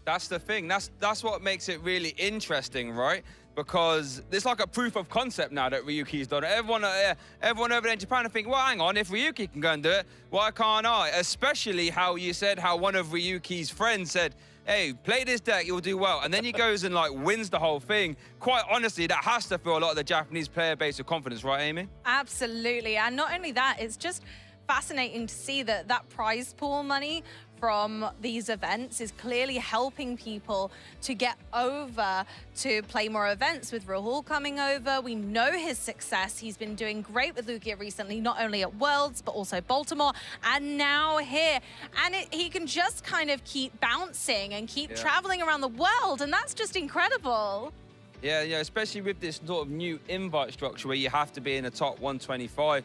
That's the thing. That's what makes it really interesting, right? Because it's like a proof of concept now that Ryuki's done it. Everyone over there in Japan think, well, hang on, if Ryuki can go and do it, why can't I? Especially how you said how one of Ryuki's friends said, hey, play this deck, you'll do well. And then he goes and like wins the whole thing. Quite honestly, that has to fill a lot of the Japanese player base with confidence, right, Amy? Absolutely. And not only that, it's just fascinating to see that prize pool money from these events is clearly helping people to get over to play more events. With Rahul coming over, we know his success. He's been doing great with Lugia recently, not only at Worlds, but also Baltimore, and now here. And he can just kind of keep bouncing and keep traveling around the world, and that's just incredible. Yeah, especially with this sort of new invite structure where you have to be in the top 125.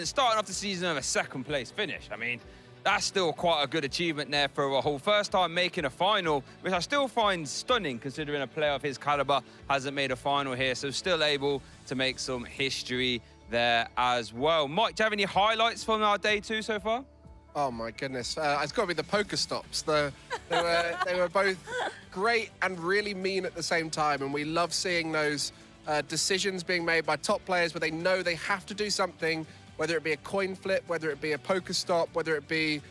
Starting off the season with a second place finish. I mean, that's still quite a good achievement there for Rahul. First time making a final, which I still find stunning considering a player of his caliber hasn't made a final here. So still able to make some history there as well. Mike, do you have any highlights from our day 2 so far? Oh my goodness, it's got to be the Pokestops. They were both great and really mean at the same time, and we love seeing those decisions being made by top players where they know they have to do something, whether it be a coin flip, whether it be a Pokestop, whether it be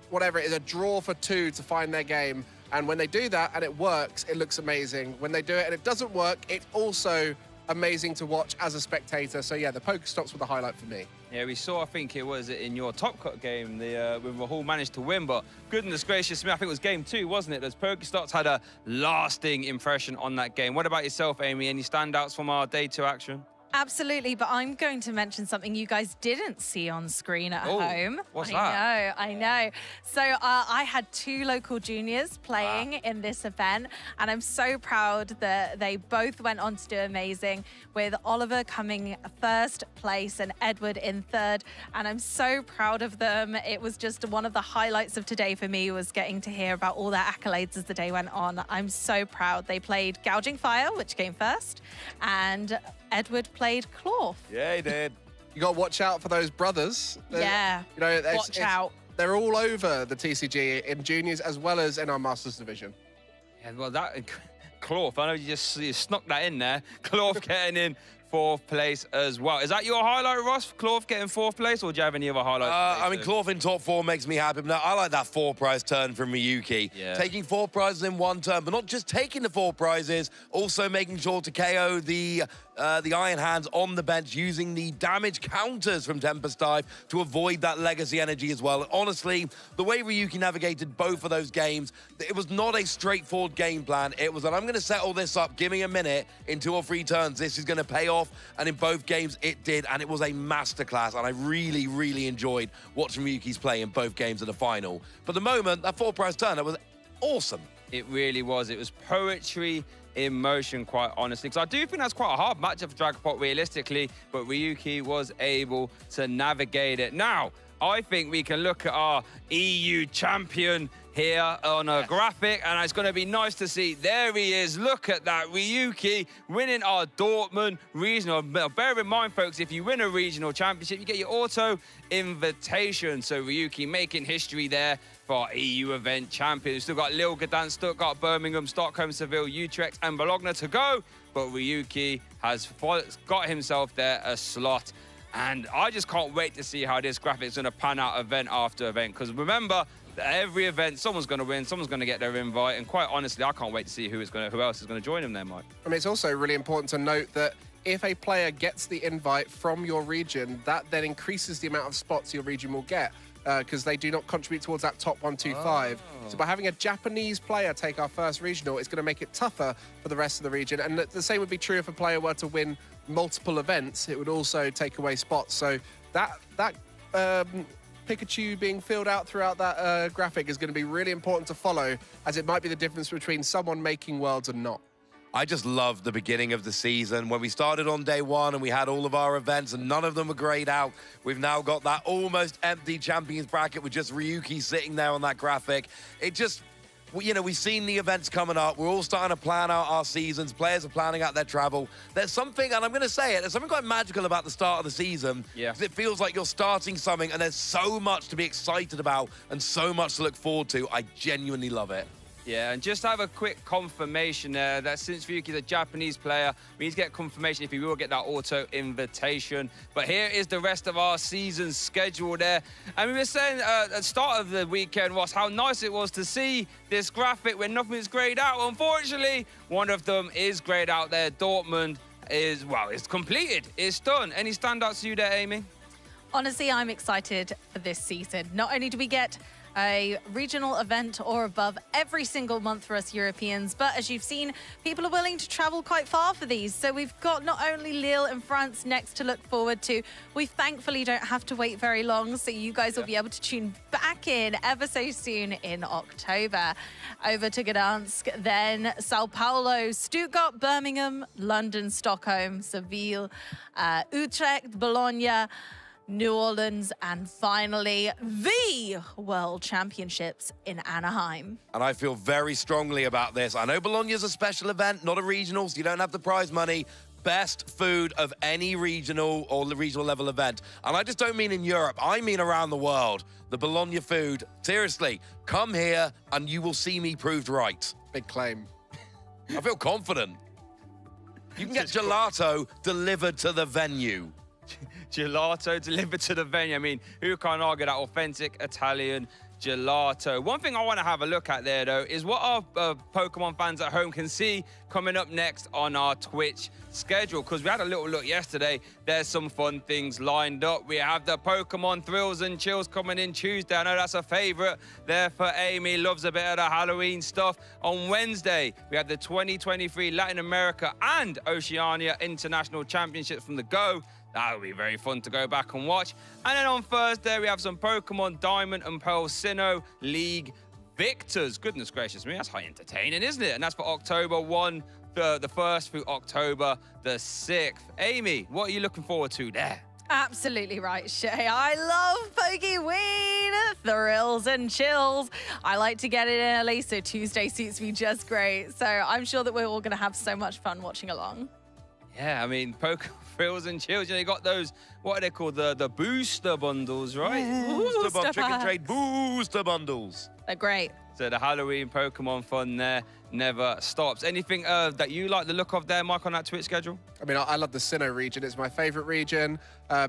whatever it is, a draw for 2 to find their game. And when they do that and it works, it looks amazing. When they do it and it doesn't work, it's also amazing to watch as a spectator. So yeah, the Pokestops were the highlight for me. Yeah, we saw, I think it was in your Top Cut game, when Rahul managed to win, but goodness gracious me, I think it was game 2, wasn't it? Those Pokestops had a lasting impression on that game. What about yourself, Amy? Any standouts from our day 2 action? Absolutely, but I'm going to mention something you guys didn't see on screen at home. What's that? I know. So I had 2 local juniors playing in this event, and I'm so proud that they both went on to do amazing, with Oliver coming 1st place and Edward in 3rd, and I'm so proud of them. It was just one of the highlights of today for me, was getting to hear about all their accolades as the day went on. I'm so proud. They played Gouging Fire, which came 1st, and Edward played Cloth. Yeah, he did. You got to watch out for those brothers. Yeah, you know, watch out. They're all over the TCG in juniors as well as in our Masters division. Yeah, well, that Cloth, I know you snuck that in there. Cloth getting in 4th place as well. Is that your highlight, Ross? Cloth getting 4th place, or do you have any other highlights? I mean, Cloth in top 4 makes me happy. But I like that 4 prize turn from Ryuki. Yeah. Taking 4 prizes in one turn, but not just taking the 4 prizes, also making sure to KO the Iron Hands on the bench, using the damage counters from Tempest Dive to avoid that legacy energy as well. Honestly, the way Ryuki navigated both of those games, it was not a straightforward game plan. It was that I'm going to settle this up, give me a minute, in 2 or 3 turns, this is going to pay off. And in both games, it did, and it was a masterclass. And I really, really enjoyed watching Ryuki's play in both games of the final. For the moment, that 4 prize turn, that was awesome. It really was. It was poetry in motion, quite honestly. Because I do think that's quite a hard matchup for Dragapult, realistically, but Ryuki was able to navigate it. Now, I think we can look at our EU champion here on a graphic, and it's going to be nice to see. There he is. Look at that. Ryuki winning our Dortmund Regional. Bear in mind, folks, if you win a regional championship, you get your auto invitation. So Ryuki making history there for our EU event champion. We've still got Lille, Gdansk, Stuttgart, Birmingham, Stockholm, Seville, Utrecht, and Bologna to go. But Ryuki has got himself there a slot. And I just can't wait to see how this graphic's going to pan out event after event. Because remember, every event, someone's going to win, someone's going to get their invite. And quite honestly, I can't wait to see who else is going to join him there, Mike. I mean, it's also really important to note that if a player gets the invite from your region, that then increases the amount of spots your region will get, because they do not contribute towards that top 125. So by having a Japanese player take our first regional, it's going to make it tougher for the rest of the region. And the same would be true if a player were to win multiple events. It would also take away spots. So that Pikachu being filled out throughout that graphic is going to be really important to follow, as it might be the difference between someone making worlds and not. I just loved the beginning of the season when we started on day one and we had all of our events and none of them were grayed out. We've now got that almost empty champions bracket with just Ryuki sitting there on that graphic. It just, you know, we've seen the events coming up. We're all starting to plan out our seasons. Players are planning out their travel. There's something, and I'm going to say it, there's something quite magical about the start of the season. Yeah. It feels like you're starting something and there's so much to be excited about and so much to look forward to. I genuinely love it. Yeah, and just have a quick confirmation there that since Ryuki's a Japanese player, we need to get confirmation if he will get that auto invitation. But here is the rest of our season schedule there. And we were saying at the start of the weekend, Ross, how nice it was to see this graphic when nothing's grayed out. Unfortunately, one of them is grayed out there. Dortmund is, well, it's completed. It's done. Any standouts to you there, Amy? Honestly, I'm excited for this season. Not only do we get a regional event or above every single month for us Europeans, but as you've seen, people are willing to travel quite far for these. So we've got not only Lille in France next to look forward to, we thankfully don't have to wait very long, so you guys will be able to tune back in ever so soon in October. Over to Gdansk, then Sao Paulo, Stuttgart, Birmingham, London, Stockholm, Seville, Utrecht, Bologna, New Orleans, and finally, the World Championships in Anaheim. And I feel very strongly about this. I know Bologna's a special event, not a regional, so you don't have the prize money. Best food of any regional or regional level event. And I just don't mean in Europe, I mean around the world. The Bologna food, seriously, come here and you will see me proved right. Big claim. I feel confident. You can get gelato delivered to the venue. Gelato delivered to the venue. I mean, who can't argue that authentic Italian gelato? One thing I want to have a look at there, though, is what our Pokemon fans at home can see coming up next on our Twitch schedule, because we had a little look yesterday. There's some fun things lined up. We have the Pokemon Thrills and Chills coming in Tuesday. I know that's a favorite there for Amy. Loves a bit of the Halloween stuff. On Wednesday, we have the 2023 Latin America and Oceania International Championships from the Go. That'll be very fun to go back and watch. And then on Thursday, we have some Pokemon Diamond and Pearl Sinnoh League victors. Goodness gracious me, that's high entertaining, isn't it? And that's for October 1, the 1st through October the 6th. Amy, what are you looking forward to there? Absolutely right, Shay. I love Pokeween, thrills and chills. I like to get it in early, so Tuesday suits me just great. So I'm sure that we're all going to have so much fun watching along. Yeah, I mean, Pokemon Thrills and Chills, you know, you got those, what are they called, the booster bundles, right? Booster bundles, trick and trade booster bundles. They're great. So the Halloween Pokemon fun there never stops. Anything that you like the look of there, Mike, on that Twitch schedule? I mean, I love the Sinnoh region. It's my favorite region.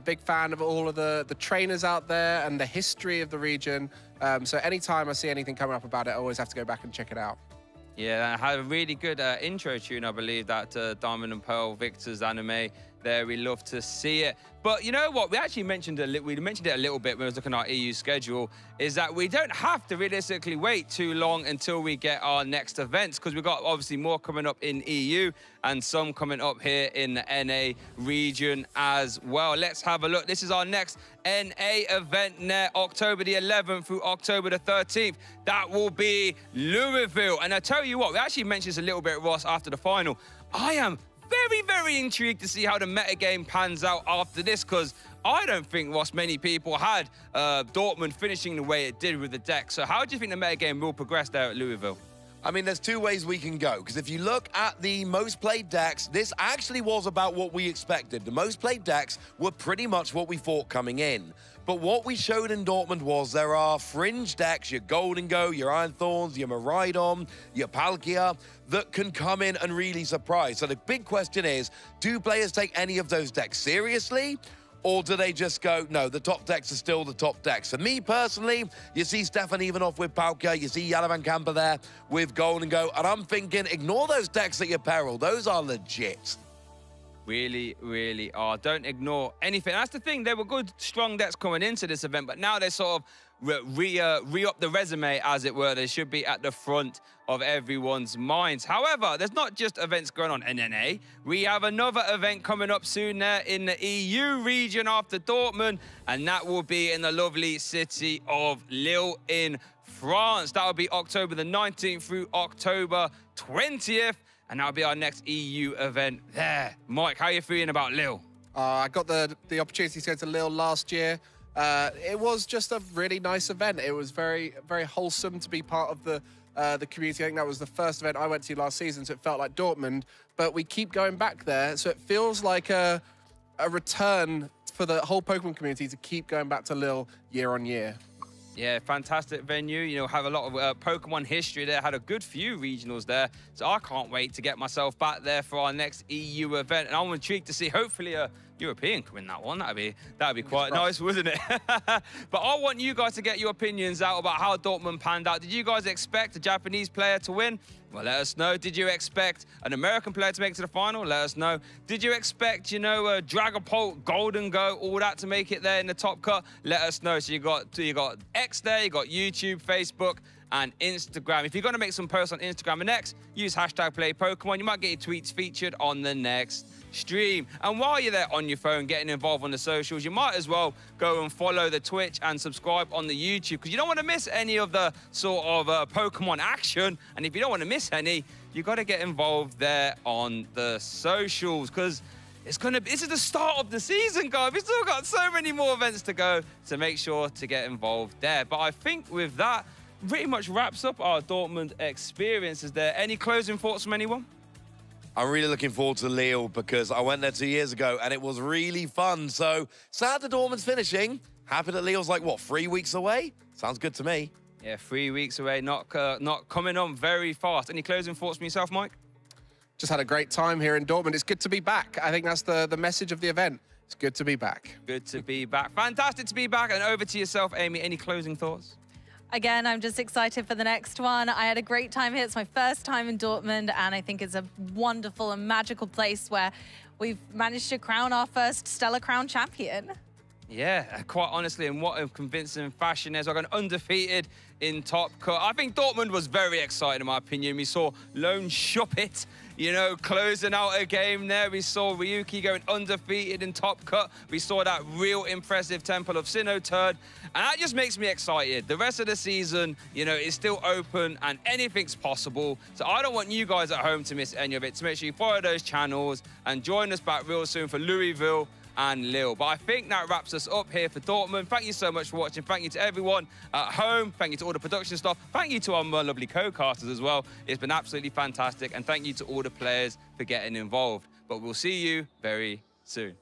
Big fan of all of the trainers out there and the history of the region. So anytime I see anything coming up about it, I always have to go back and check it out. Yeah, I had a really good intro tune, I believe, that Diamond and Pearl Victor's anime there. We love to see it. But you know what? We actually mentioned it a little bit when we was looking at our EU schedule, is that we don't have to realistically wait too long until we get our next events, because we've got obviously more coming up in EU and some coming up here in the NA region as well. Let's have a look. This is our next NA event net, October the 11th through October the 13th. That will be Louisville. And I tell you what, we actually mentioned this a little bit, Ross, after the final. I am very, very intrigued to see how the metagame pans out after this, because I don't think, Ross, many people had Dortmund finishing the way it did with the deck. So how do you think the metagame will progress there at Louisville? I mean, there's two ways we can go, because if you look at the most played decks, this actually was about what we expected. The most played decks were pretty much what we thought coming in. But what we showed in Dortmund was there are fringe decks, your Golden Go, your Iron Thorns, your Miraidon, your Palkia, that can come in and really surprise. So the big question is, do players take any of those decks seriously? Or do they just go, no, the top decks are still the top decks? For me personally, you see Stefan Ivanov with Palkia, you see Jalavan Kamper there with Golden Go, and I'm thinking, ignore those decks at your peril. Those are legit. Really, really are. Don't ignore anything. That's the thing. There were good, strong decks coming into this event, but now they're sort of re-up the resume, as it were. They should be at the front of everyone's minds. However, there's not just events going on in NA. We have another event coming up soon there in the EU region after Dortmund, and that will be in the lovely city of Lille in France. That will be October the 19th through October 20th, and that'll be our next EU event there. Mike, how are you feeling about Lille? I got the opportunity to go to Lille last year. It was just a really nice event. It was very, very wholesome to be part of the community. I think that was the first event I went to last season, so it felt like Dortmund. But we keep going back there, so it feels like a return for the whole Pokemon community to keep going back to Lille year on year. Yeah, fantastic venue. You know, have a lot of Pokemon history there. Had a good few regionals there. So I can't wait to get myself back there for our next EU event. And I'm intrigued to see, hopefully, a European can win that one. That'd be quite nice, wouldn't it? But I want you guys to get your opinions out about how Dortmund panned out. Did you guys expect a Japanese player to win? Well, let us know. Did you expect an American player to make it to the final? Let us know. Did you expect, you know, a Dragapult, Golden Go, all that to make it there in the top cut? Let us know. So you got X there, you got YouTube, Facebook, and Instagram. If you're going to make some posts on Instagram and X, use #PlayPokemon. You might get your tweets featured on the next stream. And while you're there on your phone getting involved on the socials, you might as well go and follow the Twitch and subscribe on the YouTube, because you don't want to miss any of the sort of Pokemon action. And if you don't want to miss any, you got to get involved there on the socials, because this is the start of the season, guys. We've still got so many more events to go, so make sure to get involved there. But I think with that, pretty much wraps up our Dortmund experience. Is there any closing thoughts from anyone? I'm really looking forward to Lille because I went there 2 years ago and it was really fun. So sad that Dortmund's finishing. Happy that Lille's like, what, 3 weeks away? Sounds good to me. Yeah, 3 weeks away, not coming on very fast. Any closing thoughts from yourself, Mike? Just had a great time here in Dortmund. It's good to be back. I think that's the message of the event. It's good to be back. Good to be back. Fantastic to be back. And over to yourself, Amy. Any closing thoughts? Again, I'm just excited for the next one. I had a great time here. It's my first time in Dortmund, and I think it's a wonderful and magical place where we've managed to crown our first Stellar Crown champion. Yeah, quite honestly, in what a convincing fashion. There's like an undefeated in top cut. I think Dortmund was very exciting, in my opinion. We saw Lone Shuppet, you know, closing out a game there. We saw Ryuki going undefeated in top cut. We saw that real impressive Temple of Sinnoh turn. And that just makes me excited. The rest of the season, you know, is still open and anything's possible. So I don't want you guys at home to miss any of it. So make sure you follow those channels and join us back real soon for Louisville and Lille. But I think that wraps us up here for Dortmund. Thank you so much for watching. Thank you to everyone at home. Thank you to all the production staff. Thank you to our lovely co-casters as well. It's been absolutely fantastic. And thank you to all the players for getting involved. But we'll see you very soon.